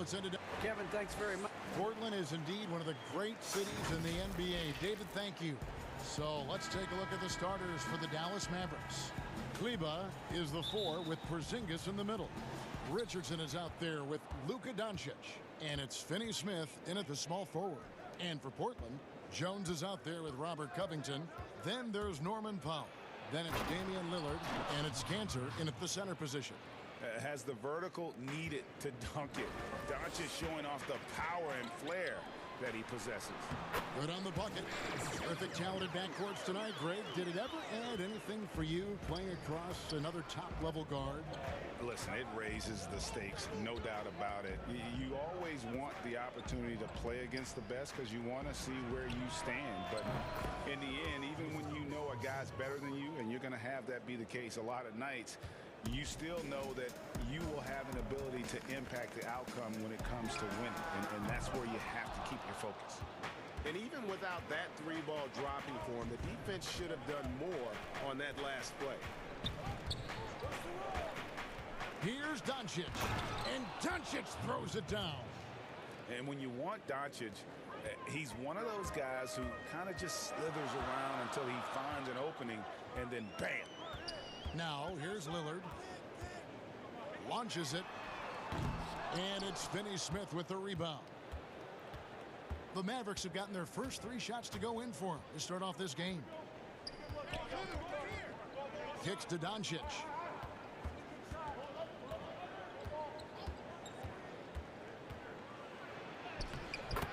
let's end it. Kevin, thanks very much. Portland is indeed one of the great cities in the NBA. David, thank you. So let's take a look at the starters for the Dallas Mavericks. Kleber is the 4 with Porzingis in the middle. Richardson is out there with Luka Doncic. And it's Finney Smith in at the small forward. And for Portland, Jones is out there with Robert Covington. Then there's Norman Powell. Then it's Damian Lillard. And it's Cantor in at the center position. Has the vertical needed to dunk it. Doncic showing off the power and flair that he possesses. Good on the bucket. Terrific talented backcourts tonight. Greg, did it ever add anything for you playing across another top-level guard? Listen, it raises the stakes, no doubt about it. You always want the opportunity to play against the best because you want to see where you stand. But in the end, even when you know a guy's better than you, and you're going to have that be the case a lot of nights, you still know that you will have an ability to impact the outcome when it comes to winning. And that's where you have to keep your focus. And even without that 3-ball dropping for him, the defense should have done more on that last play. Here's Doncic. And Doncic throws it down. And when you want Doncic, he's one of those guys who kind of just slithers around until he finds an opening, and then bam. Now, here's Lillard. Launches it. And it's Finney Smith with the rebound. The Mavericks have gotten their first 3 shots to go in for him to start off this game. Kicks to Doncic.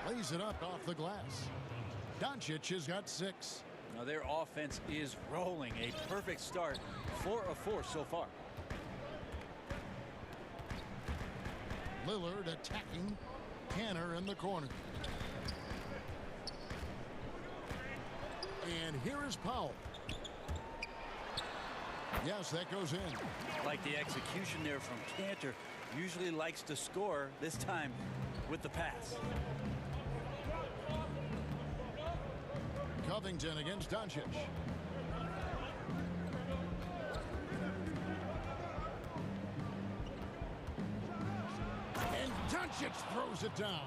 Lays it up off the glass. Doncic has got 6. Now their offense is rolling. A perfect start. 4 of 4 so far. Lillard attacking. Cantor in the corner. And here is Powell. Yes, that goes in. Like the execution there from Cantor. Usually likes to score, this time with the pass. Covington against Doncic. And Doncic throws it down.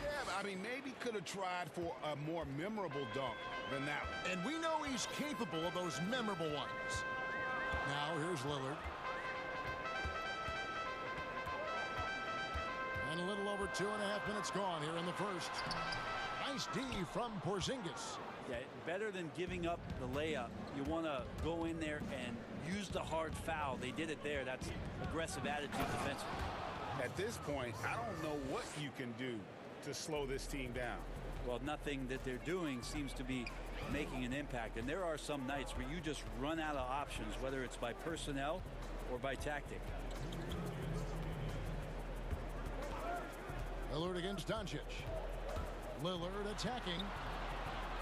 Yeah, I mean, maybe could have tried for a more memorable dunk than that one. And we know he's capable of those memorable ones. Now here's Lillard. And a little over 2.5 minutes gone here in the first. Nice D from Porzingis. Yeah, better than giving up the layup. You want to go in there and use the hard foul. They did it there. That's aggressive attitude defensively. At this point, I don't know what you can do to slow this team down. Well, nothing that they're doing seems to be making an impact. And there are some nights where you just run out of options, whether it's by personnel or by tactic. Lillard against Doncic. Lillard attacking.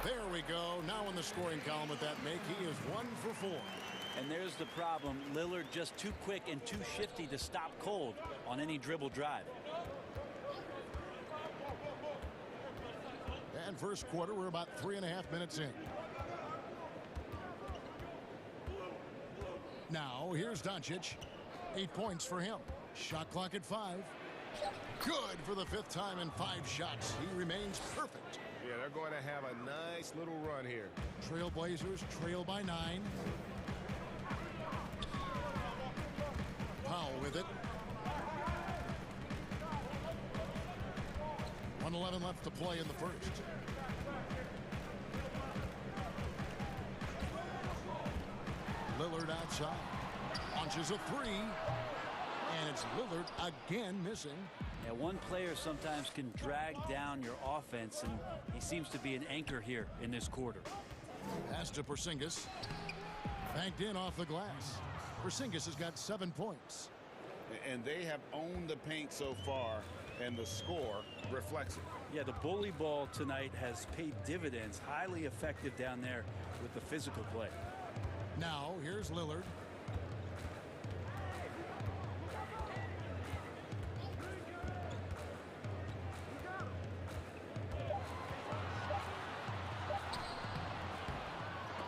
There we go. Now in the scoring column with that make, he is 1 for 4. And there's the problem. Lillard just too quick and too shifty to stop cold on any dribble drive. And first quarter, we're about 3.5 minutes in. Now, here's Doncic. 8 points for him. Shot clock at 5. Good for the 5th time in 5 shots. He remains perfect. Yeah, they're going to have a nice little run here. Trailblazers trail by 9. Powell with it. 1:11 left to play in the first. Lillard outside. Launches a 3. And it's Lillard again missing. Yeah, one player sometimes can drag down your offense, and he seems to be an anchor here in this quarter. Pass to Porzingis. Banked in off the glass. Porzingis has got 7 points. And they have owned the paint so far, and the score reflects it. Yeah, the bully ball tonight has paid dividends. Highly effective down there with the physical play. Now, here's Lillard.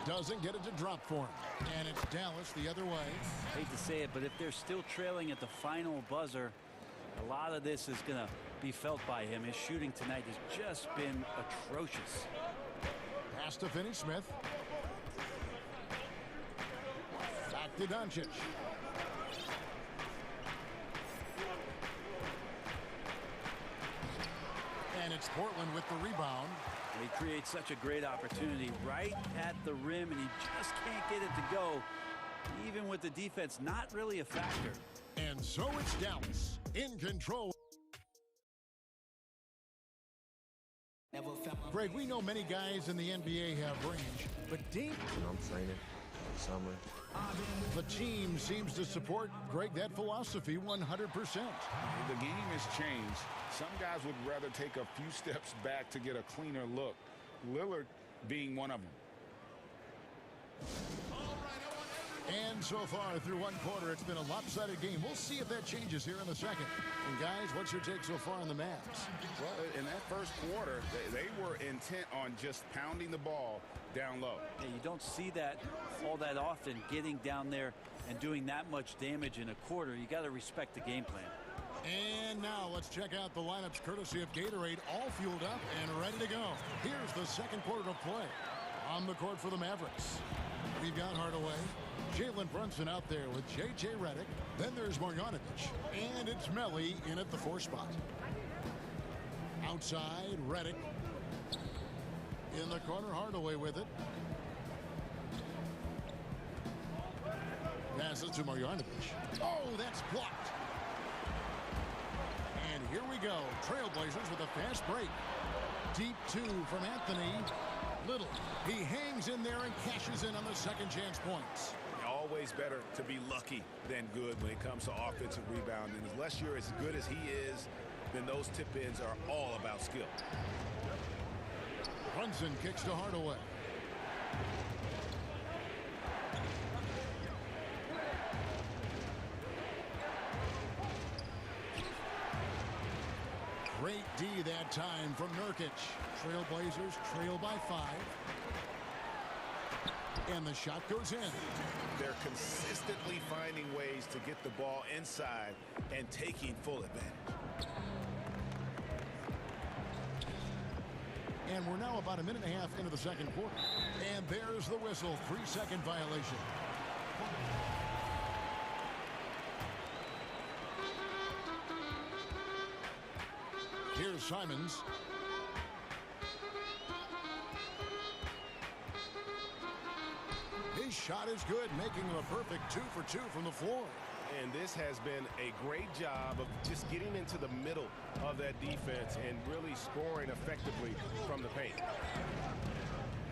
Doesn't get it to drop for him. And it's Dallas the other way. Hate to say it, but if they're still trailing at the final buzzer, A lot of this is going to be felt by him. His shooting tonight has just been atrocious. Pass to Finney-Smith. Back to Doncic. And it's Portland with the rebound. He creates such a great opportunity right at the rim, and he just can't get it to go, even with the defense not really a factor. And so it's Dallas in control. Greg, we know many guys in the NBA have range, but Dame... I'm training summer. The team seems to support, Greg, that philosophy 100%. The game has changed. Some guys would rather take a few steps back to get a cleaner look. Lillard being one of them. And so far through one quarter, it's been a lopsided game. We'll see if that changes here in the second. And guys, what's your take so far on the Mavs? Well, in that first quarter, they were intent on just pounding the ball down low. Yeah, you don't see that all that often, getting down there and doing that much damage in a quarter. You got to respect the game plan. And now let's check out the lineups courtesy of Gatorade, all fueled up and ready to go. Here's the second quarter to play. On the court for the Mavericks, we've got Hardaway, Jalen Brunson out there with J.J. Redick. Then there's Marjanovic, and it's Melli in at the 4 spot. Outside, Redick. In the corner, Hardaway with it. Passes to Marjanovic. Oh, that's blocked. And here we go. Trailblazers with a fast break. Deep 2 from Anthony. Little. He hangs in there and cashes in on the second chance points. Always better to be lucky than good when it comes to offensive rebounding. Unless you're as good as he is, then those tip-ins are all about skill. Brunson kicks to Hardaway. Great D that time from Nurkic. Trailblazers trail by 5. And the shot goes in. They're consistently finding ways to get the ball inside and taking full advantage. And we're now about a minute and a half into the second quarter. And there's the whistle. 3-second violation. Here's Simons. His shot is good, making him a perfect 2 for 2 from the floor. And this has been a great job of just getting into the middle of that defense and really scoring effectively from the paint.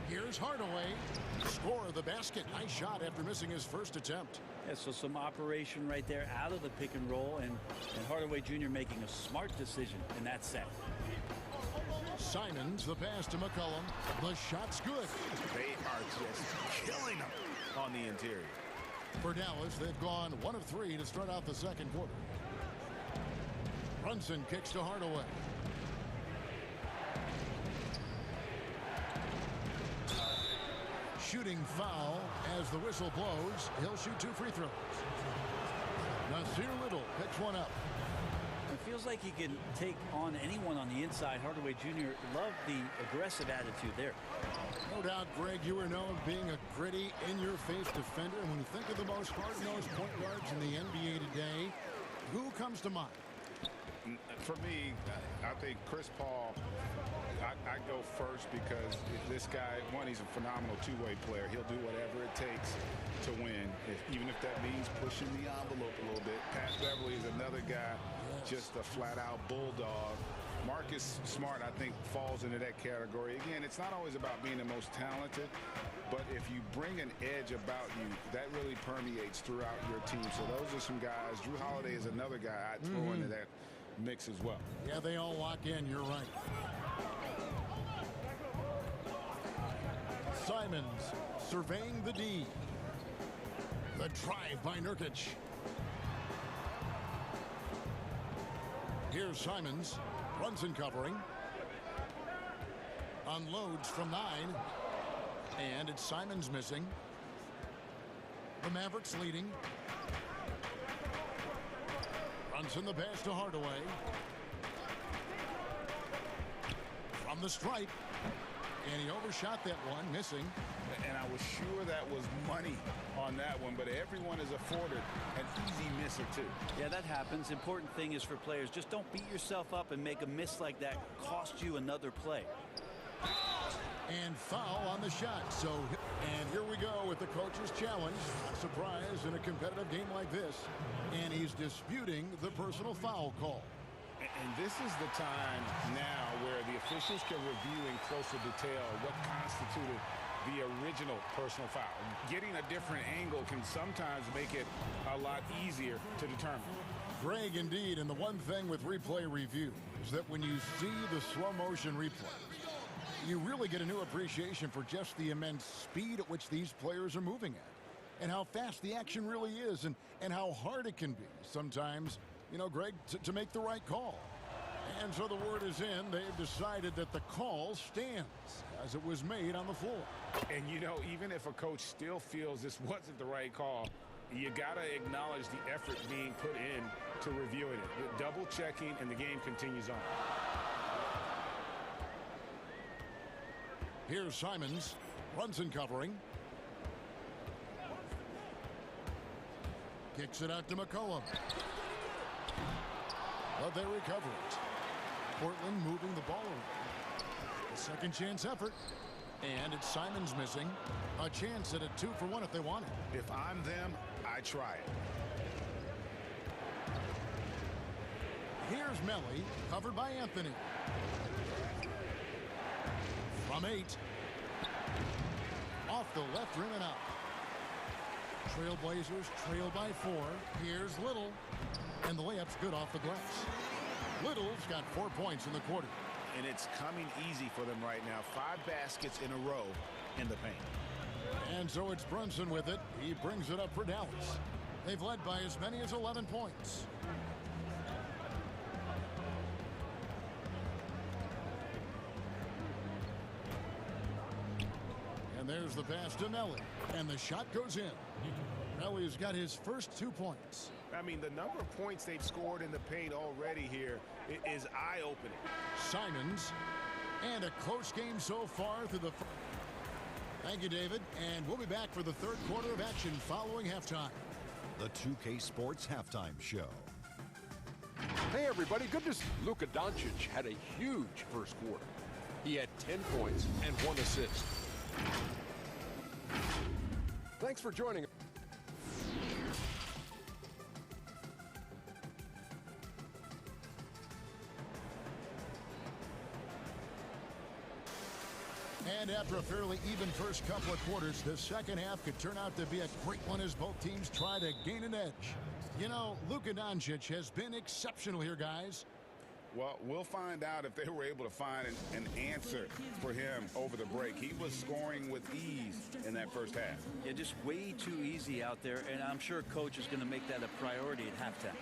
Here's Hardaway. Score of the basket. Nice shot after missing his first attempt. Yeah, so some operation right there out of the pick and roll, and Hardaway Jr. making a smart decision in that set. Simons, the pass to McCollum. The shot's good. They are just killing them on the interior. For Dallas, they've gone 1 of 3 to start out the second quarter. Brunson kicks to Hardaway. Shooting foul as the whistle blows. He'll shoot 2 free throws. Nasir Little picks one up. It feels like he can take on anyone on the inside. Hardaway Jr. loved the aggressive attitude there. No doubt, Greg, you were known being a gritty, in-your-face defender. And when you think of the most hard-nosed point guards in the NBA today, who comes to mind? For me, I think Chris Paul. I go first because this guy, one, he's a phenomenal two-way player. He'll do whatever it takes to win, even if that means pushing the envelope a little bit. Pat Beverly is another guy, just a flat-out bulldog. Marcus Smart, I think, falls into that category. Again, it's not always about being the most talented, but if you bring an edge about you, that really permeates throughout your team. So those are some guys. Drew Holiday is another guy I'd throw into that mix as well. Yeah, they all lock in. You're right. Simons surveying the D. The drive by Nurkic. Here's Simons. Brunson covering. Unloads from 9. And it's Simons missing. The Mavericks leading. Brunson the pass to Hardaway. From the stripe. And he overshot that one, missing. And I was sure that was money on that one, but everyone is afforded an easy misser too. Yeah, that happens. Important thing is for players, just don't beat yourself up and make a miss like that cost you another play. And foul on the shot. And here we go with the coach's challenge. Not surprised in a competitive game like this. And he's disputing the personal foul call. And this is the time now where the officials can review in closer detail what constituted the original personal foul. Getting a different angle can sometimes make it a lot easier to determine. Greg, indeed, and the one thing with replay review is that when you see the slow motion replay, you really get a new appreciation for just the immense speed at which these players are moving at and how fast the action really is and how hard it can be sometimes, you know, Greg, to make the right call. And so the word is in. They've decided that the call stands as it was made on the floor. And, you know, even if a coach still feels this wasn't the right call, you got to acknowledge the effort being put in to reviewing it. Double checking, and the game continues on. Here's Simons. Brunson covering. Kicks it out to McCollum. But they recover it. Portland moving the ball around. A second chance effort. And it's Simons missing. A chance at a 2-for-1 if they want it. If I'm them, I try it. Here's Melly, covered by Anthony. From 8. Off the left rim and out. Trailblazers trail by 4. Here's Little. And the layup's good off the glass. Little's got 4 points in the quarter. And it's coming easy for them right now. 5 baskets in a row in the paint. And so it's Brunson with it. He brings it up for Dallas. They've led by as many as 11 points. And there's the pass to Melly. And the shot goes in. Melly's got his first 2 points. I mean, the number of points they've scored in the paint already here is eye-opening. Simons. And a close game so far through the... Thank you, David. And we'll be back for the third quarter of action following halftime. The 2K Sports Halftime Show. Hey, everybody. Good to see Luka Doncic had a huge first quarter. He had 10 points and 1 assist. Thanks for joining us. And after a fairly even first couple of quarters, the second half could turn out to be a great one as both teams try to gain an edge. You know, Luka Doncic has been exceptional here, guys. Well, we'll find out if they were able to find an answer for him over the break. He was scoring with ease in that first half. Yeah, just way too easy out there, and I'm sure coach is going to make that a priority at halftime.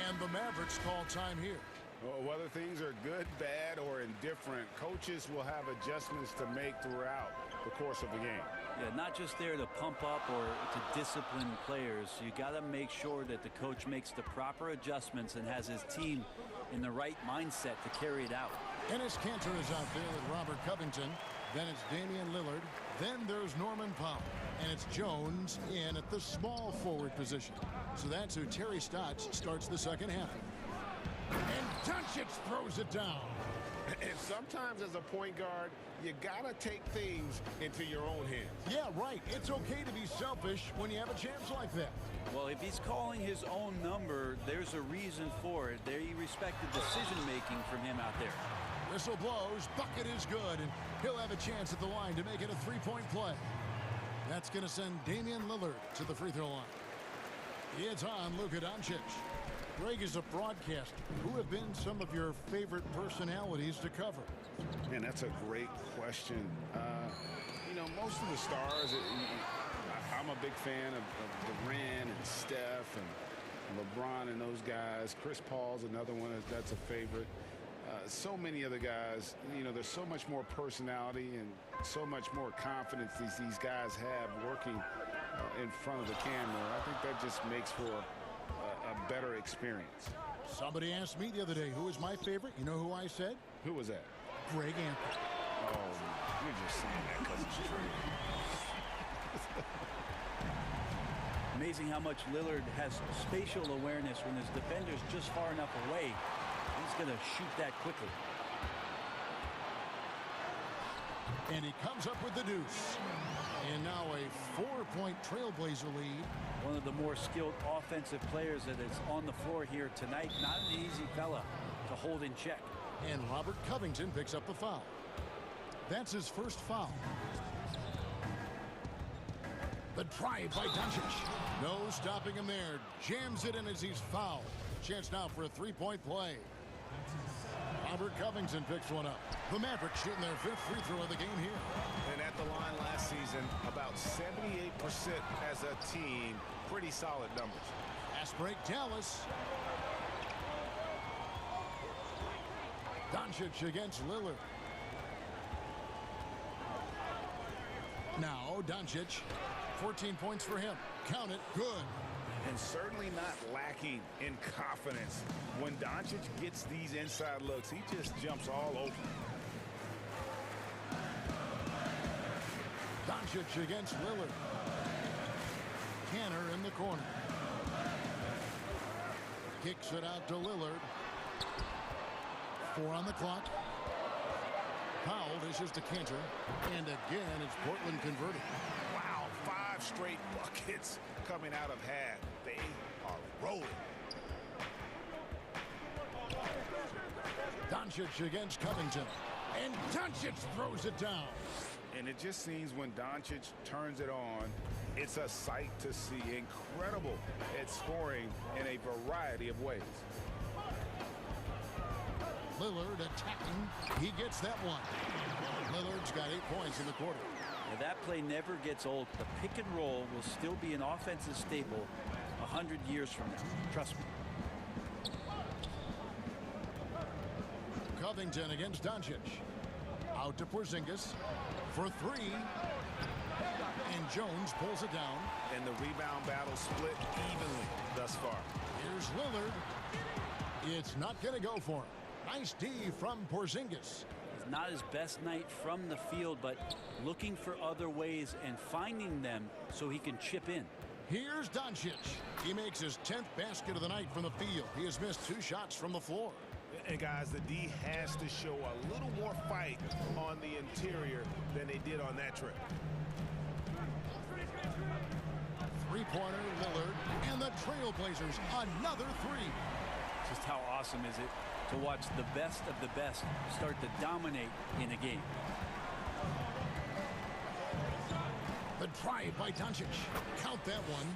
And the Mavericks call time here. Well, whether things are good, bad, or indifferent, coaches will have adjustments to make throughout the course of the game. Yeah, not just there to pump up or to discipline players. You got to make sure that the coach makes the proper adjustments and has his team in the right mindset to carry it out. Ennis Cantor is out there with Robert Covington. Then it's Damian Lillard. Then there's Norman Powell. And it's Jones in at the small forward position. So that's who Terry Stotts starts the second half. And Doncic throws it down. And sometimes as a point guard, you got to take things into your own hands. Yeah, right. It's okay to be selfish when you have a chance like that. Well, if he's calling his own number, there's a reason for it. They respect the decision-making from him out there. Whistle blows. Bucket is good, and he'll have a chance at the line to make it a three-point play. That's going to send Damian Lillard to the free throw line. It's on Luka Doncic. Greg, is a broadcaster, who have been some of your favorite personalities to cover? Man, that's a great question. You know, most of the stars, I'm a big fan of Durant and Steph and LeBron and those guys. Chris Paul's another one that's a favorite. So many other guys, you know, there's so much more personality and so much more confidence these guys have working in front of the camera. I think that just makes for a better experience. Somebody asked me the other day, who is my favorite? You know who I said? Who was that? Greg Anthony. Oh, you're just saying that because it's true. Amazing how much Lillard has spatial awareness when his defender's just far enough away. He's going to shoot that quickly. And he comes up with the deuce. And now a 4-point Trailblazer lead. One of the more skilled offensive players that is on the floor here tonight. Not an easy fella to hold in check. And Robert Covington picks up the foul. That's his first foul. The drive by Doncic. No stopping him there. Jams it in as he's fouled. Chance now for a three-point play. Robert Covington picks one up. The Mavericks shooting their fifth free throw of the game here. And at the line last season, about 78% as a team. Pretty solid numbers. Fast break, Dallas. Doncic against Lillard. Now Doncic, 14 points for him. Count it, good. And certainly not lacking in confidence. When Doncic gets these inside looks, he just jumps all over. Doncic against Lillard. Canner in the corner. Kicks it out to Lillard. 4 on the clock. Powell dishes to Cantor. And again, it's Portland converted. Wow, 5 straight buckets coming out of half. They are rolling. Doncic against Covington. And Doncic throws it down. And it just seems when Doncic turns it on, it's a sight to see. Incredible at scoring in a variety of ways. Lillard attacking. He gets that one. Lillard's got 8 points in the quarter. Now that play never gets old. The pick and roll will still be an offensive staple 100 years from now. Trust me. Covington against Doncic. Out to Porzingis for 3. And Jones pulls it down. And the rebound battle split evenly thus far. Here's Lillard. It's not going to go for him. Nice D from Porzingis. It's not his best night from the field, but looking for other ways and finding them so he can chip in. Here's Doncic. He makes his 10th basket of the night from the field. He has missed 2 shots from the floor. And guys, the D has to show a little more fight on the interior than they did on that trip. 3-pointer Lillard and the Trailblazers another 3. Just how awesome is it to watch the best of the best start to dominate in a game. The drive by Doncic. Count that one.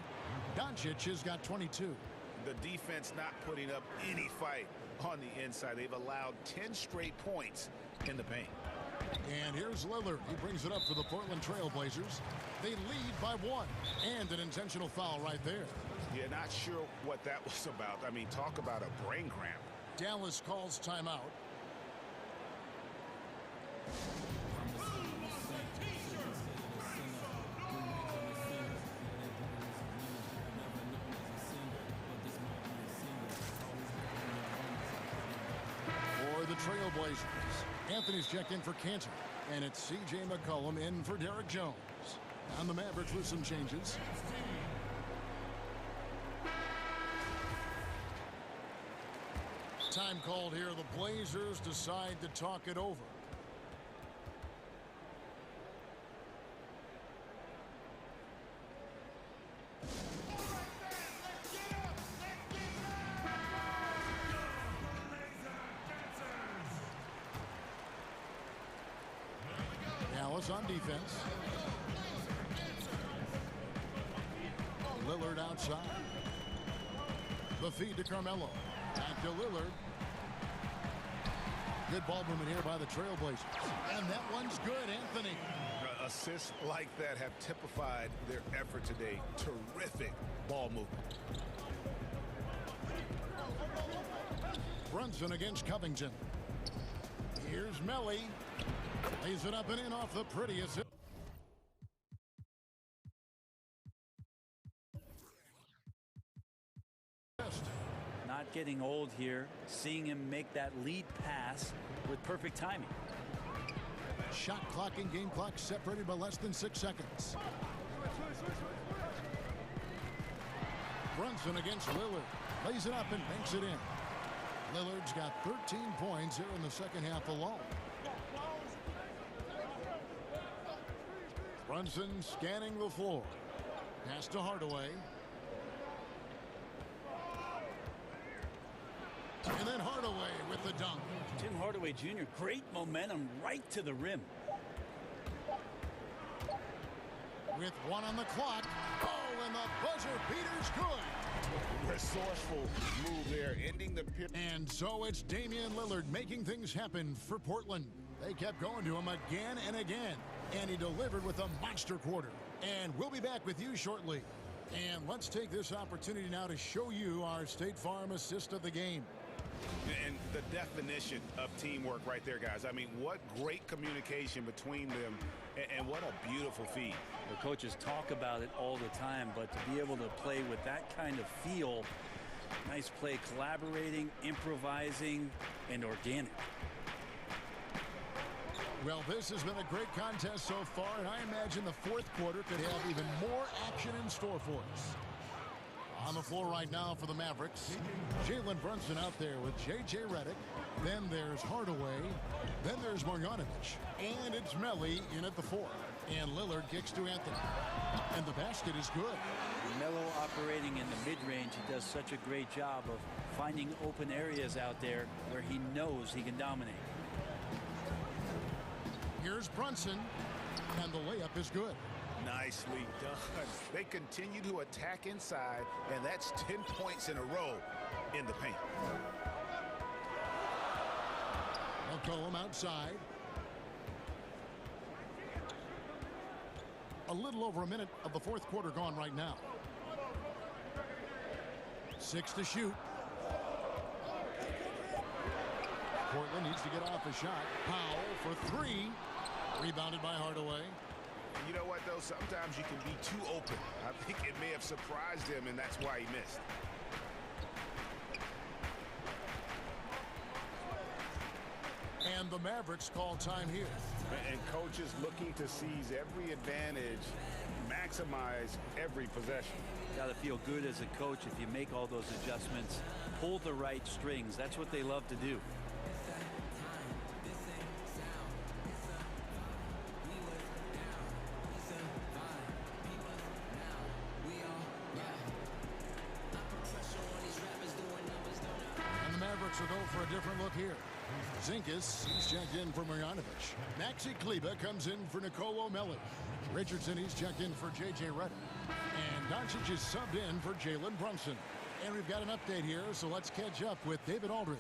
Doncic has got 22. The defense not putting up any fight on the inside. They've allowed 10 straight points in the paint. And here's Lillard. He brings it up for the Portland Trailblazers. They lead by 1. And an intentional foul right there. Yeah, not sure what that was about. I mean, talk about a brain cramp. Dallas calls timeout. For the Trailblazers, Anthony's checked in for Cantor. And it's C.J. McCollum in for Derek Jones. And the Mavericks with some changes. Time called here. The Blazers decide to talk it over. Dallas on defense. Lillard outside. The feed to Carmelo. Back to Lillard. Good ball movement here by the Trailblazers. And that one's good, Anthony. Assists like that have typified their effort today. Terrific ball movement. Brunson against Covington. Here's Melly. Lays it up and in off the prettiest. Not getting old here. Seeing him make that lead pass with perfect timing. Shot clock and game clock separated by less than 6 seconds. Brunson against Lillard. Lays it up and banks it in. Lillard's got 13 points here in the second half alone. Brunson scanning the floor. Pass to Hardaway. And then Hardaway with the dunk. Tim Hardaway Jr., great momentum right to the rim. With 1 on the clock. Oh, and the buzzer beater's good. Resourceful move there, ending the period. And so it's Damian Lillard making things happen for Portland. They kept going to him again and again. And he delivered with a monster quarter. And we'll be back with you shortly. And let's take this opportunity now to show you our State Farm assist of the game. And the definition of teamwork right there, guys. I mean, what great communication between them, and what a beautiful feed. The coaches talk about it all the time, but to be able to play with that kind of feel, nice play, collaborating, improvising, and organic. Well, this has been a great contest so far, and I imagine the fourth quarter could have even more action in store for us. On the floor right now for the Mavericks, Jalen Brunson out there with J.J. Redick. Then there's Hardaway. Then there's Marjanovic. And it's Melli in at the 4. And Lillard kicks to Anthony. And the basket is good. Melo operating in the mid-range. He does such a great job of finding open areas out there where he knows he can dominate. Here's Brunson. And the layup is good. Nicely done. They continue to attack inside, and that's 10 points in a row in the paint. McCollum outside. A little over a minute of the fourth quarter gone right now. 6 to shoot. Portland needs to get off a shot. Powell for 3. Rebounded by Hardaway. You know what, though? Sometimes you can be too open. I think it may have surprised him, and that's why he missed. And the Mavericks call time here. And coaches looking to seize every advantage, maximize every possession. Got to feel good as a coach if you make all those adjustments. Pull the right strings. That's what they love to do. Will go for a different look here. Zinkas, he's checked in for Marjanovic. Maxi Kleber comes in for Nicolo Melli. Richardson, he's checked in for J.J. Redick. And Doncic is subbed in for Jalen Brunson. And we've got an update here, so let's catch up with David Aldridge.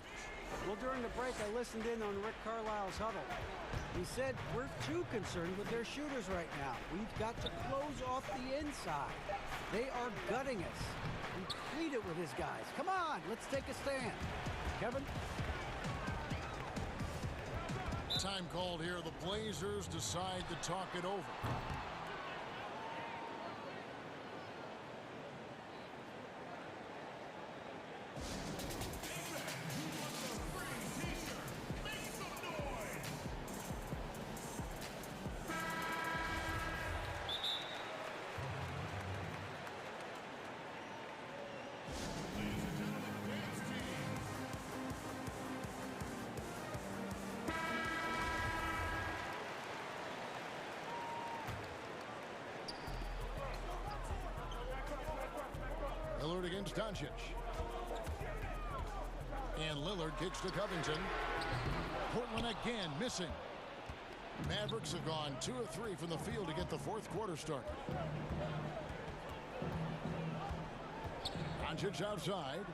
Well, during the break, I listened in on Rick Carlisle's huddle. He said, we're too concerned with their shooters right now. We've got to close off the inside. They are gutting us. Complete it with his guys. Come on, let's take a stand. Kevin? Time called here. The Blazers decide to talk it over. Lillard against Doncic. And Lillard kicks to Covington. Portland again missing. Mavericks have gone 2 of 3 from the field to get the fourth quarter started. Doncic outside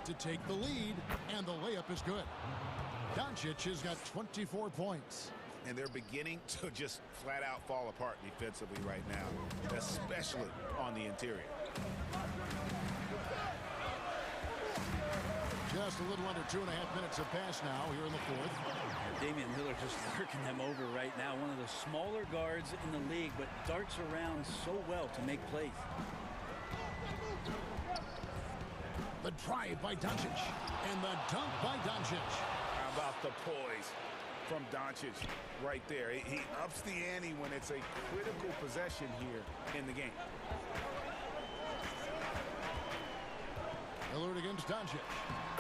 to take the lead, and the layup is good. Doncic has got 24 points. And they're beginning to just flat out fall apart defensively right now, especially on the interior. Just a little under 2.5 minutes have passed now here in the fourth. Damian Lillard just working them over right now. One of the smaller guards in the league, but darts around so well to make plays. The drive by Doncic. And the dunk by Doncic. How about the poise from Doncic right there? He ups the ante when it's a critical possession here in the game. Lillard against Doncic.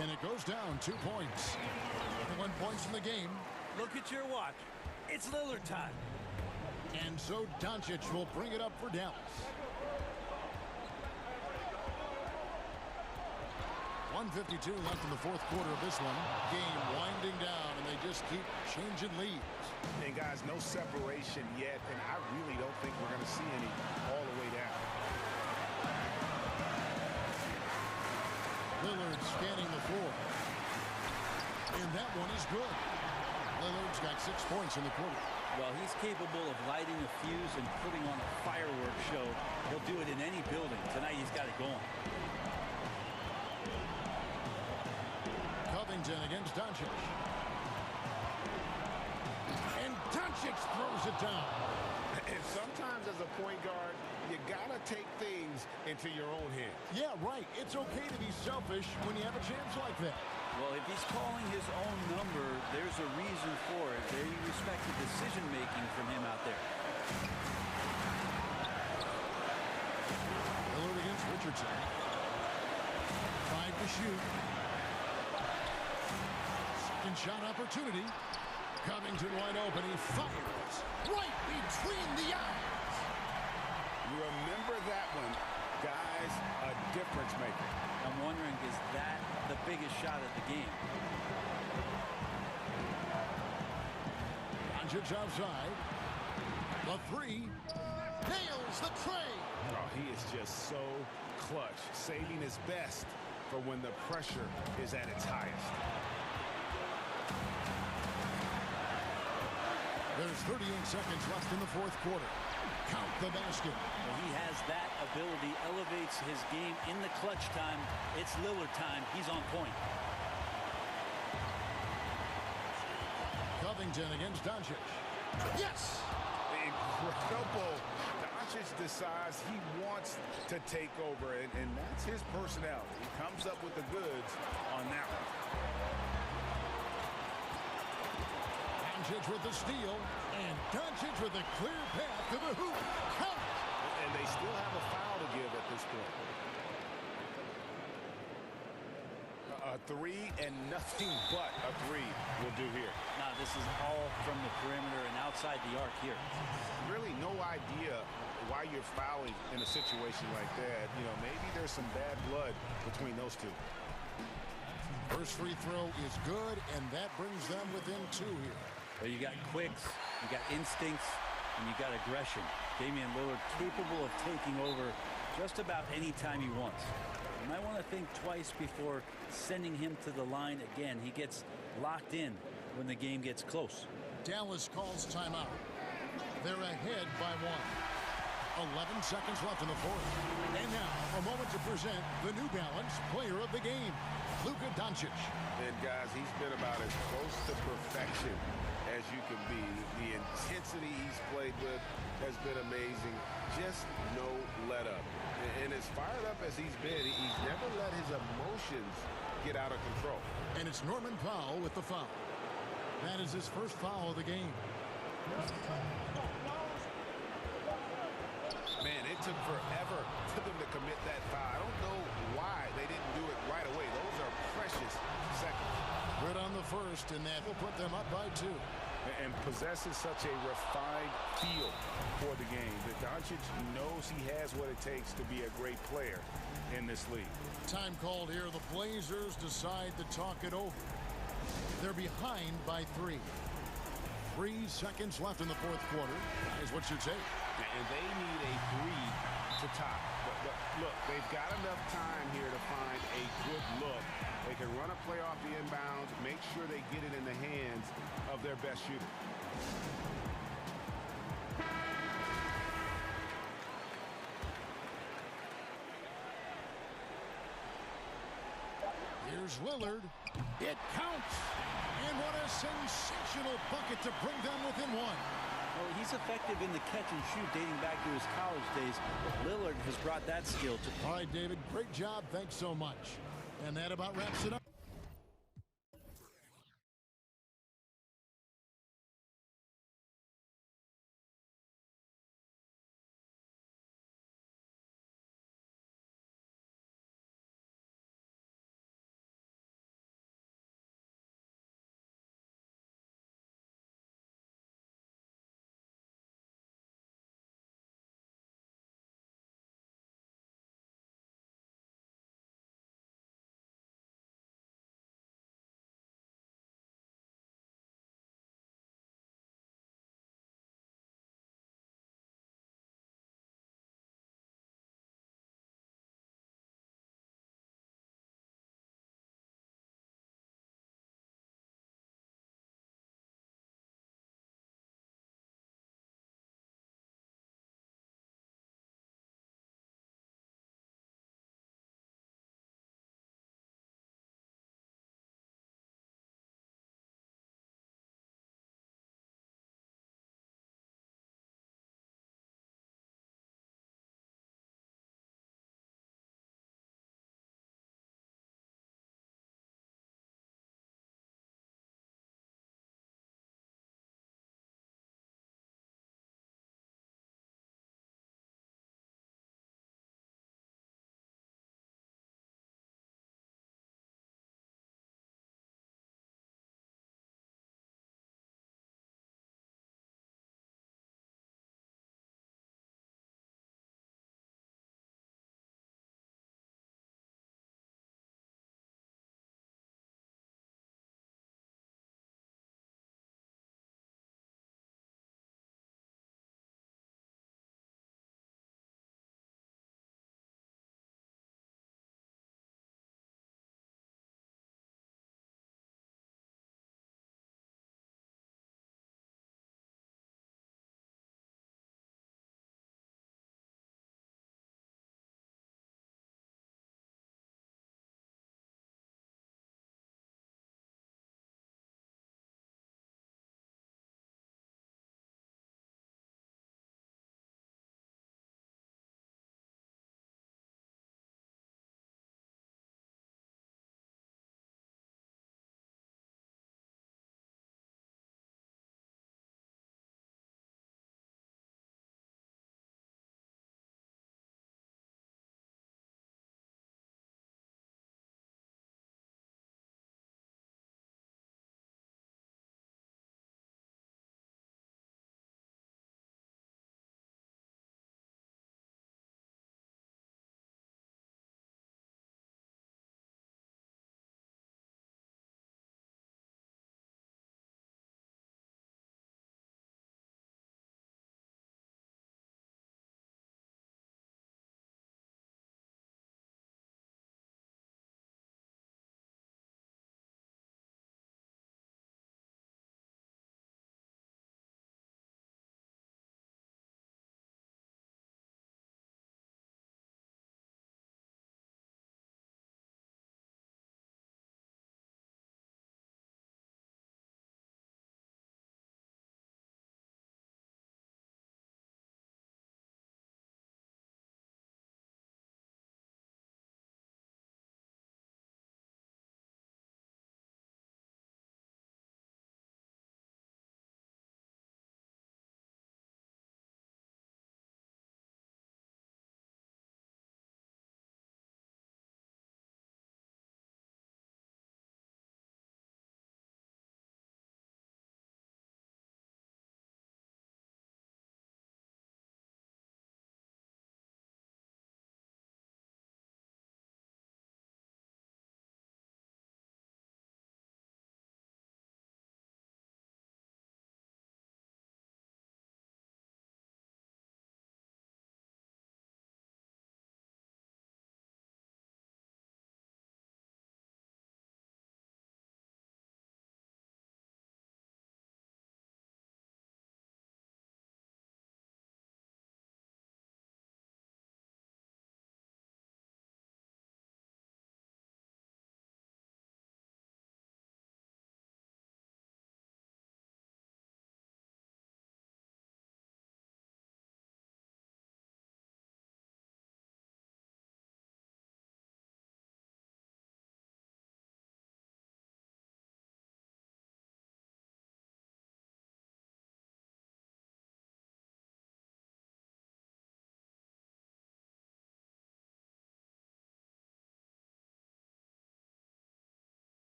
And it goes down 2 points. 1 point in the game. Look at your watch. It's Lillard time. And so Doncic will bring it up for Dallas. 1:52 left in the fourth quarter of this one. Game winding down, and they just keep changing leads. And guys, no separation yet, and I really don't think we're going to see any all the way down. Lillard scanning the floor. And that one is good. Lillard's got 6 points in the quarter. Well, he's capable of lighting a fuse and putting on a fireworks show. He'll do it in any building. Tonight he's got it going. Covington against Doncic. And Doncic throws it down. And sometimes as a point guard, you gotta take things into your own hands. Yeah, right. It's okay to be selfish when you have a chance like that. Well, if he's calling his own number, there's a reason for it. They respect the decision-making from him out there. Lillard against Richardson. 5 to shoot. Second shot opportunity. Covington wide open. He fires right between the eyes. You remember that one, guys, a difference maker. I'm wondering, is that the biggest shot of the game? Doncic outside. The three. Nails the tray. Oh, he is just so clutch, saving his best for when the pressure is at its highest. There's 38 seconds left in the fourth quarter. Count the basket. Well, he has that ability, elevates his game in the clutch time. It's Lillard time. He's on point. Covington against Doncic. Yes! Incredible. Doncic decides he wants to take over, and that's his personality. He comes up with the goods on that one. Doncic with the steal, and Doncic with a clear path to the hoop. Count! And they still have a foul to give at this point. A three and nothing but a three will do here. Now, this is all from the perimeter and outside the arc here. Really no idea why you're fouling in a situation like that. You know, maybe there's some bad blood between those two. First free throw is good, and that brings them within 2 here. Well, you got quicks, you got instincts, and you got aggression. Damian Lillard capable of taking over just about any time he wants. You might want to think twice before sending him to the line again. He gets locked in when the game gets close. Dallas calls timeout. They're ahead by 1. 11 seconds left in the fourth. And now, a moment to present the New Balance Player of the Game, Luka Doncic. And guys, he's been about as close to perfection as you can be. The intensity he's played with has been amazing. Just no let up. And as fired up as he's been, he's never let his emotions get out of control. And it's Norman Powell with the foul. That is his first foul of the game. Man, it took forever for them to commit that foul. I don't know why they didn't do it right away. Those are precious seconds. Good on the first, and that will put them up by 2. And possesses such a refined feel for the game that Doncic knows he has what it takes to be a great player in this league. Time called here. The Blazers decide to talk it over. They're behind by 3. 3 seconds left in the fourth quarter. Is what you take. And they need a 3 to top. But look, they've got enough time here to find a good look. They can run a play off the inbounds, make sure they get it in the hands of their best shooter. Here's Lillard. It counts. And what a sensational bucket to bring them within 1. Well, he's was effective in the catch and shoot dating back to his college days, but Lillard has brought that skill to. All right, David, great job. Thanks so much. And that about wraps it up.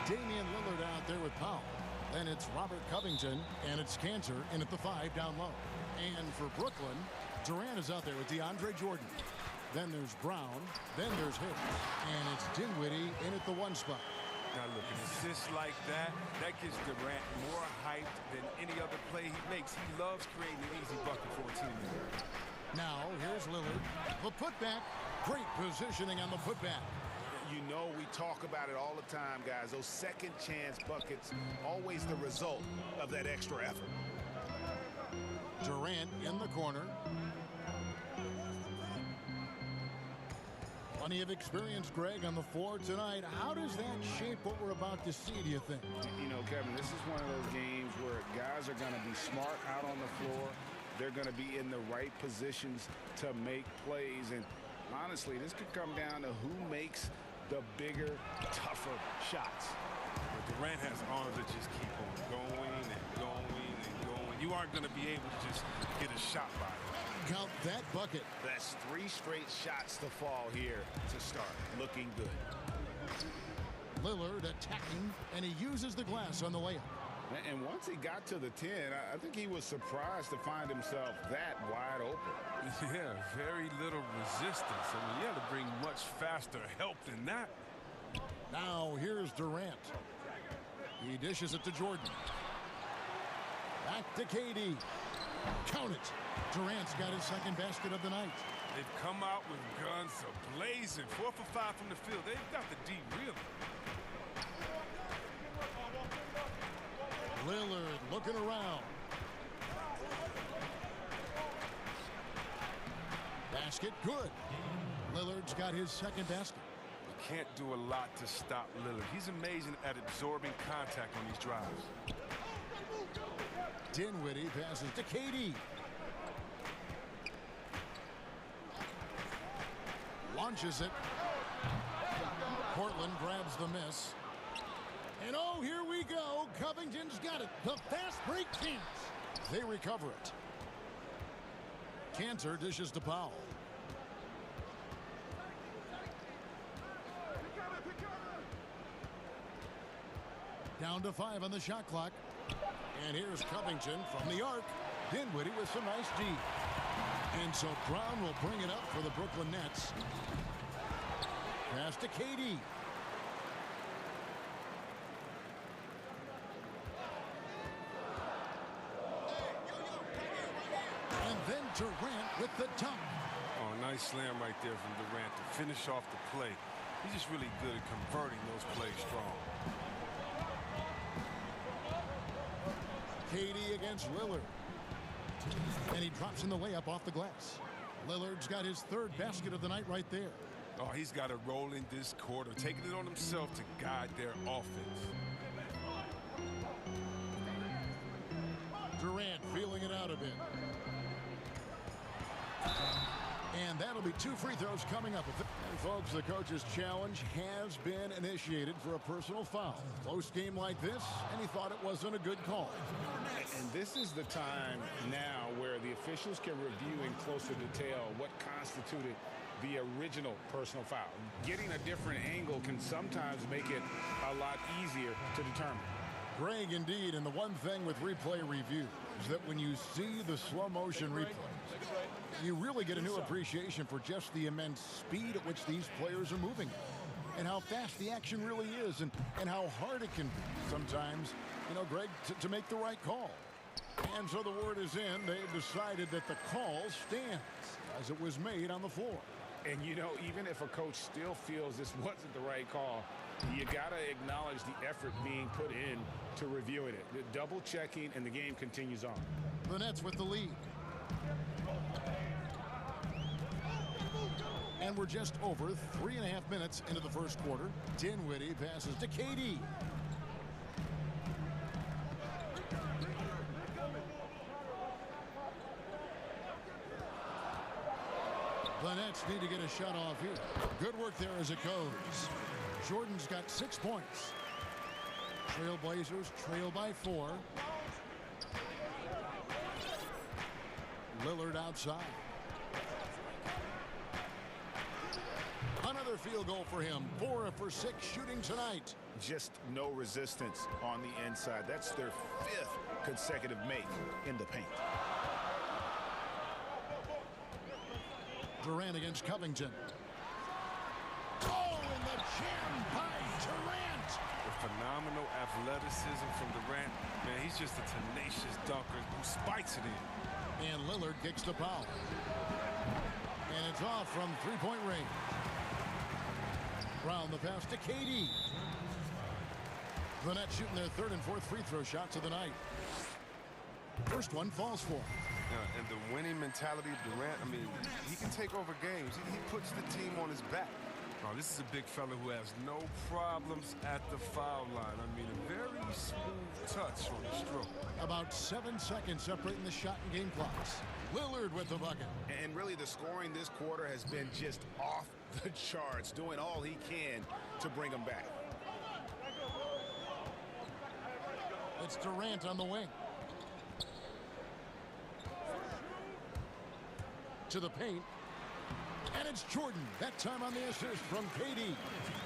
Damian Lillard out there with Powell. Then it's Robert Covington, and it's Cantor in at the 5 down low. And for Brooklyn, Durant is out there with DeAndre Jordan. Then there's Brown. Then there's Harris. And it's Dinwiddie in at the 1 spot. Now look, an assist like that gives Durant more hype than any other play he makes. He loves creating an easy bucket for a teammate. Now, here's Lillard. The putback. Great positioning on the putback. You know, we talk about it all the time, guys. Those second chance buckets, always the result of that extra effort. Durant in the corner. Plenty of experience, Greg, on the floor tonight. How does that shape what we're about to see, do you think? You know, Kevin, this is one of those games where guys are going to be smart out on the floor. They're going to be in the right positions to make plays. And honestly, this could come down to who makes the bigger, tougher shots. But Durant has arms that just keep on going and going and going. You aren't going to be able to just get a shot by it. Count that bucket. That's 3 straight shots to fall here to start. Looking good. Lillard attacking, and he uses the glass on the layup. And once he got to the 10, I think he was surprised to find himself that wide open. Yeah, very little resistance. I mean, you had to bring much faster help than that. Now here's Durant. He dishes it to Jordan. Back to KD. Count it. Durant's got his second basket of the night. They've come out with guns blazing. 4 for 5 from the field. They've got the D really. Lillard looking around. Basket good. Lillard's got his second basket. You can't do a lot to stop Lillard. He's amazing at absorbing contact on these drives. Dinwiddie passes to KD. Launches it. Portland grabs the miss. And oh, here we go. Covington's got it. The fast break chance. They recover it. Cantor dishes to Powell. Down to 5 on the shot clock. And here's Covington from the arc. Dinwiddie with some nice D. And so Brown will bring it up for the Brooklyn Nets. Pass to KD. And then Durant with the dunk. Oh, nice slam right there from Durant to finish off the play. He's just really good at converting those plays strong. KD against Lillard. And he drops in the layup off the glass. Lillard's got his third basket of the night right there. Oh, he's got to roll in this quarter, taking it on himself to guide their offense. Durant feeling it out a bit. And that'll be 2 free throws coming up. And folks, the coach's challenge has been initiated for a personal foul. Close game like this, and he thought it wasn't a good call. And this is the time now where the officials can review in closer detail what constituted the original personal foul. Getting a different angle can sometimes make it a lot easier to determine. Greg, indeed, and the one thing with replay review is that when you see the slow motion replays, you really get a new appreciation for just the immense speed at which these players are moving and how fast the action really is and how hard it can be sometimes, you know, Greg, to make the right call. And so the word is in. They've decided that the call stands as it was made on the floor. And, you know, even if a coach still feels this wasn't the right call, you got to acknowledge the effort being put in to reviewing it. The double checking, and the game continues on. The Nets with the lead. And we're just over 3.5 minutes into the first quarter. Dinwiddie passes to KD. The Nets need to get a shot off here. Good work there as it goes. Jordan's got 6 points. Trailblazers trail by 4. Lillard outside. Another field goal for him. 4 for 6 shooting tonight. just no resistance on the inside. That's their 5th consecutive make in the paint. Durant against Covington. Oh, and the jam by Durant. The phenomenal athleticism from Durant. Man, he's just a tenacious dunker who spikes it in. And Lillard kicks the foul. And it's off from three-point range. Brown the pass to KD. The Nets shooting their 3rd and 4th free throw shots of the night. First one falls for him. And the winning mentality of Durant, I mean, he can take over games. He puts the team on his back. Oh, this is a big fella who has no problems at the foul line. I mean, a very smooth touch on the stroke. About 7 seconds separating the shot and game clocks. Lillard with the bucket. And really the scoring this quarter has been just off the charts, doing all he can to bring them back. It's Durant on the wing. To the paint. And it's Jordan. That time on the assist from KD.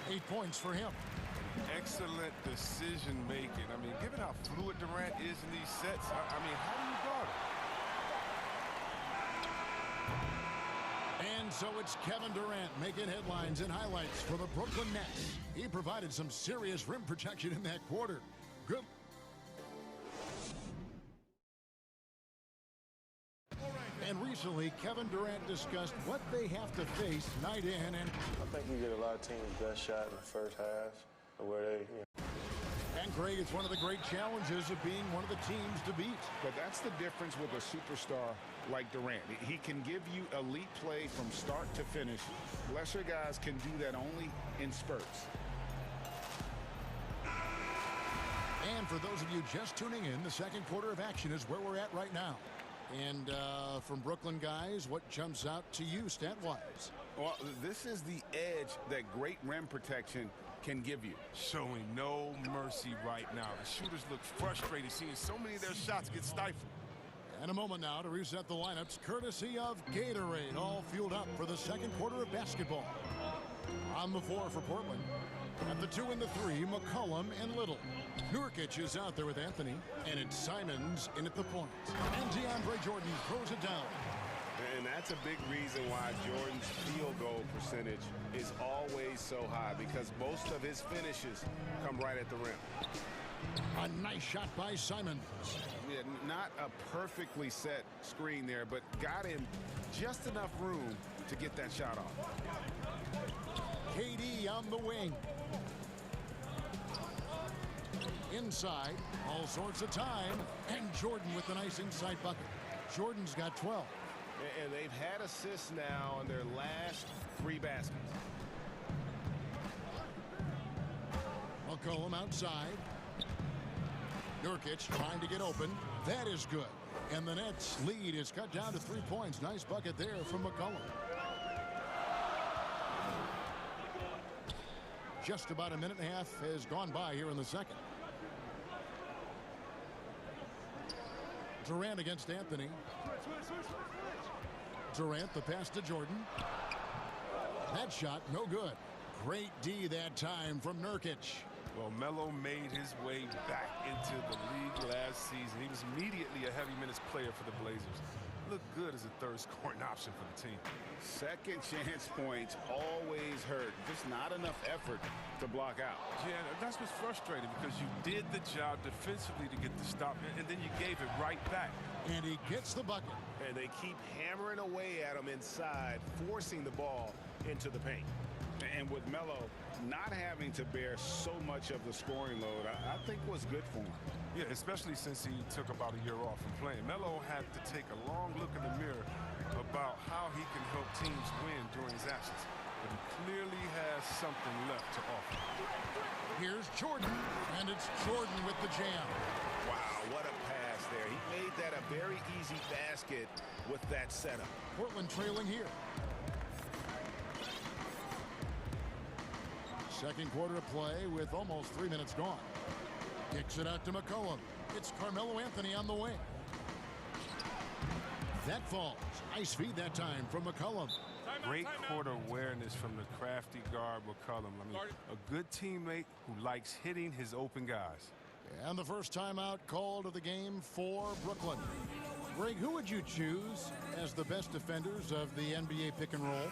8 points for him. Excellent decision making. I mean, given how fluid Durant is in these sets, I mean, how do you guard him? And so it's Kevin Durant making headlines and highlights for the Brooklyn Nets. He provided some serious rim protection in that quarter. Good. And recently, Kevin Durant discussed what they have to face night in and... I think we get a lot of teams' best shot in the first half, where they... And Greg, it's one of the great challenges of being one of the teams to beat. But that's the difference with a superstar like Durant. He can give you elite play from start to finish. Lesser guys can do that only in spurts. And for those of you just tuning in, the second quarter of action is where we're at right now. And from Brooklyn guys, what jumps out to you stat-wise? Well, this is the edge that great rim protection can give you. Showing no mercy right now. The shooters look frustrated seeing so many of their shots get stifled. And a moment now to reset the lineups courtesy of Gatorade, all fueled up for the second quarter of basketball. On the floor for Portland. At the 2 and the 3, McCollum and Little. Nurkic is out there with Anthony, and it's Simons in at the point. And DeAndre Jordan throws it down. And that's a big reason why Jordan's field goal percentage is always so high, because most of his finishes come right at the rim. A nice shot by Simons. Yeah, not a perfectly set screen there, but got him just enough room to get that shot off. KD on the wing. Inside, all sorts of time, and Jordan with a nice inside bucket. Jordan's got 12. And they've had assists now on their last 3 baskets. McCollum outside. Nurkic trying to get open. That is good. And the Nets lead is cut down to 3 points. Nice bucket there from McCollum. Just about a minute and a half has gone by here in the second. Durant against Anthony. Durant, the pass to Jordan. That shot, no good. Great D that time from Nurkic. Well, Melo made his way back into the league last season. He was immediately a heavy minutes player for the Blazers. Looked good as a third scoring option for the team. Second chance points always hurt. Just not enough effort to block out. Yeah, that's what's frustrating, because you did the job defensively to get the stop, and then you gave it right back. And he gets the bucket. And they keep hammering away at him inside, forcing the ball into the paint. And with Melo not having to bear so much of the scoring load, I think was good for him. Yeah, especially since he took about a year off from playing. Melo had to take a long look in the mirror about how he can help teams win during his absence. But he clearly has something left to offer. Here's Jordan, and it's Jordan with the jam. Wow, what a pass there. He made that a very easy basket with that setup. Portland trailing here. Second quarter of play with almost 3 minutes gone. Kicks it out to McCollum. It's Carmelo Anthony on the wing. That falls. Nice feed that time from McCollum. Great court awareness from the crafty guard McCollum. I mean, a good teammate who likes hitting his open guys. And the first timeout called of the game for Brooklyn. Greg, who would you choose as the best defenders of the NBA pick and roll?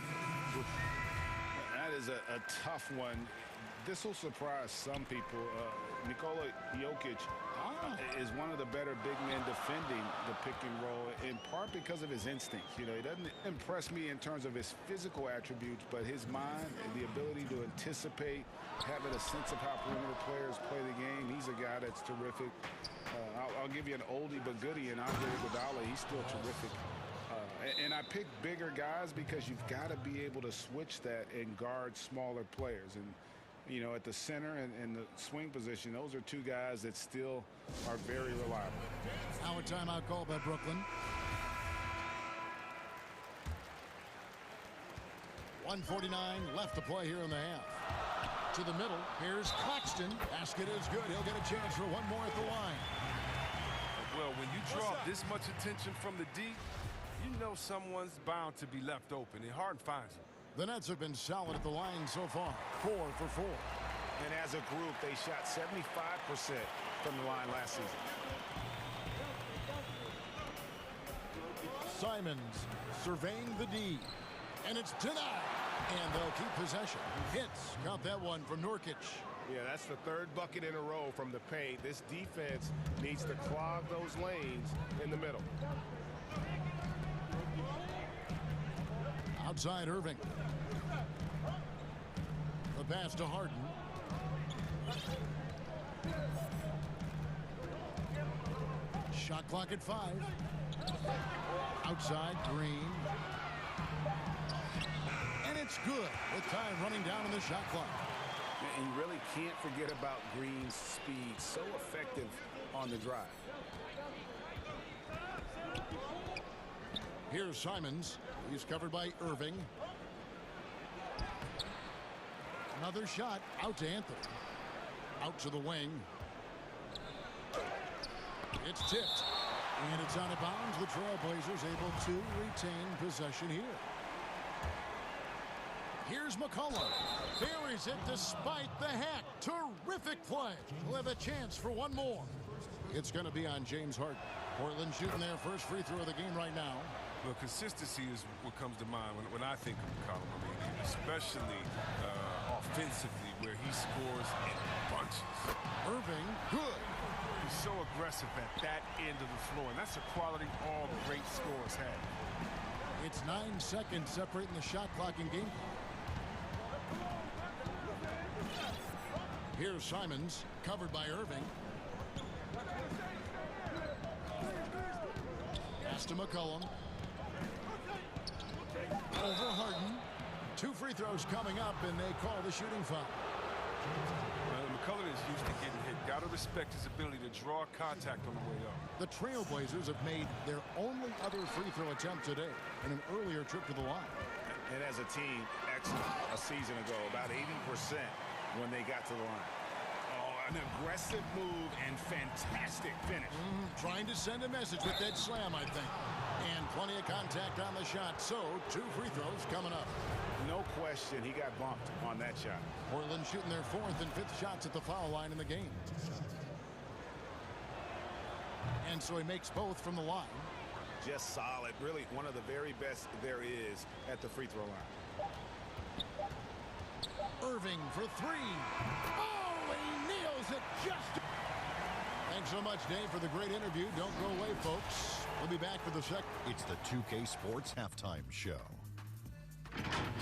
That is a tough one. This will surprise some people. Nikola Jokic is one of the better big men defending the pick and roll, in part because of his instincts. You know, he doesn't impress me in terms of his physical attributes, but his mind and the ability to anticipate, having a sense of how perimeter players play the game. He's a guy that's terrific. I'll give you an oldie but goodie in Andre Iguodala. He's still terrific. And I pick bigger guys because you've got to be able to switch that and guard smaller players. And you know, at the center and the swing position, those are two guys that still are very reliable. Now a timeout call by Brooklyn. 1:49 left to play here in the half. To the middle, here's Claxton. Basket is good. He'll get a chance for one more at the line. Well, when you draw this much attention from the D, you know someone's bound to be left open. And Harden finds him. The Nets have been solid at the line so far, 4 for 4. And as a group, they shot 75% from the line last season. Simons surveying the D, and it's denied. And they'll keep possession. Hits, count that one from Nurkic. Yeah, that's the third bucket in a row from the paint. This defense needs to clog those lanes in the middle. Outside Irving. The pass to Harden. Shot clock at 5. Outside Green. And it's good with time running down in the shot clock. And you really can't forget about Green's speed. So effective on the drive. Here's Simons. He's covered by Irving. Another shot out to Anthony. Out to the wing. It's tipped. And it's out of bounds. The Trailblazers able to retain possession here. Here's McCollum. Buries it despite the hack. Terrific play. We'll have a chance for one more. It's going to be on James Harden. Portland shooting their first free throw of the game right now. Well, consistency is what comes to mind when I think of McCollum. I mean, especially offensively, where he scores in bunches. Irving, good. He's so aggressive at that end of the floor, and that's a quality all great scorers have. It's 9 seconds separating the shot clock and game clock. Here's Simons, covered by Irving. Pass to McCollum. Over Harden. 2 free throws coming up, and they call the shooting foul. Well, McCollum is used to getting hit. Got to respect his ability to draw contact on the way up. The Trailblazers have made their only other free throw attempt today in an earlier trip to the line. And as a team, excellent a season ago, about 80% when they got to the line. Oh, an aggressive move and fantastic finish. Trying to send a message with that slam, I think. And plenty of contact on the shot, so 2 free throws coming up. No question, he got bumped on that shot. Portland shooting their 4th and 5th shots at the foul line in the game. And so he makes both from the line. Just solid. Really one of the very best there is at the free throw line. Irving for 3. Oh, he nails it just. Thanks so much, Dave, for the great interview. Don't go away, folks. We'll be back for the second. It's the 2K Sports Halftime Show.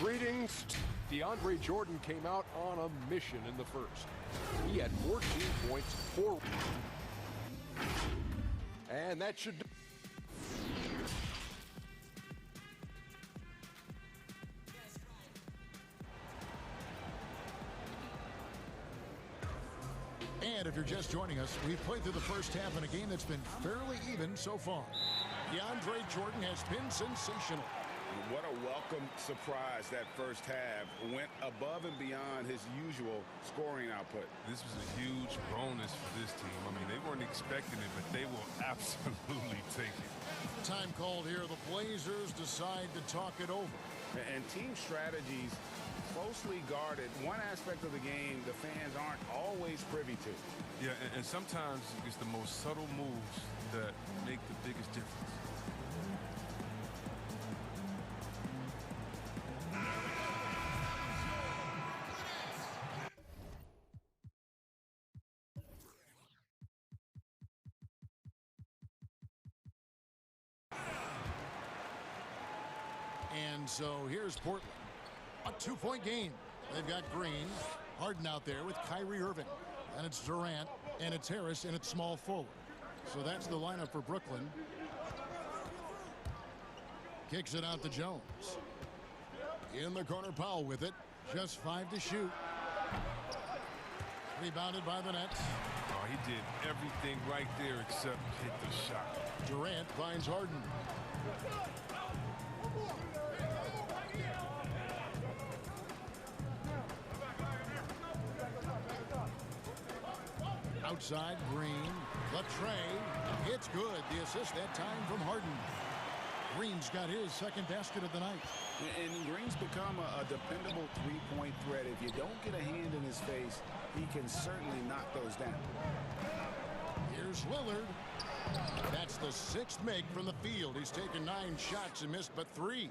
Greetings. DeAndre Jordan came out on a mission in the first. He had 14 points, 4. And that should... And if you're just joining us, we've played through the first half in a game that's been fairly even so far. DeAndre Jordan has been sensational. What a welcome surprise that first half. Went above and beyond his usual scoring output. This was a huge bonus for this team. I mean, they weren't expecting it, but they will absolutely take it. Time called here. The Blazers decide to talk it over. And team strategies closely guarded. One aspect of the game the fans aren't always privy to. Yeah, and sometimes it's the most subtle moves that make the biggest difference. And so here's Portland. A 2-point game. They've got Green, Harden out there with Kyrie Irving. And it's Durant, and it's Harris, and it's small forward. So that's the lineup for Brooklyn. Kicks it out to Jones. In the corner, Powell with it. Just 5 to shoot. Rebounded by the Nets. Oh, he did everything right there except hit the shot. Durant finds Harden. Outside, Green. The tray. It's good. The assist that time from Harden. Green's got his second basket of the night. And Green's become a dependable three-point threat. If you don't get a hand in his face, he can certainly knock those down. Here's Lillard. That's the 6th make from the field. He's taken 9 shots and missed but 3.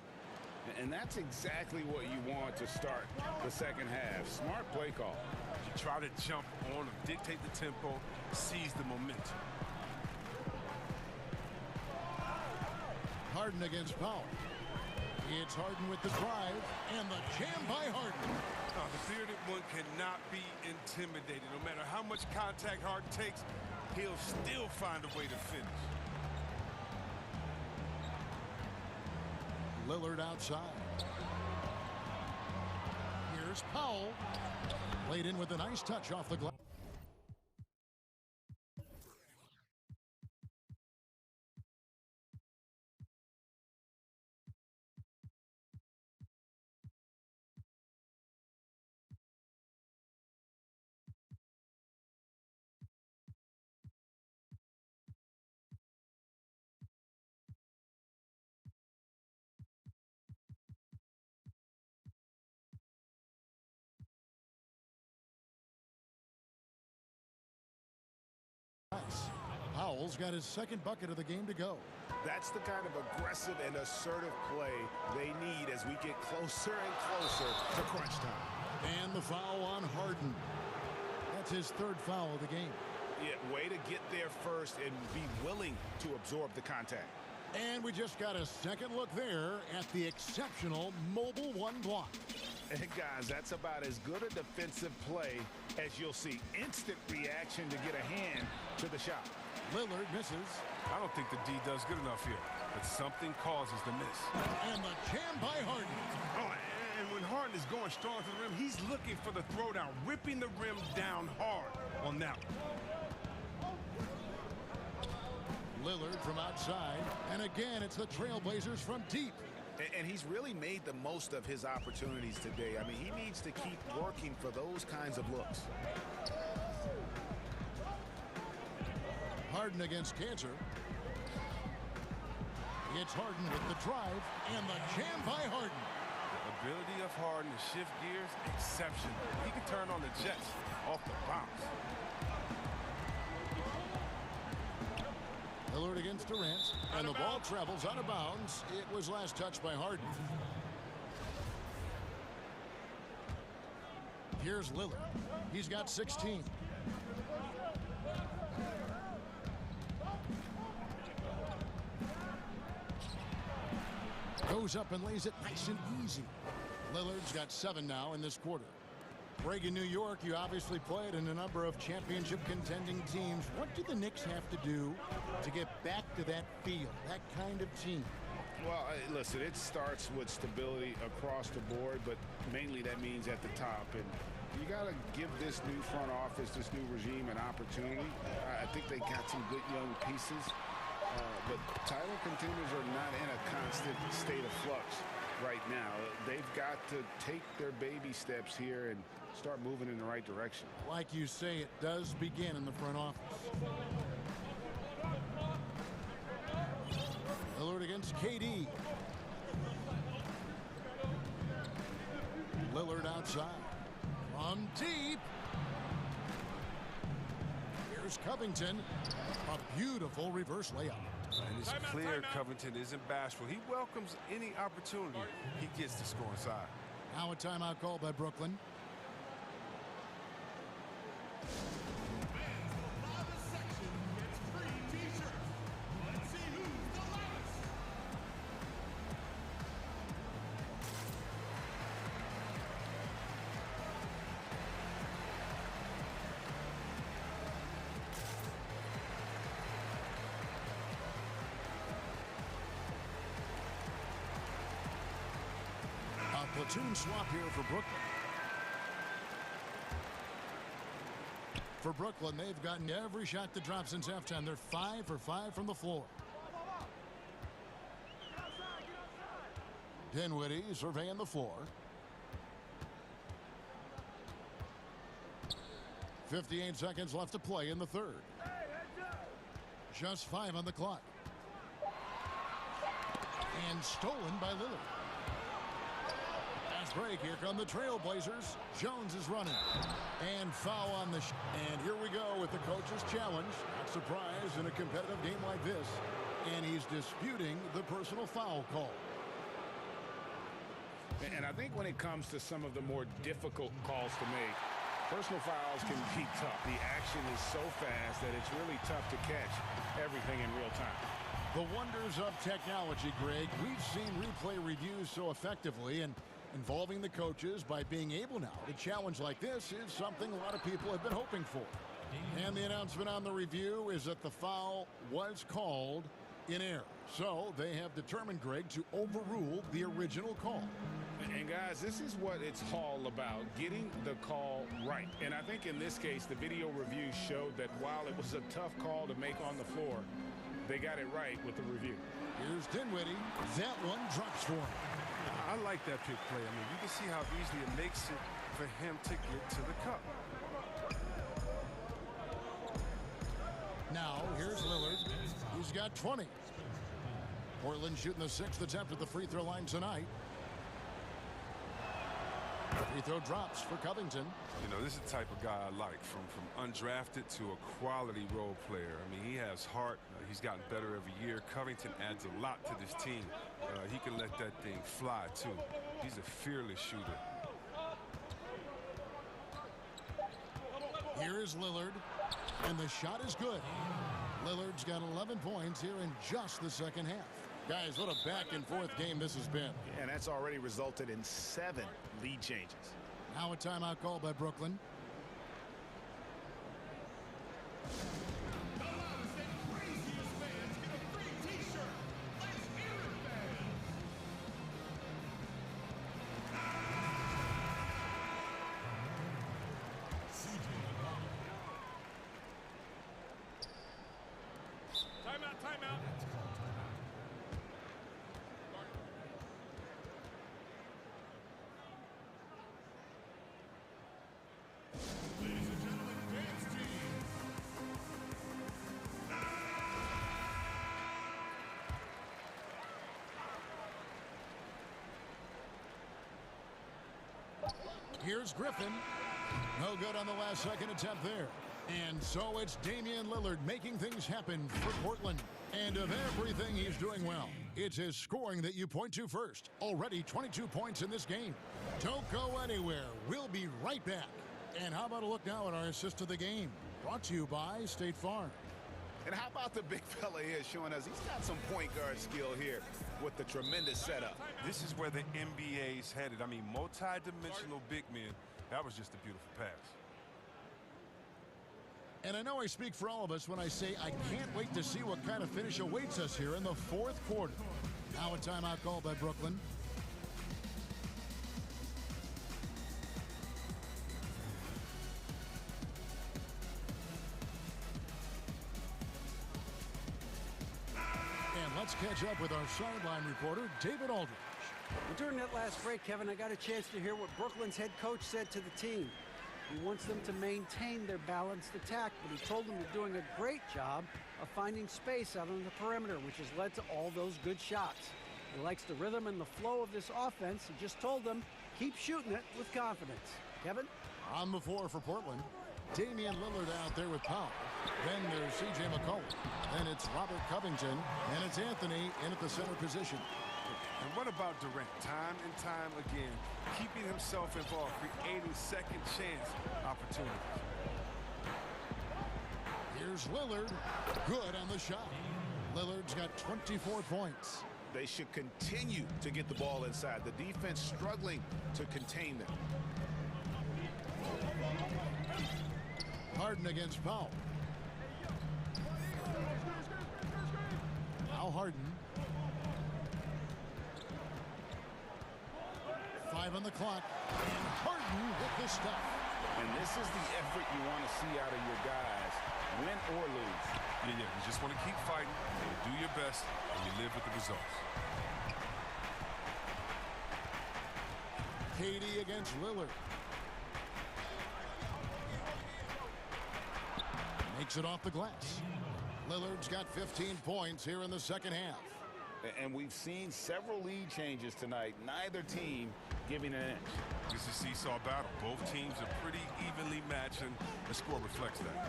And that's exactly what you want to start the second half. Smart play call. You try to jump on him, dictate the tempo, seize the momentum. Harden against Powell. It's Harden with the drive and the jam by Harden. Oh, the bearded one cannot be intimidated. No matter how much contact Harden takes, he'll still find a way to finish. Lillard outside. Here's Powell. Played in with a nice touch off the glass. Powell's got his second bucket of the game to go. That's the kind of aggressive and assertive play they need as we get closer and closer to crunch time. And the foul on Harden. That's his 3rd foul of the game. Yeah, way to get there first and be willing to absorb the contact. And we just got a second look there at the exceptional mobile 1 block. And guys, that's about as good a defensive play as you'll see. Instant reaction to get a hand to the shot. Lillard misses. I don't think the D does good enough here, but something causes the miss. And the jam by Harden. Oh, and when Harden is going strong to the rim, he's looking for the throwdown, ripping the rim down hard on that one. Lillard from outside. And again, it's the Trailblazers from deep. And he's really made the most of his opportunities today. I mean, he needs to keep working for those kinds of looks. Harden against Cantor. It's Harden with the drive and the jam by Harden. The ability of Harden to shift gears, exceptional. He can turn on the Jets off the bounce. Lillard against Durant, and the ball travels out of bounds. It was last touched by Harden. Here's Lillard. He's got 16. Goes up and lays it nice and easy. Lillard's got 7 now in this quarter. Greg, in New York, you obviously played in a number of championship contending teams. What do the Knicks have to do to get back to that feel, that kind of team? Well, listen, it starts with stability across the board, but mainly that means at the top. And you got to give this new front office, this new regime, an opportunity. I think they got some good young pieces, but title contenders are not in a constant state of flux right now. They've got to take their baby steps here and start moving in the right direction. Like you say, it does begin in the front office. Lillard against KD. Lillard outside. From deep. Here's Covington. A beautiful reverse layup. And it's clear Covington isn't bashful. He welcomes any opportunity he gets to score inside. Now a timeout called by Brooklyn. Platoon swap here for Brooklyn. For Brooklyn, they've gotten every shot to drop since halftime. They're 5 for 5 from the floor. Dinwiddie surveying the floor. 58 seconds left to play in the third. Just 5 on the clock. And stolen by Lillard. Break. Here come the Trailblazers. Jones is running. And foul on the and here we go with the coach's challenge. Not surprised in a competitive game like this. And he's disputing the personal foul call. And I think when it comes to some of the more difficult calls to make, personal fouls can be tough. The action is so fast that it's really tough to catch everything in real time. The wonders of technology, Greg. We've seen replay reviews so effectively, and involving the coaches by being able now to challenge like this is something a lot of people have been hoping for. And the announcement on the review is that the foul was called in error. So they have determined, Greg, to overrule the original call. And guys, this is what it's all about, getting the call right. And I think in this case, the video review showed that while it was a tough call to make on the floor, they got it right with the review. Here's Dinwiddie. That one drops for him. I like that pick play. I mean, you can see how easily it makes it for him to get to the cup. Now, here's Lillard. He's got 20. Portland shooting the 6th attempt at the free throw line tonight. Free throw drops for Covington. You know, this is the type of guy I like, from undrafted to a quality role player. I mean, he has heart. He's gotten better every year. Covington adds a lot to this team. He can let that thing fly, too. He's a fearless shooter. Here is Lillard, and the shot is good. Lillard's got 11 points here in just the second half. Guys, what a back-and-forth game this has been. And that's already resulted in 7 lead changes. Now a timeout call by Brooklyn. Here's Griffin. No good on the last second attempt there. And so it's Damian Lillard making things happen for Portland. And of everything he's doing well, it's his scoring that you point to first. Already 22 points in this game. Don't go anywhere. We'll be right back. And how about a look now at our assist of the game? Brought to you by State Farm. And how about the big fella here showing us he's got some point guard skill here with the tremendous setup. This is where the NBA's headed. I mean, multi-dimensional big men. That was just a beautiful pass. And I know I speak for all of us when I say I can't wait to see what kind of finish awaits us here in the fourth quarter. Now a timeout called by Brooklyn. Let's catch up with our sideline reporter, David Aldridge. Well, during that last break, Kevin, I got a chance to hear what Brooklyn's head coach said to the team. He wants them to maintain their balanced attack, but he told them they're doing a great job of finding space out on the perimeter, which has led to all those good shots. He likes the rhythm and the flow of this offense. He just told them, Keep shooting it with confidence. Kevin? On the floor for Portland, Damian Lillard out there with Powell. Then there's C.J. McCollum. Then it's Robert Covington. And it's Anthony in at the center position. And what about Durant? Time and time again, keeping himself involved, creating second chance opportunities. Here's Lillard. Good on the shot. Lillard's got 24 points. They should continue to get the ball inside. The defense struggling to contain them. Harden against Powell. Now Harden. 5 on the clock. And Harden with the stuff. And this is the effort you want to see out of your guys, win or lose. Yeah, you just want to keep fighting, and you do your best, and you live with the results. KD against Lillard. Makes it off the glass. Lillard's got 15 points here in the second half. And we've seen several lead changes tonight. Neither team giving an inch. This is a seesaw battle. Both teams are pretty evenly matched, and the score reflects that.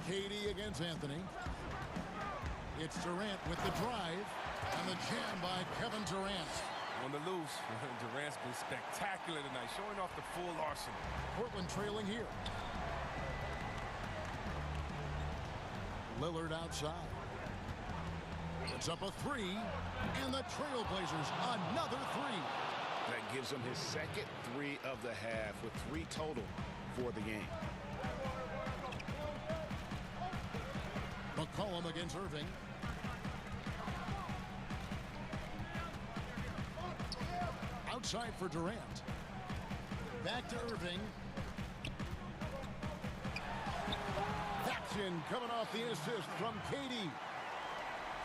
KD against Anthony. It's Durant with the drive. And the jam by Kevin Durant. On the loose, Durant's been spectacular tonight, showing off the full arsenal. Portland trailing here. Lillard outside. It's up a three, and the Trailblazers another three. That gives him his second three of the half with 3 total for the game. McCollum against Irving. Outside for Durant. Back to Irving. Action coming off the assist from KD.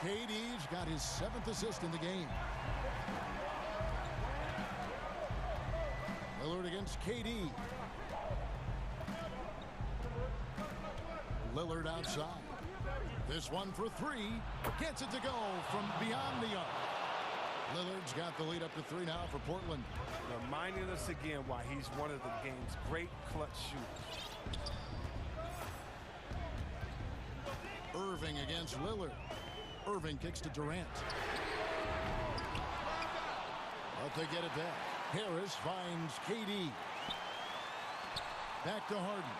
KD's got his 7th assist in the game. Lillard against KD. Lillard outside. This one for 3. Gets it to go from beyond the arc. Lillard's got the lead up to 3 now for Portland. Reminding us again why he's one of the game's great clutch shooters. Irving against Lillard. Irving kicks to Durant. But they get it back. Harris finds KD. Back to Harden.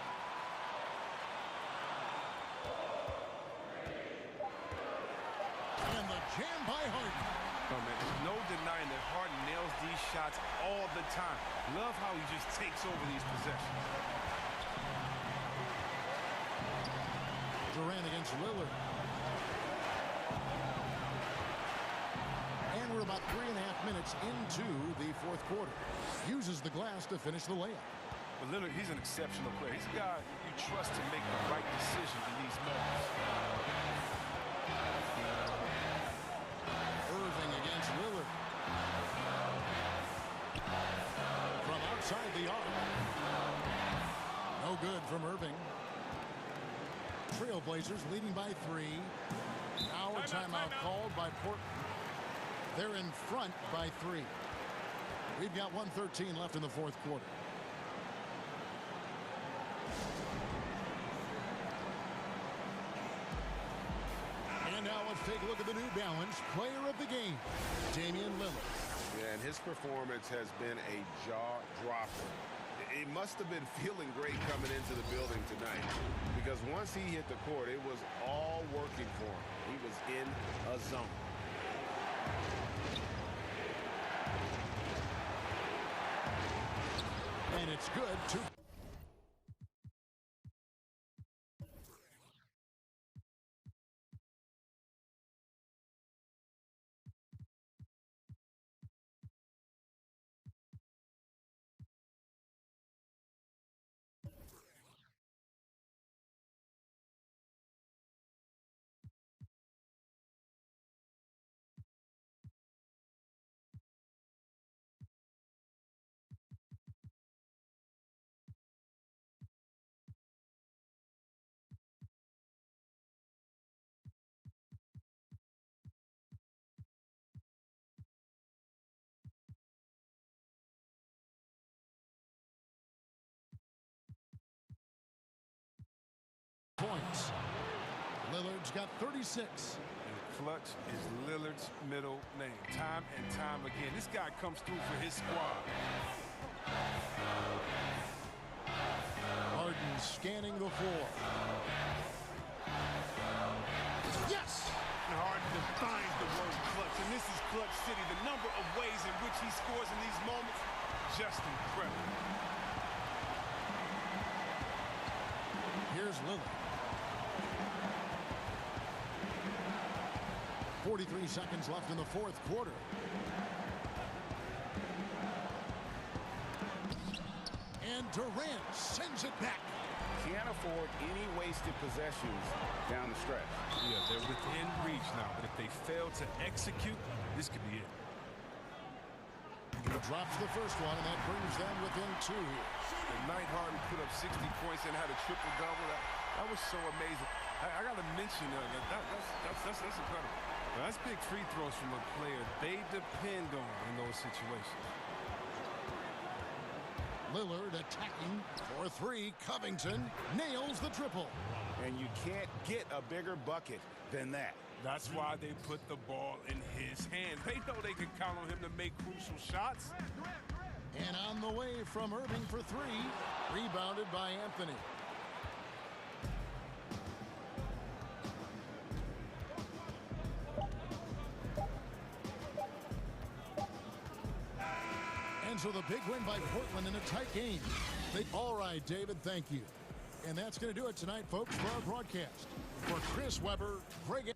And the jam by Harden. Oh, man, there's no denying that Harden nails these shots all the time. Love how he just takes over these possessions. Durant against Lillard. And we're about 3.5 minutes into the 4th quarter. Uses the glass to finish the layup. But Lillard, he's an exceptional player. He's a guy you trust to make the right decision in these moments. Irving against Lillard. From outside the arc. No good from Irving. Trailblazers leading by 3. Now a timeout called by Portland. They're in front by 3. We've got 1:13 left in the 4th quarter. And now let's take a look at the New Balance player of the game, Damian Lillard. Yeah, and his performance has been a jaw-dropper. He must have been feeling great coming into the building tonight, because once he hit the court, it was all working for him. He was in a zone. And it's good to points. Lillard's got 36. And clutch is Lillard's middle name. Time and time again. This guy comes through for his squad. Harden scanning the floor. Yes! And Harden defines the word clutch, and this is Clutch City. The number of ways in which he scores in these moments, just incredible. Here's Lillard. 43 seconds left in the fourth quarter. And Durant sends it back. Can't afford any wasted possessions down the stretch. Yeah, they're within reach now, but if they fail to execute, this could be it. He drops the first one, and that brings them within 2 here. The night Harden put up 60 points and had a triple-double. That was so amazing. I got to mention that's incredible. Now, that's big free throws from a player they depend on in those situations. Lillard attacking for 3. Covington nails the triple. And you can't get a bigger bucket than that. That's why they put the ball in his hands. They know they can count on him to make crucial shots. And on the way from Irving for 3. Rebounded by Anthony. And so the big win by Portland in a tight game. All right, David, thank you. And that's going to do it tonight, folks, for our broadcast. For Chris Webber, Greg...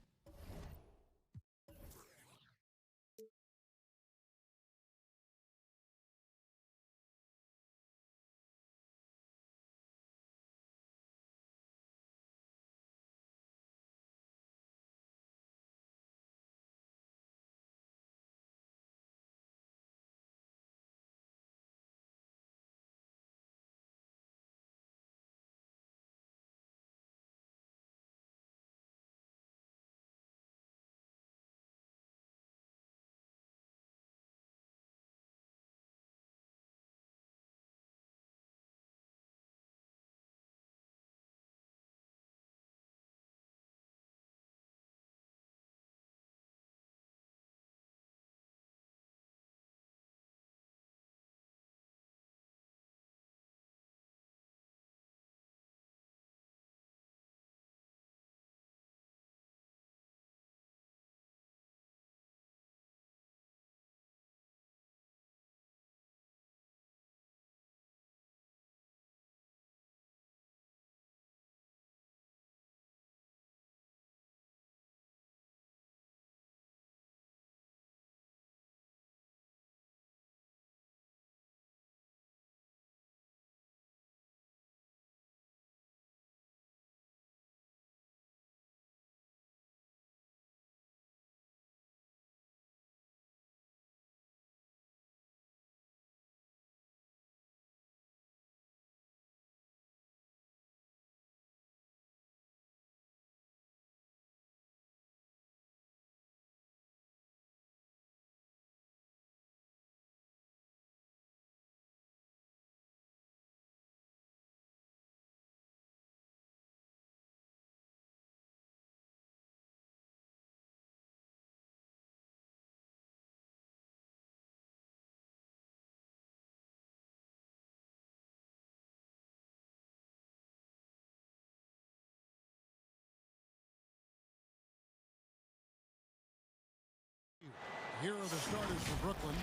Here are the starters for Brooklyn.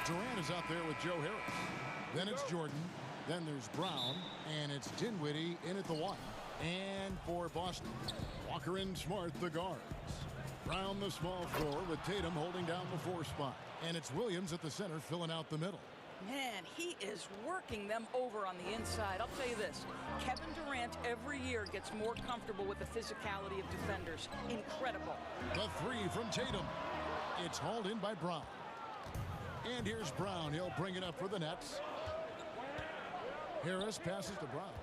Durant is out there with Joe Harris. Then it's Jordan. Then there's Brown. And it's Dinwiddie in at the 1. And for Boston, Walker and Smart, the guards. Brown the small forward with Tatum holding down the 4 spot. And it's Williams at the center filling out the middle. Man, he is working them over on the inside. I'll tell you this, Kevin Durant every year gets more comfortable with the physicality of defenders. Incredible. The 3 from Tatum. It's hauled in by Brown. And here's Brown. He'll bring it up for the Nets. Harris passes to Brown.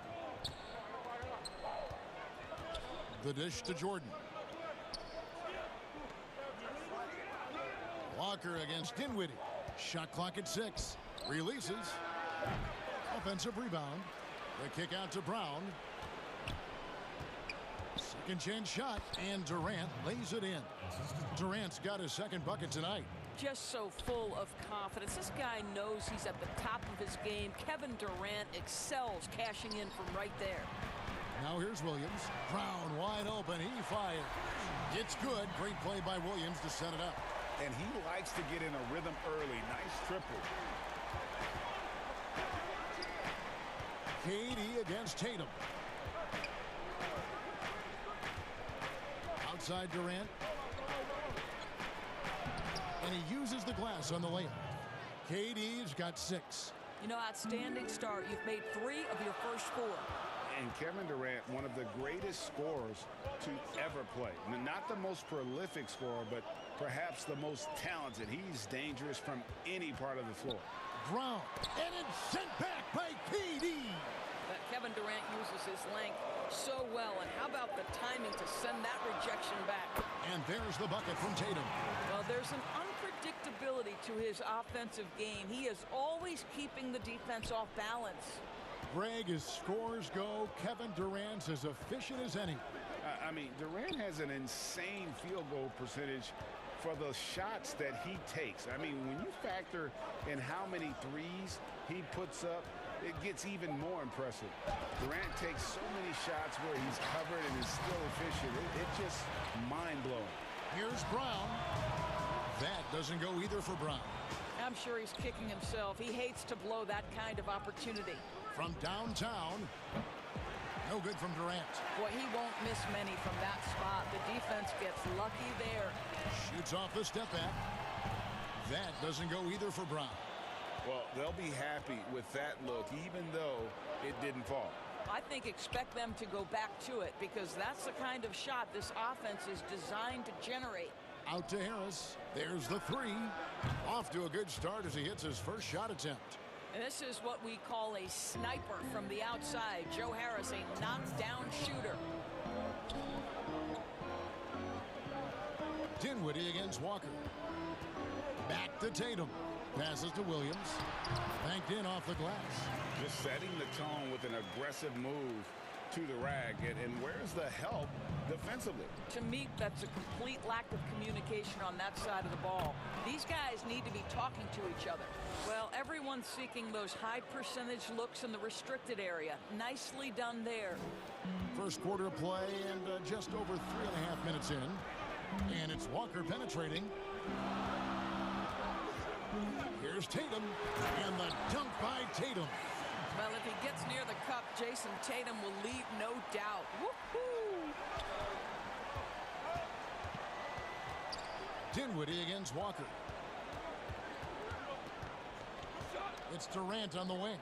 The dish to Jordan. Walker against Dinwiddie. Shot clock at 6. Releases. Offensive rebound. The kick out to Brown. Second chance shot, and Durant lays it in. Durant's got his second bucket tonight. Just so full of confidence. This guy knows he's at the top of his game. Kevin Durant excels cashing in from right there. Now here's Williams. Brown wide open. He fires. It's good. Great play by Williams to set it up. And he likes to get in a rhythm early. Nice triple. KD against Tatum. Outside Durant. And he uses the glass on the layup. KD's got 6. You know, outstanding start. You've made 3 of your first 4. And Kevin Durant, one of the greatest scorers to ever play. Not the most prolific scorer, but perhaps the most talented. He's dangerous from any part of the floor. Brown, and it's sent back by KD. But Kevin Durant uses his length so well, and how about the timing to send that rejection back? And there's the bucket from Tatum. Well, there's an unpredictability to his offensive game. He is always keeping the defense off balance. Greg, as scores go, Kevin Durant's as efficient as any. I mean, Durant has an insane field goal percentage for the shots that he takes. I mean, when you factor in how many threes he puts up, it gets even more impressive. Durant takes so many shots where he's covered and is still efficient. It's just mind-blowing. Here's Brown. That doesn't go either for Brown. I'm sure he's kicking himself. He hates to blow that kind of opportunity. From downtown, no good from Durant. Boy, he won't miss many from that spot. The defense gets lucky there. Shoots off the step back. That doesn't go either for Brown. Well, they'll be happy with that look, even though it didn't fall. I think expect them to go back to it, because that's the kind of shot this offense is designed to generate. Out to Harris. There's the 3. Off to a good start as he hits his first shot attempt. And this is what we call a sniper from the outside. Joe Harris, a knockdown shooter. Dinwiddie against Walker. Back to Tatum. Passes to Williams. Banked in off the glass. Just setting the tone with an aggressive move to the rack. And where's the help defensively? To me, that's a complete lack of communication on that side of the ball. These guys need to be talking to each other. Well, everyone's seeking those high percentage looks in the restricted area. Nicely done there. First quarter of play and just over 3.5 minutes in. And it's Walker penetrating. Here's Tatum, and the dunk by Tatum. Well, if he gets near the cup, Jason Tatum will leave no doubt. Woohoo! Dinwiddie against Walker. It's Durant on the wing.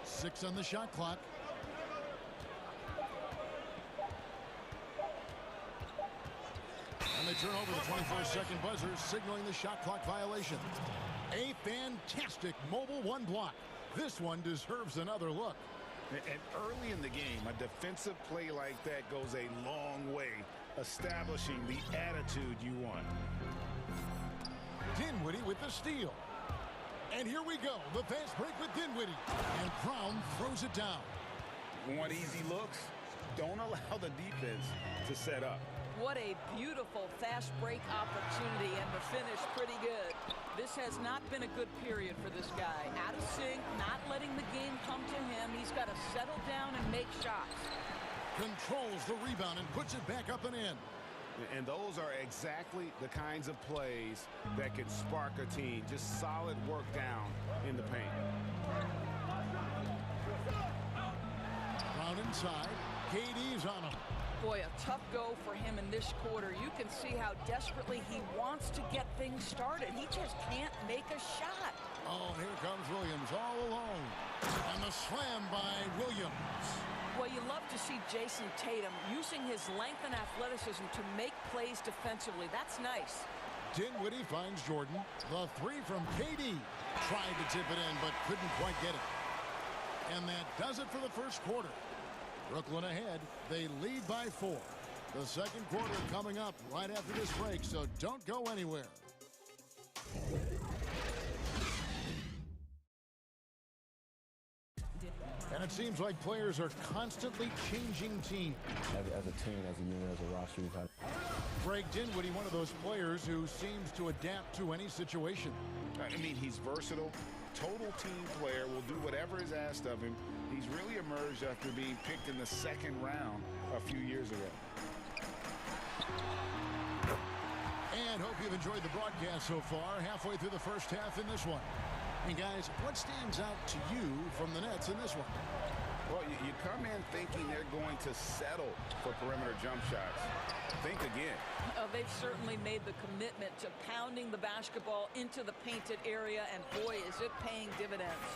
6 on the shot clock. And they turn over the 24-second buzzer, signaling the shot clock violation. A fantastic mobile 1 block. This one deserves another look. And early in the game, a defensive play like that goes a long way, establishing the attitude you want. Dinwiddie with the steal. And here we go, the fast break with Dinwiddie. And Brown throws it down. Want easy looks? Don't allow the defense to set up. What a beautiful fast break opportunity, and the finish pretty good. This has not been a good period for this guy. Out of sync, not letting the game come to him. He's got to settle down and make shots. Controls the rebound and puts it back up and in. And those are exactly the kinds of plays that can spark a team. Just solid work down in the paint. Brown inside. KD's on him. Boy, a tough go for him in this quarter. You can see how desperately he wants to get things started. He just can't make a shot. Oh, here comes Williams all alone. And the slam by Williams. Well, you love to see Jason Tatum using his length and athleticism to make plays defensively. That's nice. Dinwiddie finds Jordan. The 3 from KD. Tried to tip it in, but couldn't quite get it. And that does it for the first quarter. Brooklyn ahead. They lead by 4. The second quarter coming up right after this break, so don't go anywhere. And And it seems like players are constantly changing teams. As a team, as a unit, as a roster, we've had... Greg Dinwiddie, one of those players who seems to adapt to any situation. I mean, he's versatile, total team player, will do whatever is asked of him. He's really emerged after being picked in the second round a few years ago. And hope you've enjoyed the broadcast so far, halfway through the first half in this one. And guys, what stands out to you from the Nets in this one? Well, you come in thinking they're going to settle for perimeter jump shots. Think again. They've certainly made the commitment to pounding the basketball into the painted area, and boy, is it paying dividends.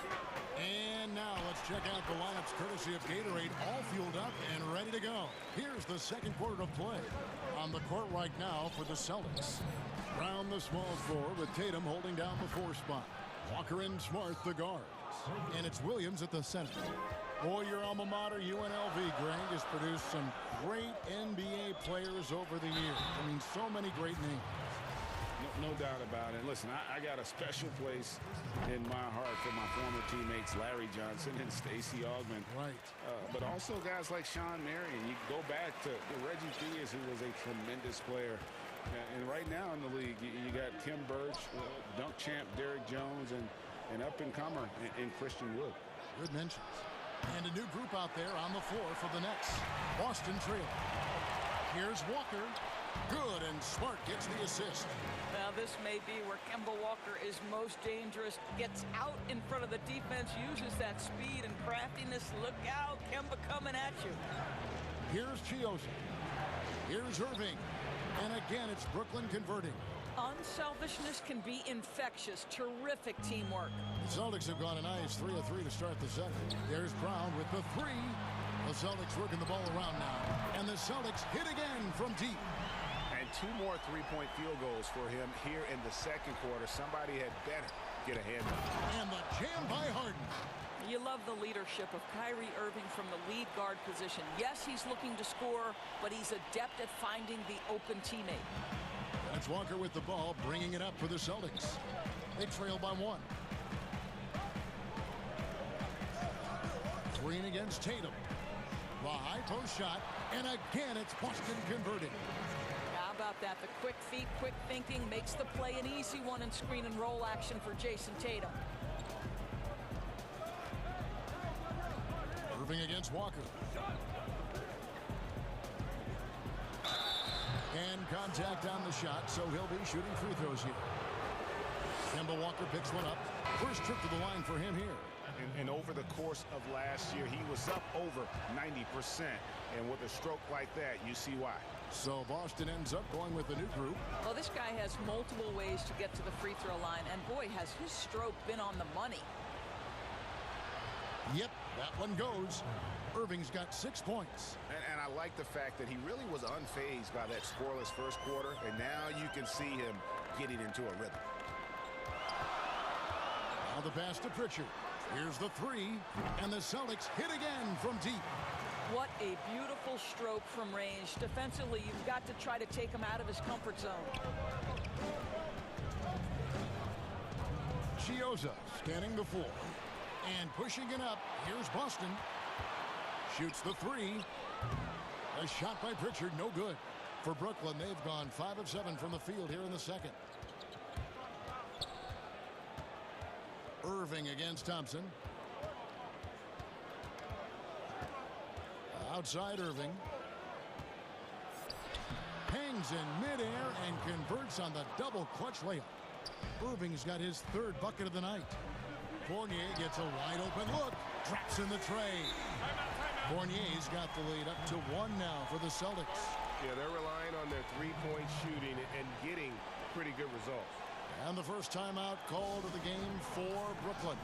And now let's check out the lineups courtesy of Gatorade, all fueled up and ready to go. Here's the second quarter of play. On the court right now for the Celtics. Round the small floor with Tatum holding down the 4 spot. Walker and Smart the guards. And it's Williams at the center. Boy, your alma mater, UNLV, Greg, has produced some great NBA players over the years. I mean, so many great names. No doubt about it. Listen, I got a special place in my heart for my former teammates Larry Johnson and Stacey Augmon. Right. But also guys like Sean Marion. You go back to Reggie Theus, who was a tremendous player. And right now in the league, you got Tim Birch, dunk champ Derrick Jones, and up-and-comer in Christian Wood. Good mentions. And a new group out there on the floor for the Nets. Boston trail. Here's Walker. Good, and Smart gets the assist. Now this may be where Kemba Walker is most dangerous. Gets out in front of the defense, uses that speed and craftiness. Look out, Kemba coming at you. Here's Chiosa. Here's Irving. And again, it's Brooklyn converting. Unselfishness can be infectious. Terrific teamwork. The Celtics have gone a nice 3 of 3 to start the second. There's Brown with the 3. The Celtics working the ball around now. And the Celtics hit again from deep. And 2 more three-point field goals for him here in the second quarter. Somebody had better get a hand on it. And the jam by Harden. You love the leadership of Kyrie Irving from the lead guard position. Yes, he's looking to score, but he's adept at finding the open teammate. That's Walker with the ball, bringing it up for the Celtics. They trail by 1. Green against Tatum. The high post shot, and again it's Boston converting. How about that? The quick feet, quick thinking makes the play an easy one in screen and roll action for Jason Tatum. Irving against Walker. And contact on the shot, so he'll be shooting free throws here. Kemba Walker picks one up. First trip to the line for him here. And over the course of last year, he was up over 90%. And with a stroke like that, you see why. So Boston ends up going with the new group. Well, this guy has multiple ways to get to the free throw line. And boy, has his stroke been on the money. Yep, that one goes. Irving's got 6 points. And I like the fact that he really was unfazed by that scoreless first quarter. And now you can see him getting into a rhythm. Now the pass to Pritchard. Here's the 3. And the Celtics hit again from deep. What a beautiful stroke from range. Defensively, you've got to try to take him out of his comfort zone. Chiosa scanning the floor. And pushing it up. Here's Boston. Shoots the 3. A shot by Pritchard, no good. For Brooklyn, they've gone 5 of 7 from the field here in the second. Irving against Thompson. Outside Irving. Hangs in midair and converts on the double clutch layup. Irving's got his 3rd bucket of the night. Fournier gets a wide open look. Traps in the tray. Fournier's got the lead up to 1 now for the Celtics. Yeah, they're relying on their three-point shooting and getting pretty good results. And the first timeout called of the game for Brooklyn.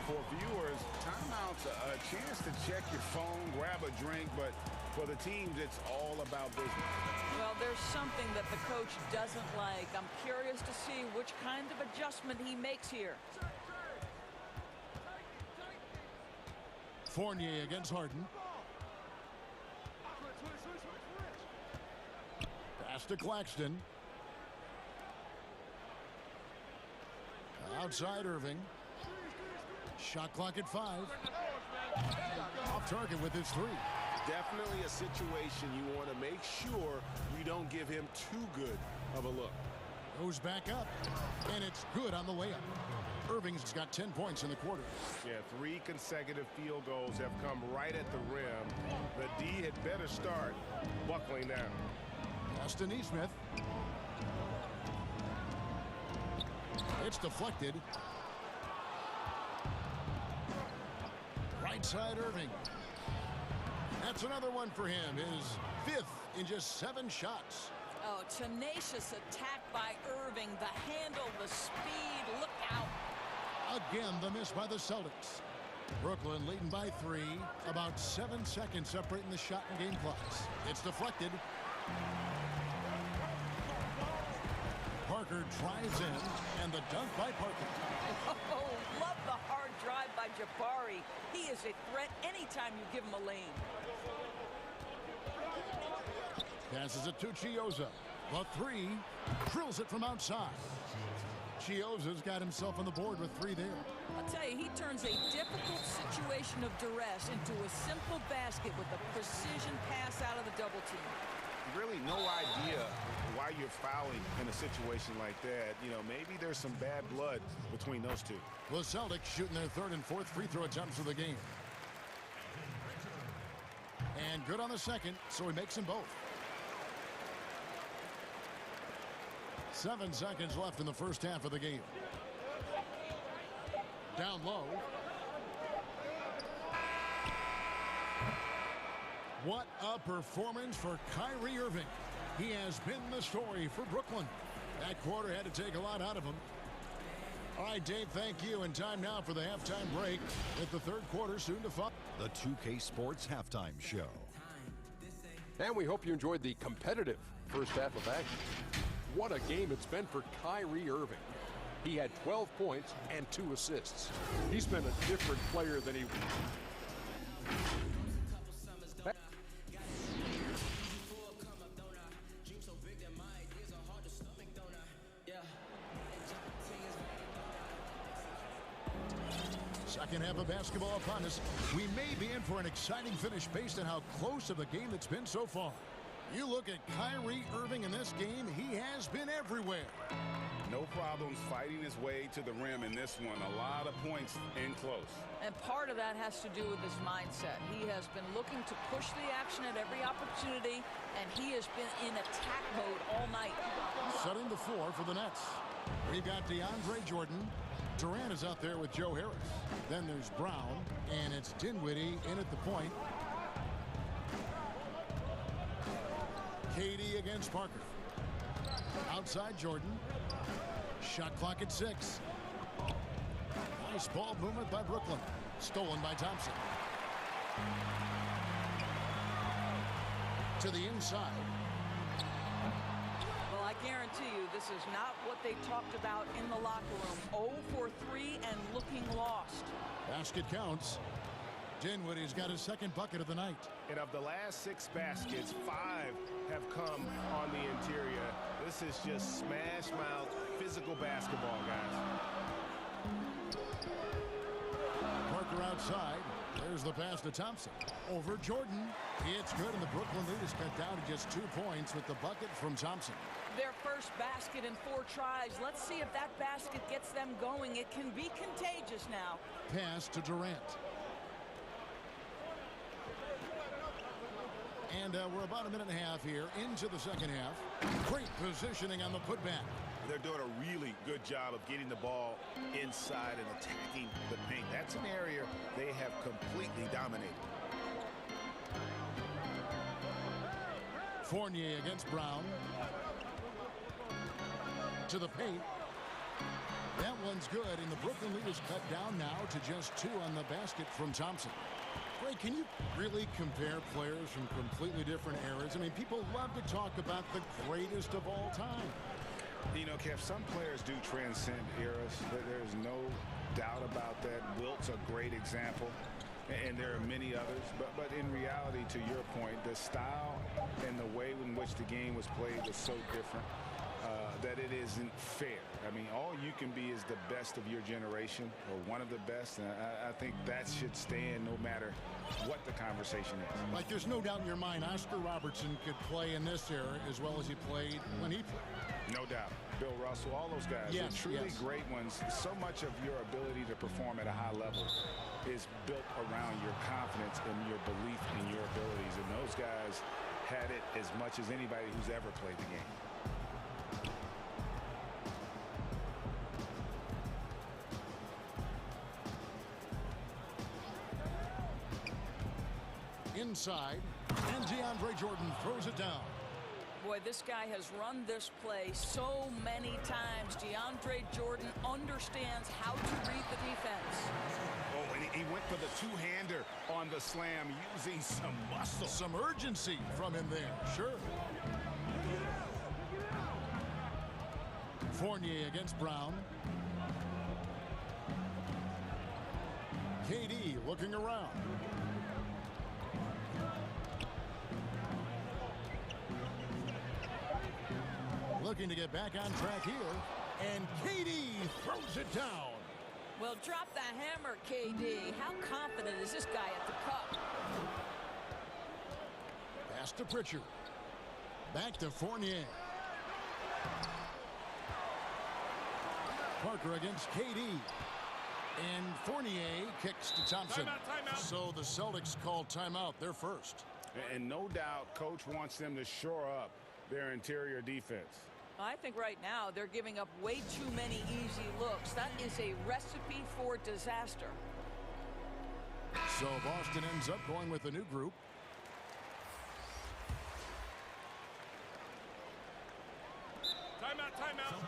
For viewers, timeout's a chance to check your phone, grab a drink, but for the teams, it's all about business. Well, there's something that the coach doesn't like. I'm curious to see which kind of adjustment he makes here. Fournier against Harden. Pass to Claxton. Outside Irving. Shot clock at 5. target with his three. Definitely a situation you want to make sure you don't give him too good of a look. Goes back up, and it's good on the way up. Irving's got 10 points in the quarter. Yeah, 3 consecutive field goals have come right at the rim. The D had better start buckling down. Pass to Neesmith. It's deflected. Right side Irving. That's another one for him. His 5th in just 7 shots. Oh, tenacious attack by Irving. The handle, the speed, look out. Again, the miss by the Celtics. Brooklyn leading by 3. About 7 seconds separating the shot and game clocks. It's deflected. Parker drives in, and the dunk by Parker. Oh, love the hard drive by Jabari. He is a threat anytime you give him a lane. Passes it to Chioza. The 3 drills it from outside. Chioza's got himself on the board with 3 there. I'll tell you, he turns a difficult situation of duress into a simple basket with a precision pass out of the double team. Really no idea why you're fouling in a situation like that. You know, maybe there's some bad blood between those two. The Celtics shooting their 3rd and 4th free throw attempts of the game. And good on the 2nd, so he makes them both. 7 seconds left in the first half of the game. Down low. What a performance for Kyrie Irving. He has been the story for Brooklyn. That quarter had to take a lot out of him. All right, Dave, thank you. And time now for the halftime break with the 3rd quarter soon to follow. The 2K Sports Halftime Show. And we hope you enjoyed the competitive first half of action. What a game it's been for Kyrie Irving. He had 12 points and 2 assists. He's been a different player than he was. Second half of basketball upon us. We may be in for an exciting finish based on how close of a game it's been so far. You look at Kyrie Irving in this game, he has been everywhere. No problems fighting his way to the rim in this one. A lot of points in close. And part of that has to do with his mindset. He has been looking to push the action at every opportunity, and he has been in attack mode all night. Setting the floor for the Nets. We've got DeAndre Jordan. Durant is out there with Joe Harris. Then there's Brown, and it's Dinwiddie in at the point. KD against Parker. Outside Jordan. Shot clock at 6. Nice ball movement by Brooklyn. Stolen by Thompson. To the inside. Well, I guarantee you this is not what they talked about in the locker room. 0 for 3 and looking lost. Basket counts. Dinwiddie's got his 2nd bucket of the night. And of the last 6 baskets, 5 have come on the interior. This is just smash mouth physical basketball, guys. Parker outside. There's the pass to Thompson. Over Jordan. It's good, and the Brooklyn lead is cut down to just 2 points with the bucket from Thompson. Their first basket in 4 tries. Let's see if that basket gets them going. It can be contagious now. Pass to Durant. And we're about a minute and a half here into the second half. Great positioning on the putback. They're doing a really good job of getting the ball inside and attacking the paint. That's an area they have completely dominated. Fournier against Brown. To the paint. That one's good, and the Brooklyn lead is cut down now to just 2 on the basket from Thompson. Ray, can you really compare players from completely different eras? I mean, people love to talk about the greatest of all time. You know, Kev, some players do transcend eras. There's no doubt about that. Wilt's a great example, and there are many others. But in reality, to your point, the style and the way in which the game was played was so different that it isn't fair. I mean, all you can be is the best of your generation or one of the best. And I think that should stand no matter what the conversation is. Like, there's no doubt in your mind Oscar Robertson could play in this era as well as he played when he played. No doubt. Bill Russell, all those guys, yes, they're truly great ones. So much of your ability to perform at a high level is built around your confidence and your belief in your abilities. And those guys had it as much as anybody who's ever played the game. Inside, and DeAndre Jordan throws it down. Boy, this guy has run this play so many times. DeAndre Jordan understands how to read the defense. Oh, and he went for the two-hander on the slam using some muscle. Some urgency from him there, sure. Fournier against Brown. KD looking around. Looking to get back on track here, and KD throws it down. Well, drop the hammer, KD. How confident is this guy at the cup? Pass to Pritchard. Back to Fournier. Parker against KD. And Fournier kicks to Thompson. Timeout. So the Celtics call timeout. They're first. And no doubt, Coach wants them to shore up their interior defense. I think right now they're giving up way too many easy looks. That is a recipe for disaster. So Boston ends up going with a new group. Timeout.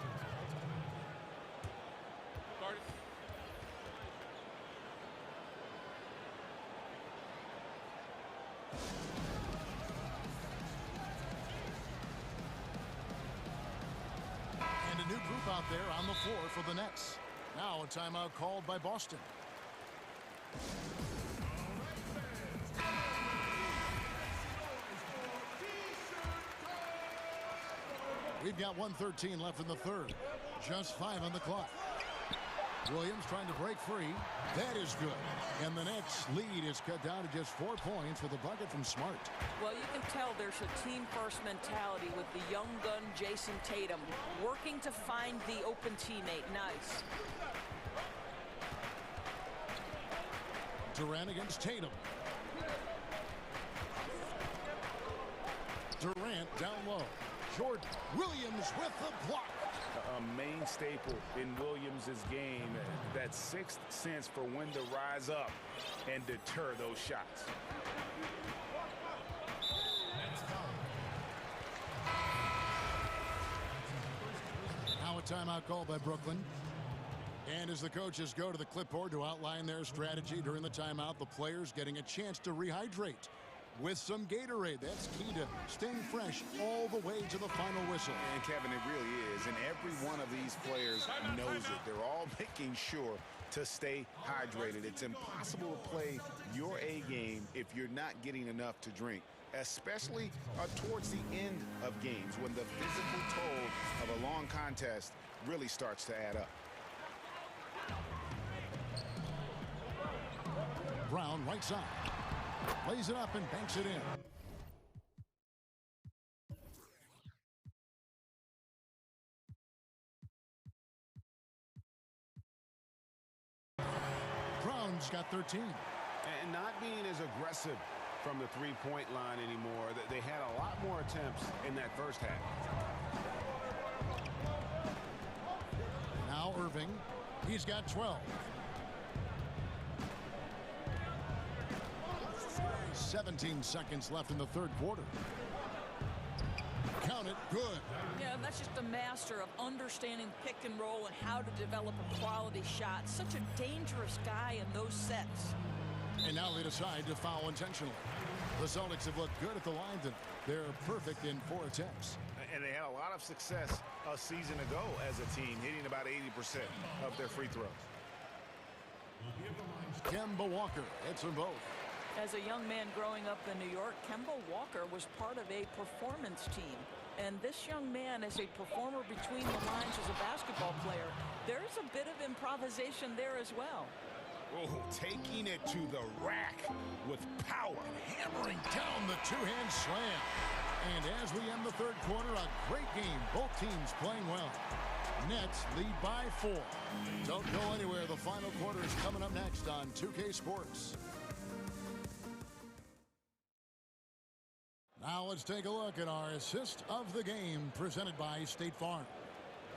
Started. And a new group out there on the floor for the Nets. Now a timeout called by Boston. We've got 1:13 left in the third. Just 5 on the clock. Williams trying to break free. That is good. And the Nets lead is cut down to just 4 points with a bucket from Smart. Well, you can tell there's a team-first mentality with the young gun Jason Tatum working to find the open teammate. Nice. Durant against Tatum. Durant down low. Jordan. Williams with the block. A main staple in Williams' game, that sixth sense for when to rise up and deter those shots. Now a timeout called by Brooklyn. And as the coaches go to the clipboard to outline their strategy during the timeout, the players getting a chance to rehydrate with some Gatorade. That's key to staying fresh all the way to the final whistle. And Kevin, it really is. And every one of these players knows it. They're all making sure to stay hydrated. It's impossible to play your A game if you're not getting enough to drink, especially towards the end of games when the physical toll of a long contest really starts to add up. Brown right side. Lays it up and banks it in. Brown's got 13. And not being as aggressive from the three-point line anymore. They had a lot more attempts in that first half. Now Irving. He's got 12. 17 seconds left in the third quarter. Count it. Good. Yeah, that's just a master of understanding pick and roll and how to develop a quality shot. Such a dangerous guy in those sets. And now they decide to foul intentionally. The Celtics have looked good at the line tonight. They're perfect in 4 attempts. And they had a lot of success a season ago as a team, hitting about 80% of their free throws. Kemba Walker hits them both. As a young man growing up in New York, Kemba Walker was part of a performance team. And this young man, as a performer between the lines as a basketball player, a bit of improvisation there as well. Oh, taking it to the rack with power. Hammering down the two-hand slam. And as we end the third quarter, a great game. Both teams playing well. Nets lead by 4. Don't go anywhere. The final quarter is coming up next on 2K Sports. Now let's take a look at our assist of the game presented by State Farm.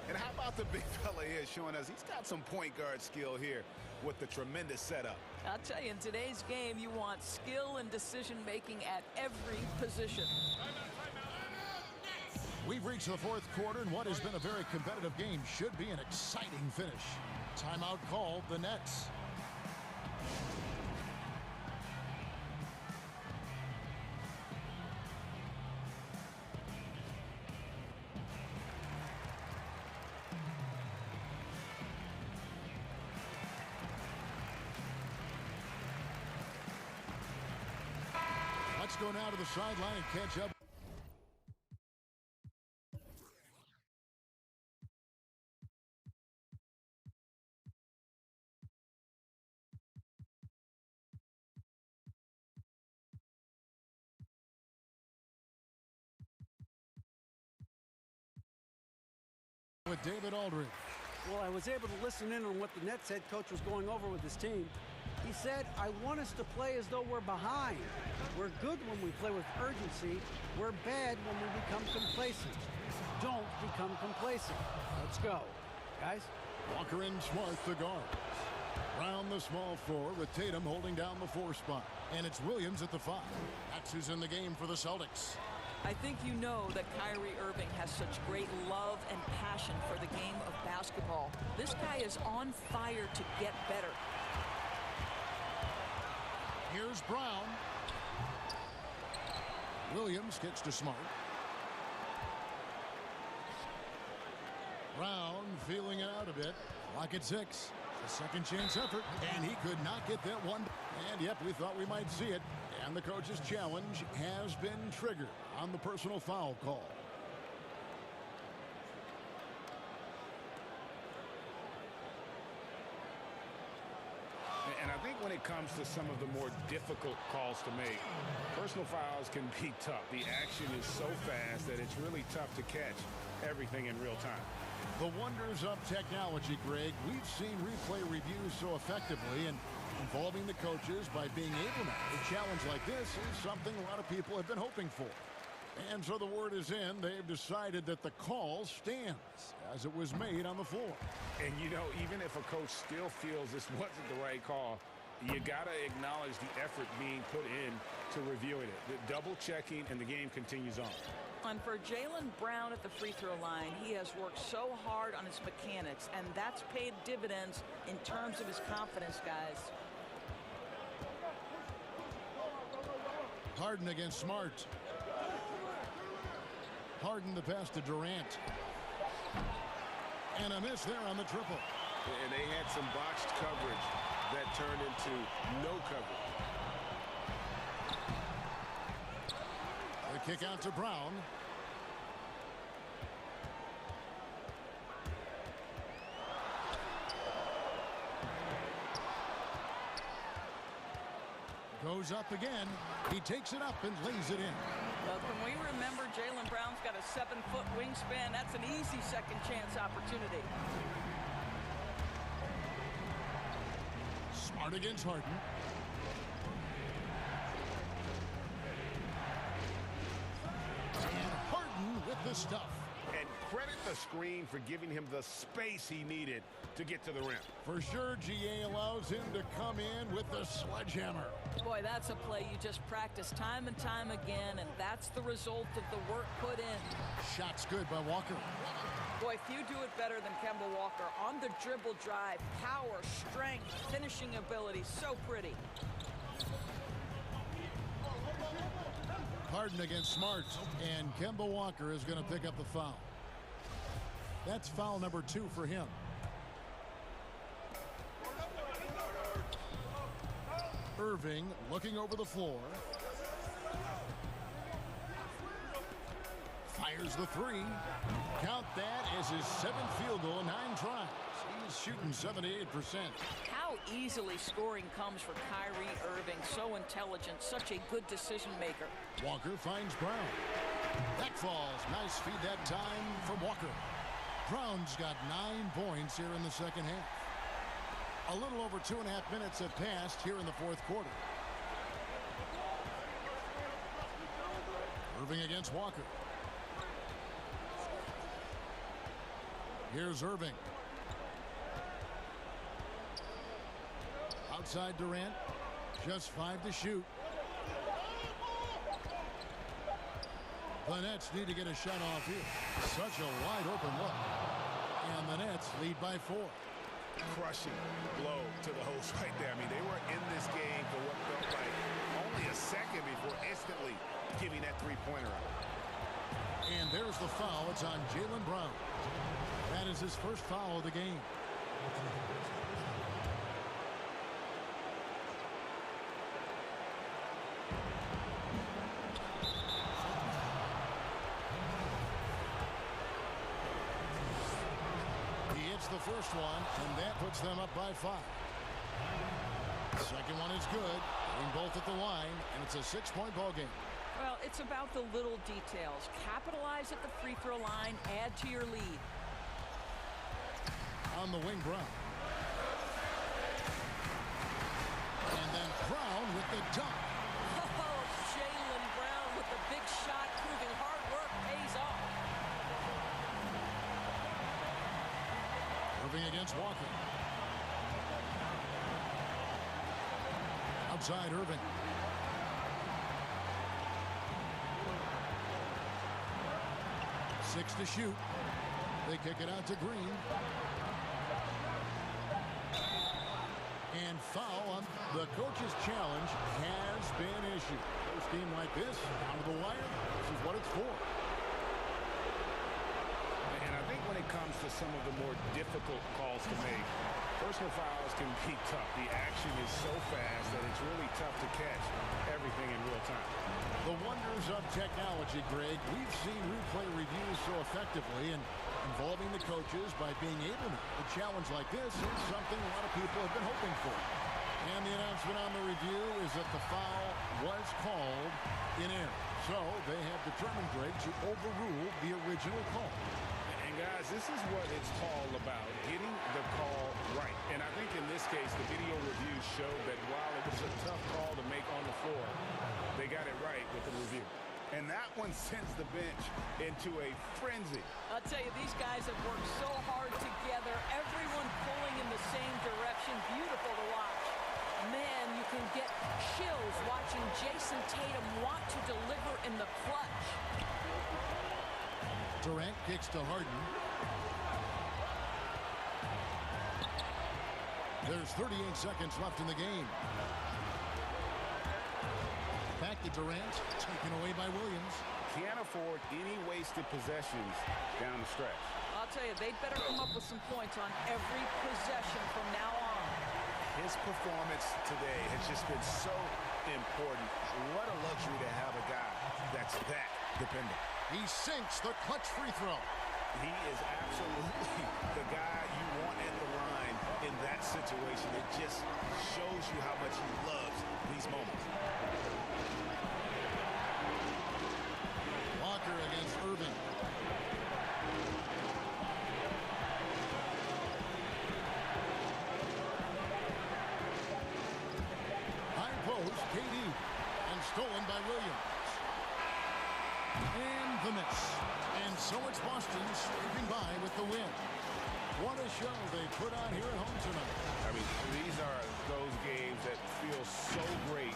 And how about the big fella here showing us he's got some point guard skill here with the tremendous setup. I'll tell you, in today's game, you want skill and decision-making at every position. We've reached the fourth quarter, and what has been a very competitive game should be an exciting finish. Timeout called, the Nets. Let's go now to the sideline and catch up. With David Aldridge. Well, I was able to listen in on what the Nets head coach was going over with his team. He said, I want us to play as though we're behind. We're good when we play with urgency. We're bad when we become complacent. Don't become complacent. Let's go. Guys? Walker and Smart, the guards. Brown, the small forward, with Tatum holding down the 4 spot. And it's Williams at the 5. That's who's in the game for the Celtics. I think you know that Kyrie Irving has such great love and passion for the game of basketball. This guy is on fire to get better. Here's Brown. Williams gets to Smart. Brown feeling it out a bit. Clock at 6. A second chance effort, and he could not get that one. And yep, we thought we might see it. And the coach's challenge has been triggered on the personal foul call. And I think when it comes to some of the more difficult calls to make, personal fouls can be tough. The action is so fast that it's really tough to catch everything in real time. The wonders of technology, Greg. We've seen replay reviews so effectively, and involving the coaches by being able to. A challenge like this is something a lot of people have been hoping for. And so the word is in. They've decided that the call stands as it was made on the floor. And, you know, even if a coach still feels this wasn't the right call, you got to acknowledge the effort being put in to reviewing it. The double checking, and the game continues on. And for Jaylen Brown at the free throw line, he has worked so hard on his mechanics, and that's paid dividends in terms of his confidence, guys. Harden against Smart. Harden the pass to Durant. And a miss there on the triple. And they had some botched coverage that turned into no coverage. The kick out to Brown. Goes up again. He takes it up and lays it in. Well, can we remember Jaylen Brown's got a 7-foot wingspan? That's an easy second chance opportunity. Smart against Harden. And Harden with the stuff. And credit the screen for giving him the space he needed to get to the rim. For sure, GA allows him to come in with the sledgehammer. Boy, that's a play you just practice time and time again, and that's the result of the work put in. Shot's good by Walker. Boy, few do it better than Kemba Walker. On the dribble drive, power, strength, finishing ability, so pretty. Harden against Smart, and Kemba Walker is going to pick up the foul. That's foul number 2 for him. Irving looking over the floor. Fires the 3. Count that as his 7th field goal in 9 tries. He's shooting 78%. How easily scoring comes for Kyrie Irving. So intelligent, such a good decision maker. Walker finds Brown. That falls. Nice feed that time from Walker. Brown's got 9 points here in the second half. A little over 2.5 minutes have passed here in the fourth quarter. Irving against Walker. Here's Irving. Outside Durant. Just 5 to shoot. The Nets need to get a shot off here. Such a wide open look. And the Nets lead by 4. Crushing blow to the host right there. I mean, they were in this game for what felt like only a second before instantly giving that three-pointer out. And there's the foul. It's on Jaylen Brown. That is his first foul of the game. He hits the first one, and that puts them up by 5. Second one is good. Getting both at the line, and it's a 6-point ball game. Well, it's about the little details. Capitalize at the free throw line, add to your lead. On the wing, Brown. And then Brown with the dunk. Oh, Jaylen Brown with the big shot, proving hard work pays off. Irving against Walker. Outside Irving. Six to shoot. They kick it out to Green. And foul on the coach's challenge has been issued. First game like this, down to the wire, this is what it's for. And I think when it comes to some of the more difficult calls to make, personal fouls can be tough. The action is so fast that it's really tough to catch everything in real time. The wonders of technology, Greg. We've seen replay reviews so effectively and involving the coaches by being able to. A challenge like this is something a lot of people have been hoping for. And the announcement on the review is that the foul was called in error. So they have determined, Greg, to overrule the original call. And guys, this is what it's all about, getting the call right. And I think in this case, the video review showed that while it was a tough call to make on the floor, they got it right with the review. And that one sends the bench into a frenzy. I'll tell you, these guys have worked so hard together, everyone pulling in the same direction. Beautiful to watch. Man, you can get chills watching Jason Tatum want to deliver in the clutch. Durant kicks to Harden. There's 38 seconds left in the game. Back to Durant, taken away by Williams. Can't afford any wasted possessions down the stretch. I'll tell you, they'd better come up with some points on every possession from now on. His performance today has just been so important. What a luxury to have a guy that's that dependent. He sinks the clutch free throw. He is absolutely the guy you want at the line in that situation. It just shows you how much he loves these moments. Walker against Irving. High post, KD. And stolen by Williams. And the miss. And so it's Boston scraping by with the win. What a show they put on here at home tonight. I mean, these are those games that feel so great.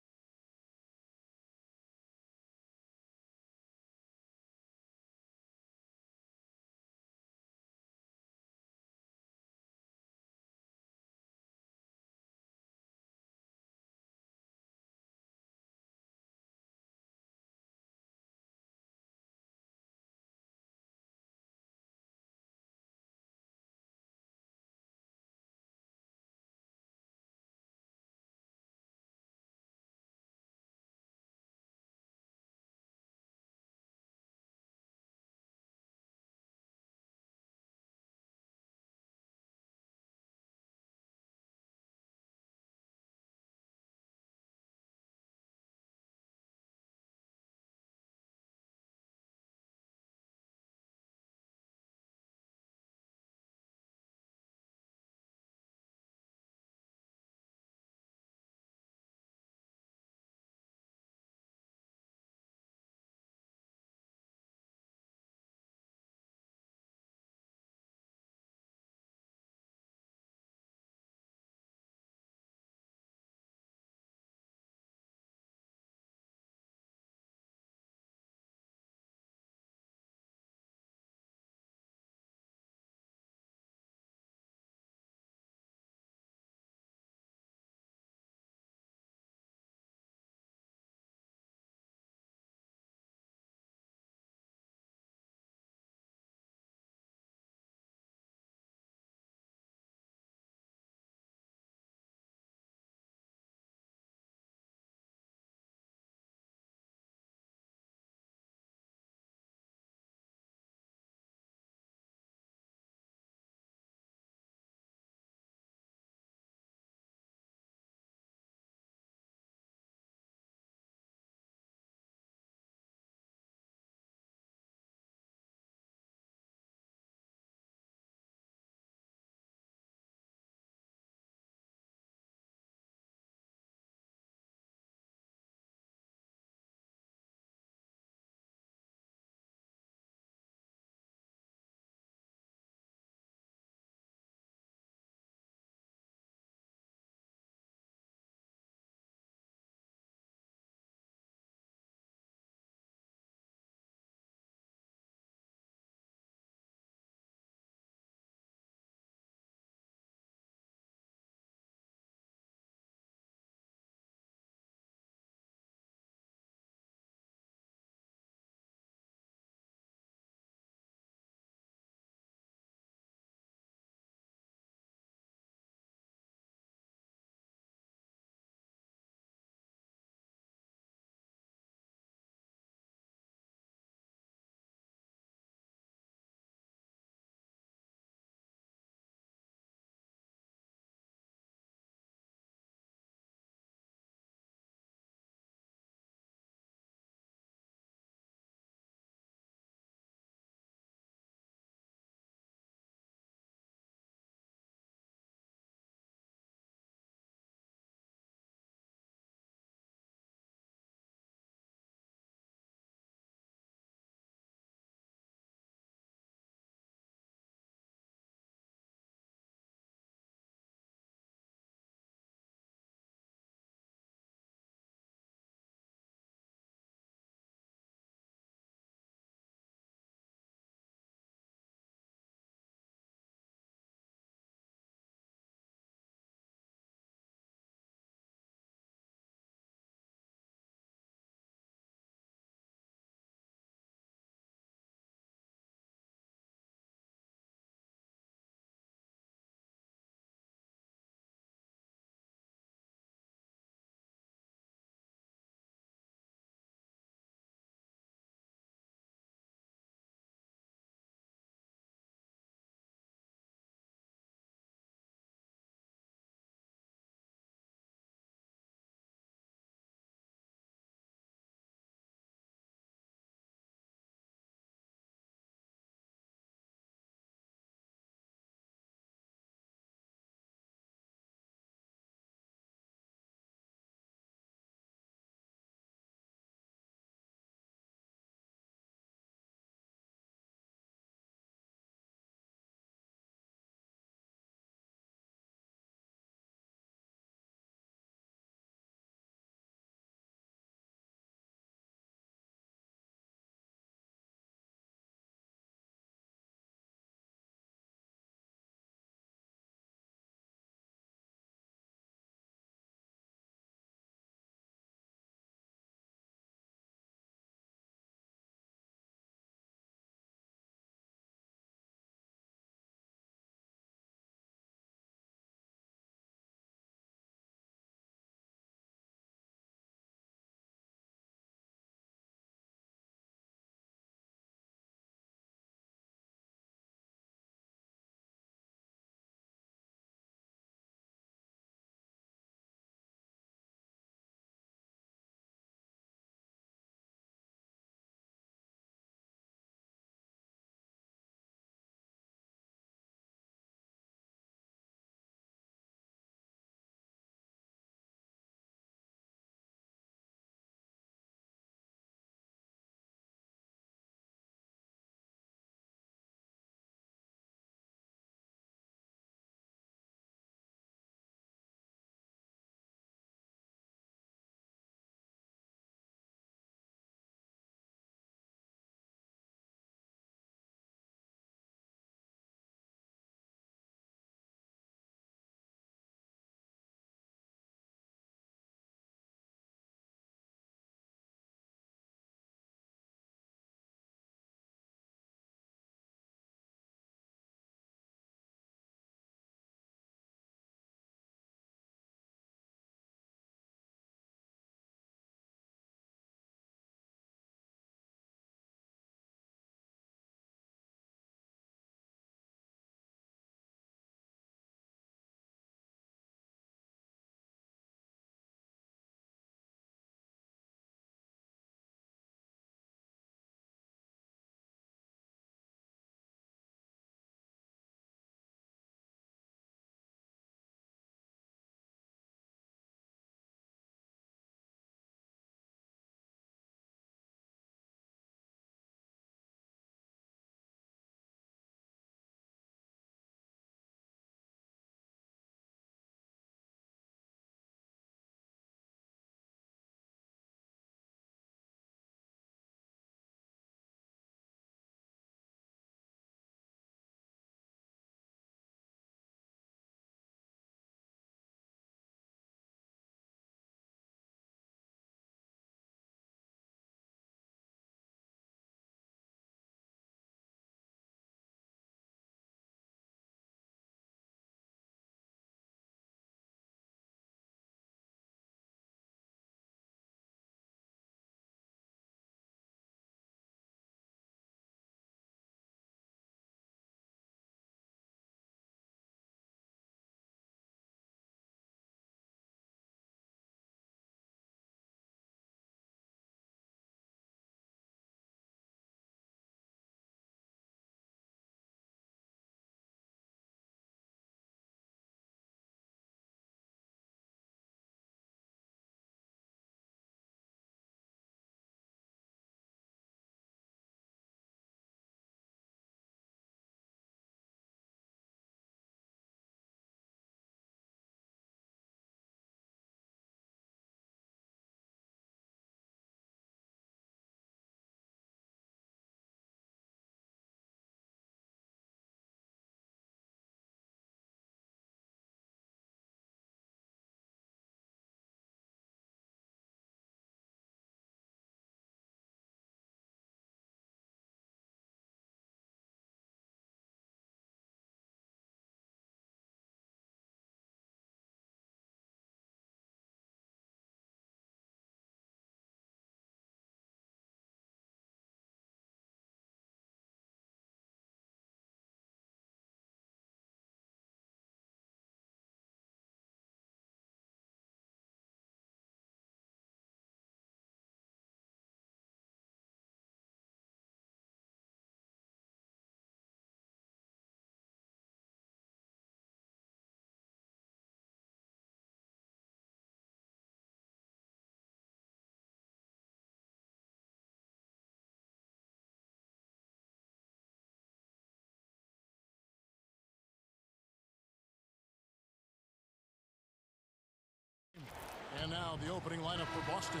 And now the opening lineup for Boston.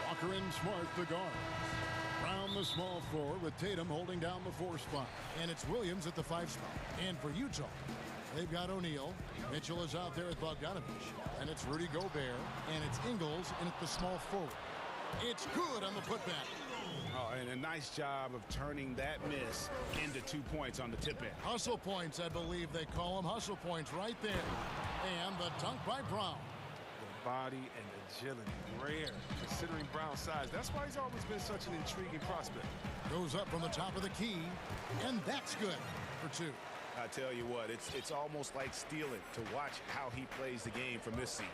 Walker and Smart, the guards. Brown, the small forward, with Tatum holding down the 4 spot. And it's Williams at the 5 spot. And for Utah, they've got O'Neal. Mitchell is out there at Bogdanovich. And it's Rudy Gobert. And it's Ingles in at the small forward. It's good on the putback. Oh, and a nice job of turning that miss into 2 points on the tip in. Hustle points, I believe they call them. Hustle points right there. And the dunk by Brown. The body and agility, rare, considering Brown's size. That's why he's always been such an intriguing prospect. Goes up from the top of the key, and that's good for 2. I tell you what, it's almost like stealing to watch how he plays the game from this seat.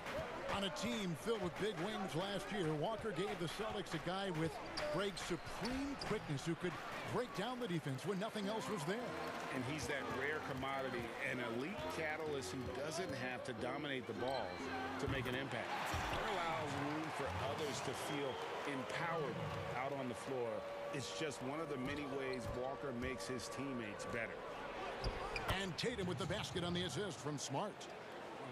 On a team filled with big wings last year, Walker gave the Celtics a guy with Greg's supreme quickness who could break down the defense when nothing else was there. And he's that rare commodity, an elite catalyst who doesn't have to dominate the ball to make an impact. It allows room for others to feel empowered out on the floor. It's just one of the many ways Walker makes his teammates better. And Tatum with the basket on the assist from Smart.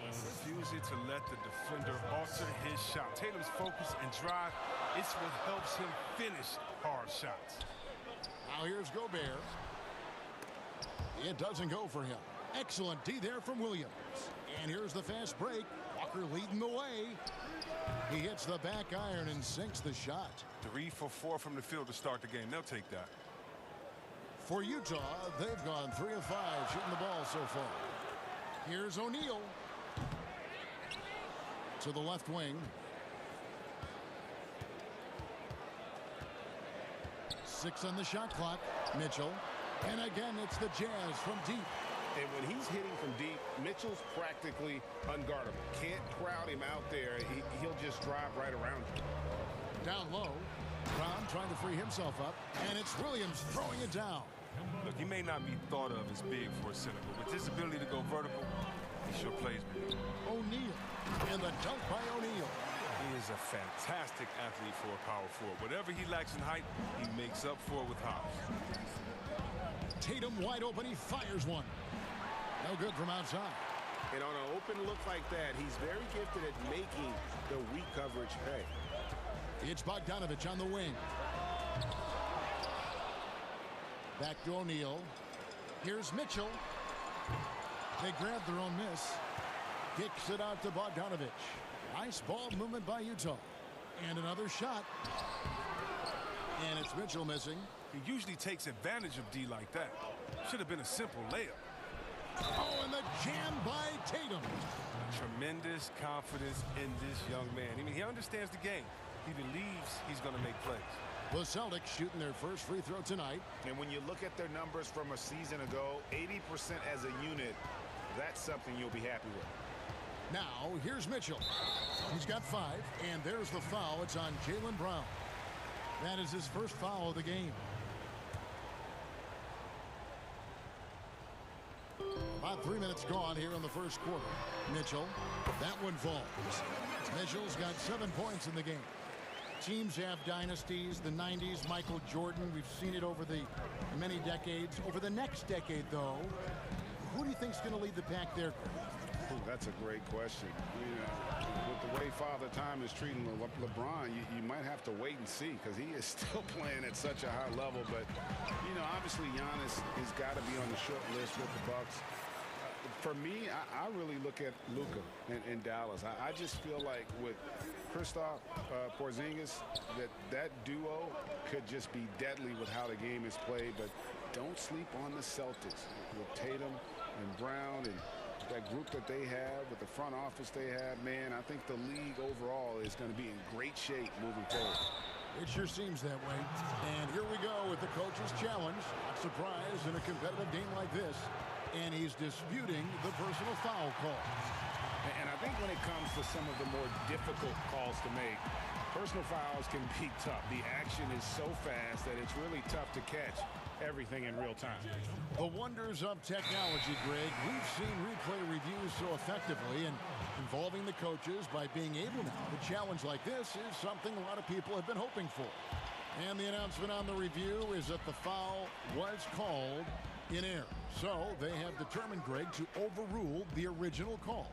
Refusing to let the defender alter his shot. Tatum's focus and drive, it's what helps him finish hard shots. Now here's Gobert. It doesn't go for him. Excellent D there from Williams. And here's the fast break. Walker leading the way. He hits the back iron and sinks the shot. 3 for 4 from the field to start the game. They'll take that. For Utah, they've gone 3 of 5 shooting the ball so far. Here's O'Neal. To the left wing. 6 on the shot clock. Mitchell. And again, it's the Jazz from deep. And when he's hitting from deep, Mitchell's practically unguardable. Can't crowd him out there. He'll just drive right around you. Down low. Brown trying to free himself up. And it's Williams throwing it down. Look, he may not be thought of as big for a center, but with his ability to go vertical, he sure plays big. O'Neal. And the dunk by O'Neal. He is a fantastic athlete for a power forward. Whatever he lacks in height, he makes up for it with hops. Tatum wide open. He fires one. No good from outside. And on an open look like that, he's very gifted at making the weak coverage pay. It's Bogdanovich on the wing. Back to O'Neal. Here's Mitchell. They grab their own miss. Kicks it out to Bogdanovich. Nice ball movement by Utah. And another shot. And it's Mitchell missing. He usually takes advantage of D like that. Should have been a simple layup. Oh, and the jam by Tatum. Tremendous confidence in this young man. I mean, he understands the game. He believes he's going to make plays. The Celtics shooting their first free throw tonight. And when you look at their numbers from a season ago, 80% as a unit, that's something you'll be happy with. Now, here's Mitchell. He's got 5, and there's the foul. It's on Jaylen Brown. That is his first foul of the game. About 3 minutes gone here in the first quarter. Mitchell, that one falls. Mitchell's got 7 points in the game. Teams have dynasties. The 90s, Michael Jordan. We've seen it over the many decades. Over the next decade, though, who do you think is going to lead the pack there? Ooh, that's a great question. You know, with the way Father Time is treating LeBron, you might have to wait and see because he is still playing at such a high level. But, you know, obviously Giannis has got to be on the short list with the Bucks. For me, I really look at Luka in Dallas. I just feel like with Kristaps Porzingis, that duo could just be deadly with how the game is played. But don't sleep on the Celtics with Tatum and Brown and that group that they have, with the front office they have. Man, I think the league overall is going to be in great shape moving forward. It sure seems that way. And here we go with the coach's challenge. Not surprised in a competitive game like this. And he's disputing the personal foul call. And I think when it comes to some of the more difficult calls to make, personal fouls can be tough. The action is so fast that it's really tough to catch everything in real time. The wonders of technology, Greg. We've seen replay reviews so effectively, and involving the coaches by being able now to challenge like this is something a lot of people have been hoping for. And the announcement on the review is that the foul was called in error. So they have determined, Greg, to overrule the original call.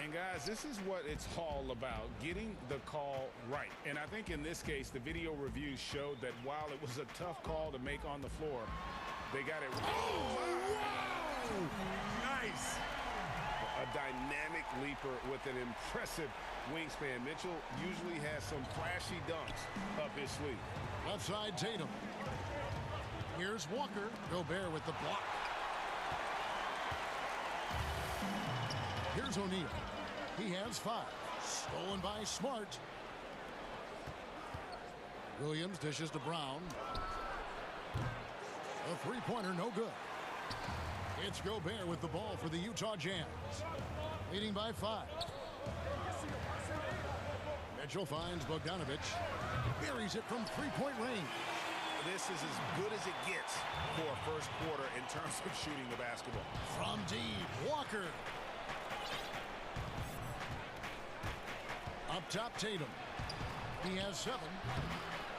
And guys, this is what it's all about, getting the call right. And I think in this case, the video reviews showed that while it was a tough call to make on the floor, they got it right. Oh, wow! Nice! A dynamic leaper with an impressive wingspan. Mitchell usually has some flashy dunks up his sleeve. Left side, Tatum. Here's Walker. Gobert with the block. Here's O'Neal. He has 5. Stolen by Smart. Williams dishes to Brown. A three-pointer, no good. It's Gobert with the ball for the Utah Jazz. Leading by 5. Mitchell finds Bogdanovich. Buries it from three-point range. This is as good as it gets for a first quarter in terms of shooting the basketball. From deep, Walker. Up top, Tatum. He has 7.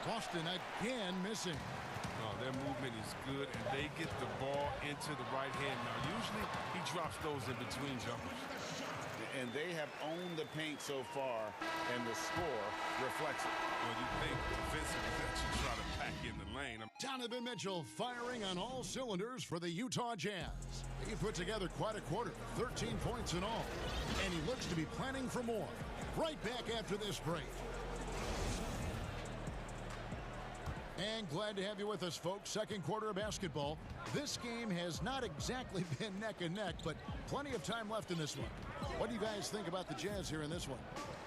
Boston again missing. Their movement is good, and they get the ball into the right hand. Now, usually he drops those in between jumpers. And they have owned the paint so far, and the score reflects it. Well, you think defensively that you try to pack in the lane. Donovan Mitchell firing on all cylinders for the Utah Jazz. He put together quite a quarter, 13 points in all, and he looks to be planning for more. Right back after this break. And glad to have you with us, folks. Second quarter of basketball. This game has not exactly been neck and neck, but plenty of time left in this one. What do you guys think about the Jazz here in this one?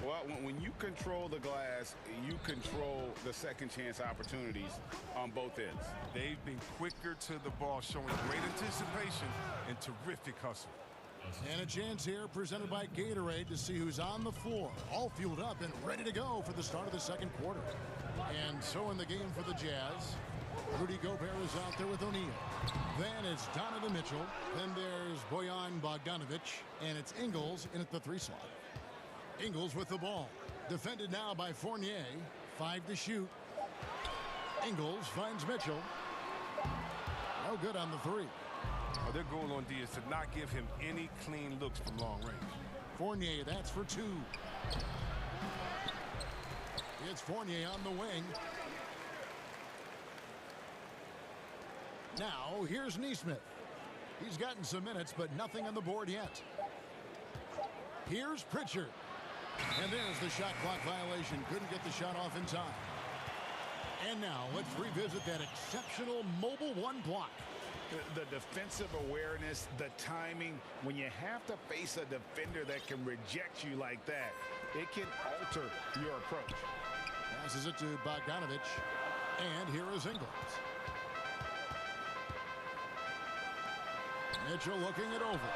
Well, when you control the glass, you control the second chance opportunities on both ends. They've been quicker to the ball, showing great anticipation and terrific hustle. And a chance here presented by Gatorade to see who's on the floor, all fueled up and ready to go for the start of the second quarter. And so in the game for the Jazz, Rudy Gobert is out there with O'Neal. Then it's Donovan Mitchell. Then there's Bojan Bogdanovich. And it's Ingles in at the 3 slot. Ingles with the ball. Defended now by Fournier. 5 to shoot. Ingles finds Mitchell. No good on the 3. Their goal on D is to not give him any clean looks from long range. Fournier, that's for 2. It's Fournier on the wing. Now, here's Nesmith. He's gotten some minutes, but nothing on the board yet. Here's Pritchard. And there's the shot clock violation. Couldn't get the shot off in time. And now, let's revisit that exceptional mobile 1 block. The defensive awareness, the timing, when you have to face a defender that can reject you like that, it can alter your approach. Passes it to Bogdanovich. And here is Ingles. Mitchell looking it over.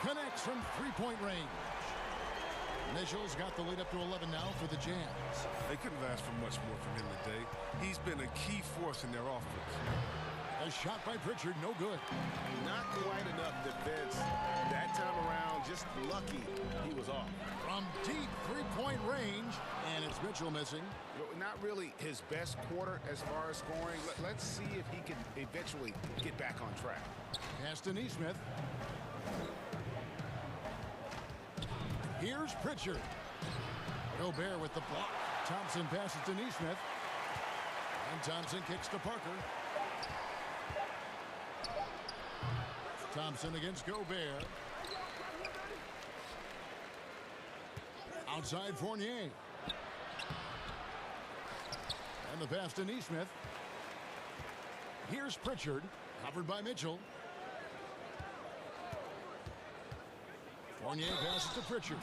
Connects from three-point range. Mitchell's got the lead up to 11 now for the Jazz. They couldn't ask for much more from him today. He's been a key force in their offense. A shot by Pritchard, no good. Not quite enough defense. That time around, just lucky he was off. From deep three-point range, and it's Mitchell missing. Not really his best quarter as far as scoring. Let's see if he can eventually get back on track. Pass to Nesmith. Here's Pritchard. Gobert with the block. Thompson passes to Nesmith. And Thompson kicks to Parker. Thompson against Gobert. Outside Fournier. And the pass to Nesmith. Here's Pritchard. Covered by Mitchell. Fournier passes to Pritchard.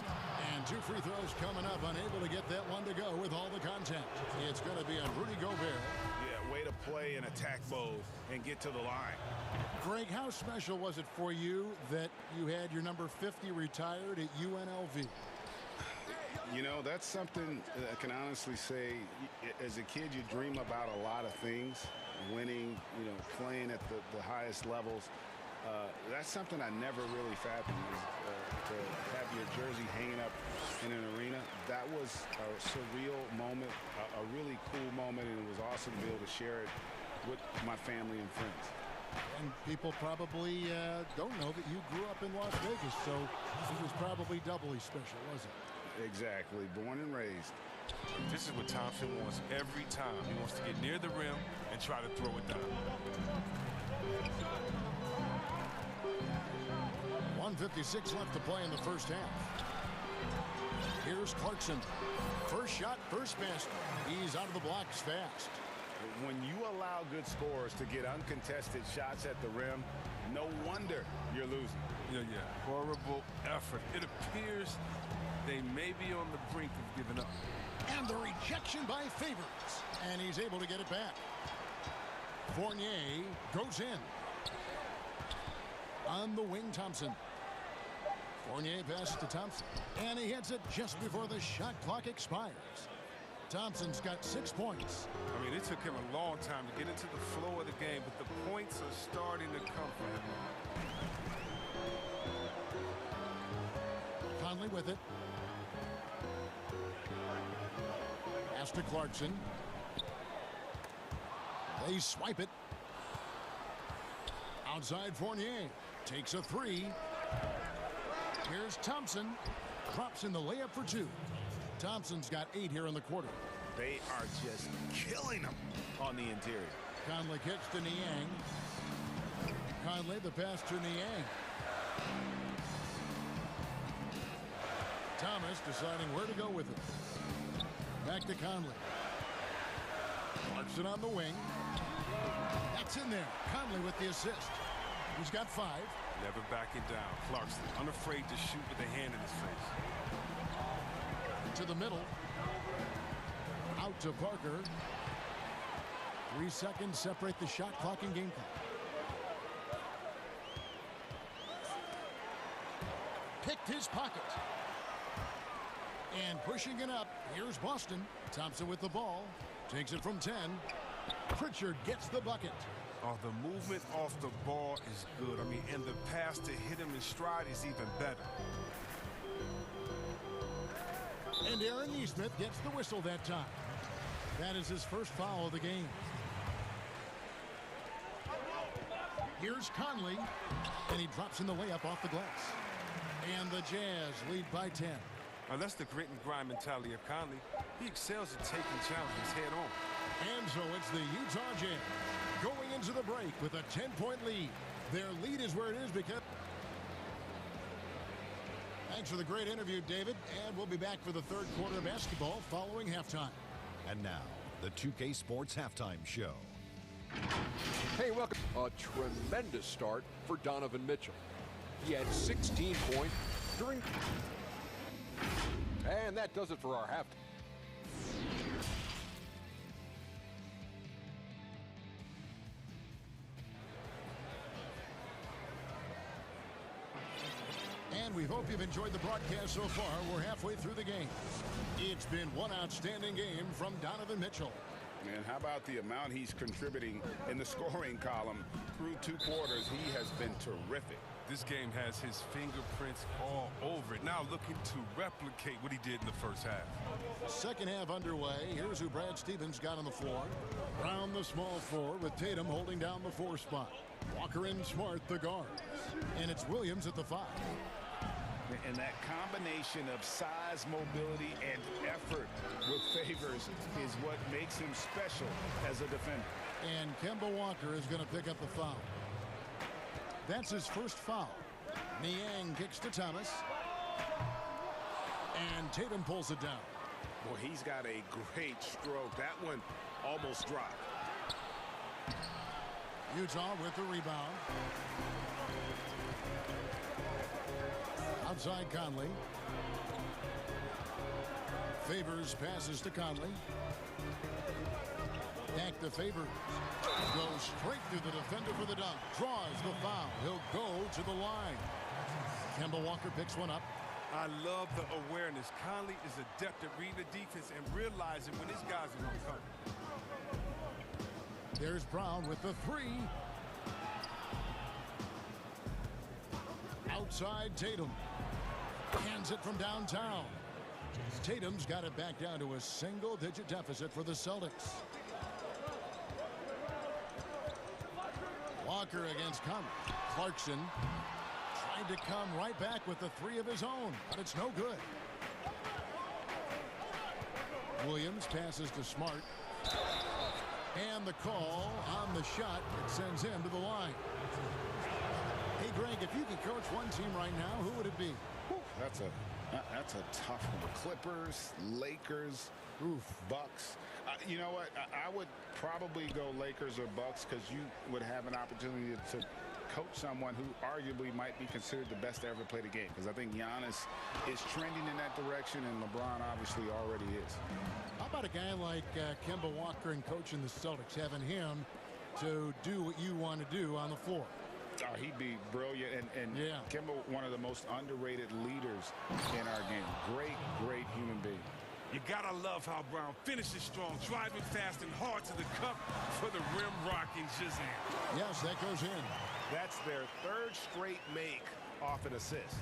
And 2 free throws coming up. Unable to get that one to go with all the contact. It's going to be on Rudy Gobert. Yeah, way to play in attack mode and get to the line. Greg, how special was it for you that you had your number 50 retired at UNLV? You know, that's something I can honestly say. As a kid, you dream about a lot of things. Winning, you know, playing at the highest levels. That's something I never really fathomed. To have your jersey hanging up in an arena, that was a surreal moment, a really cool moment, and it was awesome to be able to share it with my family and friends. And people probably don't know that you grew up in Las Vegas, so it was probably doubly special, wasn't it? Exactly. Born and raised. This is what Thompson wants every time. He wants to get near the rim and try to throw it down. 1:56 left to play in the first half. Here's Clarkson. First shot, first basket. He's out of the blocks fast. When you allow good scorers to get uncontested shots at the rim, no wonder you're losing. Yeah. Horrible effort. It appears they may be on the brink of giving up. And the rejection by Favors. And he's able to get it back. Fournier goes in. On the wing, Thompson. Fournier passes to Thompson. And he hits it just before the shot clock expires. Thompson's got 6 points. I mean, it took him a long time to get into the flow of the game, but the points are starting to come for him. Conley with it. Pass to Clarkson. They swipe it. Outside Fournier. Takes a three. Here's Thompson. Drops in the layup for 2. Thompson's got 8 here in the quarter. They are just killing them on the interior. Conley kicks to Niang. Conley the pass to Niang. Thomas deciding where to go with it. Back to Conley. Clarkson on the wing. That's in there. Conley with the assist. He's got 5. Never backing down. Clarkson unafraid to shoot with a hand in his face. To the middle. Out to Parker. 3 seconds separate the shot clock and game clock. Picked his pocket. And pushing it up. Here's Boston. Thompson with the ball. Takes it from 10. Pritchard gets the bucket. Oh, the movement off the ball is good. I mean, and the pass to hit him in stride is even better. And Aaron Nesmith gets the whistle that time. That is his first foul of the game. Here's Conley. And he drops in the layup off the glass. And the Jazz lead by 10. Now, that's the grit and grind mentality of Conley. He excels at taking challenges head on. And so it's the Utah Jazz going into the break with a 10-point lead. Their lead is where it is because... Thanks for the great interview, David. And we'll be back for the third quarter of basketball following halftime. And now, the 2K Sports Halftime Show. Hey, welcome. A tremendous start for Donovan Mitchell. He had 16 points during... And that does it for our halftime. And we hope you've enjoyed the broadcast so far. We're halfway through the game. It's been one outstanding game from Donovan Mitchell. And how about the amount he's contributing in the scoring column through 2 quarters? He has been terrific. This game has his fingerprints all over it. Now looking to replicate what he did in the first half. Second half underway. Here's who Brad Stevens got on the floor. Brown the small forward with Tatum holding down the 4 spot. Walker and Smart the guards. And it's Williams at the 5. And that combination of size, mobility, and effort with Favors is what makes him special as a defender. And Kemba Walker is going to pick up the foul. That's his first foul. Niang kicks to Thomas. And Tatum pulls it down. Boy, he's got a great stroke. That one almost dropped. Utah with the rebound. Outside Conley. Favors passes to Conley. Back to Favors. Goes straight through the defender for the dunk. Draws the foul. He'll go to the line. Kemba Walker picks one up. I love the awareness. Conley is adept at reading the defense and realizing when his guys are going to come. There's Brown with the 3. Outside Tatum. Hands it from downtown. Tatum's got it back down to a single-digit deficit for the Celtics. Walker against Conley. Clarkson tried to come right back with the three of his own, but it's no good. Williams passes to Smart. And the call on the shot that sends him to the line. Hey, Greg, if you could coach one team right now, who would it be? That's a tough one. Clippers, Lakers, Bucks. You know what? I would probably go Lakers or Bucks because you would have an opportunity to coach someone who arguably might be considered the best to ever play the game, because I think Giannis is trending in that direction, and LeBron obviously already is. How about a guy like Kemba Walker and coaching the Celtics, having him to do what you want to do on the floor? Oh, he'd be brilliant, and yeah. Kemba, one of the most underrated leaders in our game. Great human being. You gotta love how Brown finishes strong, driving fast and hard to the cup for the rim-rocking Shazam. Yes, that goes in. That's their third straight make off an assist.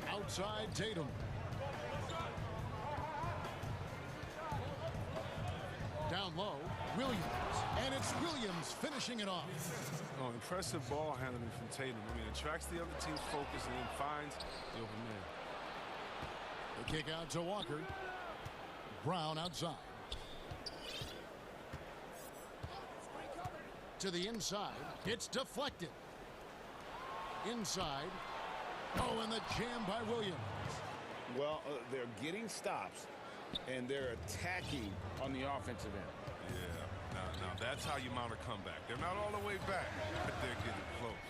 Outside Tatum. Down low, Williams. And it's Williams finishing it off. Oh, impressive ball handling from Tatum. I mean, attracts the other team's focus and then finds the open man. The kick out to Walker. Brown outside. To the inside. It's deflected. Inside. Oh, and the jam by Williams. Well, they're getting stops, and they're attacking on the offensive end. Yeah, now that's how you mount a comeback. They're not all the way back, but they're getting close.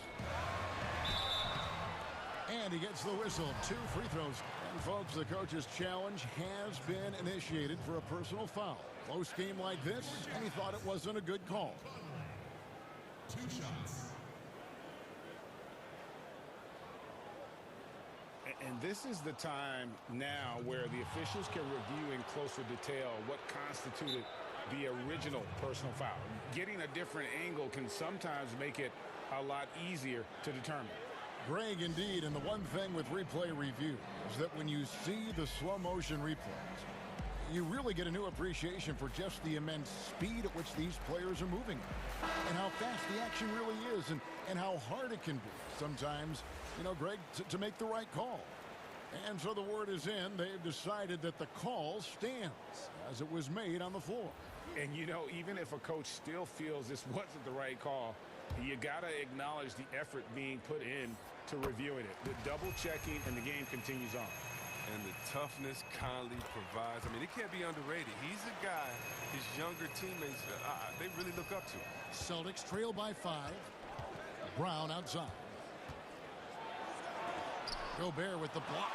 And he gets the whistle. 2 free throws. And, folks, the coach's challenge has been initiated for a personal foul. Close game like this, and he thought it wasn't a good call. 2 shots. And this is the time now where the officials can review in closer detail what constituted the original personal foul. Getting a different angle can sometimes make it a lot easier to determine. Greg, indeed, and the one thing with replay review is that when you see the slow motion replays, you really get a new appreciation for just the immense speed at which these players are moving and how fast the action really is and how hard it can be sometimes, you know, Greg, to make the right call. And so the word is in. They've decided that the call stands as it was made on the floor. And, you know, even if a coach still feels this wasn't the right call, you got to acknowledge the effort being put in to reviewing it. The double checking, and the game continues on. And the toughness Conley provides, I mean, it can't be underrated. He's a guy his younger teammates, they really look up to. Celtics trail by 5. Brown outside. Gobert with the block.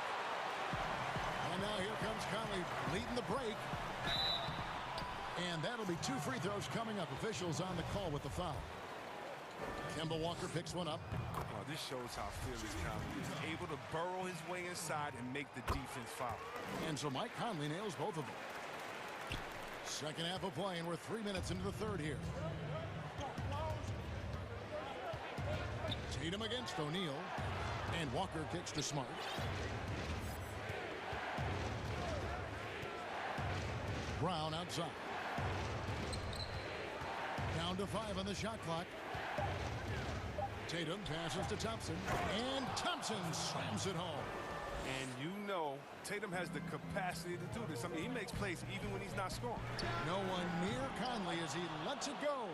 And now here comes Conley leading the break. And that'll be 2 free throws coming up. Officials on the call with the foul. Kemba Walker picks one up. Oh, this shows how fearless Conley is, able to burrow his way inside and make the defense foul. And so Mike Conley nails both of them. Second half of play, and we're 3 minutes into the third here. Tatum against O'Neal. And Walker kicks to Smart. Brown outside. Down to 5 on the shot clock. Tatum passes to Thompson. And Thompson slams it home. And you know Tatum has the capacity to do this. I mean, he makes plays even when he's not scoring. No one near Conley as he lets it go.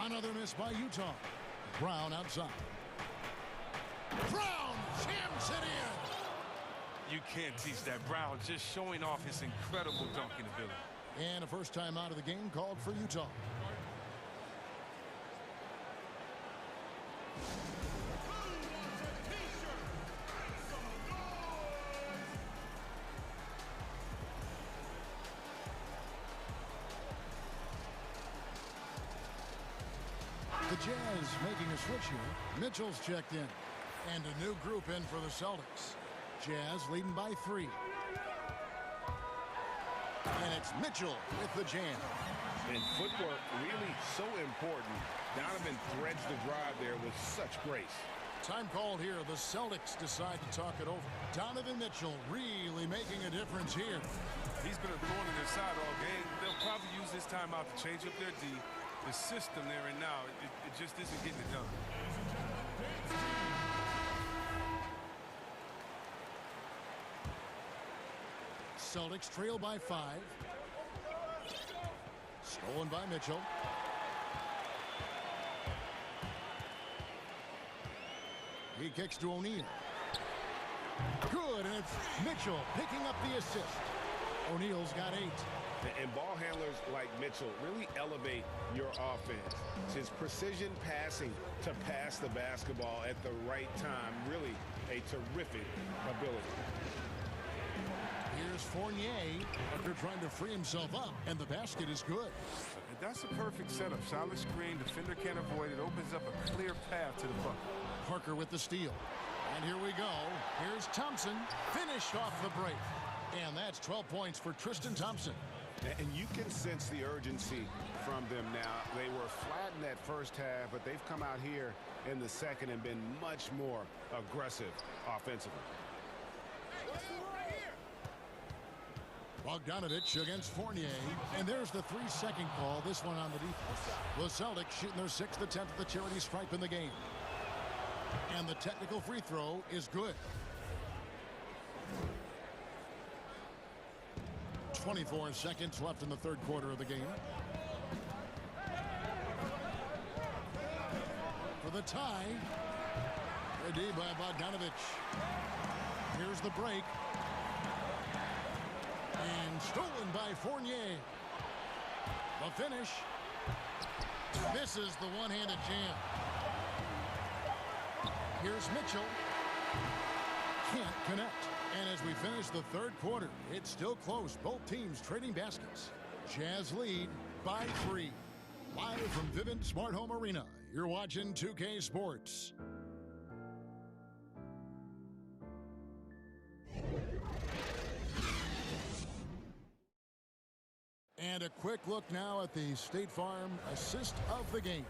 Another miss by Utah. Brown outside. Brown jams it in. You can't teach that. Brown just showing off his incredible dunking ability. And a first time out of the game called for Utah. The Jazz making a switch here. Mitchell's checked in. And a new group in for the Celtics. Jazz leading by 3. And it's Mitchell with the jam. And footwork really so important. Donovan threads the drive there with such grace. Time called here. The Celtics decide to talk it over. Donovan Mitchell really making a difference here. He's been a thorn in their side all game. They'll probably use this timeout to change up their D. the system there and now, it just isn't getting it done. Celtics trail by 5. Stolen by Mitchell. He kicks to O'Neal. Good, and it's Mitchell picking up the assist. O'Neal's got 8. And ball handlers like Mitchell really elevate your offense. It's his precision passing to pass the basketball at the right time. Really a terrific ability. Here's Fournier. Parker trying to free himself up, and the basket is good. And that's a perfect setup. Solid screen. Defender can't avoid it. Opens up a clear path to the bucket. Parker with the steal. And here we go. Here's Thompson. Finished off the break. And that's 12 points for Tristan Thompson. And you can sense the urgency from them now. They were flat in that first half, but they've come out here in the second and been much more aggressive offensively. Bogdanovich against Fournier. And there's the 3-second call. This one on the defense. The Celtics shooting their 6th attempt at the charity stripe in the game. And the technical free throw is good. 24 seconds left in the third quarter of the game. For the tie. Ready by Bogdanovich. Here's the break. And stolen by Fournier. The finish. Misses the one-handed jam. Here's Mitchell. Can't connect. And as we finish the third quarter, it's still close. Both teams trading baskets. Jazz lead by 3. Live from Vivint Smart Home Arena, you're watching 2K Sports. And a quick look now at the State Farm assist of the game.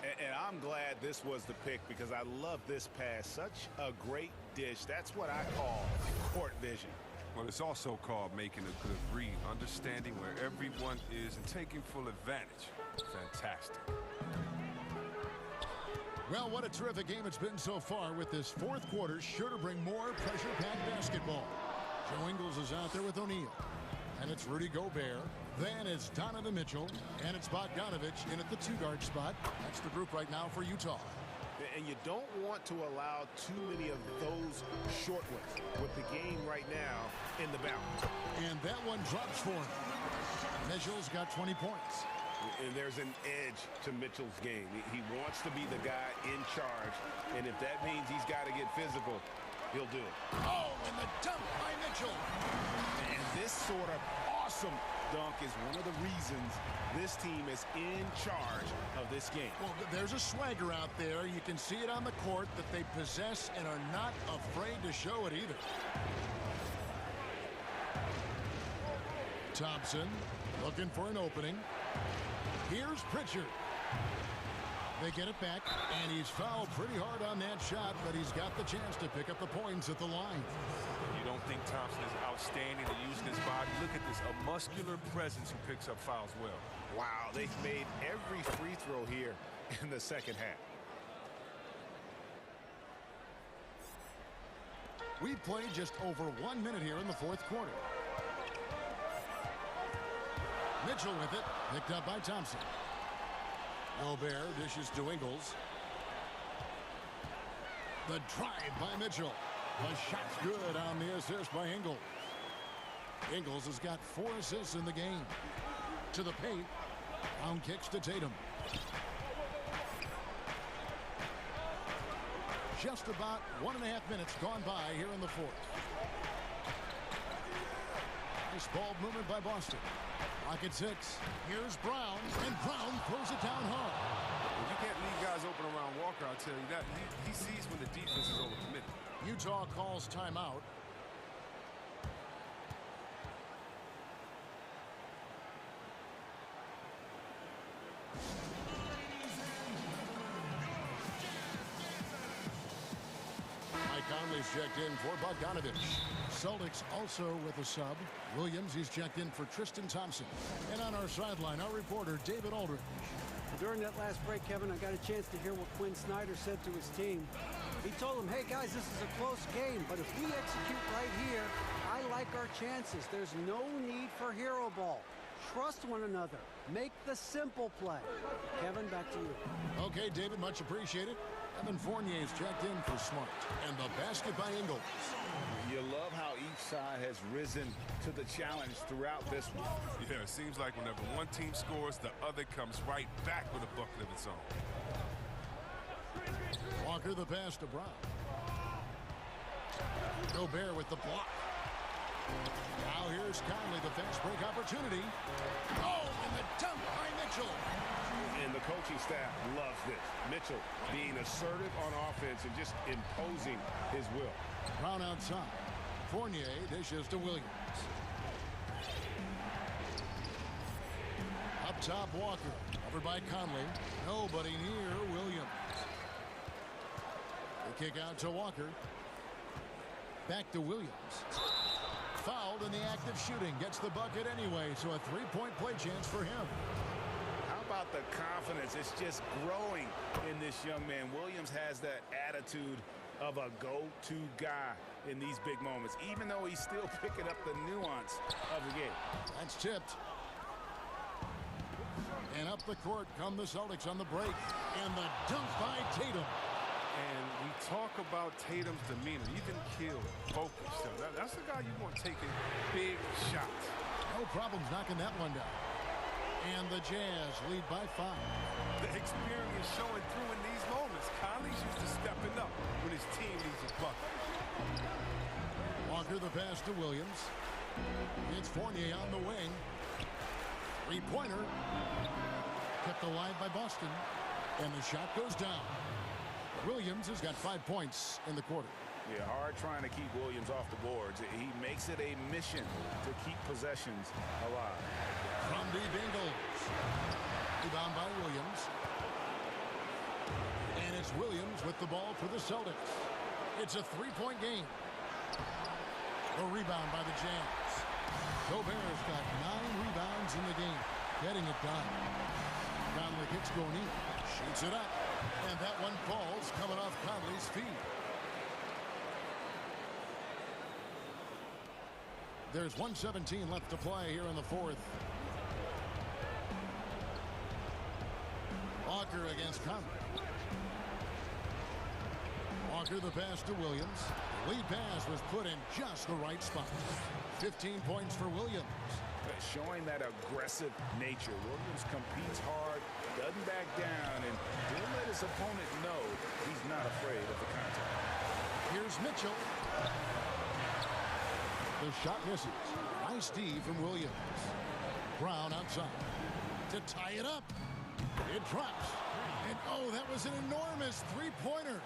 And I'm glad this was the pick because I love this pass. Such a great dish. That's what I call court vision. Well, it's also called making a good read, understanding where everyone is and taking full advantage. Fantastic. Well, what a terrific game it's been so far with this fourth quarter. Sure to bring more pressure-packed basketball. Joe Ingles is out there with O'Neal. And it's Rudy Gobert. Then it's Donovan Mitchell. And it's Bogdanovich in at the 2-guard spot. That's the group right now for Utah. And you don't want to allow too many of those short ones with the game right now in the balance. And that one drops for him. Mitchell's got 20 points. And there's an edge to Mitchell's game. He wants to be the guy in charge. And if that means he's got to get physical, he'll do it. Oh, and the dunk by Mitchell. And this sort of awesome dunk is one of the reasons this team is in charge of this game. Well, there's a swagger out there. You can see it on the court that they possess and are not afraid to show it either. Thompson looking for an opening. Here's Pritchard. They get it back, and he's fouled pretty hard on that shot, but he's got the chance to pick up the points at the line. You don't think Thompson is outstanding at using his body? Look at this, a muscular presence who picks up fouls well. Wow, they've made every free throw here in the second half. We played just over 1 minute here in the fourth quarter. Mitchell with it, picked up by Thompson. Gobert dishes to Ingles. The drive by Mitchell. The shot's good on the assist by Ingles. Ingles has got 4 assists in the game. To the paint. Down kicks to Tatum. Just about 1.5 minutes gone by here in the fourth. Nice ball movement by Boston. Rocket 6. Here's Brown, and Brown throws it down hard. If you can't leave guys open around Walker, I'll tell you that. He sees when the defense is overcommitted. Utah calls timeout. Mike Conley's checked in for Bogdanovich. Celtics also with a sub. Williams, he's checked in for Tristan Thompson. And on our sideline, our reporter, David Aldridge. During that last break, Kevin, I got a chance to hear what Quinn Snyder said to his team. He told them, hey, guys, this is a close game, but if we execute right here, I like our chances. There's no need for hero ball. Trust one another. Make the simple play. Kevin, back to you. Okay, David, much appreciated. Evan Fournier's checked in for Smart. And the basket by Ingles. You love how each side has risen to the challenge throughout this one. Yeah, it seems like whenever one team scores, the other comes right back with a bucket of its own. Walker the pass to Brown. Gobert with the block. Now here's Conley, the fast break opportunity. Oh, and the dunk by Mitchell. And the coaching staff loves this. Mitchell being assertive on offense and just imposing his will. Brown outside. Fournier dishes to Williams. Up top, Walker. Covered by Conley. Nobody near Williams. The kick out to Walker. Back to Williams. Fouled in the act of shooting. Gets the bucket anyway, so a three-point play chance for him. How about the confidence? It's just growing in this young man. Williams has that attitude of a go-to guy in these big moments, even though he's still picking up the nuance of the game. That's tipped. And up the court come the Celtics on the break. And the dunk by Tatum. And we talk about Tatum's demeanor, even kill, focus. So that's the guy you want taking big shots. No problems knocking that one down. And the Jazz lead by 5. The experience showing through in these moments. Conley's used to stepping up when his team needs a bucket. Walker the pass to Williams. It's Fournier on the wing. Three-pointer. Kept alive by Boston. And the shot goes down. Williams has got 5 points in the quarter. Yeah, hard trying to keep Williams off the boards. He makes it a mission to keep possessions alive. From deep Ingles. Rebound by Williams. And it's Williams with the ball for the Celtics. It's a three-point game. The rebound by the Jazz. Gobert's got 9 rebounds in the game. Getting it done. Conley kicks going in. Shoots it up. And that one falls coming off Conley's feet. There's 1:17 left to play here in the fourth. Walker against Conley. Walker the pass to Williams. Lead pass was put in just the right spot. 15 points for Williams. Showing that aggressive nature. Williams competes hard, doesn't back down, and he'll let his opponent know he's not afraid of the contact. Here's Mitchell. The shot misses. Nice D from Williams. Brown outside to tie it up. It drops. And oh, that was an enormous three-pointer.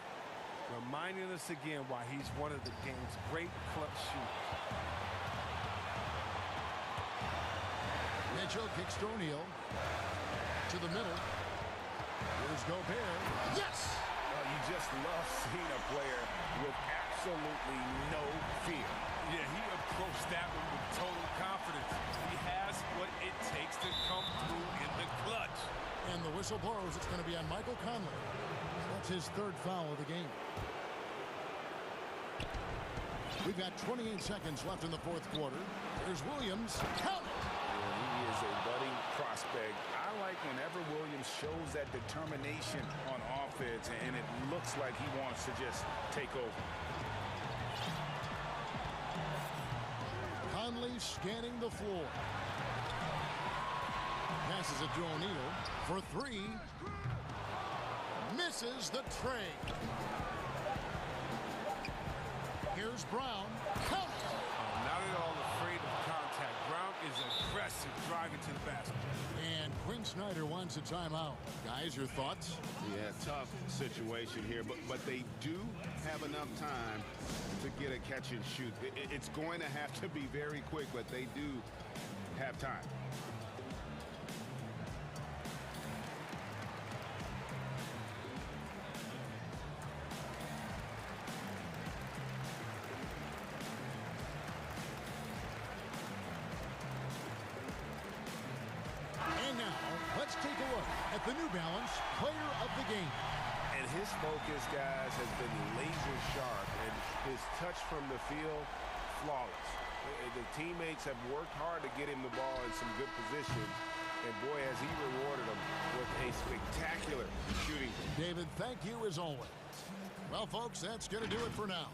Reminding us again why he's one of the game's great clutch shooters. Mitchell kicks to O'Neal. To the middle. Here's Gobert. Yes! You just love seeing a player with absolutely no fear. Yeah, he approached that one with total confidence. He has what it takes to come through in the clutch. And the whistle blows. It's going to be on Michael Conley. That's his third foul of the game. We've got 28 seconds left in the fourth quarter. There's Williams. Count it! He is a budding prospect. I like whenever Williams shows that determination on offense, and it looks like he wants to just take over. Conley scanning the floor. Passes it to O'Neal for 3. Misses the tray. Here's Brown. Count. Not at all afraid of contact. Brown is aggressive driving to the basket. And Quinn Snyder wants a timeout. Guys, your thoughts? Yeah, tough situation here, but they do have enough time to get a catch and shoot. It's going to have to be very quick, but they do have time. the New Balance Player of the Game. And his focus, guys, has been laser sharp, and his touch from the field, flawless. The teammates have worked hard to get him the ball in some good position, and boy, has he rewarded them with a spectacular shooting. David, thank you as always. Well, folks, that's going to do it for now.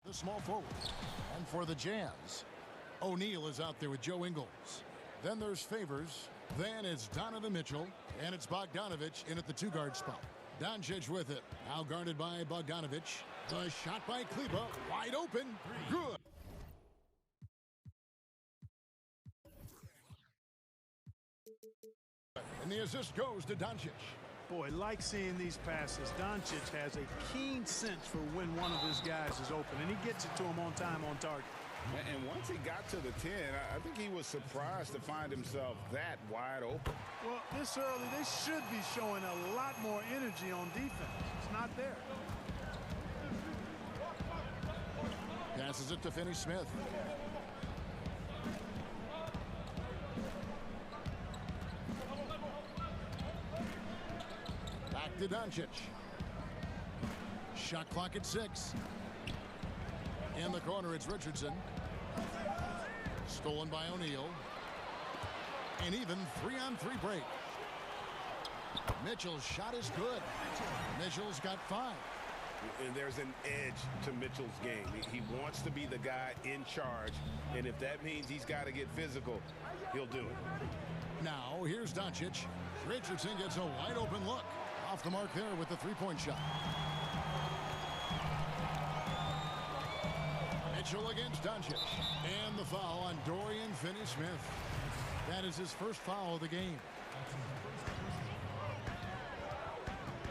The small forward. And for the Jazz, O'Neal is out there with Joe Ingles. Then there's Favors. Then it's Donovan Mitchell. And it's Bogdanovich in at the two-guard spot. Doncic with it. Now guarded by Bogdanovich. The shot by Kleber. Wide open. Good. And the assist goes to Doncic. Boy, like seeing these passes. Doncic has a keen sense for when one of his guys is open, and he gets it to him on time, on target. And once he got to the 10, I think he was surprised to find himself that wide open. Well, this early, they should be showing a lot more energy on defense. It's not there. Passes it to Finney-Smith. Back to Doncic. Shot clock at 6. In the corner, it's Richardson. Stolen by O'Neal. An even 3-on-3 break. Mitchell's shot is good. Mitchell's got 5. And there's an edge to Mitchell's game. He wants to be the guy in charge, and if that means he's got to get physical, he'll do it. Now, here's Doncic. Richardson gets a wide open look. Off the mark there with the three-point shot. Mitchell against Doncic. And the foul on Dorian Finney-Smith. That is his first foul of the game.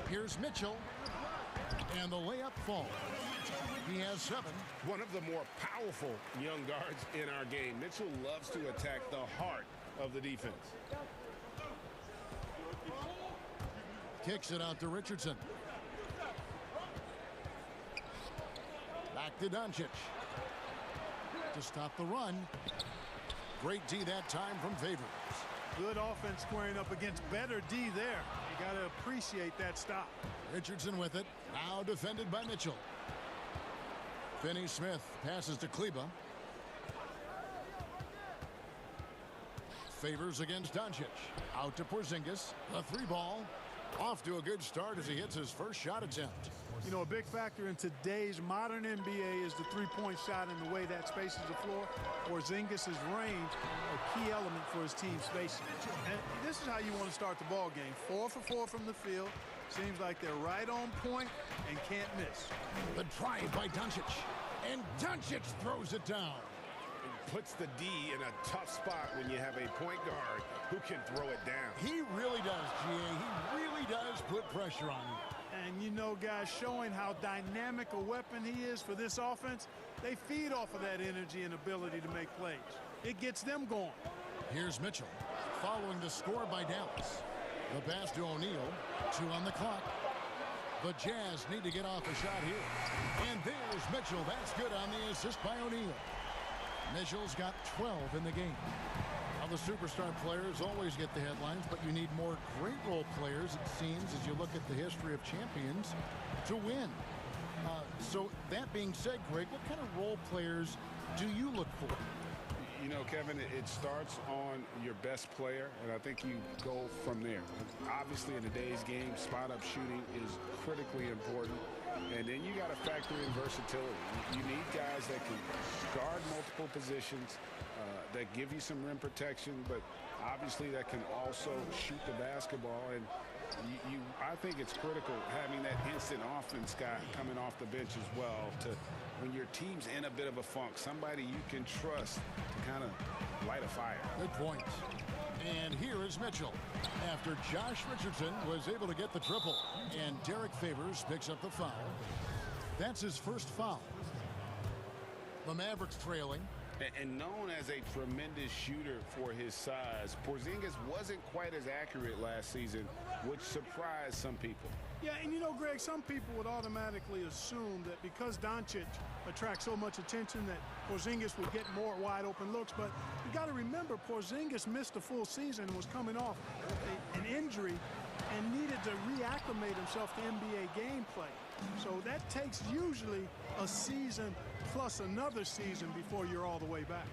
Here's Mitchell. And the layup falls. He has 7. One of the more powerful young guards in our game. Mitchell loves to attack the heart of the defense. Kicks it out to Richardson. Back to Doncic. To stop the run. Great D that time from Favors. Good offense squaring up against better D there. You got to appreciate that stop. Richardson with it. Now defended by Mitchell. Finney-Smith passes to Kleba. Favors against Doncic. Out to Porzingis. The 3 ball. Off to a good start as he hits his first shot attempt. You know, a big factor in today's modern NBA is the three-point shot and the way that spaces the floor. Porzingis' range, a key element for his team spacing. And this is how you want to start the ball game. 4 for 4 from the field. Seems like they're right on point and can't miss. The drive by Doncic. And Doncic throws it down. Puts the D in a tough spot when you have a point guard who can throw it down. He really does, GA. He really does put pressure on you. And you know, guys, showing how dynamic a weapon he is for this offense, they feed off of that energy and ability to make plays. It gets them going. Here's Mitchell following the score by Dallas. The pass to O'Neal. 2 on the clock. The Jazz need to get off a shot here. And there's Mitchell. That's good on the assist by O'Neal. Mitchell's got 12 in the game. Now the superstar players always get the headlines, but you need more great role players, it seems, as you look at the history of champions, to win. So that being said, Greg, what kind of role players do you look for? You know, Kevin, it starts on your best player, and I think you go from there. Obviously, in today's game, spot-up shooting is critically important. And then you got to factor in versatility. You need guys that can guard multiple positions, that give you some rim protection, but obviously that can also shoot the basketball. And I think it's critical having that instant offense guy coming off the bench as well to, when your team's in a bit of a funk, somebody you can trust to kind of light a fire. Good point. And here is Mitchell after Josh Richardson was able to get the triple. And Derek Favors picks up the foul. That's his first foul. The Mavericks trailing. And known as a tremendous shooter for his size, Porzingis wasn't quite as accurate last season, which surprised some people. Yeah, and you know, Greg, some people would automatically assume that because Doncic attracts so much attention that Porzingis would get more wide open looks. But you got to remember, Porzingis missed a full season and was coming off an injury and needed to reacclimate himself to NBA gameplay. So that takes usually a season plus another season before you're all the way back.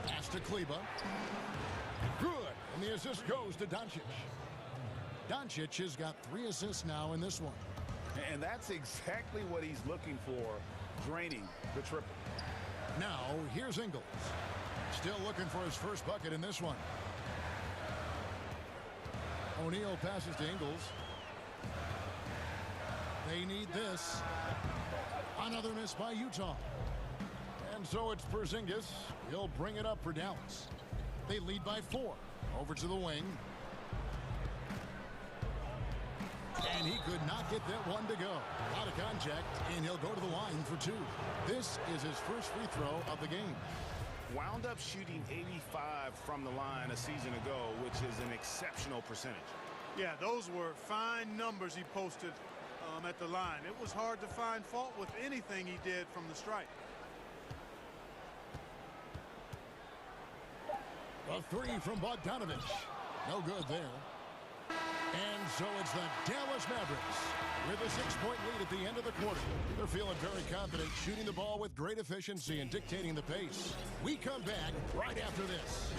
Pass to Kleba. Good. And the assist goes to Doncic. Doncic has got 3 assists now in this one. And that's exactly what he's looking for, draining the triple. Now, here's Ingles. Still looking for his first bucket in this one. O'Neal passes to Ingles. They need this. Another miss by Utah. And so it's Porzingis. He'll bring it up for Dallas. They lead by 4. Over to the wing. And he could not get that one to go. Out of contact, and he'll go to the line for 2. This is his first free throw of the game. Wound up shooting 85 from the line a season ago, which is an exceptional percentage. Yeah, those were fine numbers he posted at the line. It was hard to find fault with anything he did from the stripe. A 3 from Bogdanovich. No good there. And so it's the Dallas Mavericks with a 6-point lead at the end of the quarter. They're feeling very confident, shooting the ball with great efficiency and dictating the pace. We come back right after this.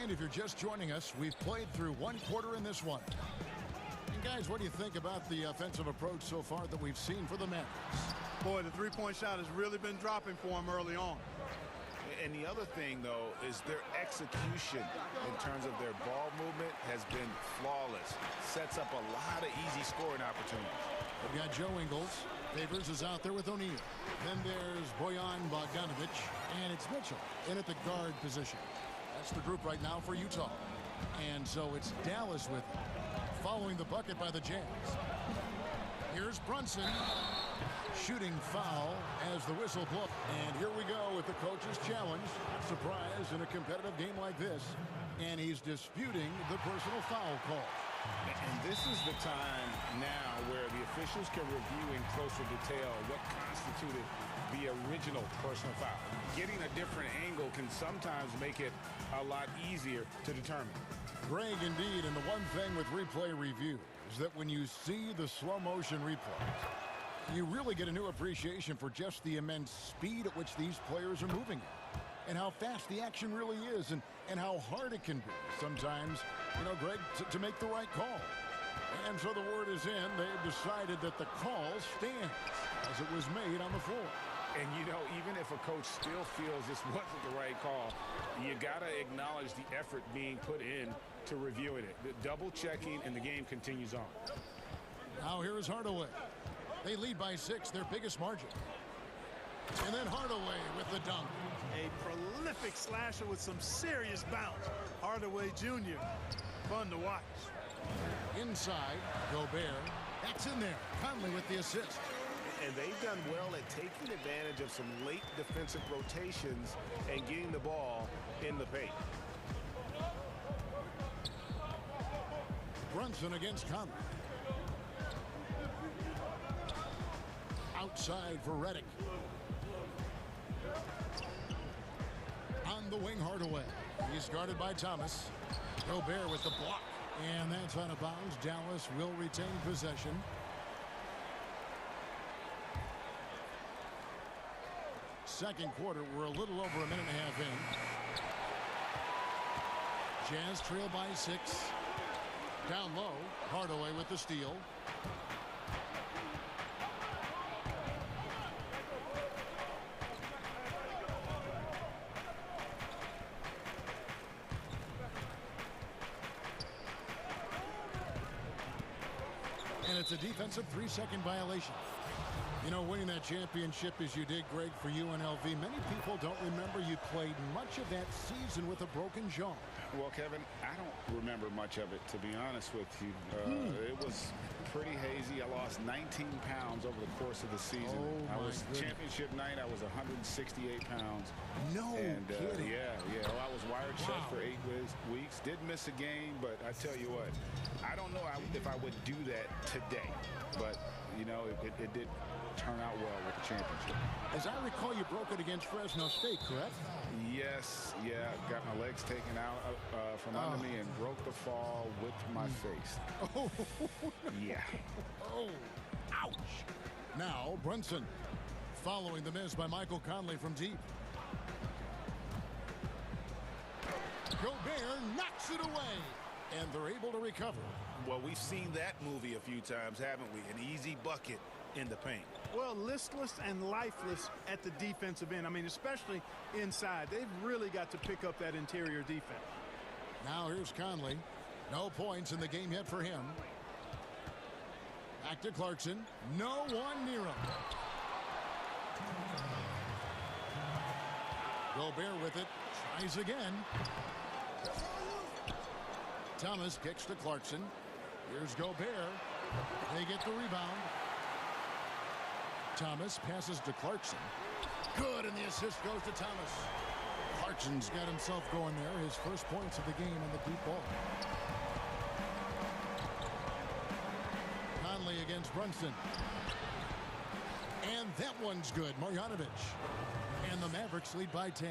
And if you're just joining us, we've played through 1 quarter in this one. And guys, what do you think about the offensive approach so far that we've seen for the Mavericks? Boy, the 3-point shot has really been dropping for him early on. And the other thing, though, is their execution in terms of their ball movement has been flawless. Sets up a lot of easy scoring opportunities. We've got Joe Ingles. Favors is out there with O'Neal. Then there's Bojan Bogdanovic, and it's Mitchell in at the guard position. That's the group right now for Utah. And so it's Dallas with it, following the bucket by the Jazz. Here's Brunson. Shooting foul as the whistle blows. And here we go with the coach's challenge. Surprise in a competitive game like this. And he's disputing the personal foul call. And this is the time now where the officials can review in closer detail what constituted the original personal foul. Getting a different angle can sometimes make it a lot easier to determine. Greg, indeed, and the one thing with replay review is that when you see the slow motion replays, you really get a new appreciation for just the immense speed at which these players are moving at, and how fast the action really is, and how hard it can be sometimes, you know, Greg, to make the right call. And so the word is in. They've decided that the call stands as it was made on the floor. And, you know, even if a coach still feels this wasn't the right call, you got to acknowledge the effort being put in to reviewing it. The double checking, and the game continues on. Now here is Hardaway. They lead by 6, their biggest margin. And then Hardaway with the dunk. A prolific slasher with some serious bounce. Hardaway Jr. Fun to watch. Inside, Gobert. That's in there. Conley with the assist. And they've done well at taking advantage of some late defensive rotations and getting the ball in the paint. Brunson against Conley. Outside for Redick. On the wing, Hardaway. He's guarded by Thomas. Gobert with the block. And that's out of bounds. Dallas will retain possession. Second quarter, we're a little over a minute and a half in. Jazz trail by 6. Down low, Hardaway with the steal. And it's a defensive 3-second violation. You know, winning that championship as you did, Greg, for UNLV, many people don't remember you played much of that season with a broken jaw. Well, Kevin, I don't remember much of it, to be honest with you. It was pretty hazy. I lost 19 pounds over the course of the season. Oh, I was goodness. championship night. I was 168 pounds. No kidding. Yeah. Well, I was wired shut for 8 weeks. Did miss a game, but I tell you what, I don't know if I would do that today. But, you know, it did turn out well with the championship. As I recall, you broke it against Fresno State, correct? Yes, yeah. Got my legs taken out from under me and broke the fall with my face. Oh, yeah. Oh, ouch. Now, Brunson following the miss by Michael Conley from deep. Gobert knocks it away, and they're able to recover. Well, we've seen that movie a few times, haven't we? An easy bucket in the paint. Well, listless and lifeless at the defensive end. I mean, especially inside. They've really got to pick up that interior defense. Now here's Conley. No points in the game yet for him. Back to Clarkson. No one near him. Gobert with it. Tries again. Thomas kicks to Clarkson. Here's Gobert. They get the rebound. Thomas passes to Clarkson. Good, and the assist goes to Thomas. Clarkson's got himself going there. His first points of the game in the deep ball. Conley against Brunson. And that one's good. Marjanovic. And the Mavericks lead by 10.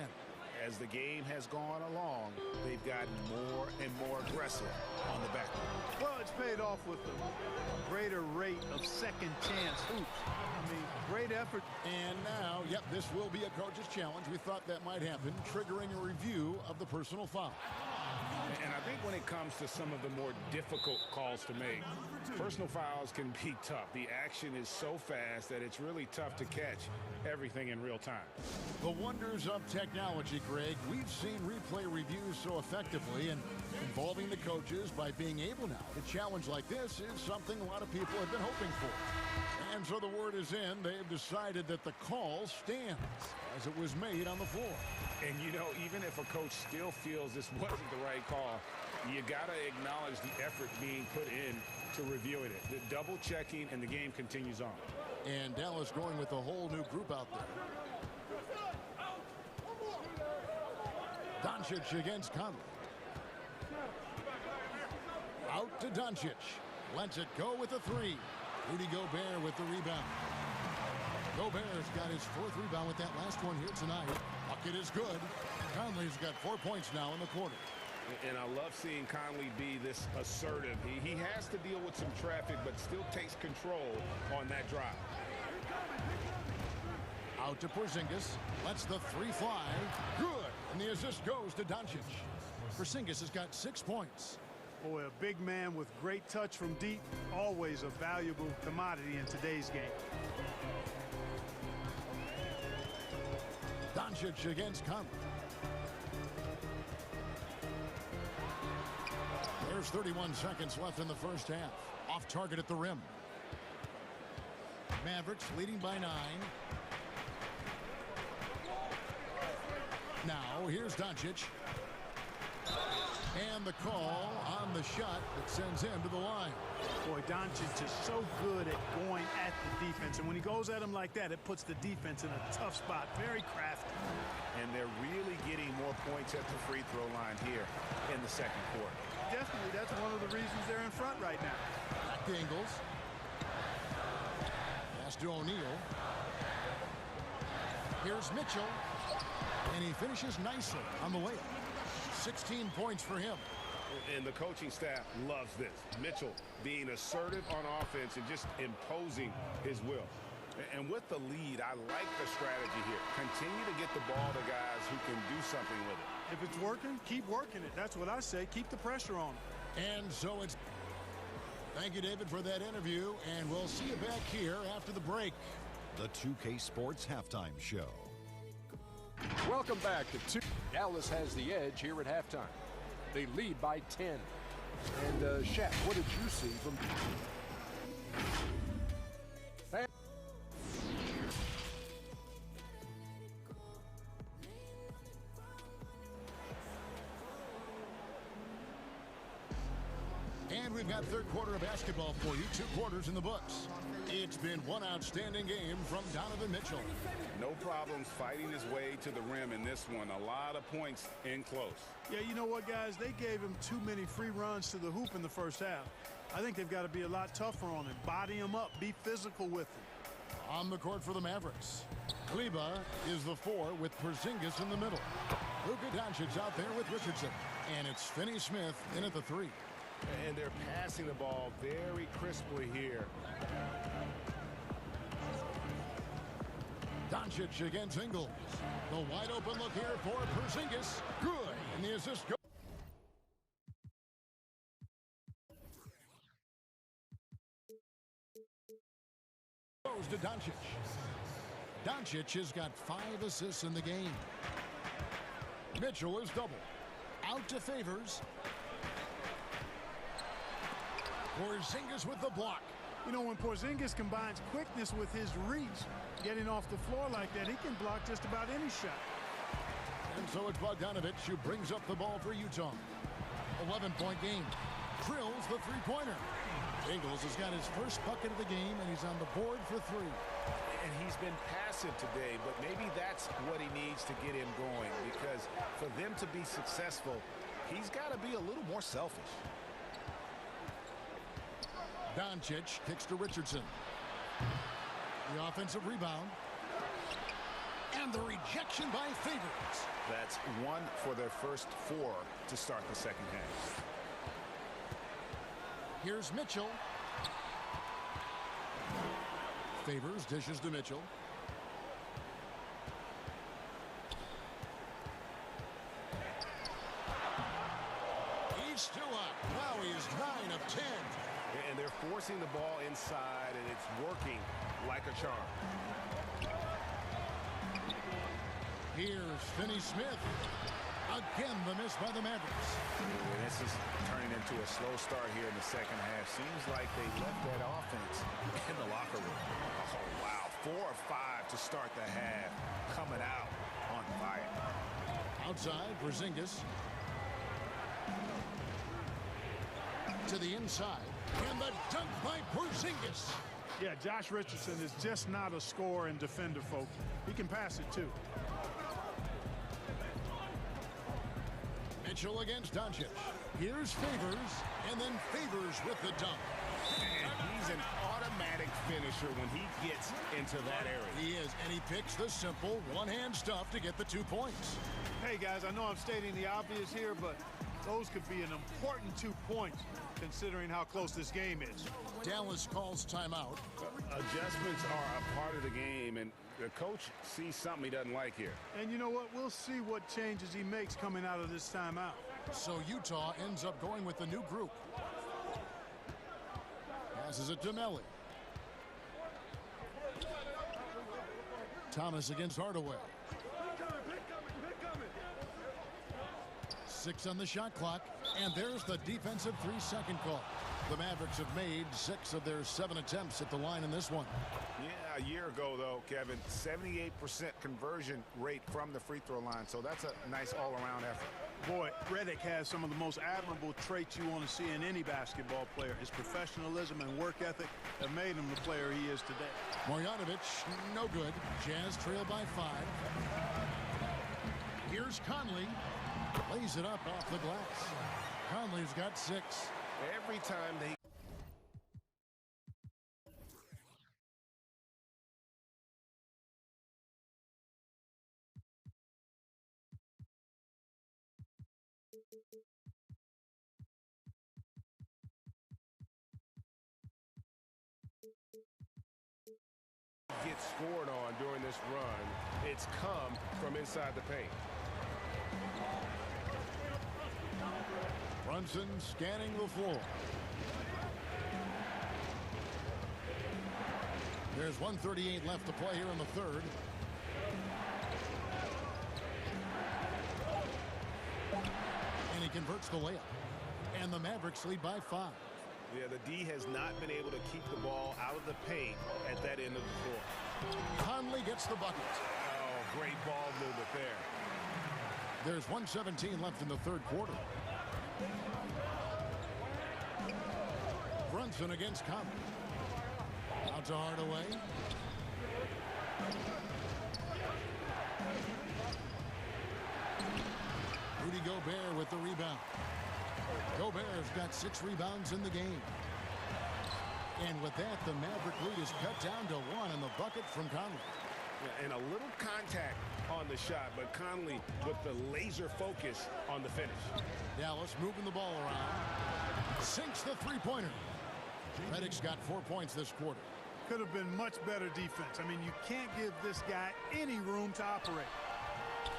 As the game has gone along, they've gotten more and more aggressive on the back. Well, it's paid off with a greater rate of second chance hoops. I mean, great effort. And now, yep, this will be a coach's challenge. We thought that might happen, triggering a review of the personal foul. And I think when it comes to some of the more difficult calls to make, personal fouls can be tough. The action is so fast that it's really tough to catch everything in real time. The wonders of technology, Greg. We've seen replay reviews so effectively, and involving the coaches by being able now to challenge like this is something a lot of people have been hoping for. And so the word is in. They have decided that the call stands as it was made on the floor. And, you know, even if a coach still feels this wasn't the right call, you got to acknowledge the effort being put in to reviewing it. The double checking, and the game continues on. And Dallas going with a whole new group out there. Doncic against Conley. Out to Doncic. Lets it go with a three. Rudy Gobert with the rebound. Gobert's got his 4th rebound with that last one here tonight. Bucket is good. Conley's got 4 points now in the quarter. And I love seeing Conley be this assertive. He has to deal with some traffic, but still takes control on that drive. Out to Porzingis. Lets the three fly. Good. And the assist goes to Doncic. Porzingis has got 6 points. Boy, a big man with great touch from deep, always a valuable commodity in today's game. Doncic against Conley. There's 31 seconds left in the first half. Off target at the rim. Mavericks leading by 9. Now, here's Doncic. And the call on the shot that sends him to the line. Boy, Doncic is so good at going at the defense. And when he goes at him like that, it puts the defense in a tough spot. Very crafty. And they're really getting more points at the free throw line here in the second quarter. Definitely, that's one of the reasons they're in front right now. Back to Ingles. Pass to O'Neal. Here's Mitchell. And he finishes nicely on the layup. 16 points for him. And the coaching staff loves this. Mitchell being assertive on offense and just imposing his will. And with the lead, I like the strategy here. Continue to get the ball to guys who can do something with it. If it's working, keep working it. That's what I say. Keep the pressure on it. And so it's... Thank you, David, for that interview. And we'll see you back here after the break. The 2K Sports Halftime Show. Welcome back to 2. Dallas has the edge here at halftime. They lead by 10. And Shaq, what did you see from... And we've got third quarter of basketball for you. 2 quarters in the books. It's been one outstanding game from Donovan Mitchell. No problems fighting his way to the rim in this one. A lot of points in close. Yeah, you know what, guys? They gave him too many free runs to the hoop in the first half. I think they've got to be a lot tougher on him. Body him up. Be physical with him. On the court for the Mavericks. Kleba is the 4 with Porzingis in the middle. Luka Doncic's out there with Richardson. And it's Finney-Smith in at the 3. And they're passing the ball very crisply here. Doncic against Ingles. The wide open look here for Porzingis. Good. And the assist goes. Goes to Doncic. Doncic has got 5 assists in the game. Mitchell is double. Out to Favors. Porzingis with the block. You know, when Porzingis combines quickness with his reach, getting off the floor like that, he can block just about any shot. And so it's Bogdanovich who brings up the ball for Utah. 11-point game. Drills the three-pointer. Ingles has got his first bucket of the game, and he's on the board for 3. And he's been passive today, but maybe that's what he needs to get him going, because for them to be successful, he's got to be a little more selfish. Doncic kicks to Richardson. The offensive rebound. And the rejection by Favors. That's 1 for their first 4 to start the second half. Here's Mitchell. Favors dishes to Mitchell. he's still up. Now he is 9 of 10. And they're forcing the ball inside, and it's working like a charm. Here's Finney Smith. Again, the miss by the Mavericks. And this is turning into a slow start here in the second half. Seems like they left that offense in the locker room. Oh, wow. 4 or 5 to start the half. Coming out on fire. Outside, Porzingis. To the inside. And the dunk by Porzingis. Yeah, Josh Richardson is just not a scorer and defender, folks. He can pass it, too. Mitchell against Doncic. Here's Favors, and then Favors with the dunk. And he's an automatic finisher when he gets into that area. He is, and he picks the simple one-hand stuff to get the 2 points. Hey, guys, I know I'm stating the obvious here, but those could be an important 2 points considering how close this game is. Dallas calls timeout. Adjustments are a part of the game, and the coach sees something he doesn't like here. And you know what? We'll see what changes he makes coming out of this timeout. So Utah ends up going with the new group. Passes it to Melly. Thomas against Hardaway. 6 on the shot clock, and there's the defensive 3-second call. The Mavericks have made 6 of their 7 attempts at the line in this one. Yeah, a year ago, though, Kevin, 78% conversion rate from the free throw line, so that's a nice all-around effort. Boy, Redick has some of the most admirable traits you want to see in any basketball player. His professionalism and work ethic have made him the player he is today. Marjanovic, no good. Jazz trail by 5. Here's Conley. Lays it up off the glass. Conley's got 6. Every time they... get scored on during this run, it's come from inside the paint. Brunson scanning the floor. There's 1:38 left to play here in the third. And he converts the layup. And the Mavericks lead by 5. Yeah, the D has not been able to keep the ball out of the paint at that end of the floor. Conley gets the bucket. Oh, great ball movement there. There's 1:17 left in the third quarter. Brunson against Conley. Out to Hardaway. Rudy Gobert with the rebound. Gobert's got 6 rebounds in the game. And with that, the Maverick lead is cut down to 1 in the bucket from Conley. Yeah, and a little contact on the shot, but Conley with the laser focus on the finish. Dallas moving the ball around. Sinks the three-pointer. Redick's got 4 points this quarter. Could have been much better defense. I mean, you can't give this guy any room to operate.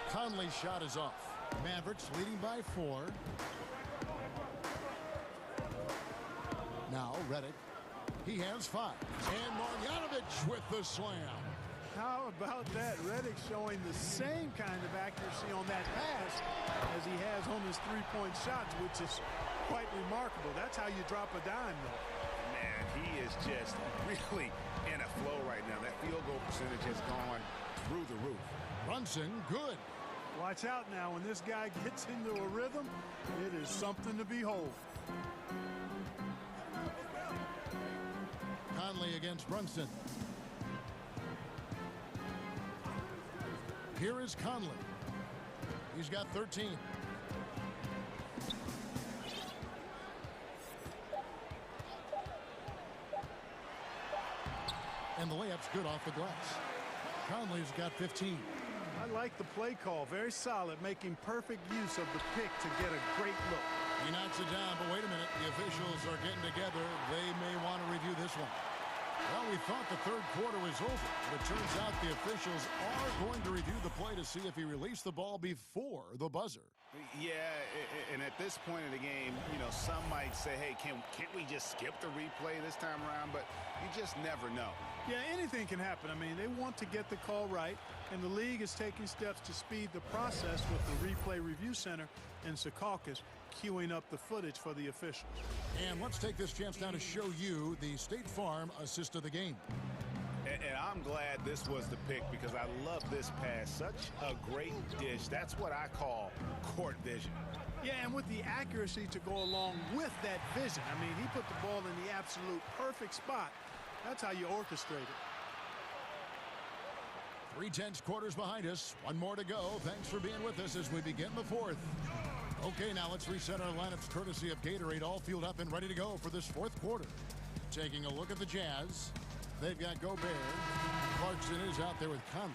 Conley's shot is off. Mavericks leading by 4. Now Redick. He has 5. And Marjanovic with the slam. How about that? Redick showing the same kind of accuracy on that pass as he has on his three-point shots, which is quite remarkable. That's how you drop a dime, though. Man, he is just really in a flow right now. That field goal percentage has gone through the roof. Brunson, good. Watch out now. When this guy gets into a rhythm, it is something to behold. Conley against Brunson. Here is Conley. He's got 13. And the layup's good off the glass. Conley's got 15. I like the play call. Very solid, making perfect use of the pick to get a great look. He knocks it down, but wait a minute. The officials are getting together. They may want to review this one. Well, we thought the third quarter was over, but it turns out the officials are going to review the play to see if he released the ball before the buzzer. Yeah, and at this point in the game, you know, some might say, hey, can't we just skip the replay this time around? But you just never know. Yeah, anything can happen. I mean, they want to get the call right, and the league is taking steps to speed the process with the Replay Review Center in Secaucus queuing up the footage for the officials. And let's take this chance now to show you the State Farm assist of the game. And I'm glad this was the pick because I love this pass. Such a great dish. That's what I call court vision. Yeah, and with the accuracy to go along with that vision. I mean, he put the ball in the absolute perfect spot. That's how you orchestrate it. 3/10 quarters behind us. One more to go. Thanks for being with us as we begin the fourth. Okay, now let's reset our lineups courtesy of Gatorade, all fueled up and ready to go for this fourth quarter. Taking a look at the Jazz. They've got Gobert. Clarkson is out there with Conley.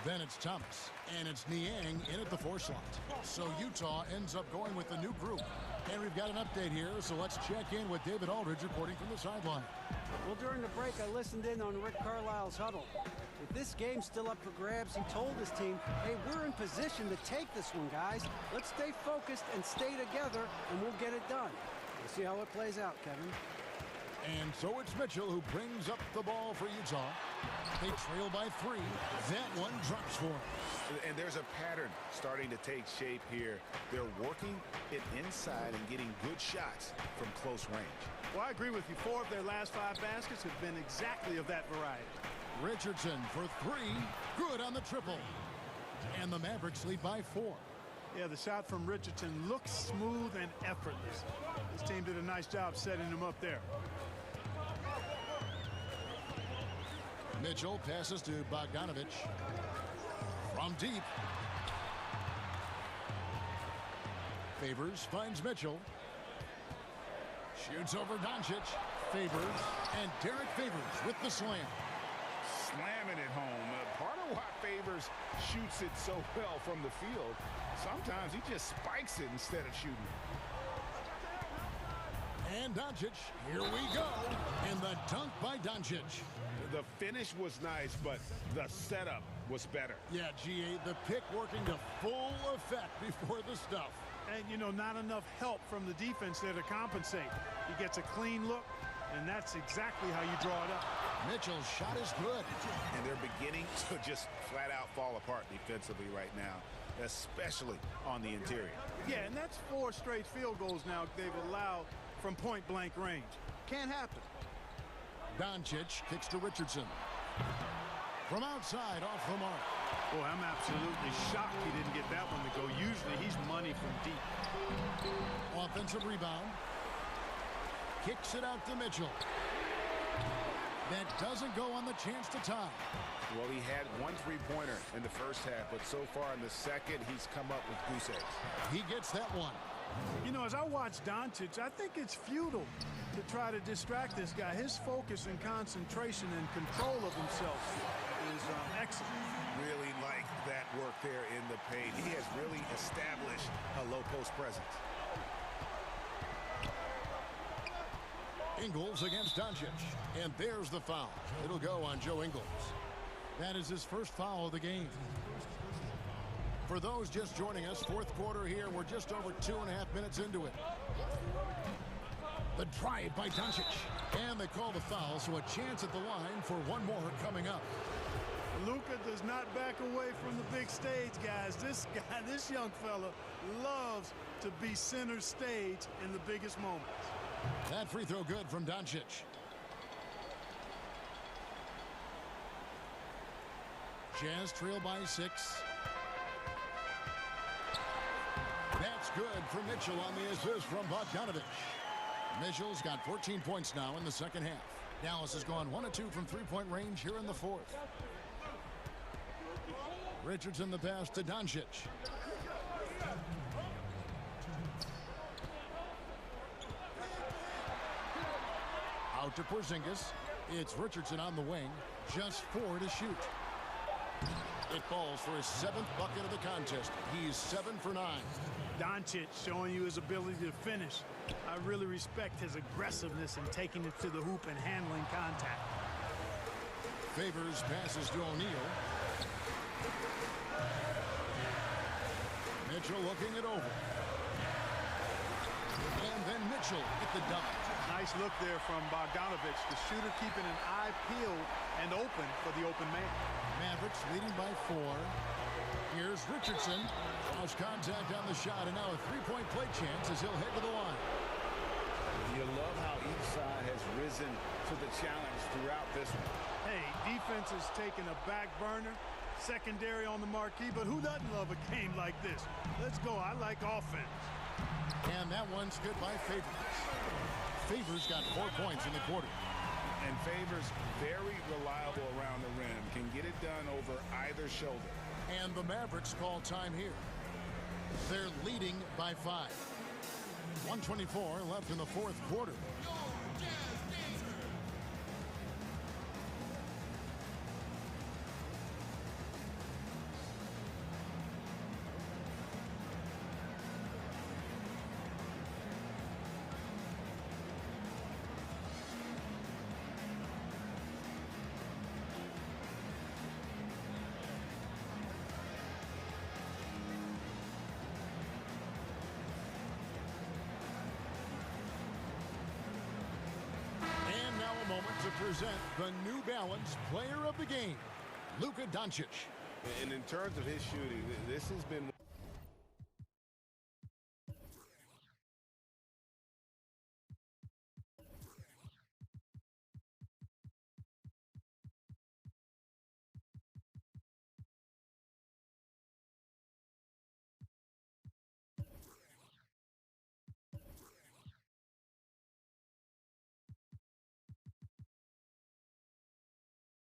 Then it's Thomas. And it's Niang in at the 4 slot. So Utah ends up going with the new group. And we've got an update here, so let's check in with David Aldridge reporting from the sideline. Well, during the break, I listened in on Rick Carlisle's huddle. With this game still up for grabs, he told his team, hey, we're in position to take this one, guys. Let's stay focused and stay together, and we'll get it done. We'll see how it plays out, Kevin. And so it's Mitchell who brings up the ball for Utah. They trail by 3. That one drops for him. And there's a pattern starting to take shape here. They're working it inside and getting good shots from close range. Well, I agree with you. 4 of their last 5 baskets have been exactly of that variety. Richardson for 3. Good on the triple. And the Mavericks lead by 4. Yeah, the shot from Richardson looks smooth and effortless. This team did a nice job setting him up there. Mitchell passes to Bogdanovich. From deep. Favors finds Mitchell. Shoots over Doncic. Favors. And Derek Favors with the slam. Slamming it home. Part of why Favors shoots it so well from the field, sometimes he just spikes it instead of shooting. And Doncic, here we go. And the dunk by Doncic. The finish was nice, but the setup was better. Yeah, GA, the pick working to full effect before the stuff. And, you know, not enough help from the defense there to compensate. He gets a clean look, and that's exactly how you draw it up. Mitchell's shot is good. And they're beginning to just flat out fall apart defensively right now, especially on the interior. Yeah, and that's 4 straight field goals now they've allowed from point-blank range. Can't happen. Doncic kicks to Richardson. From outside, off the mark. Boy, I'm absolutely shocked he didn't get that one to go. Usually he's money from deep. Offensive rebound. Kicks it out to Mitchell. That doesn't go on the chance to tie. Well, he had 1 3-pointer in the first half, but so far in the second, he's come up with goose eggs. He gets that one. You know, as I watch Doncic, I think it's futile to try to distract this guy. His focus and concentration and control of himself is excellent. Really like that work there in the paint. He has really established a low post presence. Ingles against Doncic. And there's the foul. It'll go on Joe Ingles. That is his first foul of the game. For those just joining us, fourth quarter here. We're just over 2.5 minutes into it. The drive by Doncic. And they call the foul, so a chance at the line for one more coming up. Luka does not back away from the big stage, guys. This guy, this young fella, loves to be center stage in the biggest moments. That free throw good from Doncic. Jazz trail by 6. That's good for Mitchell on the assist from Bogdanovich. Mitchell's got 14 points now in the second half. Dallas has gone 1 of 2 from three-point range here in the fourth. Richardson the pass to Doncic. Out to Porzingis. It's Richardson on the wing. Just 4 to shoot. It falls for his 7th bucket of the contest. He's 7 for 9. Doncic showing you his ability to finish. I really respect his aggressiveness in taking it to the hoop and handling contact. Favors passes to O'Neal. Mitchell looking it over. And then Mitchell at the dunk. Nice look there from Bogdanovich. The shooter keeping an eye peeled and open for the open man. Mavericks leading by 4. Here's Richardson. Draws contact on the shot, and now a three-point play chance as he'll head to the line. You love how each side has risen to the challenge throughout this one. Hey, defense is taking a back burner, secondary on the marquee, but who doesn't love a game like this? Let's go. I like offense. And that one's good by Favors. Favors got 4 points in the quarter. And Favors very reliable around the rim. Can get it done over either shoulder. And the Mavericks call time here. They're leading by 5. 124 left in the fourth quarter. To present the New Balance Player of the Game, Luka Doncic. And in terms of his shooting, this has been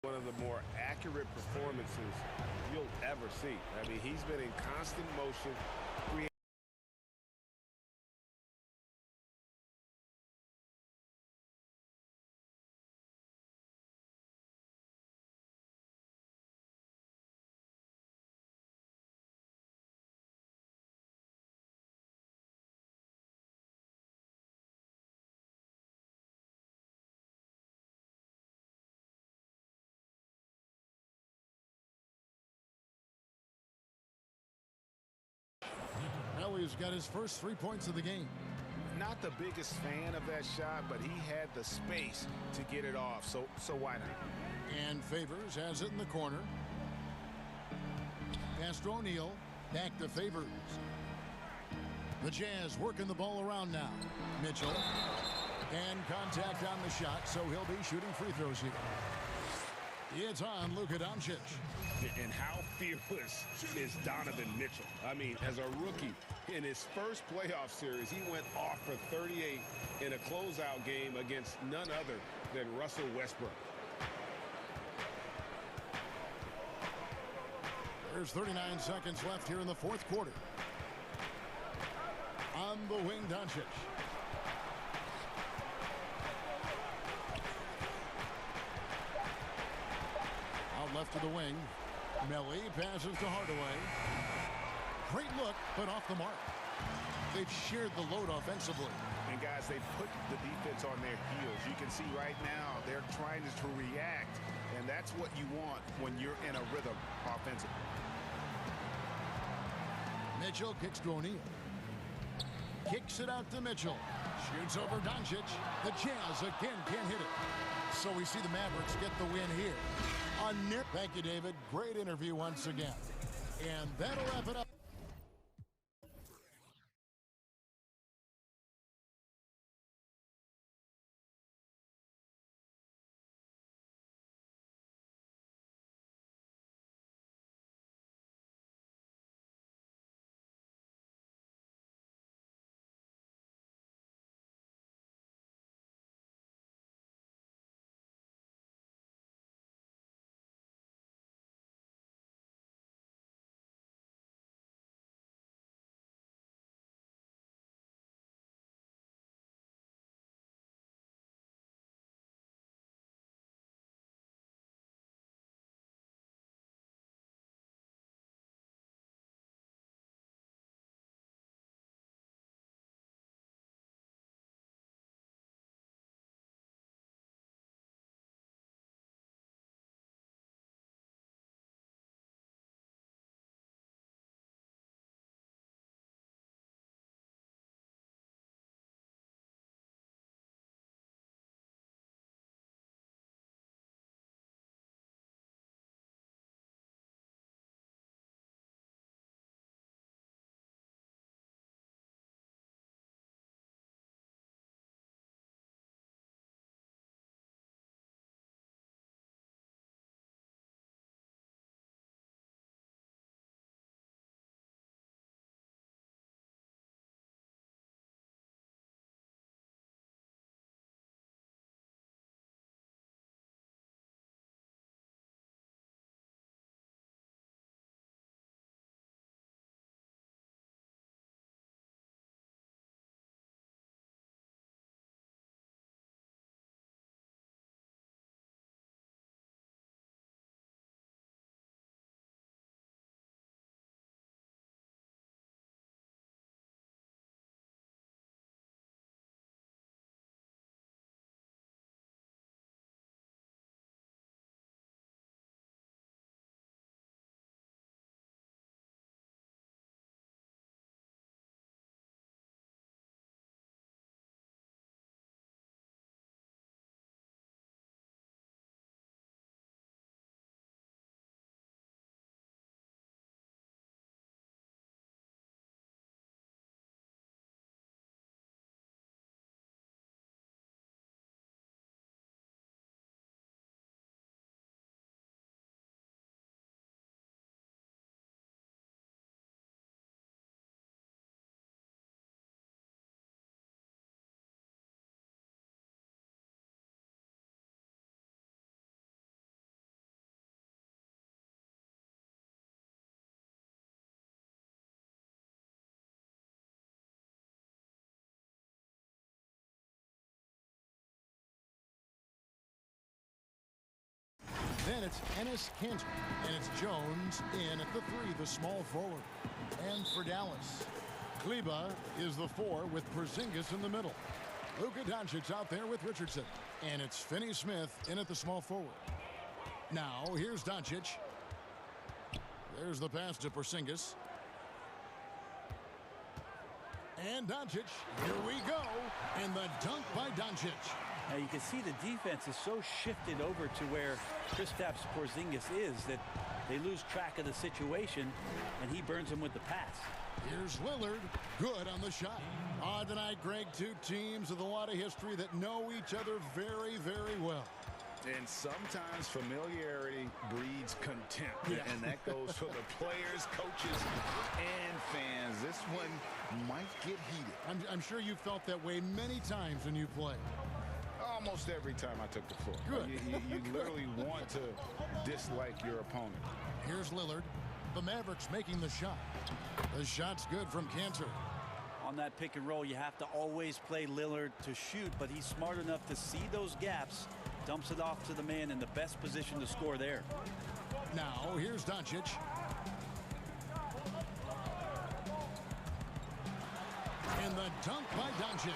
one of the more accurate performances you'll ever see. I mean, he's been in constant motion. He's got his first 3 points of the game. Not the biggest fan of that shot, but he had the space to get it off, so why not? And Favors has it in the corner. Pass to O'Neal. Back to Favors. The Jazz working the ball around now. Mitchell. And contact on the shot, so he'll be shooting free throws here. It's on Luka Doncic. And how fearless is Donovan Mitchell? I mean, as a rookie, in his first playoff series, he went off for 38 in a closeout game against none other than Russell Westbrook. There's 39 seconds left here in the fourth quarter. On the wing, Doncic. Out left to the wing. Melly passes to Hardaway. Great look, but off the mark. They've shared the load offensively. And guys, they put the defense on their heels. You can see right now they're trying to react, and that's what you want when you're in a rhythm offensively. Mitchell kicks to O'Neal. Kicks it out to Mitchell. Shoots over Doncic. The Jazz again can't hit it. So we see the Mavericks get the win here. Thank you, David. Great interview once again. And that'll wrap it up. Then it's Enes Kanter, and it's Jones in at the 3, the small forward. And for Dallas, Kleba is the 4 with Porzingis in the middle. Luka Doncic out there with Richardson. And it's Finney-Smith in at the small forward. Now, here's Doncic. There's the pass to Porzingis. And Doncic, here we go. And the dunk by Doncic. Now you can see the defense is so shifted over to where Kristaps Porzingis is that they lose track of the situation, and he burns them with the pass. Here's Lillard, good on the shot. Tonight, Greg, two teams with a lot of history that know each other very, very well. And sometimes familiarity breeds contempt. Yeah. And that goes for the players, coaches, and fans. This one might get heated. I'm sure you felt that way many times when you play. Almost every time I took the floor. Good. You literally want to dislike your opponent. Here's Lillard. The Mavericks making the shot. The shot's good from Kanter. On that pick and roll, you have to always play Lillard to shoot, but he's smart enough to see those gaps, dumps it off to the man in the best position to score there. Now, here's Doncic. And the dunk by Doncic.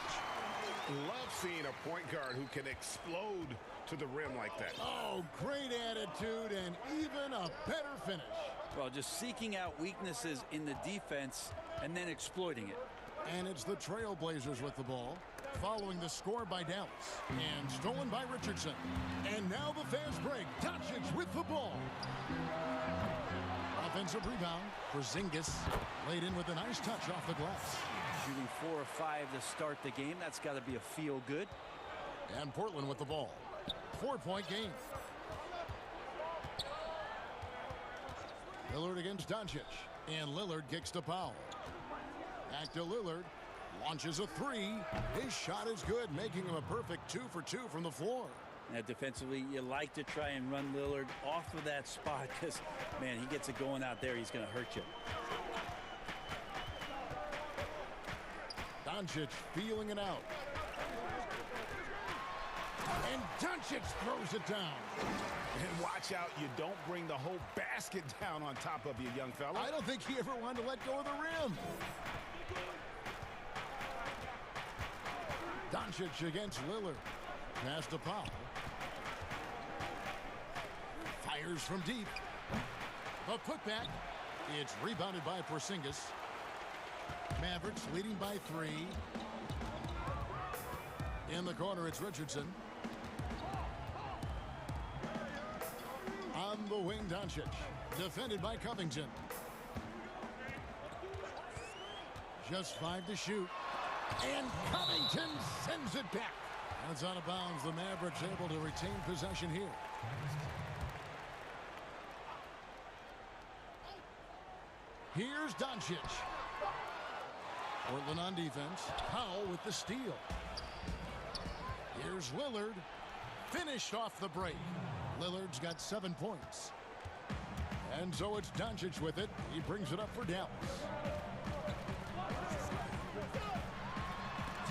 Love seeing a point guard who can explode to the rim like that. Oh, great attitude and even a better finish. Well, just seeking out weaknesses in the defense and then exploiting it. And it's the Trailblazers with the ball, following the score by Dallas. And stolen by Richardson. And now the fast break. Doncic with the ball. Offensive rebound. Porzingis laid in with a nice touch off the glass. Shooting 4 or 5 to start the game. That's got to be a feel good. And Portland with the ball. 4-point game. Lillard against Doncic. And Lillard kicks to Powell. Back to Lillard. Launches a 3. His shot is good, making him a perfect 2 for 2 from the floor. Now, defensively, you like to try and run Lillard off of that spot because, man, he gets it going out there. He's going to hurt you. Doncic feeling it out. And Doncic throws it down. And watch out, you don't bring the whole basket down on top of you, young fella. I don't think he ever wanted to let go of the rim. Doncic against Lillard. Pass to Powell. Fires from deep. A putback. It's rebounded by Porzingis. Mavericks leading by 3. In the corner, it's Richardson. On the wing, Doncic. Defended by Covington. Just 5 to shoot. And Covington sends it back. That's out of bounds. The Mavericks able to retain possession here. Here's Doncic. Portland on defense. Powell with the steal. Here's Lillard. Finished off the break. Lillard's got 7 points. And so it's Doncic with it. He brings it up for Dallas.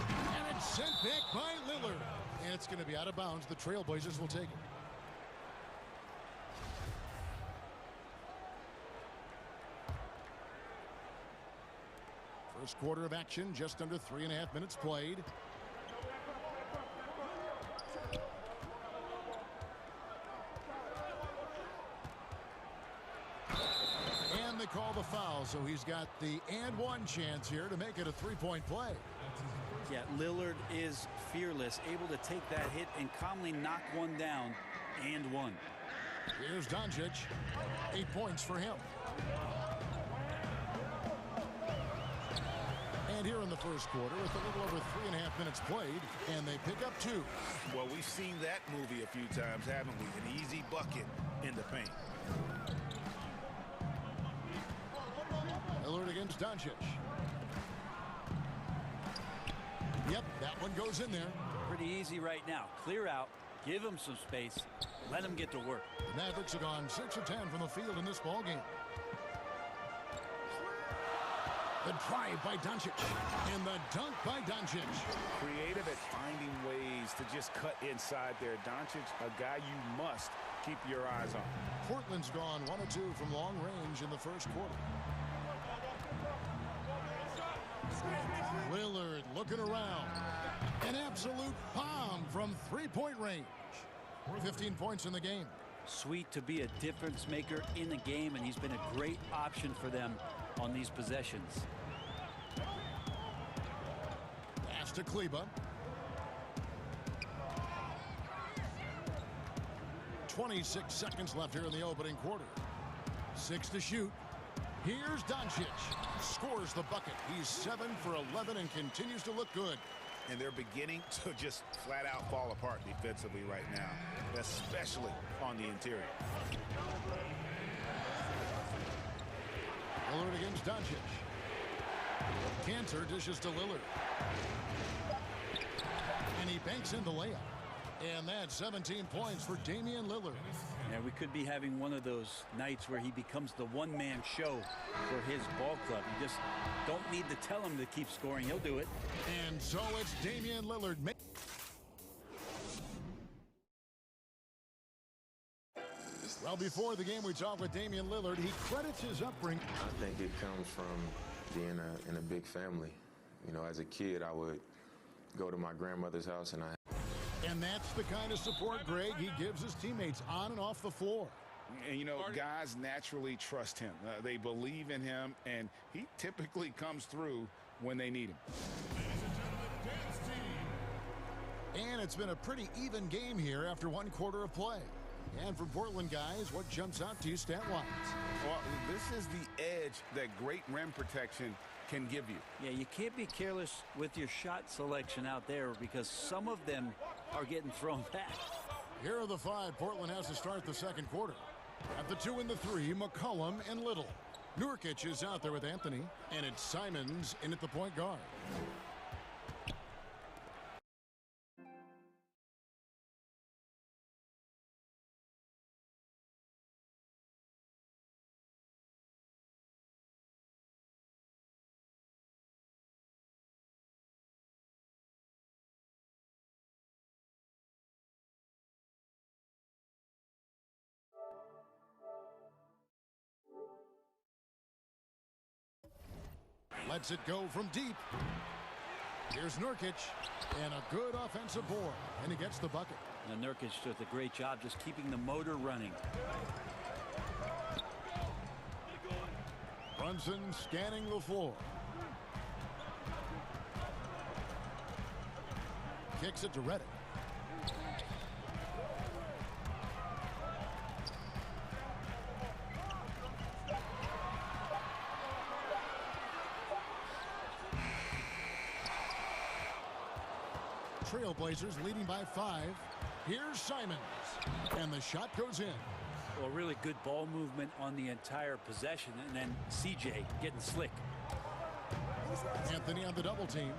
And it's sent back by Lillard. And it's going to be out of bounds. The Trailblazers will take it. First quarter of action, just under 3.5 minutes played. And they call the foul, so he's got the and one chance here to make it a 3-point play. Yeah, Lillard is fearless, able to take that hit and calmly knock one down and one. Here's Doncic. 8 points for him. And here in the first quarter with a little over 3.5 minutes played, and they pick up 2. Well, we've seen that movie a few times, haven't we? An easy bucket in the paint. Lillard against Doncic. Yep, that one goes in there. Pretty easy right now. Clear out, give him some space, let him get to work. The Mavericks have gone 6 of 10 from the field in this ballgame. The drive by Doncic. And the dunk by Doncic. Creative at finding ways to just cut inside there. Doncic, a guy you must keep your eyes on. Portland's gone 1 of 2 from long range in the first quarter. Lillard looking around. An absolute bomb from three-point range. 15 points in the game. Sweet to be a difference maker in the game, and he's been a great option for them on these possessions. Pass to Kleba. 26 seconds left here in the opening quarter. 6 to shoot. Here's Doncic. Scores the bucket. He's 7 for 11 and continues to look good. And they're beginning to just flat out fall apart defensively right now, especially on the interior. Lillard against Doncic. Cantor dishes to Lillard. And he banks in the layup. And that's 17 points for Damian Lillard. Yeah, we could be having one of those nights where he becomes the one-man show for his ball club. You just don't need to tell him to keep scoring. He'll do it. And so it's Damian Lillard. Well, before the game, we talked with Damian Lillard. He credits his upbringing. I think it comes from being in a big family. You know, as a kid, I would go to my grandmother's house and And that's the kind of support, Greg, he gives his teammates on and off the floor. And, you know, guys naturally trust him. They believe in him, and he typically comes through when they need him. And it's been a pretty even game here after 1 quarter of play. And for Portland guys, what jumps out to you stat-wise? Well, this is the edge that great rim protection can give you. Yeah, you can't be careless with your shot selection out there because some of them are getting thrown back. Here are the 5 Portland has to start the second quarter. At the 2 and the 3, McCollum and Little. Nurkic is out there with Anthony, and it's Simons in at the point guard. Lets it go from deep. Here's Nurkic, and a good offensive board, and he gets the bucket. Now, Nurkic does a great job just keeping the motor running. Brunson scanning the floor. Kicks it to Reddick. Trailblazers leading by 5. Here's Simons, and the shot goes in. Well, really good ball movement on the entire possession, and then CJ getting slick. Anthony on the double team.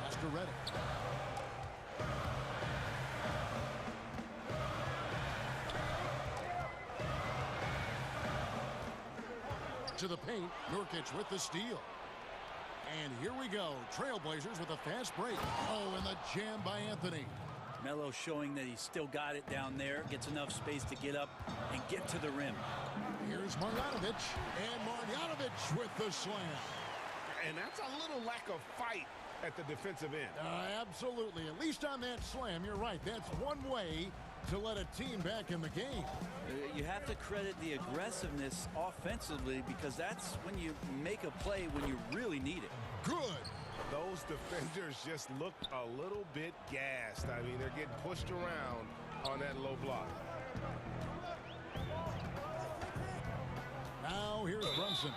Pass to Reddick. To the paint, Nurkic with the steal. And here we go. Trailblazers with a fast break. Oh, and the jam by Anthony. Melo showing that he's still got it down there. Gets enough space to get up and get to the rim. Here's Marjanovic. And Marjanovic with the slam. And that's a little lack of fight at the defensive end. Absolutely. At least on that slam, you're right. That's one way to let a team back in the game. You have to credit the aggressiveness offensively because that's when you make a play when you really need it. Good. Those defenders just look a little bit gassed. I mean, they're getting pushed around on that low block. Now here's Brunson.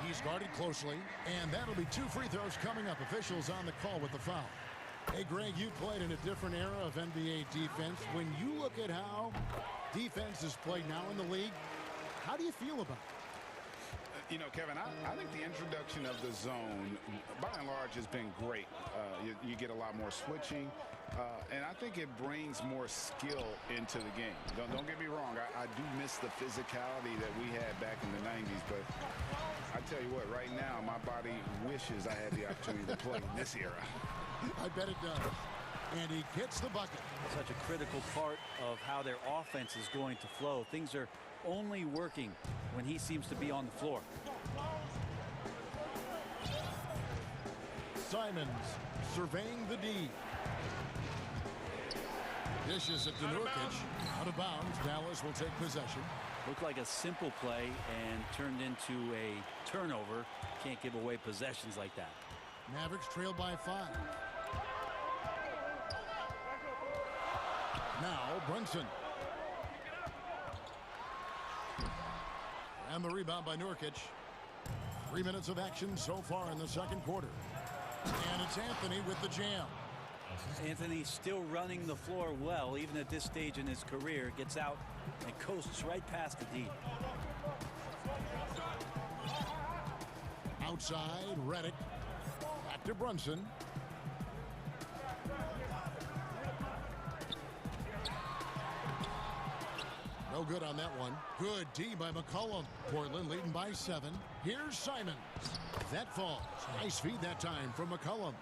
He's guarded closely, and that'll be 2 free throws coming up. Officials on the call with the foul. Hey, Greg, you played in a different era of NBA defense. When you look at how defense is played now in the league, how do you feel about it? You know, Kevin, I think the introduction of the zone, by and large, has been great. You get a lot more switching, and I think it brings more skill into the game. Don't get me wrong. I do miss the physicality that we had back in the 90s, but I tell you what, right now, my body wishes I had the opportunity to play in this era. I bet it does. And he gets the bucket. Such a critical part of how their offense is going to flow. Things are only working when he seems to be on the floor. Simons surveying the D. Dishes it to Nurkic. Out of bounds. Dallas will take possession. Looked like a simple play and turned into a turnover. Can't give away possessions like that. Mavericks trail by 5. Now Brunson. And the rebound by Nurkic. 3 minutes of action so far in the second quarter. And it's Anthony with the jam. Anthony still running the floor well, even at this stage in his career. Gets out and coasts right past the D. Outside, Redick. Back to Brunson. No good on that one. Good D by McCollum. Portland leading by 7. Here's Simons. That falls. Nice feed that time from McCollum.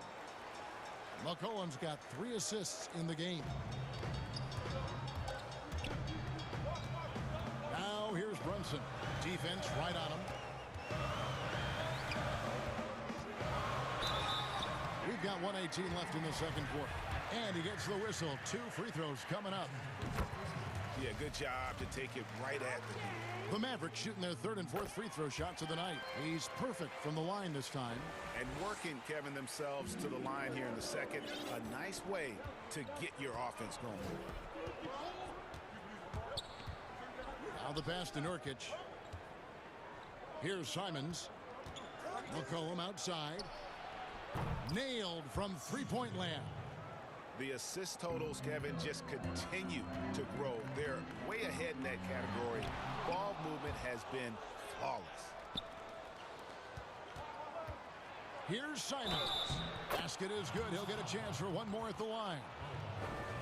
McCollum's got 3 assists in the game. Now here's Brunson. Defense right on him. We've got 1:18 left in the second quarter. And he gets the whistle. 2 free throws coming up. Yeah, good job to take it right at the D. The Mavericks shooting their 3rd and 4th free throw shots of the night. He's perfect from the line this time. And working, Kevin, themselves to the line here in the second. A nice way to get your offense going. Now the pass to Nurkic. Here's Simons. McCollum outside. Nailed from three-point land. The assist totals, Kevin, just continue to grow. They're way ahead in that category. Ball movement has been flawless. Here's Simons. Basket is good. He'll get a chance for one more at the line.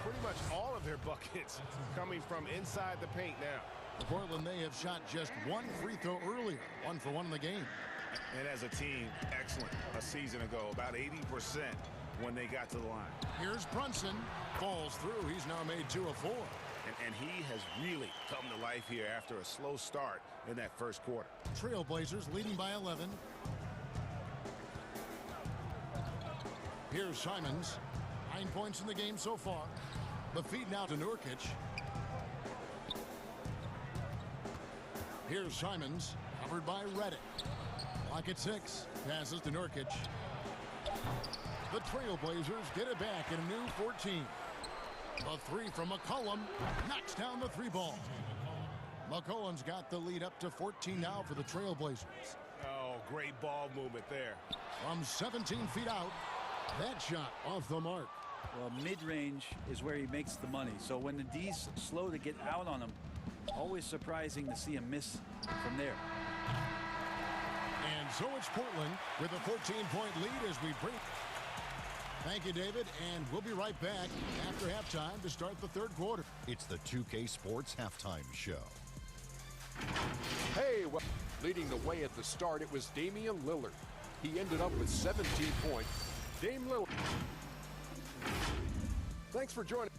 Pretty much all of their buckets coming from inside the paint now. For Portland, they have shot just 1 free throw earlier. 1 for 1 in the game. And as a team, excellent. A season ago, about 80% when they got to the line. Here's Brunson. Falls through. He's now made 2 of 4. And he has really come to life here after a slow start in that first quarter. Trailblazers leading by 11. Here's Simons. 9 points in the game so far. The feed now to Nurkic. Here's Simons. Covered by Redick. Clock at 6. Passes to Nurkic. The Trailblazers get it back in a new 14. The 3 from McCollum knocks down the 3 ball. McCollum's got the lead up to 14 now for the Trailblazers. Oh, great ball movement there. From 17 feet out, that shot off the mark. Well, mid-range is where he makes the money. So when the D's slow to get out on him, always surprising to see him miss from there. And so it's Portland with a 14-point lead as we break. Thank you, David, and we'll be right back after halftime to start the 3rd quarter. It's the 2K Sports Halftime Show. Hey, well, leading the way at the start, it was Damian Lillard. He ended up with 17 points. Dame Lillard. Thanks for joining.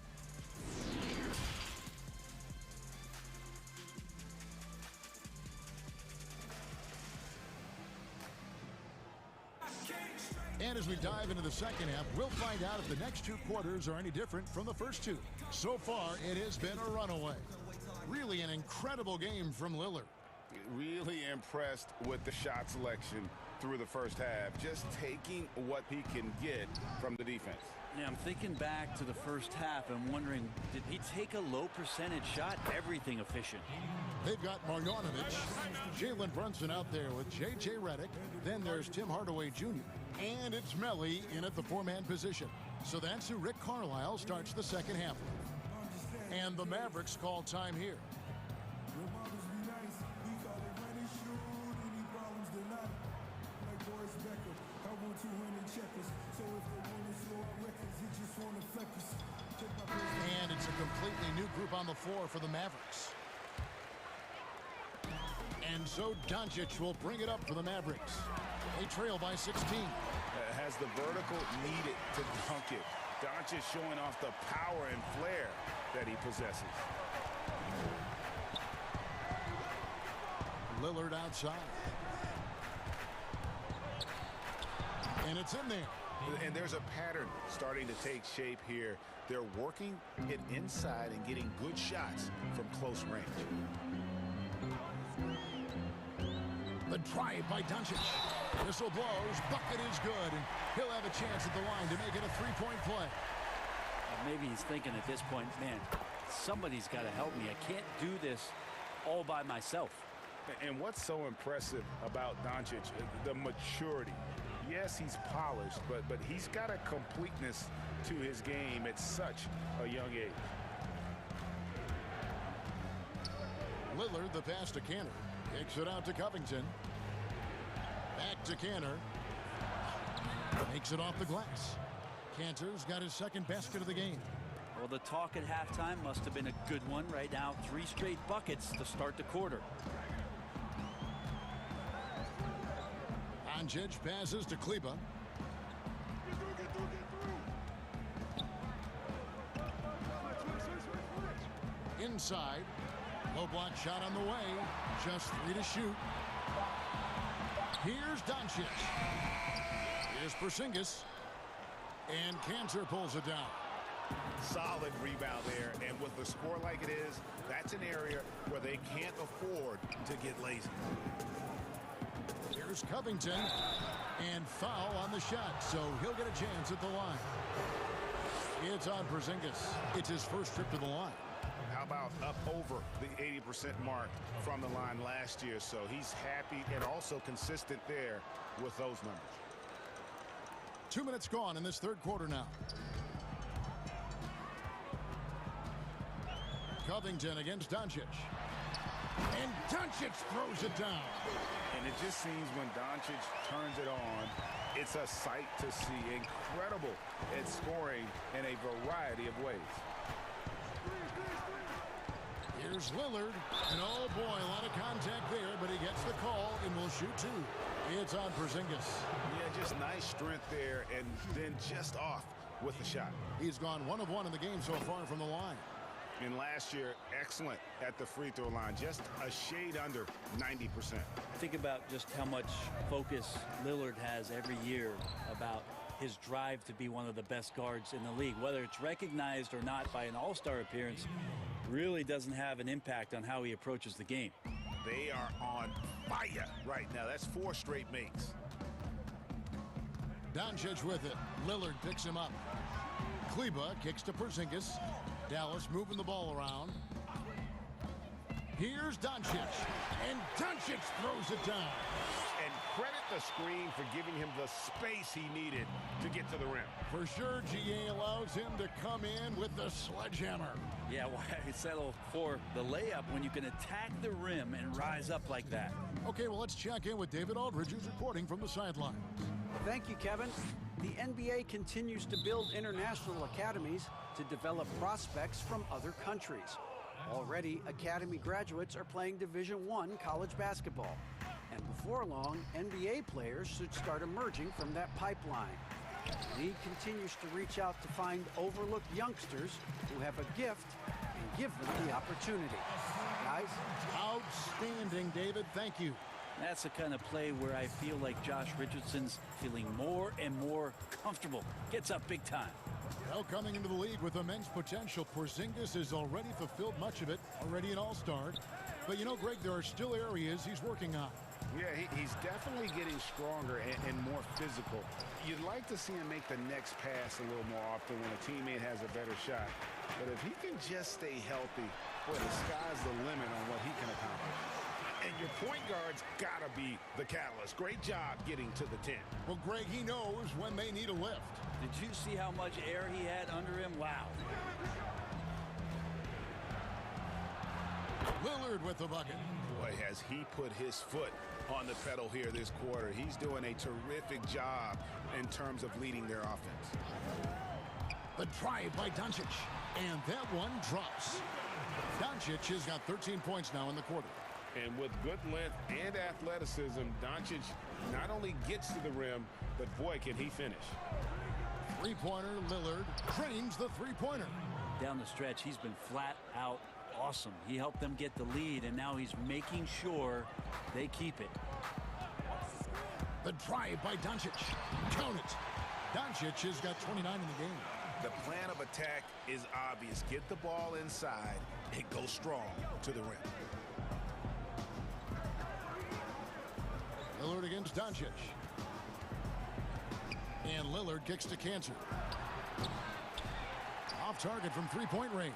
And as we dive into the second half, we'll find out if the next 2 quarters are any different from the first 2. So far, it has been a runaway. Really an incredible game from Lillard. Really impressed with the shot selection through the first half. Just taking what he can get from the defense. Yeah, I'm thinking back to the first half and wondering, did he take a low percentage shot? Everything efficient. They've got Marjanovic, Jalen Brunson out there with J.J. Redick. Then there's Tim Hardaway Jr. And it's Melly in at the 4-man position. So that's who Rick Carlisle starts the second half with. And the Mavericks call time here. And it's a completely new group on the floor for the Mavericks. And so Doncic will bring it up for the Mavericks. They trail by 16. Has the vertical needed to dunk it Doncic showing off the power and flair that he possesses. Lillard outside. And it's in there. And there's a pattern starting to take shape here. They're working it inside and getting good shots from close range. The drive by Doncic. Whistle blows. Bucket is good. And he'll have a chance at the line to make it a three-point play. Maybe he's thinking at this point, man, somebody's got to help me. I can't do this all by myself. And what's so impressive about Doncic, the maturity. Yes, he's polished, but he's got a completeness to his game at such a young age. Lillard, the pass to Canner. Kicks it out to Covington. Back to Canner. Makes it off the glass. Cantor's got his second basket of the game. Well, the talk at halftime must have been a good one. Right now, 3 straight buckets to start the quarter. Doncic passes to Kleba. Inside. Low block shot on the way. Just 3 to shoot. Here's Doncic. Here's Porzingis. And Cantor pulls it down. Solid rebound there. And with the score like it is, that's an area where they can't afford to get lazy. Here's Covington. And foul on the shot. So he'll get a chance at the line. It's on Porzingis. It's his first trip to the line. How about up over the 80% mark from the line last year? So he's happy and also consistent there with those numbers. 2 minutes gone in this third quarter now. Covington against Doncic. And Doncic throws it down. And it just seems when Doncic turns it on, it's a sight to see. Incredible at scoring in a variety of ways. Here's Lillard. And oh boy, a lot of contact there, but he gets the call and will shoot 2. It's on Porzingis. Yeah, just nice strength there and then just off with the shot. He's gone 1 of 1 in the game so far from the line. And last year, excellent at the free throw line, just a shade under 90%. Think about just how much focus Lillard has every year about his drive to be one of the best guards in the league. Whether it's recognized or not by an all-star appearance, really doesn't have an impact on how he approaches the game. They are on fire right now. That's 4 straight makes. Doncic with it. Lillard picks him up. Kleba kicks to Porzingis. Dallas moving the ball around. Here's Doncic. And Doncic throws it down. And credit the screen for giving him the space he needed to get to the rim. For sure, GA allows him to come in with the sledgehammer. Yeah, why settle for the layup when you can attack the rim and rise up like that? Okay, well, let's check in with David Aldridge, who's reporting from the sideline. Thank you, Kevin. The NBA continues to build international academies to develop prospects from other countries. Already, academy graduates are playing Division I college basketball. And before long, NBA players should start emerging from that pipeline. The league continues to reach out to find overlooked youngsters who have a gift and give them the opportunity. Guys? Outstanding, David. Thank you. That's the kind of play where I feel like Josh Richardson's feeling more and more comfortable. Gets up big time. Well, coming into the league with immense potential, Porzingis has already fulfilled much of it, already an all-star. But you know, Greg, there are still areas he's working on. Yeah, he's definitely getting stronger and more physical. You'd like to see him make the next pass a little more often when a teammate has a better shot. But if he can just stay healthy, boy, the sky's the limit on what he can accomplish. And your point guard's got to be the catalyst. Great job getting to the 10. Well, Greg, he knows when they need a lift. Did you see how much air he had under him? Wow. Lillard with the bucket. Boy, has he put his foot on the pedal here this quarter. He's doing a terrific job in terms of leading their offense. The drive by Doncic. And that one drops. Doncic has got 13 points now in the quarter. And with good length and athleticism, Doncic not only gets to the rim, but boy, can he finish. Three-pointer, Lillard drains the three-pointer. Down the stretch, he's been flat out awesome. He helped them get the lead, and now he's making sure they keep it. The drive by Doncic. Count it. Doncic has got 29 in the game. The plan of attack is obvious. Get the ball inside and go strong to the rim. Lillard against Doncic. And Lillard kicks to Cancer. Off target from three-point range.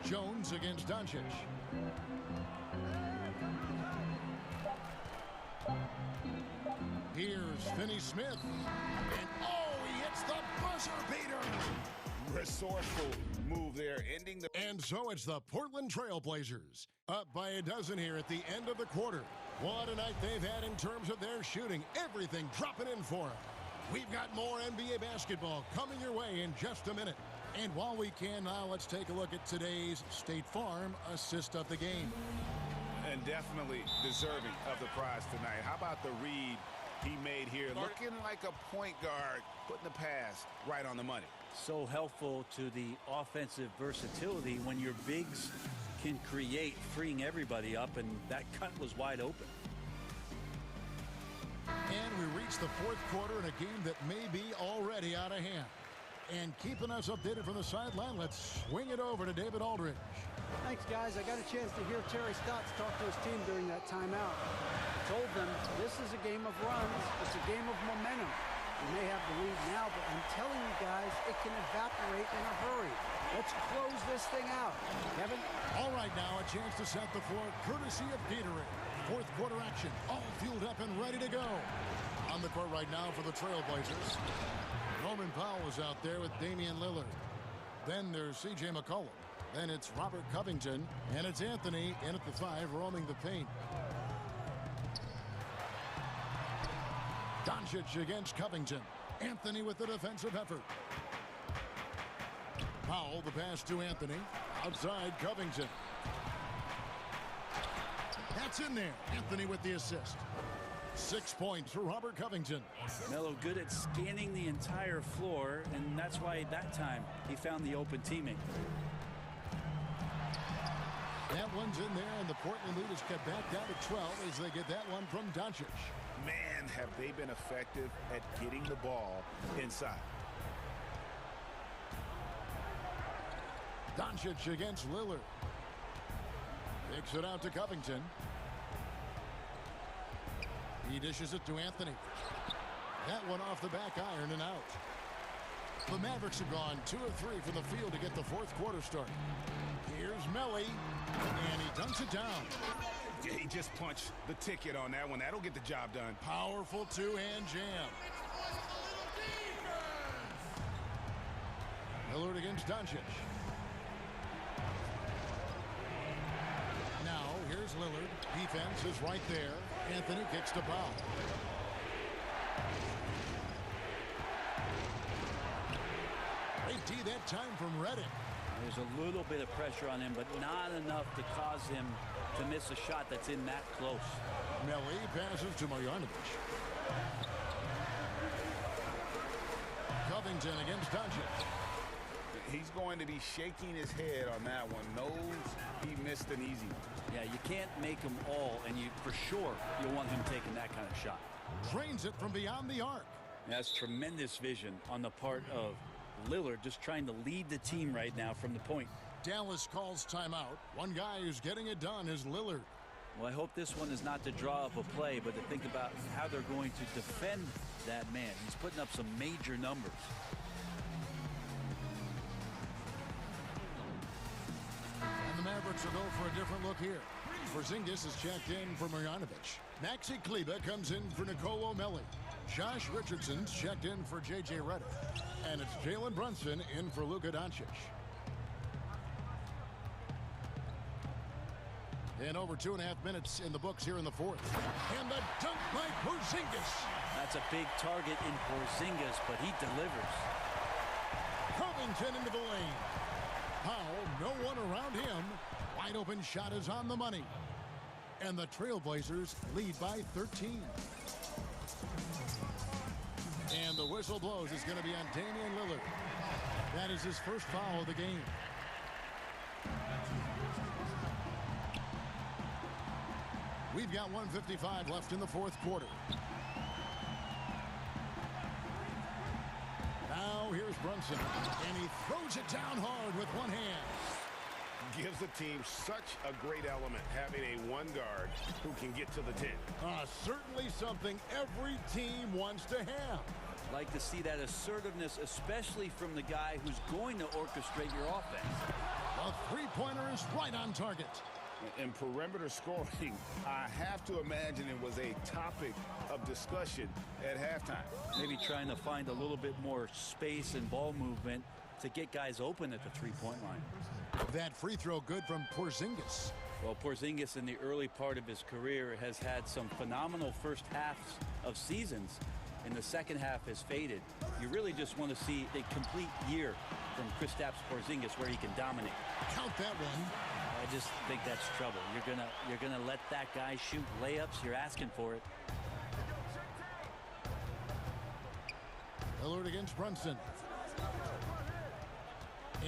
Jones against Doncic. Here's Finney-Smith. And oh, he hits the buzzer beater. Resourceful move there, ending the... And so it's the Portland Trailblazers up by a dozen here at the end of the quarter. What a night they've had in terms of their shooting. Everything dropping in for them. We've got more NBA basketball coming your way in just a minute. And while we can now, let's take a look at today's State Farm assist of the game. And definitely deserving of the prize tonight. How about the read he made here? Looking like a point guard, putting the pass right on the money. So helpful to the offensive versatility when your bigs can create, freeing everybody up, and that cut was wide open. And we reach the fourth quarter in a game that may be already out of hand. And keeping us updated from the sideline, let's swing it over to David Aldridge. Thanks, guys. I got a chance to hear Terry Stotts talk to his team during that timeout. He told them this is a game of runs. It's a game of momentum. We may have the lead now, but I'm telling you guys, it can evaporate in a hurry. Let's close this thing out. Kevin? All right, now a chance to set the floor courtesy of Gatorade. Fourth quarter action, all fueled up and ready to go. On the court right now for the Trailblazers. Norman Powell is out there with Damian Lillard. Then there's C.J. McCollum. Then it's Robert Covington. And it's Anthony in at the 5, roaming the paint. Doncic against Covington. Anthony with the defensive effort. Powell, the pass to Anthony. Outside Covington. That's in there. Anthony with the assist. 6 points for Robert Covington. Melo good at scanning the entire floor, and that's why that time he found the open teammate. That one's in there, and the Portland lead is kept back down to 12 as they get that one from Doncic. Man, have they been effective at getting the ball inside. Doncic against Lillard. Kicks it out to Covington. He dishes it to Anthony. That one off the back iron and out. The Mavericks have gone 2 of 3 from the field to get the fourth quarter started. Here's Melly, and he dunks it down. He just punched the ticket on that one. That'll get the job done. Powerful two-hand jam. Lillard against Doncic. Now, here's Lillard. Defense is right there. Anthony kicks to Powell. Great D that time from Reddick. There's a little bit of pressure on him, but not enough to cause him to miss a shot that's in that close. Melly passes to Marjanovic. Covington against Doncic. He's going to be shaking his head on that one. Knows he missed an easy one. Yeah, you can't make them all, and you for sure you'll want him taking that kind of shot. Drains it from beyond the arc. That's tremendous vision on the part of Lillard, just trying to lead the team right now from the point. Dallas calls timeout. One guy who's getting it done is Lillard. Well, I hope this one is not to draw up a play, but to think about how they're going to defend that man. He's putting up some major numbers. And the Mavericks will go for a different look here. Porzingis is checked in for Marjanovic. Maxi Kleber comes in for Nicolo Melli. Josh Richardson's checked in for J.J. Redick. And it's Jalen Brunson in for Luka Doncic. And over 2.5 minutes in the books here in the fourth. And the dunk by Porzingis. That's a big target in Porzingis, but he delivers. Covington into the lane. Powell, no one around him. Wide open shot is on the money. And the Trailblazers lead by 13. the whistle blows. It's going to be on Damian Lillard. That is his first foul of the game. We've got 1:55 left in the fourth quarter. Now here's Brunson, and he throws it down hard with one hand. Gives the team such a great element having a one guard who can get to the 10. Certainly something every team wants to have. Like to see that assertiveness, especially from the guy who's going to orchestrate your offense. A three-pointer is right on target. In perimeter scoring, I have to imagine it was a topic of discussion at halftime. Maybe trying to find a little bit more space and ball movement to get guys open at the three-point line. That free throw good from Porzingis. Well, Porzingis in the early part of his career has had some phenomenal first halves of seasons. In the second half has faded. You really just want to see a complete year from Kristaps Porzingis where he can dominate. Count that one. I just think that's trouble. You're gonna let that guy shoot layups. You're asking for it. Lillard against Brunson.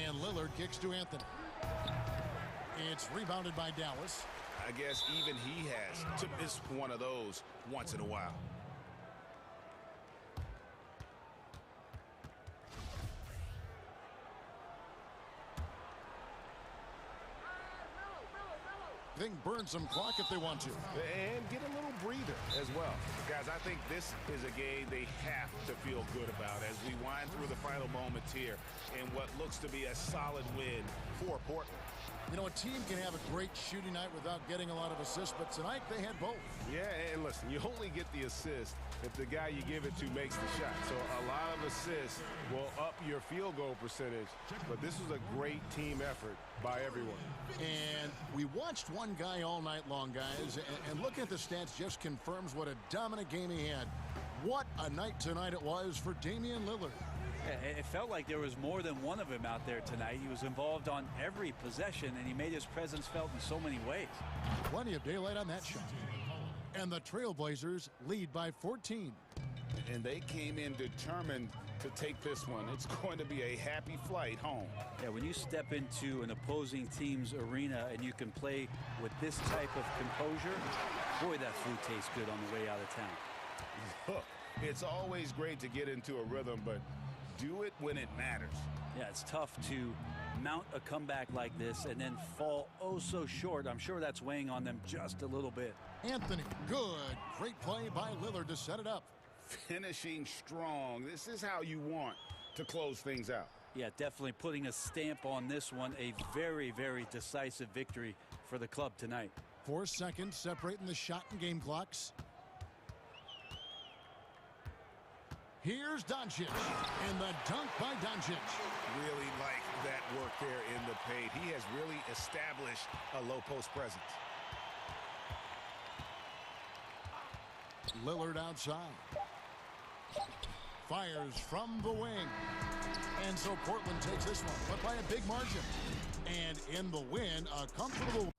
And Lillard kicks to Anthony. It's rebounded by Dallas. I guess even he has to miss one of those once in a while. Burn some clock if they want to. And get a little breather as well. Guys, I think this is a game they have to feel good about as we wind through the final moments here in what looks to be a solid win for Portland. You know, a team can have a great shooting night without getting a lot of assists, but tonight they had both. Yeah, and listen, you only get the assist if the guy you give it to makes the shot. So a lot of assists will up your field goal percentage, but this was a great team effort by everyone. And we watched one guy all night long, guys, and looking at the stats just confirms what a dominant game he had. What a night tonight it was for Damian Lillard. It felt like there was more than one of him out there tonight. He was involved on every possession, and he made his presence felt in so many ways. Plenty of daylight on that shot. And the Trailblazers lead by 14. And they came in determined to take this one. It's going to be a happy flight home. Yeah, when you step into an opposing team's arena and you can play with this type of composure, boy, that food tastes good on the way out of town. Look, it's always great to get into a rhythm, but do it when it matters. Yeah, it's tough to mount a comeback like this and then fall oh so short. I'm sure that's weighing on them just a little bit. Anthony, good. Great play by Lillard to set it up. Finishing strong. This is how you want to close things out. Yeah, definitely putting a stamp on this one. A very, very decisive victory for the club tonight. 4 seconds separating the shot and game clocks. Here's Doncic, and the dunk by Doncic. Really like that work there in the paint. He has really established a low post presence. Lillard outside. Fires from the wing. And so Portland takes this one, but by a big margin. And in the win, a comfortable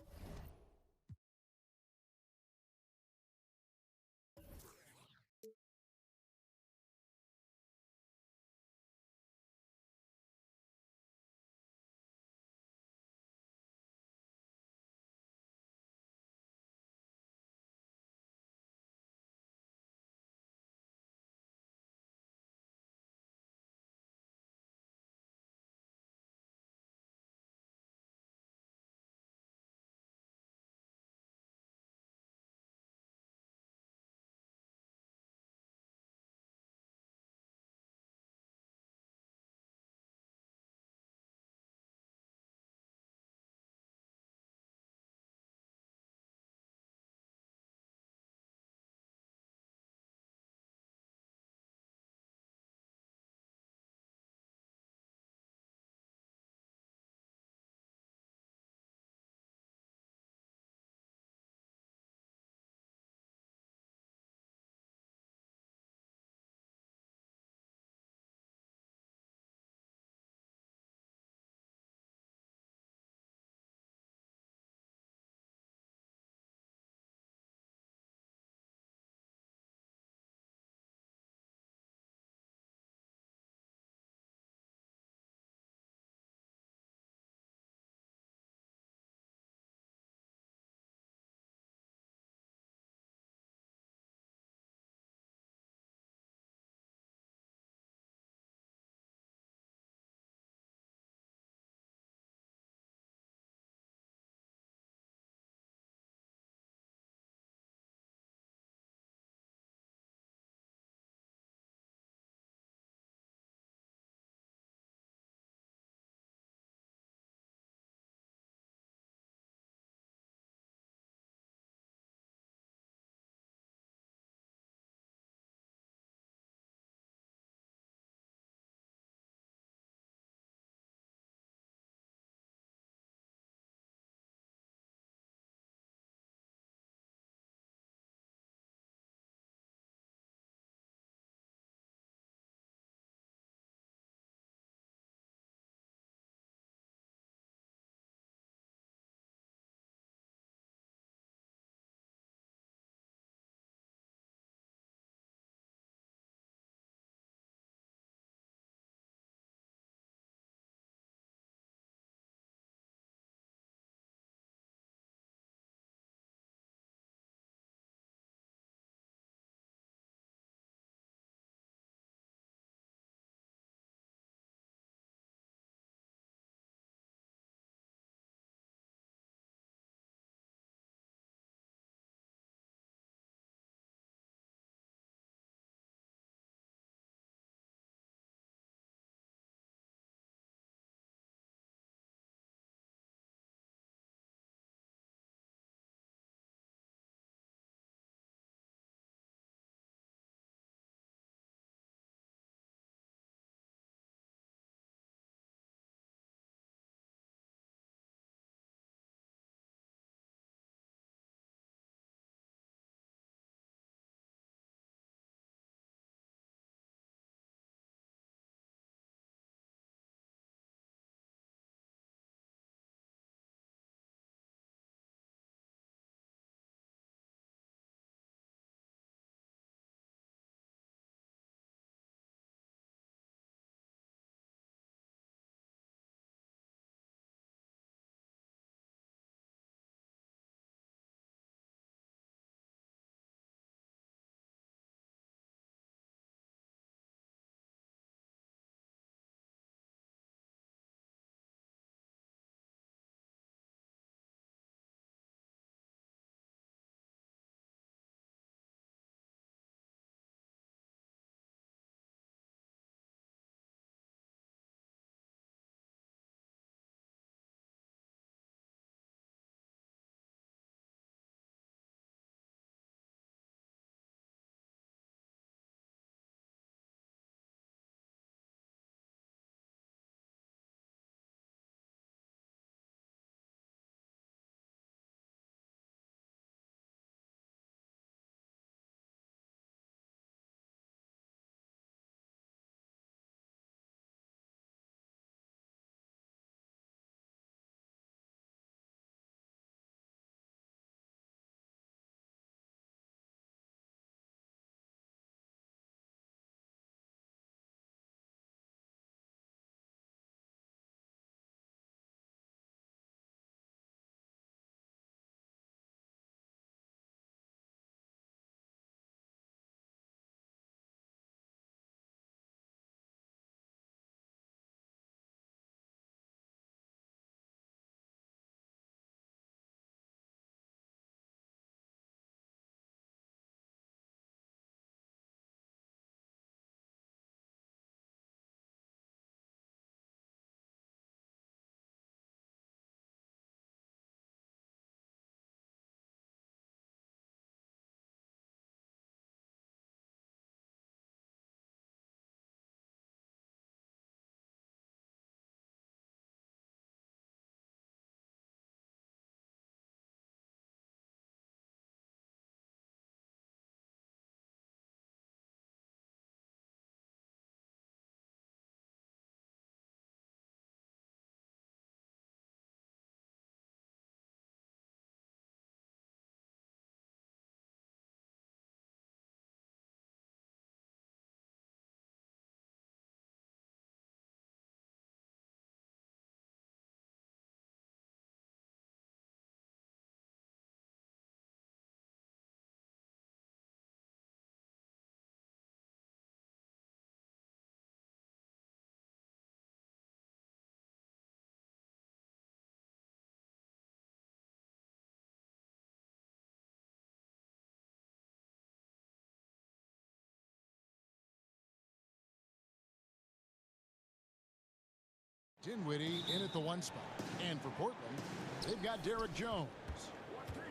Dinwiddie in at the 1 spot. And for Portland, they've got Derek Jones.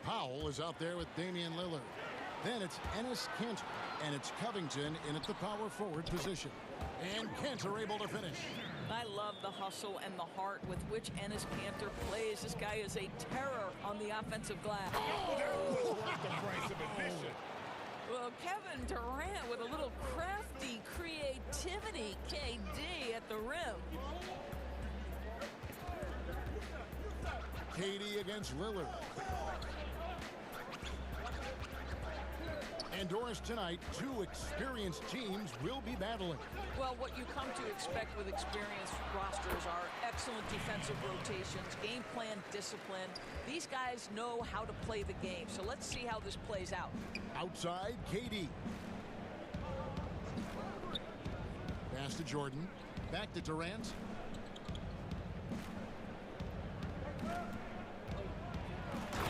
Powell is out there with Damian Lillard. Then it's Enes Kanter, and it's Covington in at the power forward position. And Kanter able to finish. I love the hustle and the heart with which Enes Kanter plays. This guy is a terror on the offensive glass. Oh, that was worth the price of admission. Well, Kevin Durant with a little crafty creativity, KD at the rim. KD against Lillard. And Doris, tonight, 2 experienced teams will be battling. Well, what you come to expect with experienced rosters are excellent defensive rotations, game plan discipline. These guys know how to play the game, so let's see how this plays out. Outside, KD. Pass to Jordan. Back to Durant.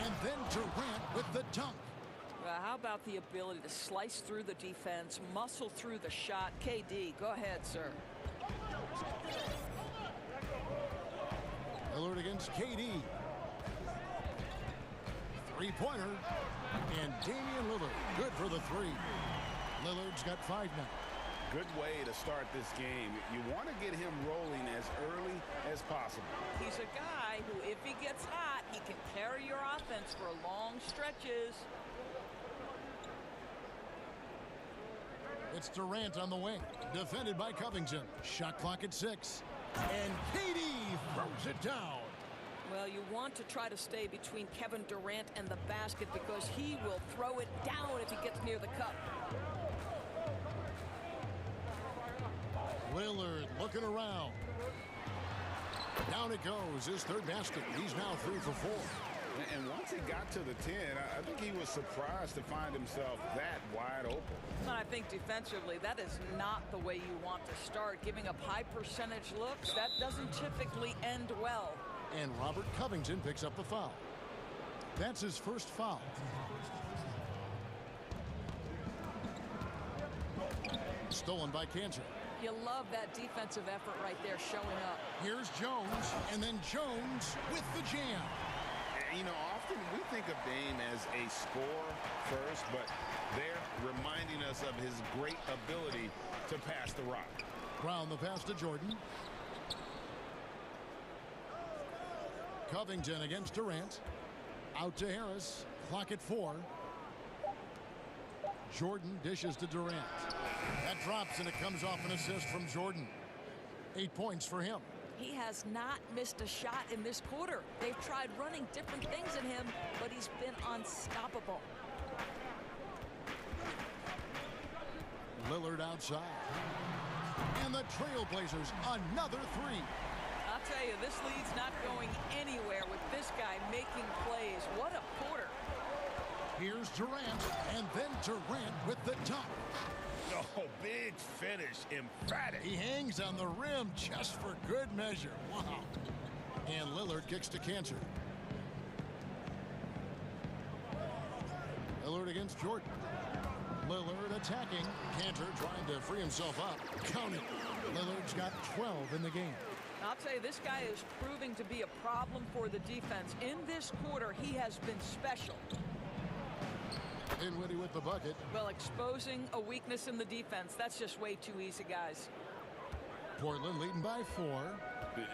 And then Durant with the dunk. How about the ability to slice through the defense, muscle through the shot? KD, go ahead, sir. Lillard against KD. 3-pointer. And Damian Lillard, good for the 3. Lillard's got 5 now. Good way to start this game. You want to get him rolling as early as possible. He's a guy who, if he gets hot, he can carry your offense for long stretches. It's Durant on the wing, defended by Covington. Shot clock at 6. And KD throws it down. Well, you want to try to stay between Kevin Durant and the basket because he will throw it down if he gets near the cup. Lillard looking around. Down it goes, his 3rd basket. He's now 3 for 4. And once he got to the 10, I think he was surprised to find himself that wide open. And I think defensively, that is not the way you want to start. Giving up high percentage looks, that doesn't typically end well. And Robert Covington picks up the foul. That's his first foul. Stolen by Kanter. You love that defensive effort right there showing up. Here's Jones, and then Jones with the jam. You know, often we think of Dame as a scorer first, but they're reminding us of his great ability to pass the rock. Brown the pass to Jordan. Covington against Durant. Out to Harris. Clock at 4. Jordan dishes to Durant. That drops, and it comes off an assist from Jordan. 8 points for him. He has not missed a shot in this quarter. They've tried running different things at him, but he's been unstoppable. Lillard outside. And the Trailblazers, another 3. I'll tell you, this lead's not going anywhere with this guy making plays. What a quarter. Here's Durant, and then Durant with the dunk. Oh, big finish, emphatic. He hangs on the rim just for good measure. Wow. And Lillard kicks to Kanter. Lillard against Jordan. Lillard attacking. Kanter trying to free himself up. Counting. Lillard's got 12 in the game. I'll tell you, this guy is proving to be a problem for the defense. In this quarter, he has been special. Dinwiddie with the bucket. Well, exposing a weakness in the defense, that's just way too easy, guys. Portland leading by 4.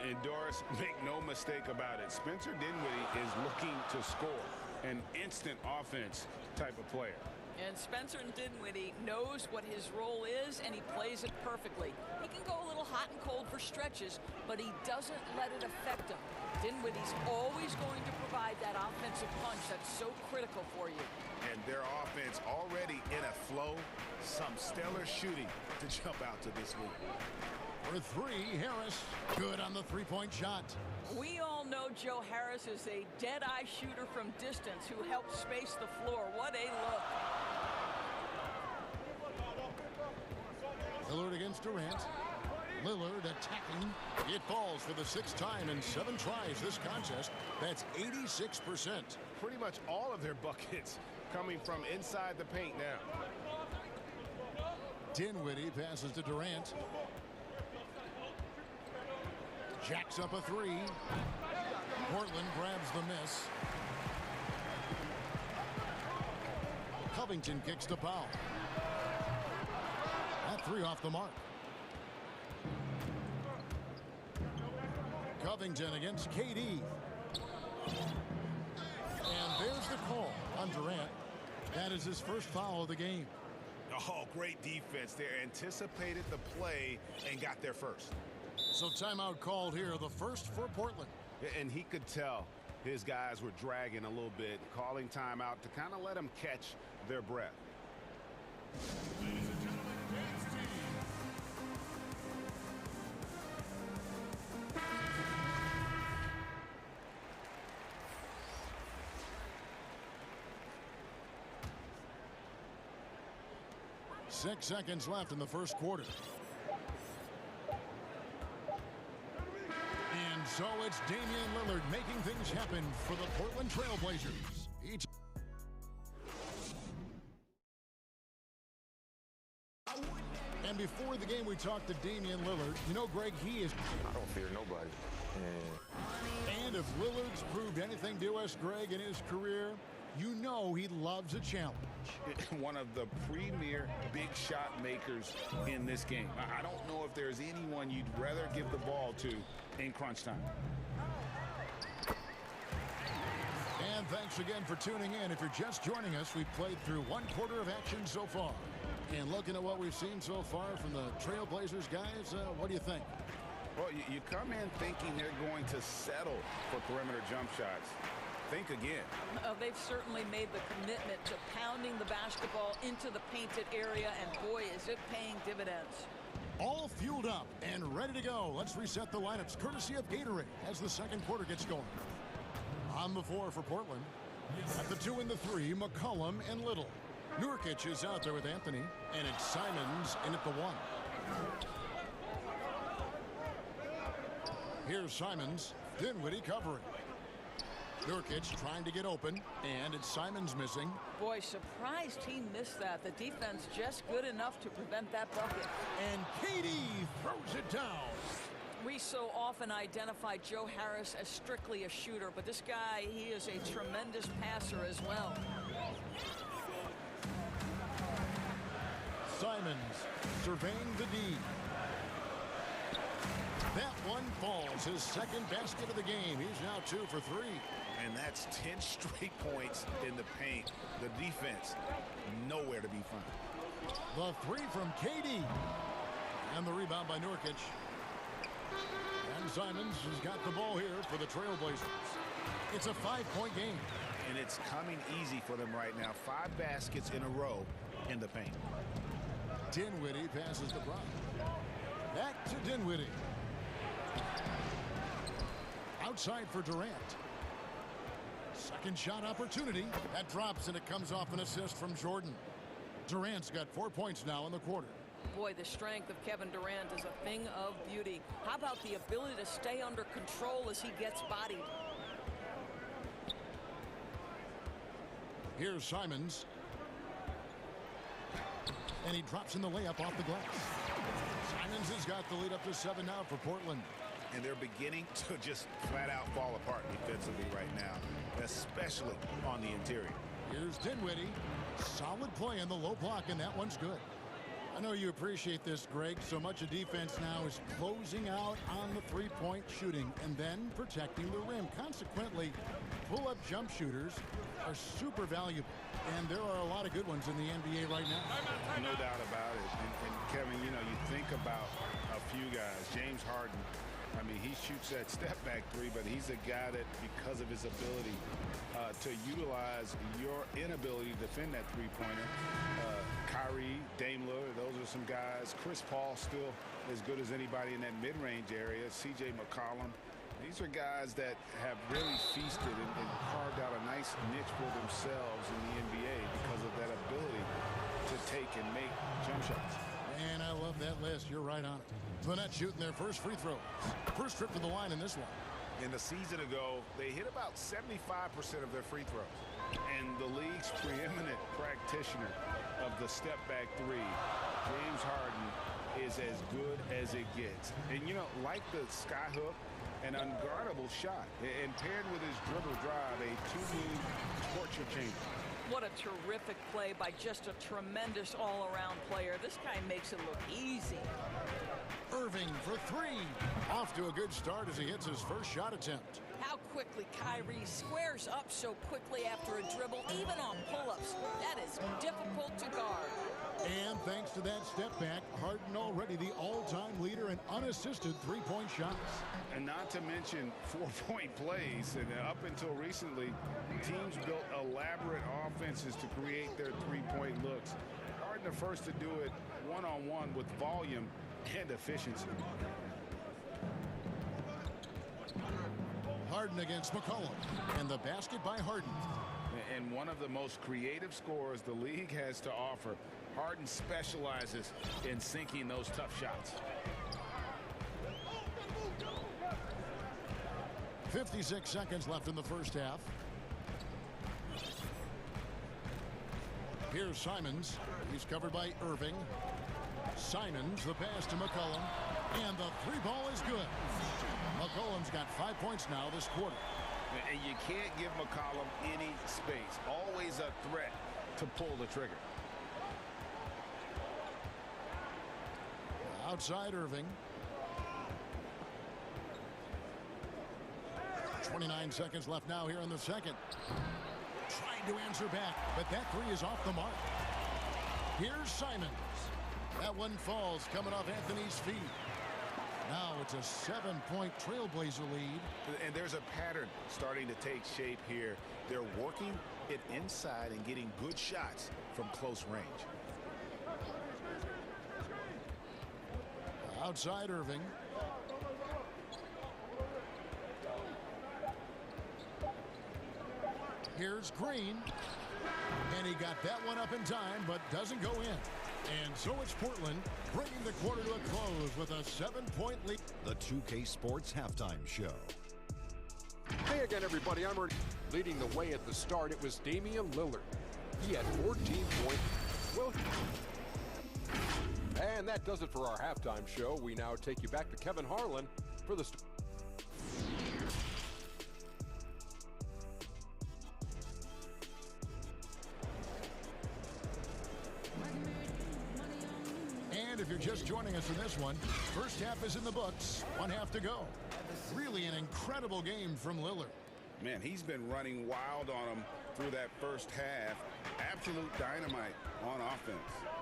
And Doris, make no mistake about it. Spencer Dinwiddie is looking to score. An instant offense type of player. And Spencer Dinwiddie knows what his role is, and he plays it perfectly. He can go a little hot and cold for stretches, but he doesn't let it affect him. Dinwiddie's always going to provide that offensive punch that's so critical for you. And their offense already in a flow. Some stellar shooting to jump out to this week. For 3, Harris. Good on the 3-point shot. We all know Joe Harris is a dead-eye shooter from distance who helps space the floor. What a look. Lillard against Durant. Lillard attacking. It falls for the 6th time in 7 tries this contest. That's 86%. Pretty much all of their buckets coming from inside the paint now. Dinwiddie passes to Durant. Jacks up a three. Portland grabs the miss. Covington kicks the foul. That three off the mark. Covington against KD. And there's the call on Durant. That is his first foul of the game. Oh, great defense there. Anticipated the play and got there first. So timeout called here, the first for Portland. And he could tell his guys were dragging a little bit, calling timeout to kind of let them catch their breath. Ladies and gentlemen, dance team. Six seconds left in the first quarter. And so it's Damian Lillard making things happen for the Portland Trail Blazers. And before the game, we talked to Damian Lillard. You know, Greg, he is... I don't fear nobody. And if Lillard's proved anything to us, Greg, in his career, you know he loves a challenge. One of the premier big shot makers in this game. I don't know if there's anyone you'd rather give the ball to in crunch time. And thanks again for tuning in. If you're just joining us, we've played through one quarter of action so far. And looking at what we've seen so far from the Trailblazers guys, what do you think? Well, you come in thinking they're going to settle for perimeter jump shots. Think again. They've certainly made the commitment to pounding the basketball into the painted area, and boy, is it paying dividends. All fueled up and ready to go. Let's reset the lineups courtesy of Gatorade as the second quarter gets going. On the floor for Portland. At the 2 and the 3, McCollum and Little. Nurkic is out there with Anthony, and it's Simons in at the 1. Here's Simons, Dinwiddie covering. Nurkic trying to get open, and it's Simons missing. Boy, surprised he missed that. The defense just good enough to prevent that bucket. And KD throws it down. We so often identify Joe Harris as strictly a shooter, but this guy, he is a tremendous passer as well. Simons surveying the D. That one falls, his second basket of the game. He's now 2 for 3. And that's 10 straight points in the paint. The defense, nowhere to be found. The 3 from KD. And the rebound by Nurkic. And Simons has got the ball here for the Trailblazers. It's a 5-point game. And it's coming easy for them right now. 5 baskets in a row in the paint. Dinwiddie passes to Brown. Back to Dinwiddie. Outside for Durant. Second shot opportunity. That drops and it comes off an assist from Jordan. Durant's got 4 points now in the quarter. Boy, the strength of Kevin Durant is a thing of beauty. How about the ability to stay under control as he gets bodied? Here's Simons. And he drops in the layup off the glass. Simons has got the lead up to 7 now for Portland. And they're beginning to just flat out fall apart defensively right now, especially on the interior. Here's Dinwiddie. Solid play in the low block, and that one's good. I know you appreciate this, Greg. So much of defense now is closing out on the three-point shooting and then protecting the rim. Consequently, pull-up jump shooters are super valuable. And there are a lot of good ones in the NBA right now. No doubt about it. And Kevin, you know, you think about a few guys. James Harden, I mean, he shoots that step-back 3, but he's a guy that, because of his ability to utilize your inability to defend that three-pointer, Kyrie, Dame Lillard, those are some guys. Chris Paul still as good as anybody in that mid-range area. C.J. McCollum. These are guys that have really feasted and carved out a nice niche for themselves in the NBA because of that ability to take and make jump shots. And I love that list. You're right on it. Gwinnett shooting their first free throws. First trip to the line in this one. In the season ago, they hit about 75% of their free throws. And the league's preeminent practitioner of the step-back 3, James Harden, is as good as it gets. And, you know, like the skyhook, an unguardable shot. And paired with his dribble drive, a two-move torture chamber. What a terrific play by just a tremendous all-around player. This guy makes it look easy. Irving for three. Off to a good start as he hits his first shot attempt. How quickly Kyrie squares up so quickly after a dribble, even on pull-ups. That is difficult to guard. And thanks to that step back, Harden already the all-time leader in unassisted three-point shots. And not to mention four-point plays. And up until recently, teams built elaborate offenses to create their three-point looks. Harden the first to do it one-on-one with volume and efficiency. Harden against McCollum. And the basket by Harden. And one of the most creative scorers the league has to offer. Harden specializes in sinking those tough shots. 56 seconds left in the first half. Here's Simons. He's covered by Irving. Simons, the pass to McCollum. And the three ball is good. McCollum's got 5 points now this quarter. And you can't give McCollum any space. Always a threat to pull the trigger. Outside Irving. 29 seconds left now here in the second. Trying to answer back, but that three is off the mark. Here's Simons. That one falls coming off Anthony's feet. Now it's a 7-point Trailblazer lead. And there's a pattern starting to take shape here. They're working it inside and getting good shots from close range. Outside Irving. Here's Green. And he got that one up in time, but doesn't go in. And so it's Portland bringing the quarter to a close with a 7-point lead. The 2K Sports Halftime Show. Hey again, everybody. I'm leading the way at the start. It was Damian Lillard. He had 14 points. Well, and that does it for our halftime show. We now take you back to Kevin Harlan for the... And if you're just joining us for this one, first half is in the books. 1 half to go. Really an incredible game from Lillard. Man, he's been running wild on him through that first half. Absolute dynamite on offense.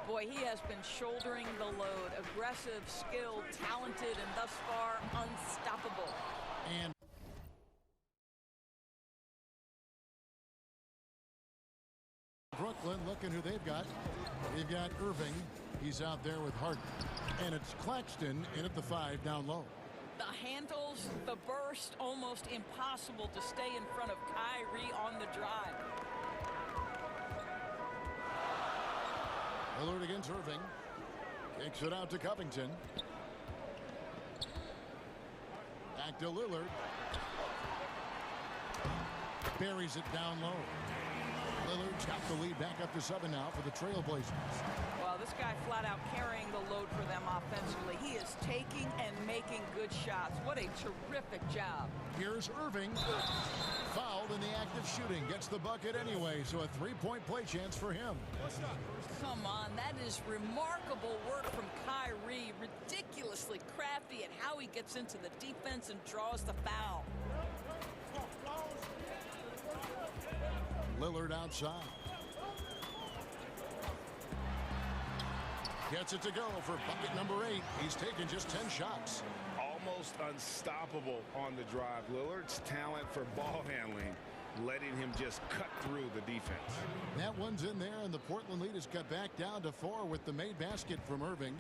Boy, he has been shouldering the load. Aggressive, skilled, talented, and thus far unstoppable. And Brooklyn, looking who they've got. They've got Irving. He's out there with Harden. And it's Claxton in at the 5 down low. The handles, the burst, almost impossible to stay in front of Kyrie on the drive. Lillard against Irving. Kicks it out to Covington. Back to Lillard. Buries it down low. Lillard's got the lead back up to 7 now for the Trailblazers. Well, this guy flat out carrying the load for them offensively. He is taking and making good shots. What a terrific job. Here's Irving. Fouled in the act of shooting. Gets the bucket anyway, so a 3-point play chance for him. Come on, that is remarkable work from Kyrie. Ridiculously crafty at how he gets into the defense and draws the foul. Lillard outside. Gets it to go for bucket number 8. He's taken just 10 shots. Almost unstoppable on the drive. Lillard's talent for ball handling, letting him just cut through the defense. That one's in there, and the Portland lead is cut back down to 4 with the made basket from Irving.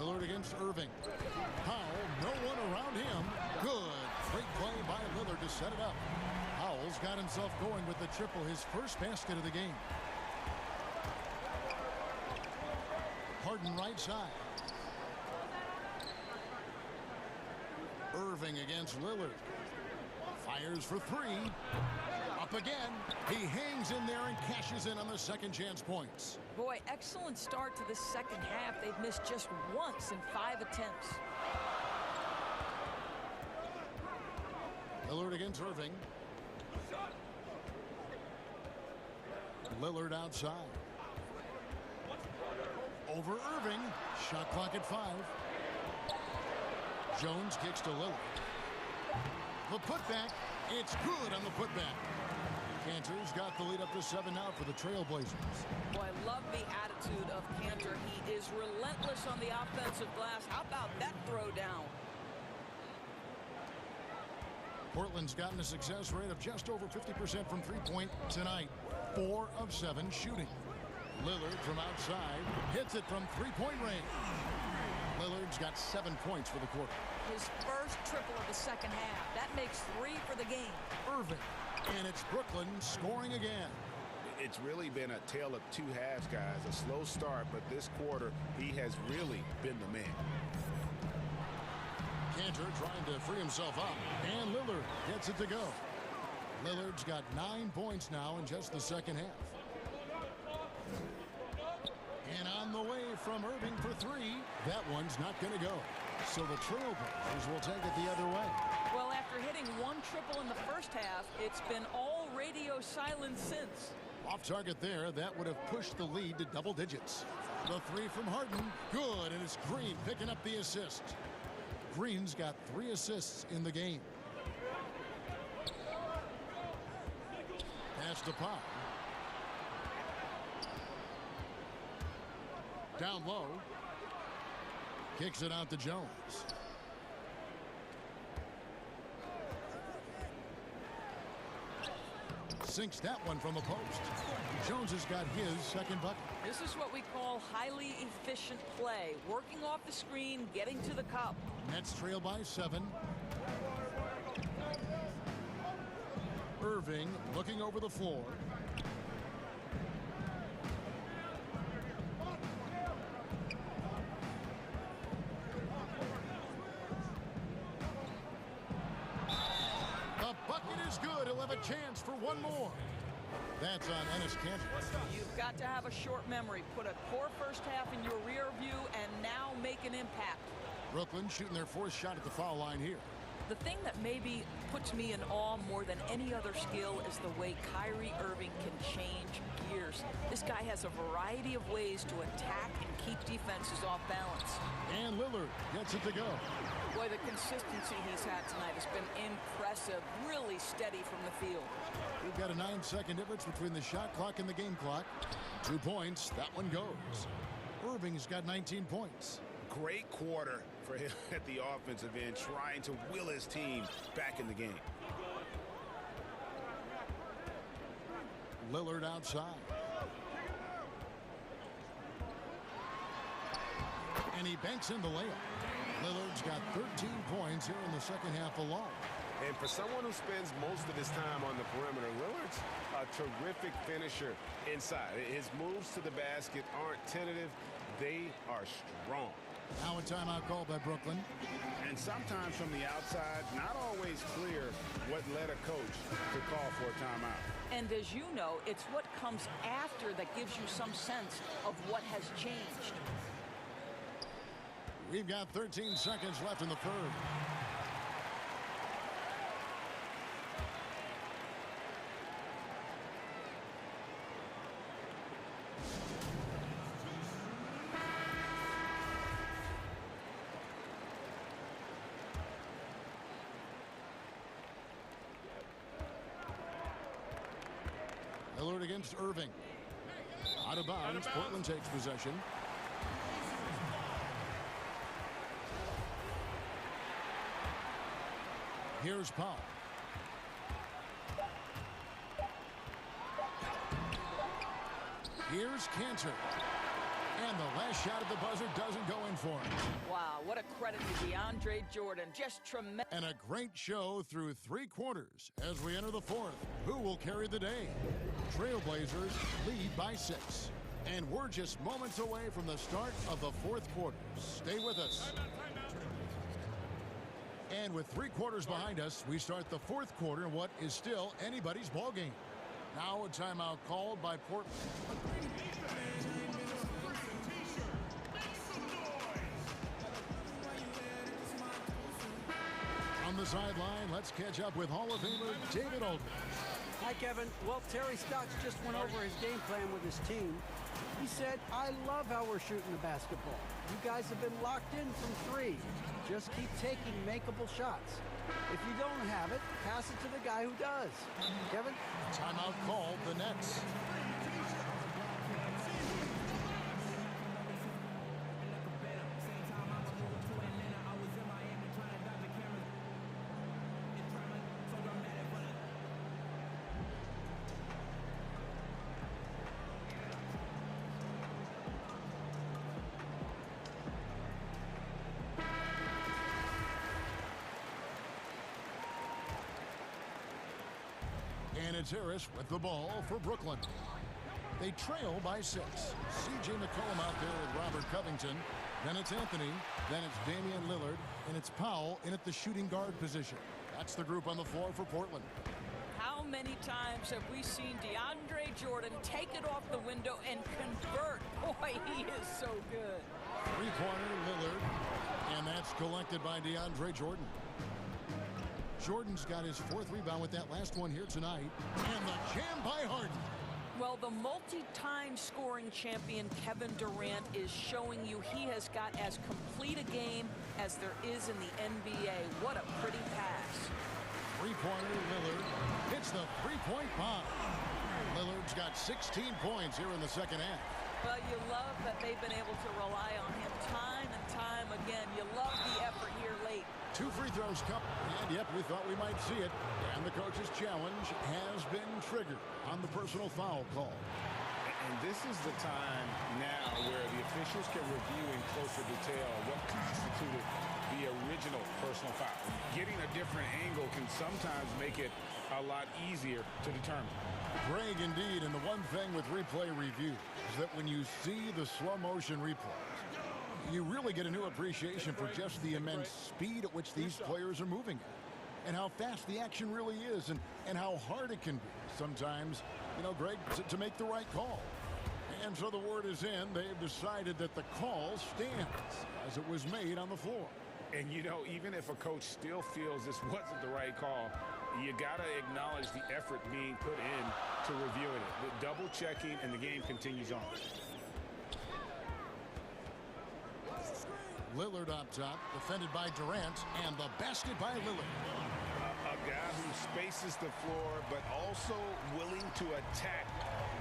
Lillard against Irving. Powell, no one around him. Good. Great play by Lillard to set it up. Powell's got himself going with the triple, his first basket of the game. Harden right side. Irving against Lillard. Fires for 3. Up again. He hangs in there and cashes in on the second chance points. Boy, excellent start to the second half. They've missed just once in 5 attempts. Lillard against Irving. Lillard outside. Over Irving. Shot clock at 5. Jones kicks to Lillard. The putback. It's good on the putback. Cantor's got the lead up to 7 now for the Trailblazers. Boy, I love the attitude of Cantor. He is relentless on the offensive glass. How about that throw down? Portland's gotten a success rate of just over 50% from three-point tonight. 4 of 7 shooting. Lillard from outside hits it from three-point range. Lillard's got 7 points for the quarter. His first triple of the second half. That makes 3 for the game. Irving. And it's Brooklyn scoring again. It's really been a tale of 2 halves, guys. A slow start, but this quarter, he has really been the man. Cantor trying to free himself up. And Lillard gets it to go. Lillard's got 9 points now in just the second half. And on the way from Irving for 3. That one's not going to go. So the Trailblazers will take it the other way. Well, after hitting 1 triple in the first half, it's been all radio silence since. Off target there, that would have pushed the lead to double digits. The 3 from Harden, good, and it's Green picking up the assist. Green's got 3 assists in the game. Pass to Pop. Down low. Kicks it out to Jones. Sinks that one from the post. Jones has got his second bucket. This is what we call highly efficient play. Working off the screen, getting to the cup. Nets trail by 7. Irving looking over the floor. The bucket is good. He'll have a chance for one more. That's on Enes Kanter. You've got to have a short memory. Put a poor first half in your rear view and now make an impact. Brooklyn shooting their 4th shot at the foul line here. The thing that maybe puts me in awe more than any other skill is the way Kyrie Irving can change gears. This guy has a variety of ways to attack and keep defenses off balance. And Lillard gets it to go. Boy, the consistency he's had tonight has been impressive. Really steady from the field. We've got a 9-second difference between the shot clock and the game clock. 2 points. That one goes. Irving's got 19 points. Great quarter for him at the offensive end, trying to will his team back in the game. Lillard outside. And he banks in the layup. Lillard's got 13 points here in the second half alone. And for someone who spends most of his time on the perimeter, Lillard's a terrific finisher inside. His moves to the basket aren't tentative. They are strong. Now a timeout called by Brooklyn. And sometimes from the outside, not always clear what led a coach to call for a timeout. And as you know, it's what comes after that gives you some sense of what has changed. We've got 13 seconds left in the third. Lillard against Irving. Out of bounds. Portland takes possession. Here's Paul. Here's Kanter. And the last shot at the buzzer doesn't go in for him. Wow, what a credit to DeAndre Jordan. Just tremendous. And a great show through 3 quarters as we enter the 4th. Who will carry the day? Trailblazers lead by 6. And we're just moments away from the start of the 4th quarter. Stay with us. And with 3 quarters behind us, we start the 4th quarter in what is still anybody's ball game. Now a timeout called by Portland. On the sideline, let's catch up with Hall of Famer David Aldridge. Hi, Kevin. Well, Terry Stotts just went over his game plan with his team. He said, I love how we're shooting the basketball. You guys have been locked in from 3. Just keep taking makeable shots. If you don't have it, pass it to the guy who does. Kevin? Timeout called the Nets. And it's Harris with the ball for Brooklyn. They trail by 6. C.J. McCollum out there with Robert Covington. Then it's Anthony. Then it's Damian Lillard. And it's Powell in at the shooting guard position. That's the group on the floor for Portland. How many times have we seen DeAndre Jordan take it off the window and convert? Boy, he is so good. 3-pointer Lillard. And that's collected by DeAndre Jordan. Jordan's got his 4th rebound with that last one here tonight. And the jam by Harden. Well, the multi-time scoring champion Kevin Durant is showing you he has got as complete a game as there is in the NBA. What a pretty pass. 3-pointer Lillard hits the 3-point bomb. Lillard's got 16 points here in the second half. Well, you love that they've been able to rely on him time and time again. You love the effort here late. 2 free throws come, and yep, we thought we might see it. And the coach's challenge has been triggered on the personal foul call. And this is the time now where the officials can review in closer detail what constituted the original personal foul. Getting a different angle can sometimes make it a lot easier to determine. Greg, indeed, and the one thing with replay review is that when you see the slow motion replays, you really get a new appreciation for just the immense speed at which these players are moving at, and how fast the action really is, and how hard it can be sometimes, you know, Greg, to make the right call. And so the word is in. They've decided that the call stands as it was made on the floor. And, you know, even if a coach still feels this wasn't the right call, you got to acknowledge the effort being put in to reviewing it. The double checking, and the game continues on. Lillard up top, defended by Durant, and the basket by Lillard. A guy who spaces the floor, but also willing to attack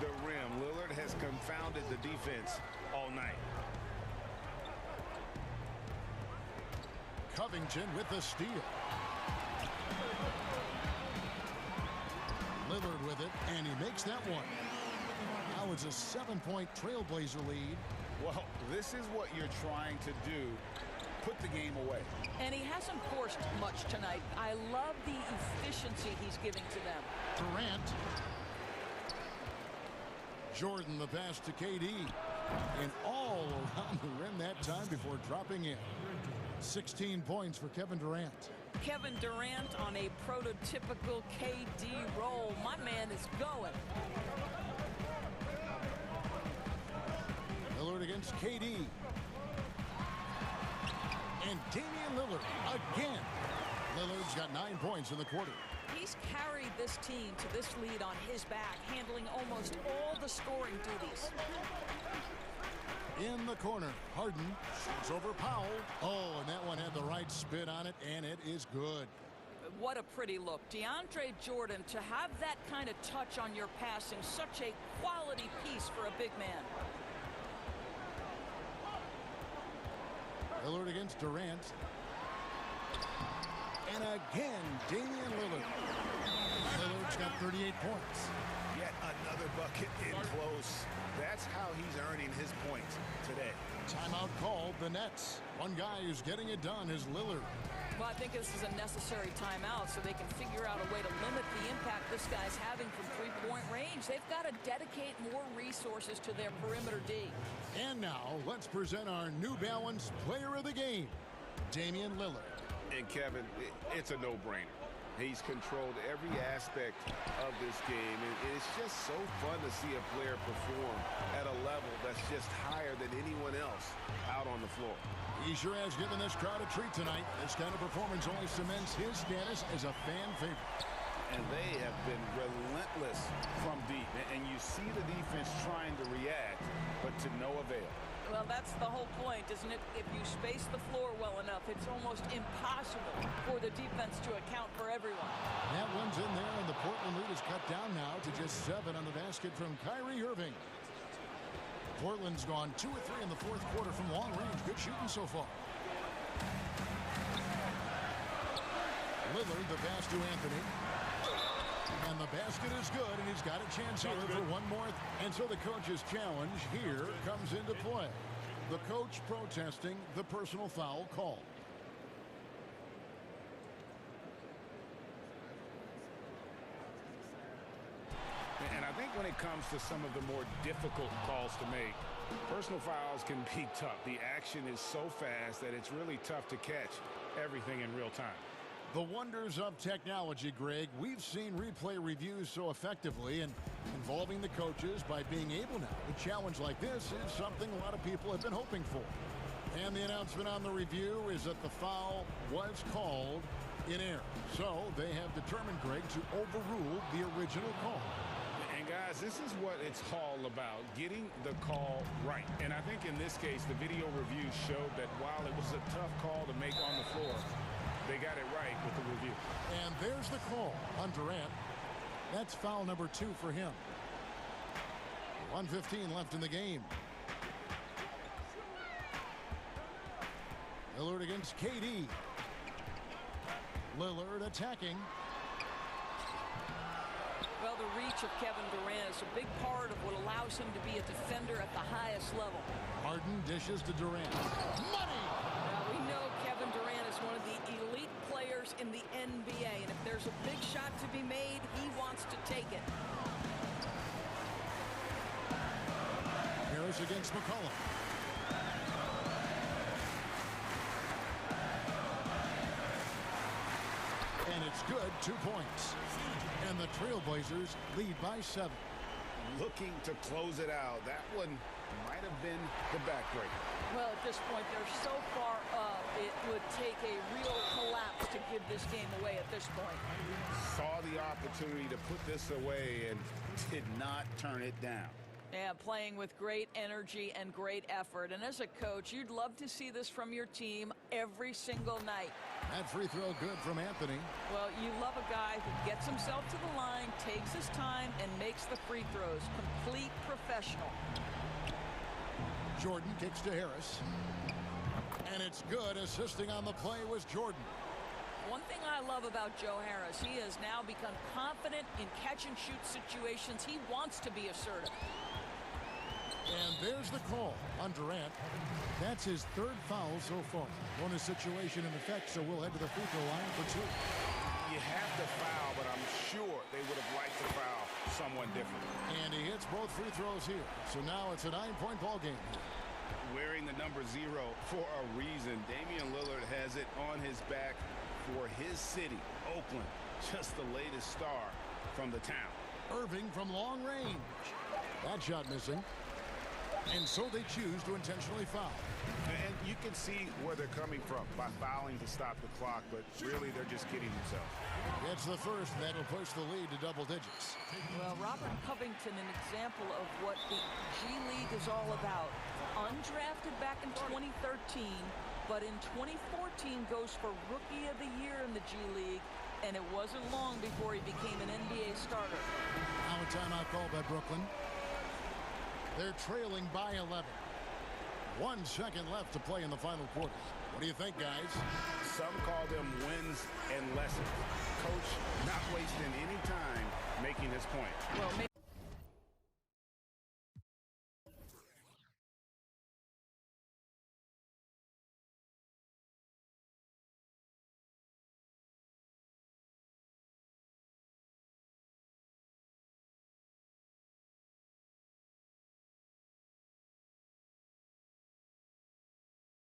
the rim. Lillard has confounded the defense all night. Covington with the steal. Lillard with it, and he makes that one. Now it's a 7-point Trailblazer lead. Well, this is what you're trying to do. Put the game away. And he hasn't forced much tonight. I love the efficiency he's giving to them. Durant. Jordan, the pass to KD. And all around the rim that time before dropping in. 16 points for Kevin Durant. Kevin Durant on a prototypical KD roll. My man is going. Lillard against KD. And Damian Lillard again. Lillard's got 9 points in the quarter. He's carried this team to this lead on his back, handling almost all the scoring duties. In the corner, Harden shoots over Powell. Oh, and that one had the right spin on it, and it is good. What a pretty look. DeAndre Jordan, to have that kind of touch on your passing, such a quality piece for a big man. Lillard against Durant. And again, Damian Lillard. Lillard's got 38 points. Yet another bucket in close. That's how he's earning his points today. Timeout called the Nets. One guy who's getting it done is Lillard. Well, I think this is a necessary timeout so they can figure out a way to limit the impact this guy's having from three-point range. They've got to dedicate more resources to their perimeter D. And now, let's present our New Balance Player of the Game, Damian Lillard. And Kevin, it's a no-brainer. He's controlled every aspect of this game, and it's just so fun to see a player perform at a level that's just higher than anyone else out on the floor. He sure has given this crowd a treat tonight. This kind of performance only cements his status as a fan favorite. And they have been relentless from deep, and you see the defense trying to react, but to no avail. Well, that's the whole point, isn't it? If you space the floor well enough, it's almost impossible for the defense to account for everyone. That one's in there, and the Portland lead is cut down now to just 7 on the basket from Kyrie Irving. Portland's gone 2 of 3 in the fourth quarter from long range. Good shooting so far. Lillard, the pass to Anthony. And the basket is good, and he's got a chance here for one more. And so the coach's challenge here comes into play. The coach protesting the personal foul call. And I think when it comes to some of the more difficult calls to make, personal fouls can be tough. The action is so fast that it's really tough to catch everything in real time. The wonders of technology, Greg. We've seen replay reviews so effectively, and involving the coaches by being able now to challenge like this is something a lot of people have been hoping for. And the announcement on the review is that the foul was called in error. So they have determined, Greg, to overrule the original call. And guys, this is what it's all about, getting the call right. And I think in this case, the video review showed that while it was a tough call to make on the floor, they got it right with the review. And there's the call on Durant. That's foul number 2 for him. 1:15 left in the game. Lillard against KD. Lillard attacking. Well, the reach of Kevin Durant is a big part of what allows him to be a defender at the highest level. Harden dishes to Durant. Money! Now, we know Kevin Durant is one of the elite players in the NBA, and if there's a big shot to be made, he wants to take it. Harris against McCollum. And it's good, 2 points. And the Trailblazers lead by 7. Looking to close it out. That one might have been the backbreaker. Well, at this point, they're so far up, it would take a real collapse to give this game away at this point. Saw the opportunity to put this away and did not turn it down. Yeah, playing with great energy and great effort. And as a coach, you'd love to see this from your team every single night. That free throw good from Anthony. Well, you love a guy who gets himself to the line, takes his time, and makes the free throws. Complete professional. Jordan kicks to Harris. And it's good. Assisting on the play was Jordan. One thing I love about Joe Harris, he has now become confident in catch-and-shoot situations. He wants to be assertive. And there's the call on Durant. That's his 3rd foul so far. Bonus situation in effect, so we'll head to the free throw line for 2. You have to foul, but I'm sure they would have liked to foul someone different. And he hits both free throws here. So now it's a 9-point ball game. Wearing the number 0 for a reason. Damian Lillard has it on his back for his city, Oakland. Just the latest star from the town. Irving from long range. That shot missing. And so they choose to intentionally foul. And you can see where they're coming from by fouling to stop the clock, but really they're just kidding themselves. It's the first that'll push the lead to double digits. Well, Robert Covington, an example of what the G League is all about. Undrafted back in 2013, but in 2014 goes for Rookie of the Year in the G League, and it wasn't long before he became an NBA starter. Now a timeout call by Brooklyn. They're trailing by 11. 1 second left to play in the final quarter. What do you think, guys? Some call them wins and lessons. Coach not wasting any time making his point. Well,